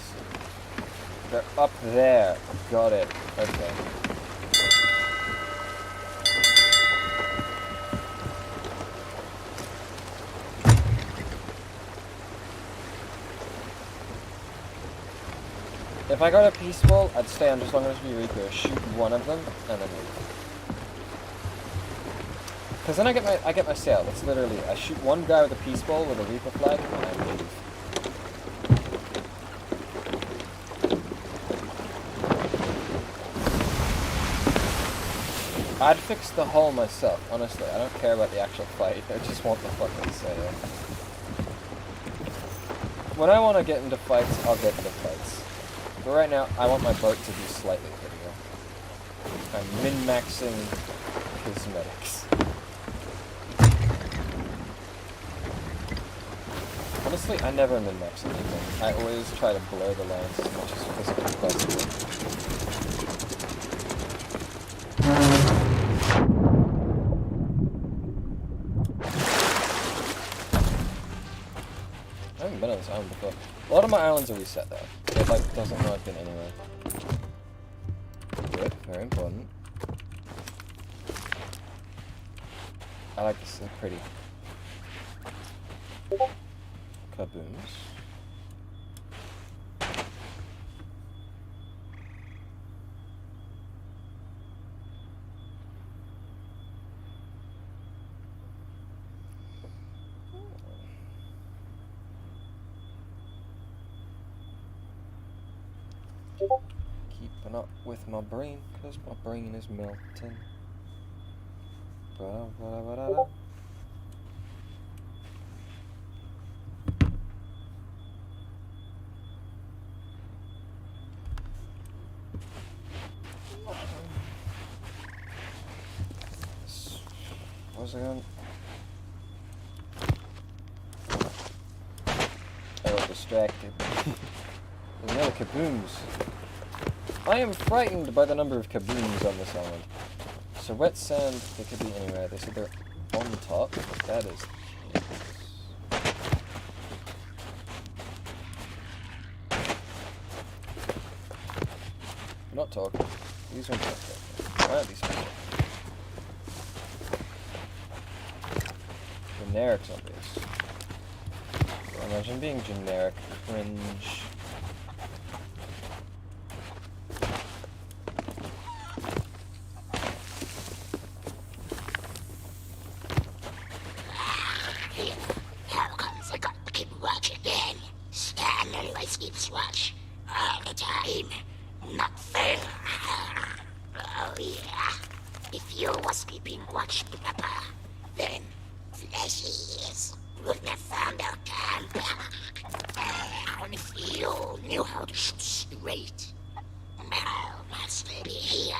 They're up there. Got it. Okay. If I got a peaceful, I'd stay on just long enough to be Reaper, shoot one of them, and then leave. Because then I get my sail. It's literally, I shoot one guy with a peaceful with a Reaper flag, and I leave. I'd fix the hull myself, honestly. I don't care about the actual fight. I just want the fucking sail. When I want to get into fights, I'll get into fights. But right now, I want my boat to be slightly prettier. I'm min-maxing cosmetics. Honestly, I never min-max anything. I always try to blur the lines as much as physically possible. I haven't been on this island before. A lot of my islands are reset though. It like doesn't know I've been anywhere. Good, very important. I like this, they're pretty. Kabooms. Keeping up with my brain, because my brain is melting. Ba-da-ba-da-ba-da-da. What was I going? I got distracted. There's no kabooms. I am frightened by the number of kabooms on this island. So wet sand, they could be anywhere. They said they're on top. That is I'm not talking. These ones aren't talking. Why aren't these ones talking? Generic's obvious. Imagine being generic. Cringe. How comes I got to keep watch again? Stan always keeps watch. All the time. Not fair. Oh yeah. If you was keeping watch, Papa, then Fleshies wouldn't have found our camp. And if you knew how to shoot straight, Mel must be here.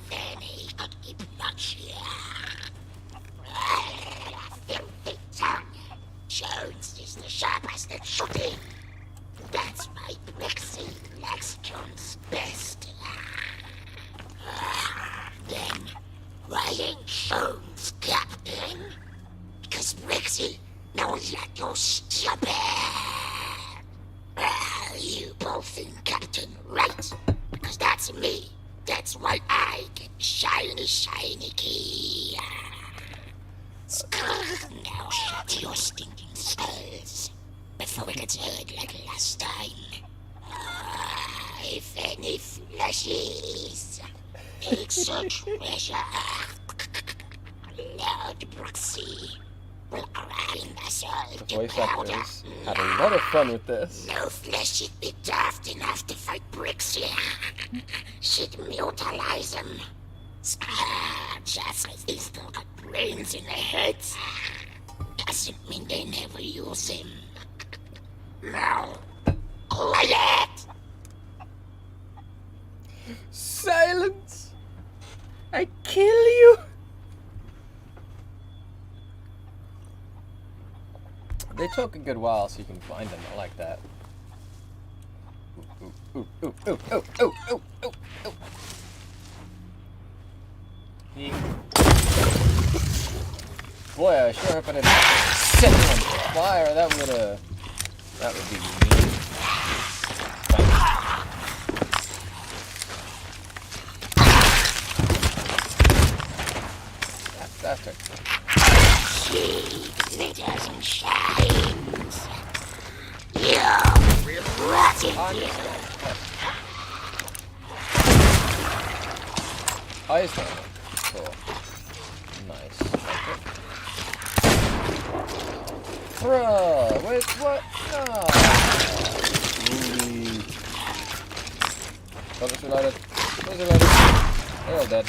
Then he could keep watch here. Filthy tongue. Jones is the sharpest at shooting. That's why Miss Brixie, no, you're stupid. You both think Captain, right? Because that's me. That's why I get shiny key. Now shut your stinking skulls before it gets heard like last time. If any flashes, extra treasure. Lord Brooksy will grind us all The to voice powder. actors had a lot of fun with this. No flesh should be daft enough to fight Brixie. She'd mutilize him. Just because he's still got brains in their heads doesn't mean they never use him. Now, quiet! Silence! I kill you! They took a good while so you can find them. I like that. Ooh, ooh, ooh, ooh, ooh, ooh, ooh, ooh, ooh. Boy, I sure hope I didn't set you on fire. That would be mean. That's it. She glitters and shines. You rotten. Eyes down. Cool. Nice. Like it. Bruh, wait, what? No. Ooh. Those are loaded. Those are loaded. They're all dead.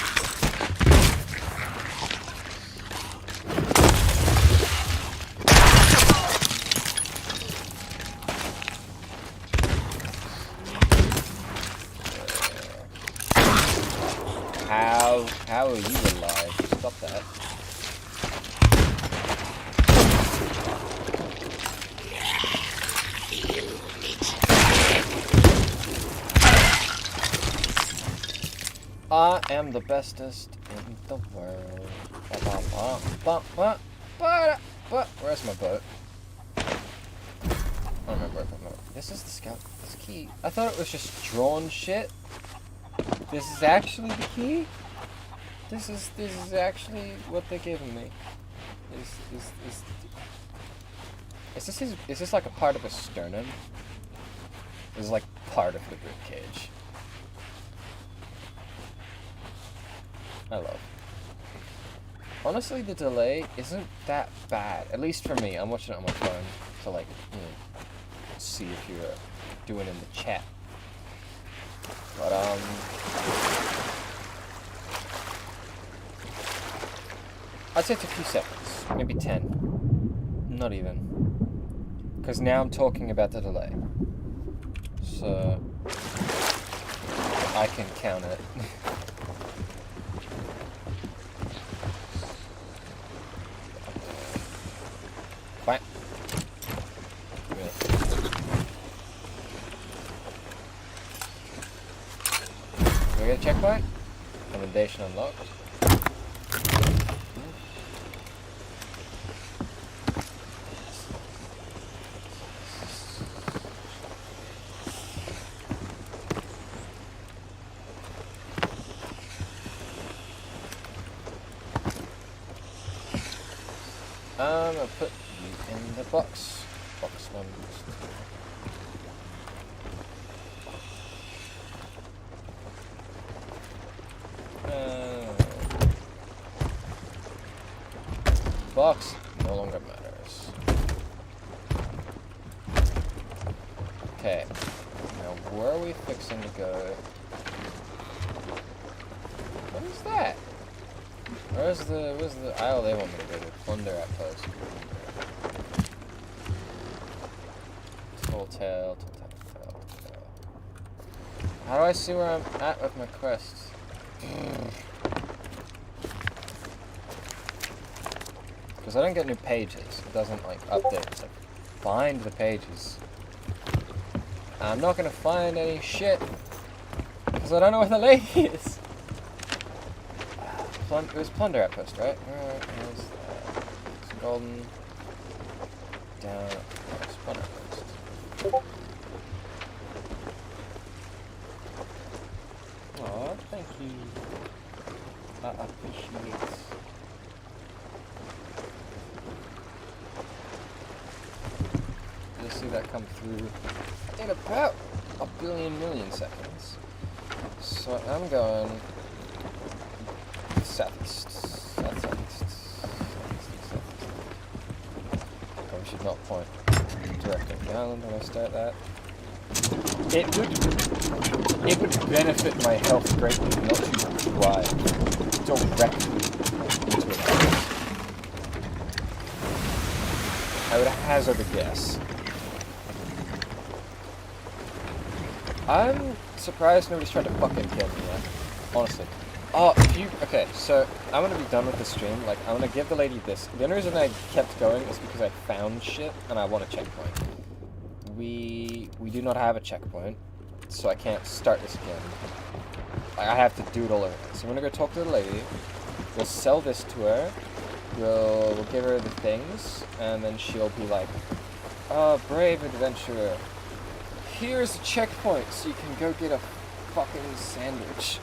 How are you alive? Stop that. I am the bestest in the world. Where's my boat? I don't remember. This is the scout. This key. I thought it was just drawn shit. This is actually the key? This is actually what they're giving me. Is this like a part of a sternum? This is like part of the ribcage. I love. Honestly, the delay isn't that bad. At least for me. I'm watching it on my phone to like, see if you're doing in the chat. But I'd say it's a few seconds, maybe 10. Not even. Because now I'm talking about the delay. So I can count it. Fine. Do we get a checkpoint? Commendation unlocked. I'll put you in the box. Box 1. Box no longer matters. Okay. Now where are we fixing to go? What is that? Where's the aisle they want me to go to? Plunder outpost. Telltale. How do I see where I'm at with my quests? Because I don't get new pages. It doesn't like update. It's like find the pages. I'm not gonna find any shit because I don't know where the lady is. It was Plunder Outpost, right? Where's that? Let's go holding down. Spawn out first. Aw, thank you. I appreciate it. You'll see that come through in about a billion million seconds. So I'm going southeast. Southeast. Probably should not point directly down when I start that. It would benefit my health greatly not to drive directly into it. I would hazard a guess. I'm surprised nobody's tried to fucking kill me yet. Honestly. Oh, okay, so I'm gonna be done with the stream. Like, I'm gonna give the lady this. The only reason I kept going is because I found shit and I want a checkpoint. We do not have a checkpoint, so I can't start this again. I have to do it all over again. So I'm gonna go talk to the lady. We'll sell this to her. We'll give her the things, and then she'll be like, "Oh, brave adventurer. Here's a checkpoint so you can go get a fucking sandwich."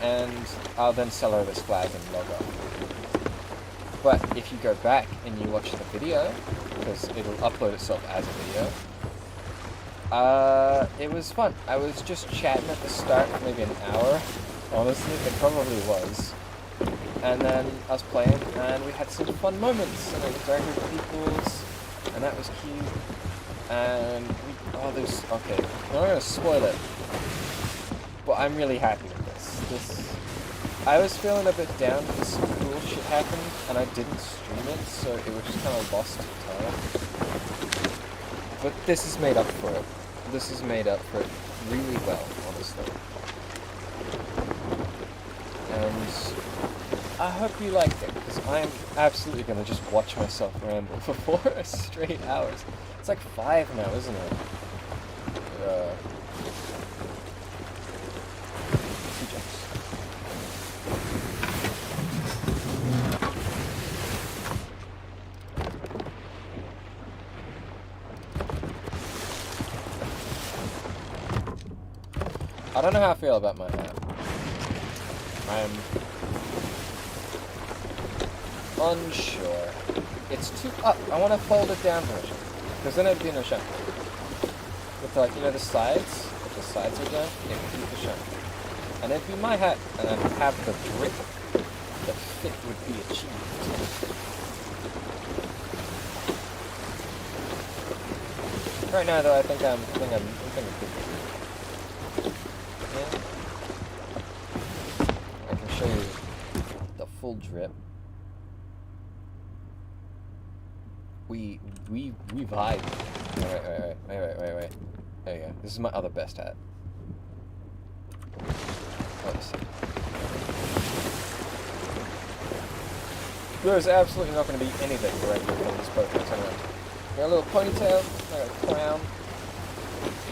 And I'll then sell her this flag and log off. But if you go back and you watch the video, because it'll upload itself as a video, it was fun. I was just chatting at the start for maybe an hour. Honestly, it probably was. And then I was playing, and we had some fun moments, and I interacted with people's, and that was cute. And okay, I'm not gonna spoil it, but I'm really happy with this. I was feeling a bit down because some cool shit happened, and I didn't stream it, so it was just kind of lost to time. But this is made up for it. This is made up for it really well, honestly. And I hope you liked it, because I'm absolutely gonna just watch myself ramble for 4 straight hours. It's like 5 now, isn't it? Two jumps. I don't know how I feel about my hat. I'm unsure. It's too up. I want to fold it down for a second, because then it'd be in a shank. With, like, you know, the sides? If the sides are done, it would be the shank. And it'd be my hat, and I'd have the grip. The fit would be achieved. Right now, though, I think I'm good. Yeah. I can show you the full drip. We vibe. Wait. There you go. This is my other best hat. There's absolutely not going to be anything directly from this boat anyway. Got a little ponytail, I got a crown.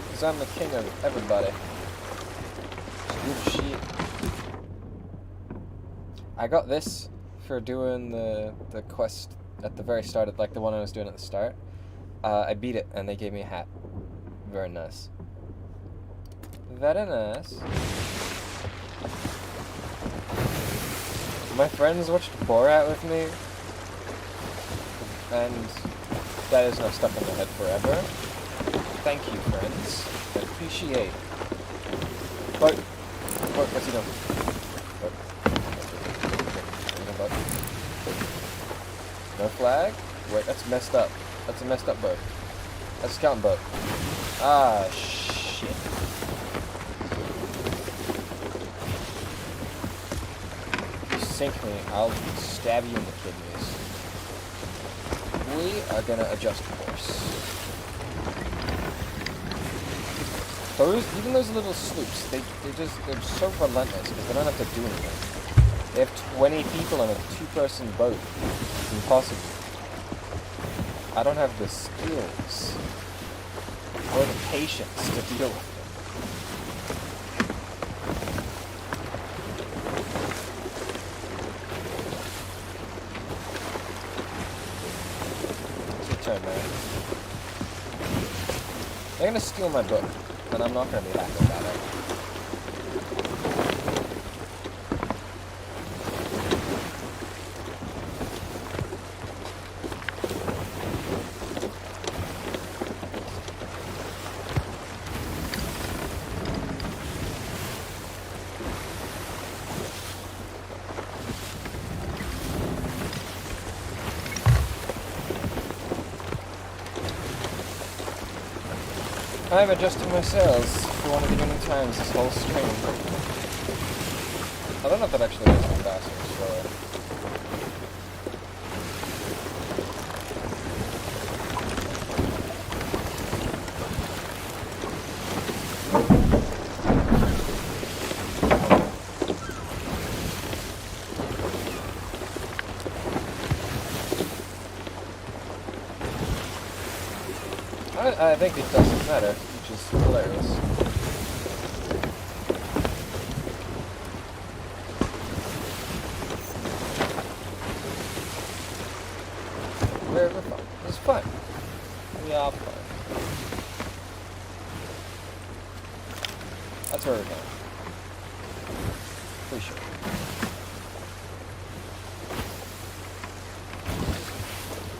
Because I'm the king of everybody. Good shit. I got this for doing the quest at the very start, like the one I was doing at the start. I beat it, and they gave me a hat. Very nice. Very nice. My friends watched Borat with me, and that is now stuck in my head forever. Thank you, friends. I appreciate it. But, what's he doing? No flag? Wait, that's messed up. That's a messed up boat. That's a skeleton boat. Ah, shit. If you sink me, I'll stab you in the kidneys. We are gonna adjust course. Even those little sloops, they're so relentless because they don't have to do anything. They have 20 people on a 2-person boat. It's impossible. I don't have the skills or the patience to deal with them. turn, man. They're gonna steal my book, and I'm not gonna be happy about it. I'm adjusting my sails for one of the many times this whole stream. I don't know if that actually makes me faster or slower. I think it doesn't matter, which is hilarious. We're fine. It's fine. Yeah, fine. That's where we're going. Pretty sure.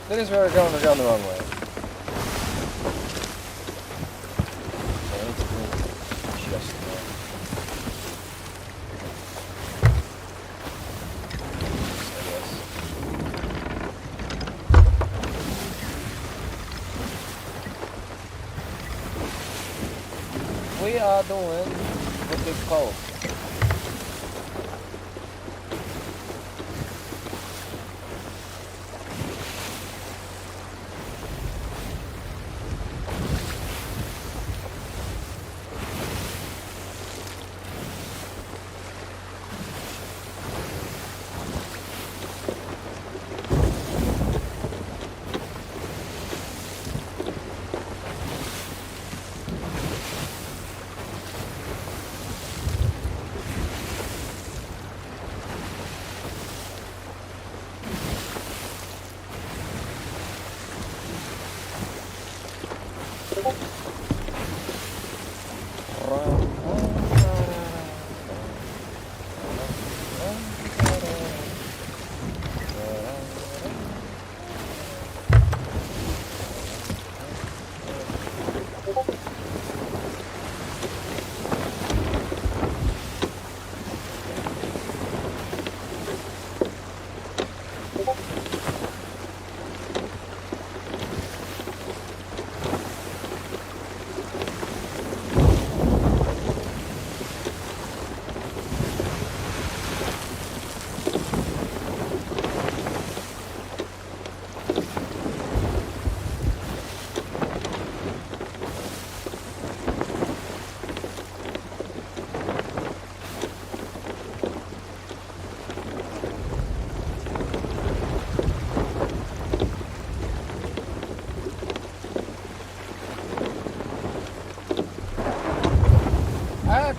That is where we're going the wrong way. We are doing what they call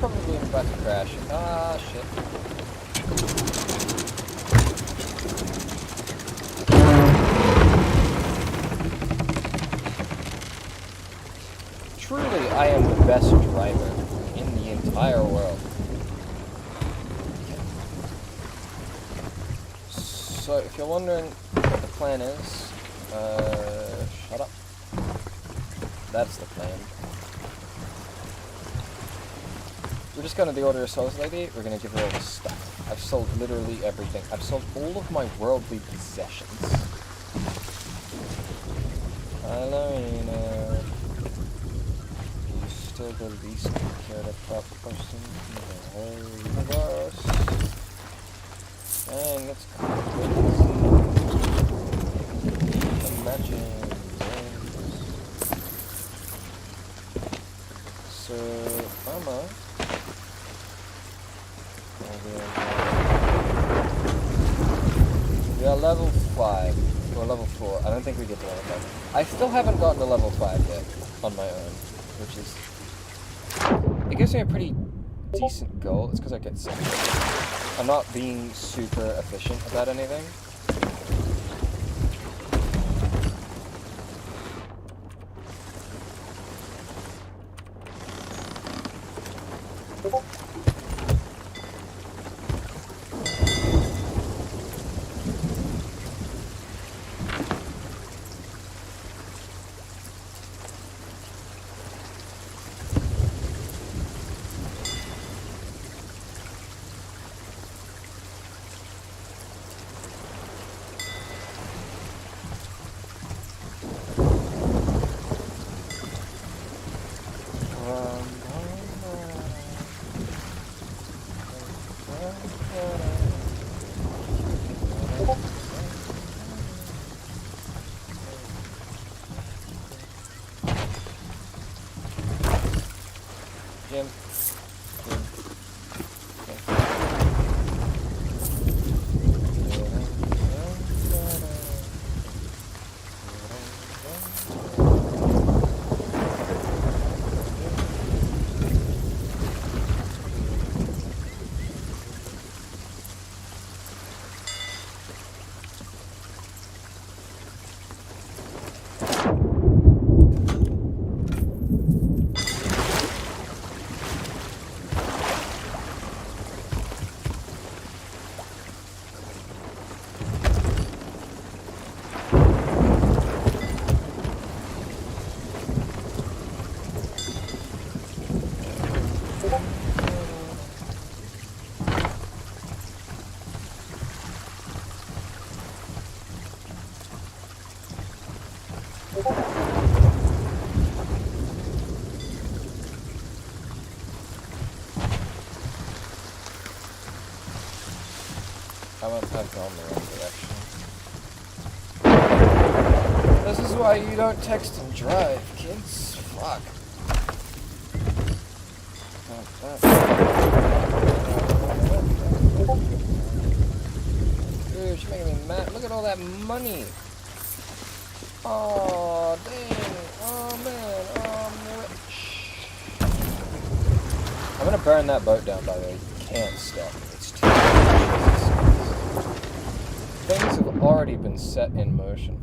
probably about to crash. Ah, shit. Truly, I am the best driver in the entire world. So, if you're wondering what the plan is, shut up. That's the plan. We're just gonna the Order of Souls lady, we're gonna give her all the stuff. I've sold literally everything. I've sold all of my worldly possessions. Halloween, you're still the least cared about person in the whole universe. Dang, that's crazy. Imagine this. So, Mama. We are level 5, or level 4. I don't think we get to level 5. I still haven't gotten to level 5 yet, on my own, which is... It gives me a pretty decent goal. It's because I get sick. I'm not being super efficient about anything. I went back on the wrong direction. This is why you don't text and drive, kids. Fuck. Dude, you're making me mad. Look at all that money. Oh, dang. Oh, man. Oh, I'm rich. I'm gonna burn that boat down, by the way. You can't stop it. It's too much. Things have already been set in motion.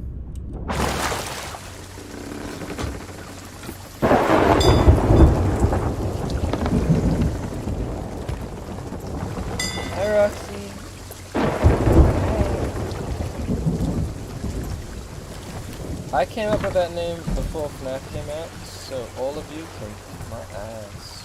Hi, Roxy. I came up with that name before FNAF came out, so all of you can kick my ass.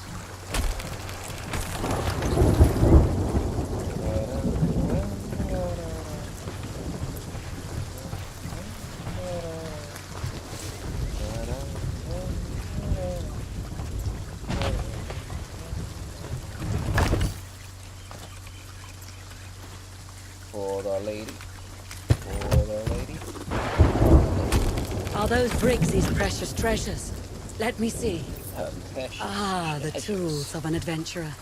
For the lady. For the lady. Are those Briggsy's precious treasures? Let me see. Her precious Ah, the treasures. tools of an adventurer.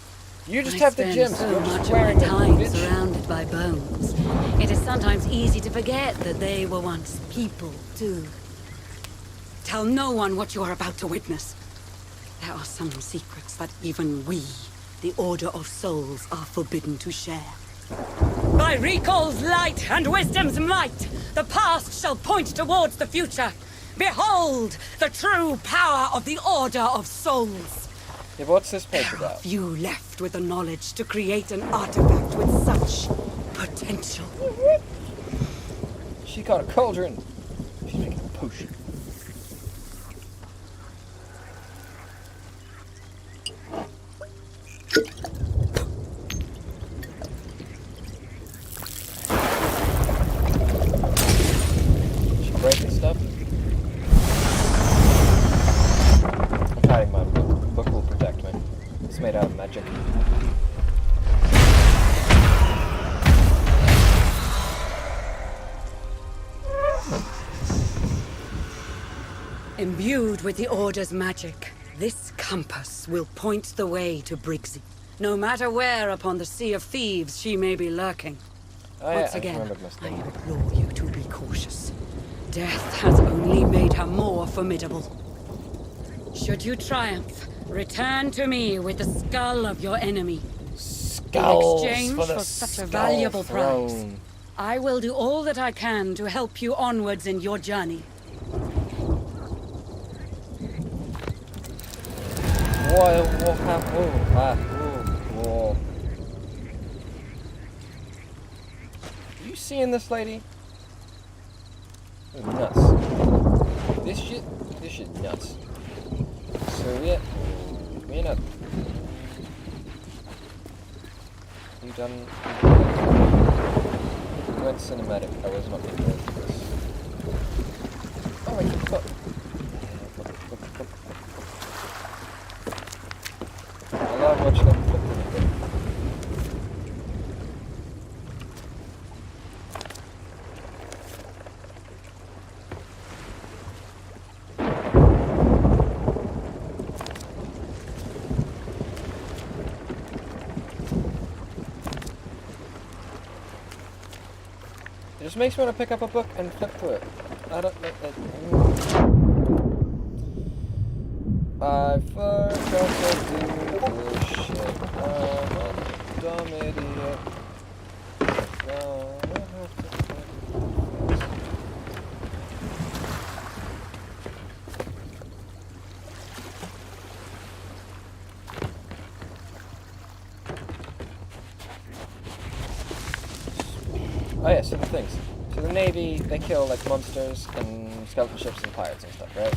You just I have the spend gems. so You're much just of my wearing a time bitch. surrounded by bones. It is sometimes easy to forget that they were once people, too. Tell no one what you are about to witness. There are some secrets that even we, the Order of Souls, are forbidden to share. By Recall's light and wisdom's might, the past shall point towards the future. Behold the true power of the Order of Souls. Yeah, what's this page There are about? few left with the knowledge to create an artifact with such potential. She got a cauldron. She's making a potion. She breaking stuff? I'm hiding my book. Book will protect me. It's made out of magic. Imbued with the Order's magic, this compass will point the way to Briggsy. No matter where upon the Sea of Thieves she may be lurking. Oh yeah, Once I again, remembered my I stuff. implore you to be cautious. Death has only made her more formidable. Should you triumph, return to me with the skull of your enemy. Skulls In exchange for, the for such a skull valuable prize, throne. I will do all that I can to help you onwards in your journey. Whoa. You seeing this lady? This is nuts. This shit nuts. So we're not. You done? We went cinematic. I was not prepared for this. Oh, I can cook. I love watching them flip through the thing. It just makes me want to pick up a book and flip through it. I don't like that. I forgot to do this shit. I'm a dumb idiot. Now I have to fix this. Oh yeah, so the things. So the Navy, they kill like monsters and skeleton ships and pirates and stuff, right?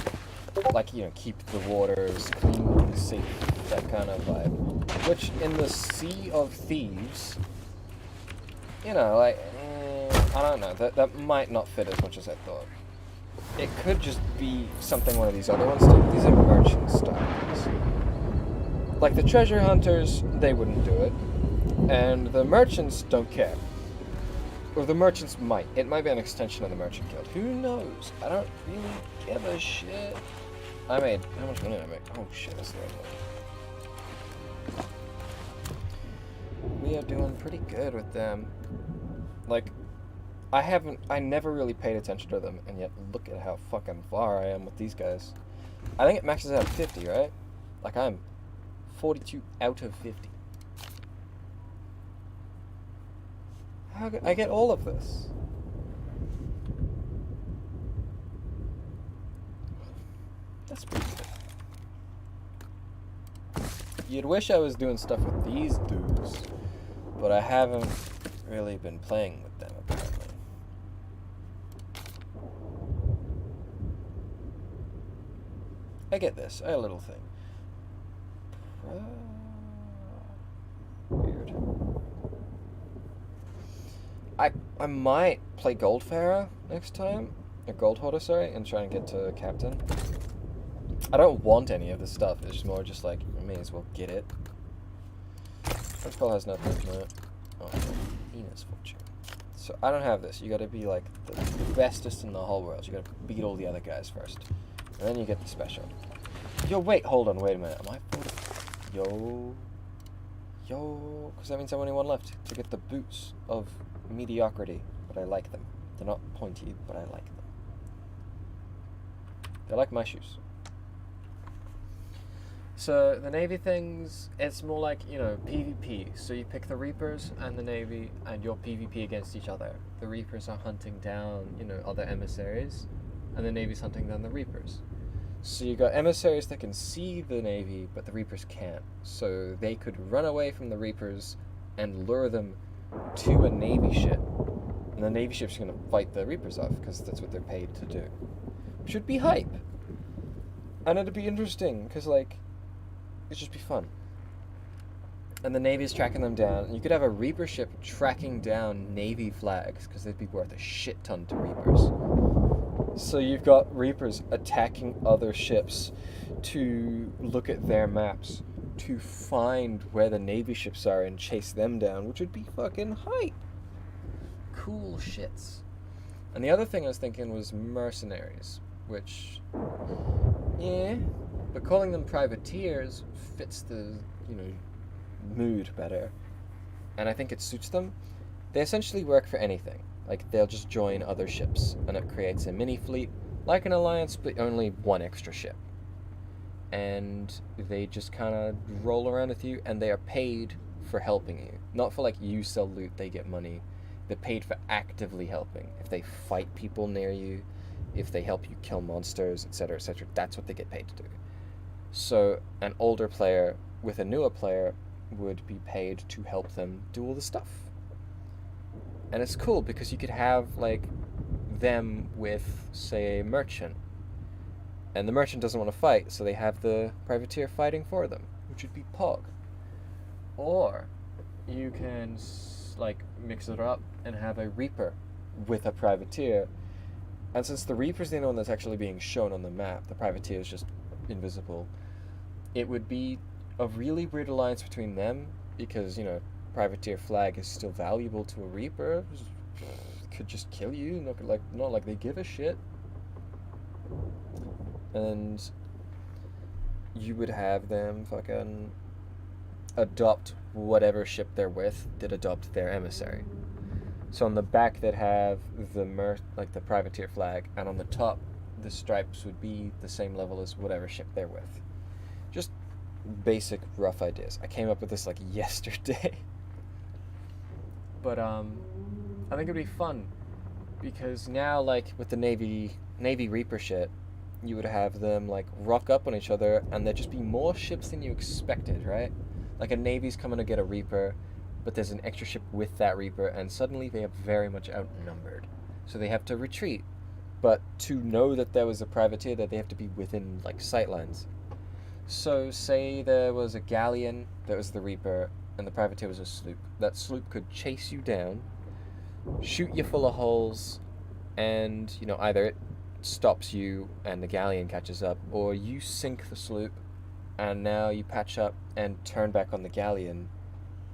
Like, you know, keep the waters clean, safe, that kind of vibe. Which, in the Sea of Thieves, you know, like, I don't know, that might not fit as much as I thought. it could just be something one of these other ones do. These are merchant styles. Like the treasure hunters, they wouldn't do it. And the merchants don't care. Or the merchants might. It might be an extension of the merchant guild. Who knows? I don't really give a shit. I made... How much money did I make? Oh shit, that's the right one. We are doing pretty good with them. Like, I never really paid attention to them, and yet look at how fucking far I am with these guys. I think it maxes out at 50, right? Like, I'm 42 out of 50. How I get all of this? That's pretty good. You'd wish I was doing stuff with these dudes, but I haven't really been playing with them, apparently. I get this. I a little thing. Weird. I might play Goldfarer next time, or Gold Hoarder, sorry, and try and get to Captain. I don't want any of this stuff. It's just more just like, I may as well get it. That spell has nothing in it. Oh, Venus Fortune. So I don't have this. You gotta be like the bestest in the whole world. You gotta beat all the other guys first. And then you get the special. Yo, wait, hold on, wait a minute. Am I 40? Yo, because that means I'm only one left to get the boots of mediocrity, but I like them. They're not pointy, but I like them. They're like my shoes. So the Navy things, it's more like, you know, PvP. So you pick the Reapers and the Navy, and you're PvP against each other. The Reapers are hunting down, you know, other emissaries, and the Navy's hunting down the Reapers. So you got emissaries that can see the Navy, but the Reapers can't. So they could run away from the Reapers and lure them to a Navy ship. And the Navy ship's going to fight the Reapers off, because that's what they're paid to do. Which would be hype. And it'd be interesting, because, like, it'd just be fun. And the Navy's tracking them down. And you could have a Reaper ship tracking down Navy flags, because they'd be worth a shit ton to Reapers. So you've got Reapers attacking other ships to look at their maps, to find where the Navy ships are and chase them down, which would be fucking hype. Cool shits. And the other thing I was thinking was mercenaries, which, yeah, but calling them privateers fits the, you know, mood better. And I think it suits them. They essentially work for anything. Like, they'll just join other ships, and it creates a mini-fleet, like an alliance, but only one extra ship. And they just kind of roll around with you, and they are paid for helping you. Not for, like, you sell loot, they get money. They're paid for actively helping. If they fight people near you, if they help you kill monsters, etc., that's what they get paid to do. So, an older player with a newer player would be paid to help them do all the stuff. And it's cool because you could have, like, them with, say, a merchant. And the merchant doesn't want to fight, so they have the privateer fighting for them, which would be Pog. Or you can, like, mix it up and have a Reaper with a privateer. And since the Reaper's the only one that's actually being shown on the map, the privateer is just invisible, it would be a really weird alliance between them, because, you know, privateer flag is still valuable to a Reaper. Could just kill you, not like they give a shit. And you would have them fucking adopt whatever ship they're with that adopt their emissary. So on the back they'd have the the privateer flag, and on the top the stripes would be the same level as whatever ship they're with. Just basic rough ideas. I came up with this like yesterday. But I think it'd be fun, because now, like, with the Navy Reaper shit, you would have them, like, rock up on each other, and there'd just be more ships than you expected, right? Like, a Navy's coming to get a Reaper, but there's an extra ship with that Reaper, and suddenly they are very much outnumbered. So they have to retreat. But to know that there was a privateer, that they have to be within, like, sightlines. So, say there was a galleon that was the Reaper, and the privateer was a sloop. That sloop could chase you down, shoot you full of holes, and, you know, either it stops you and the galleon catches up, or you sink the sloop and now you patch up and turn back on the galleon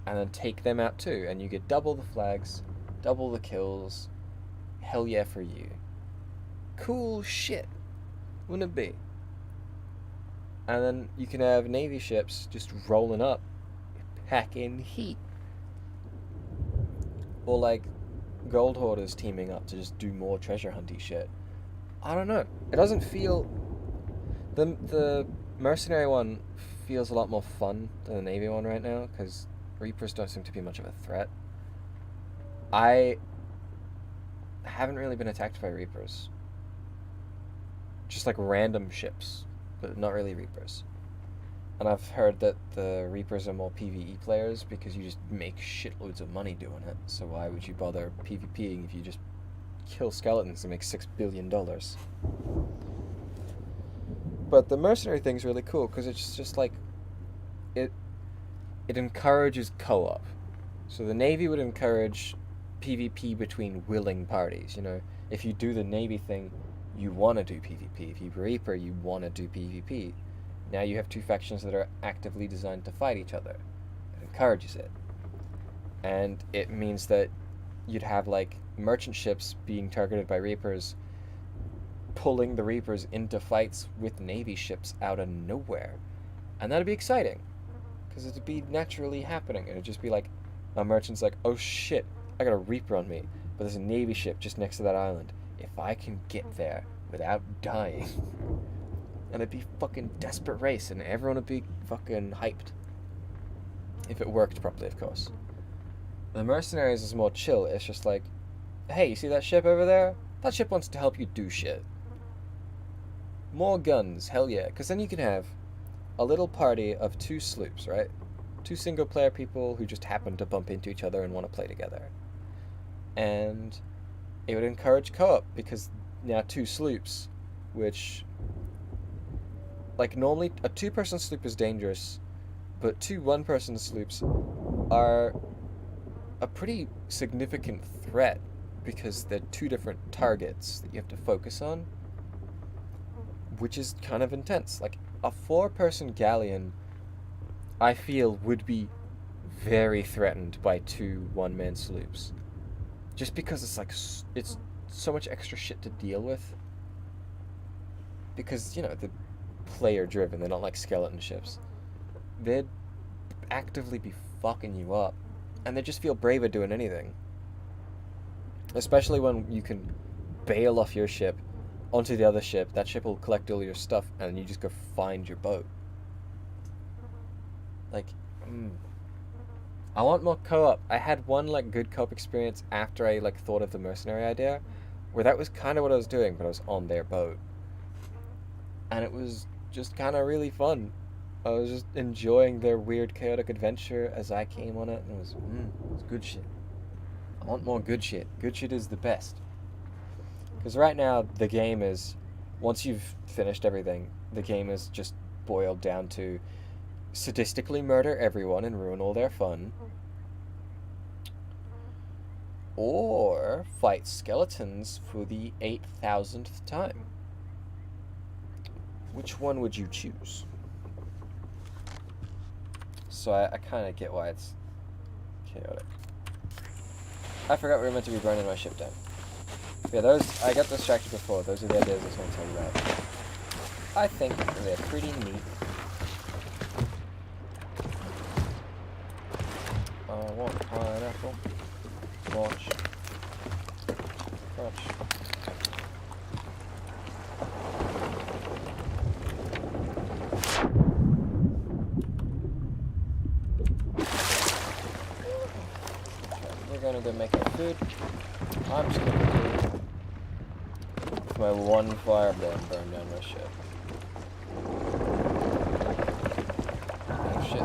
and then take them out too, and you get double the flags, double the kills. Hell yeah for you. Cool shit, wouldn't it be? And then you can have Navy ships just rolling up, packing heat. Or like gold hoarders teaming up to just do more treasure hunty shit. I don't know. It doesn't feel... The mercenary one feels a lot more fun than the Navy one right now, because Reapers don't seem to be much of a threat. I haven't really been attacked by Reapers. Just like random ships, but not really Reapers. And I've heard that the Reapers are more PvE players because you just make shitloads of money doing it. So why would you bother PvPing if you just kill skeletons and make $6 billion? But the mercenary thing's really cool because it's just like it encourages co-op. So the Navy would encourage PvP between willing parties. You know, if you do the Navy thing, you want to do PvP. If you Reaper, you want to do PvP. Now you have two factions that are actively designed to fight each other. It encourages it. And it means that you'd have like merchant ships being targeted by Reapers, pulling the Reapers into fights with Navy ships out of nowhere. And that'd be exciting, because it'd be naturally happening. It'd just be like, a merchant's like, oh shit, I got a Reaper on me, but there's a Navy ship just next to that island. If I can get there without dying... And it'd be fucking desperate race, and everyone would be fucking hyped. If it worked properly, of course. The mercenaries is more chill. It's just like, hey, you see that ship over there? That ship wants to help you do shit. More guns, hell yeah. Because then you can have a little party of 2 sloops, right? 2 single-player people who just happen to bump into each other and want to play together. And it would encourage co-op, because now 2 sloops, which... Like, normally, a 2-person sloop is dangerous, but 2 1-person sloops are a pretty significant threat, because they're 2 different targets that you have to focus on, which is kind of intense. Like, a 4-person galleon, I feel, would be very threatened by 2 one-man sloops. Just because it's, like, it's so much extra shit to deal with. Because, you know, the player driven, they're not like skeleton ships. They'd actively be fucking you up, and they just feel braver doing anything, especially when you can bail off your ship onto the other ship. That ship will collect all your stuff and you just go find your boat. Like, I want more co-op. I had one like good co-op experience after I like thought of the mercenary idea, where that was kind of what I was doing, but I was on their boat, and it was just kind of really fun. I was just enjoying their weird, chaotic adventure as I came on it, and it was good shit. I want more good shit. Good shit is the best. Because right now, the game is, once you've finished everything, the game is just boiled down to sadistically murder everyone and ruin all their fun, or fight skeletons for the 8,000th time. Which one would you choose? So I kind of get why it's chaotic. I forgot we were meant to be burning my ship down. Yeah, those, I got distracted before. Those are the ideas I was going to tell you about. I think they're pretty neat. I want pineapple. Launch. Crunch. We're gonna go make our food. I'm just gonna do with my one fireball and burn down my ship. Oh shit,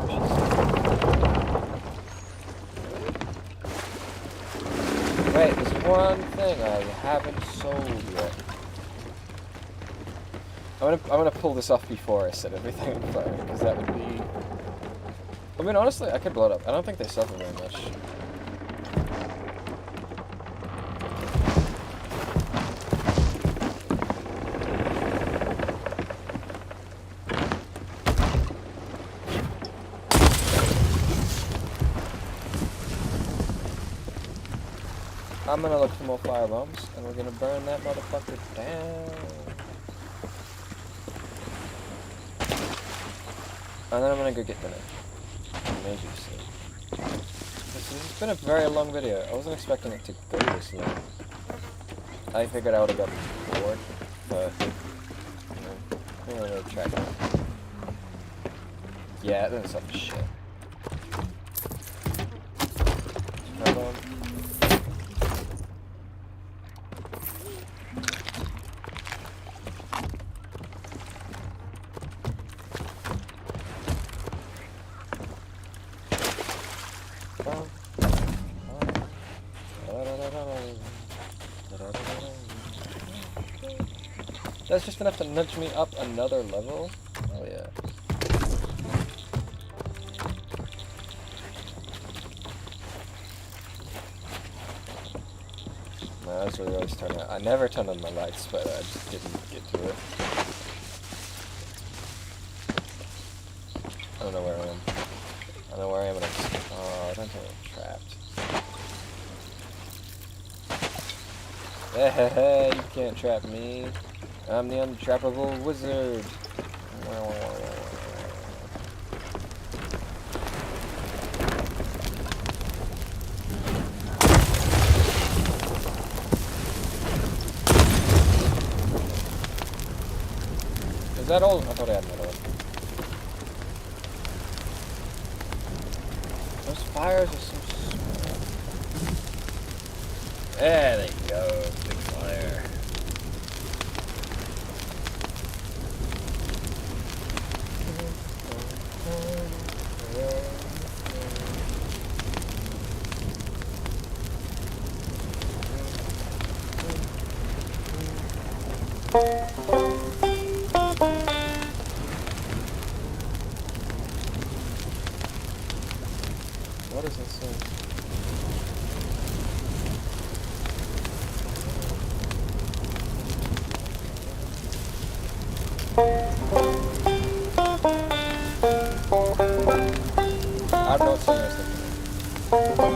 Wait, there's one thing I haven't sold yet. I'm gonna pull this off before I set everything on fire, because that would be... I mean, honestly, I could blow it up. I don't think they suffer very much. I'm gonna look for more fire bombs, and we're gonna burn that motherfucker down. And then I'm gonna go get dinner. Maybe soon. This has been a very long video. I wasn't expecting it to go this long. I figured I would have got bored, but you know, I'm gonna try it. Yeah, that doesn't suck shit. Hold on. That's just enough to nudge me up another level? Oh yeah. No, that's really always turn on. I never turned on my lights, but I just didn't get to it. I don't know where I am. I don't know where I am, and oh, I don't think I'm trapped. Hey, you can't trap me. I'm the untrappable wizard. Is that all? I thought I had another one. Those fires are so small. There they go. Big fire. What does this say? I don't know what song I was thinking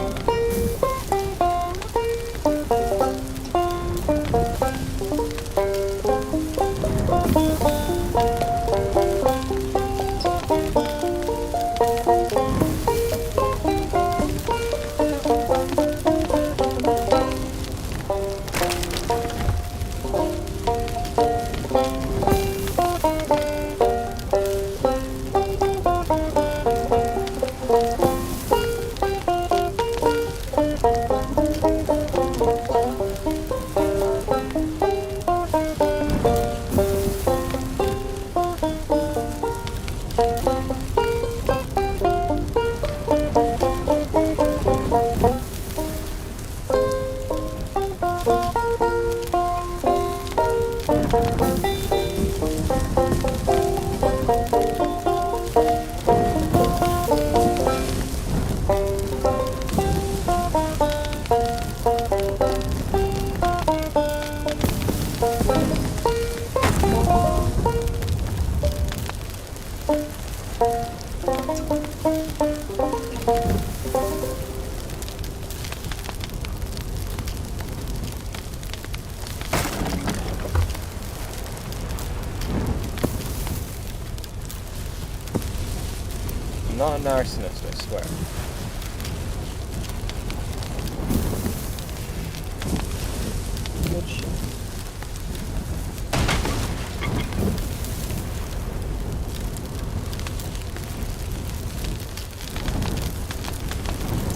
I'm not an arsonist, I swear. Good shit.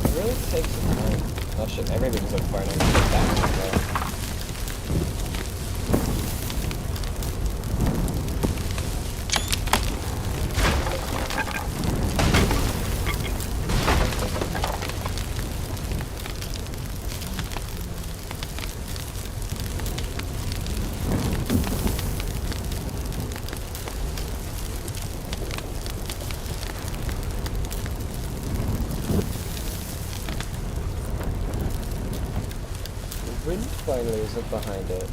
It really takes some time. Oh shit, everything's on fire now. Get back to the wind finally is up behind it.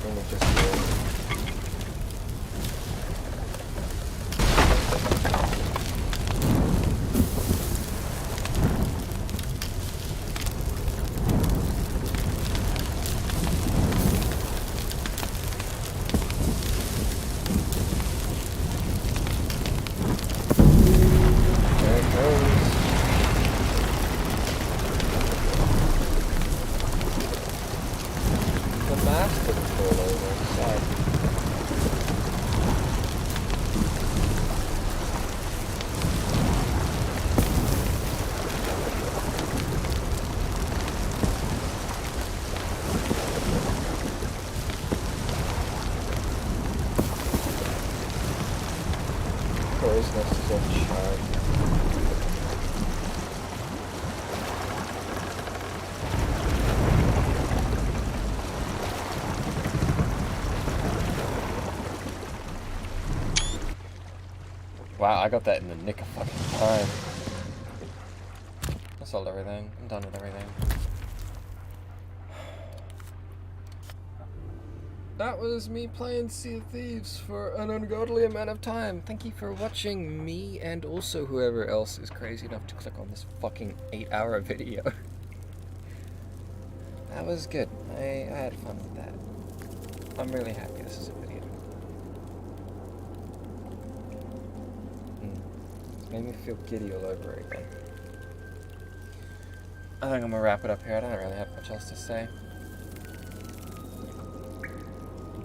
And it just goes. the mast didn't fall over. Sad. Crow's nest is all charred. Wow, I got that in the nick of fucking time. I sold everything. I'm done with everything. That was me playing Sea of Thieves for an ungodly amount of time. Thank you for watching me and also whoever else is crazy enough to click on this fucking 8-hour video. That was good. I had fun with that. I'm really happy this is a video. It's made me feel giddy all over again. I think I'm gonna wrap it up here. I don't really have much else to say.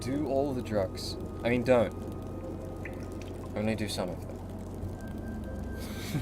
Do all the drugs. I mean, don't. Only do some of them.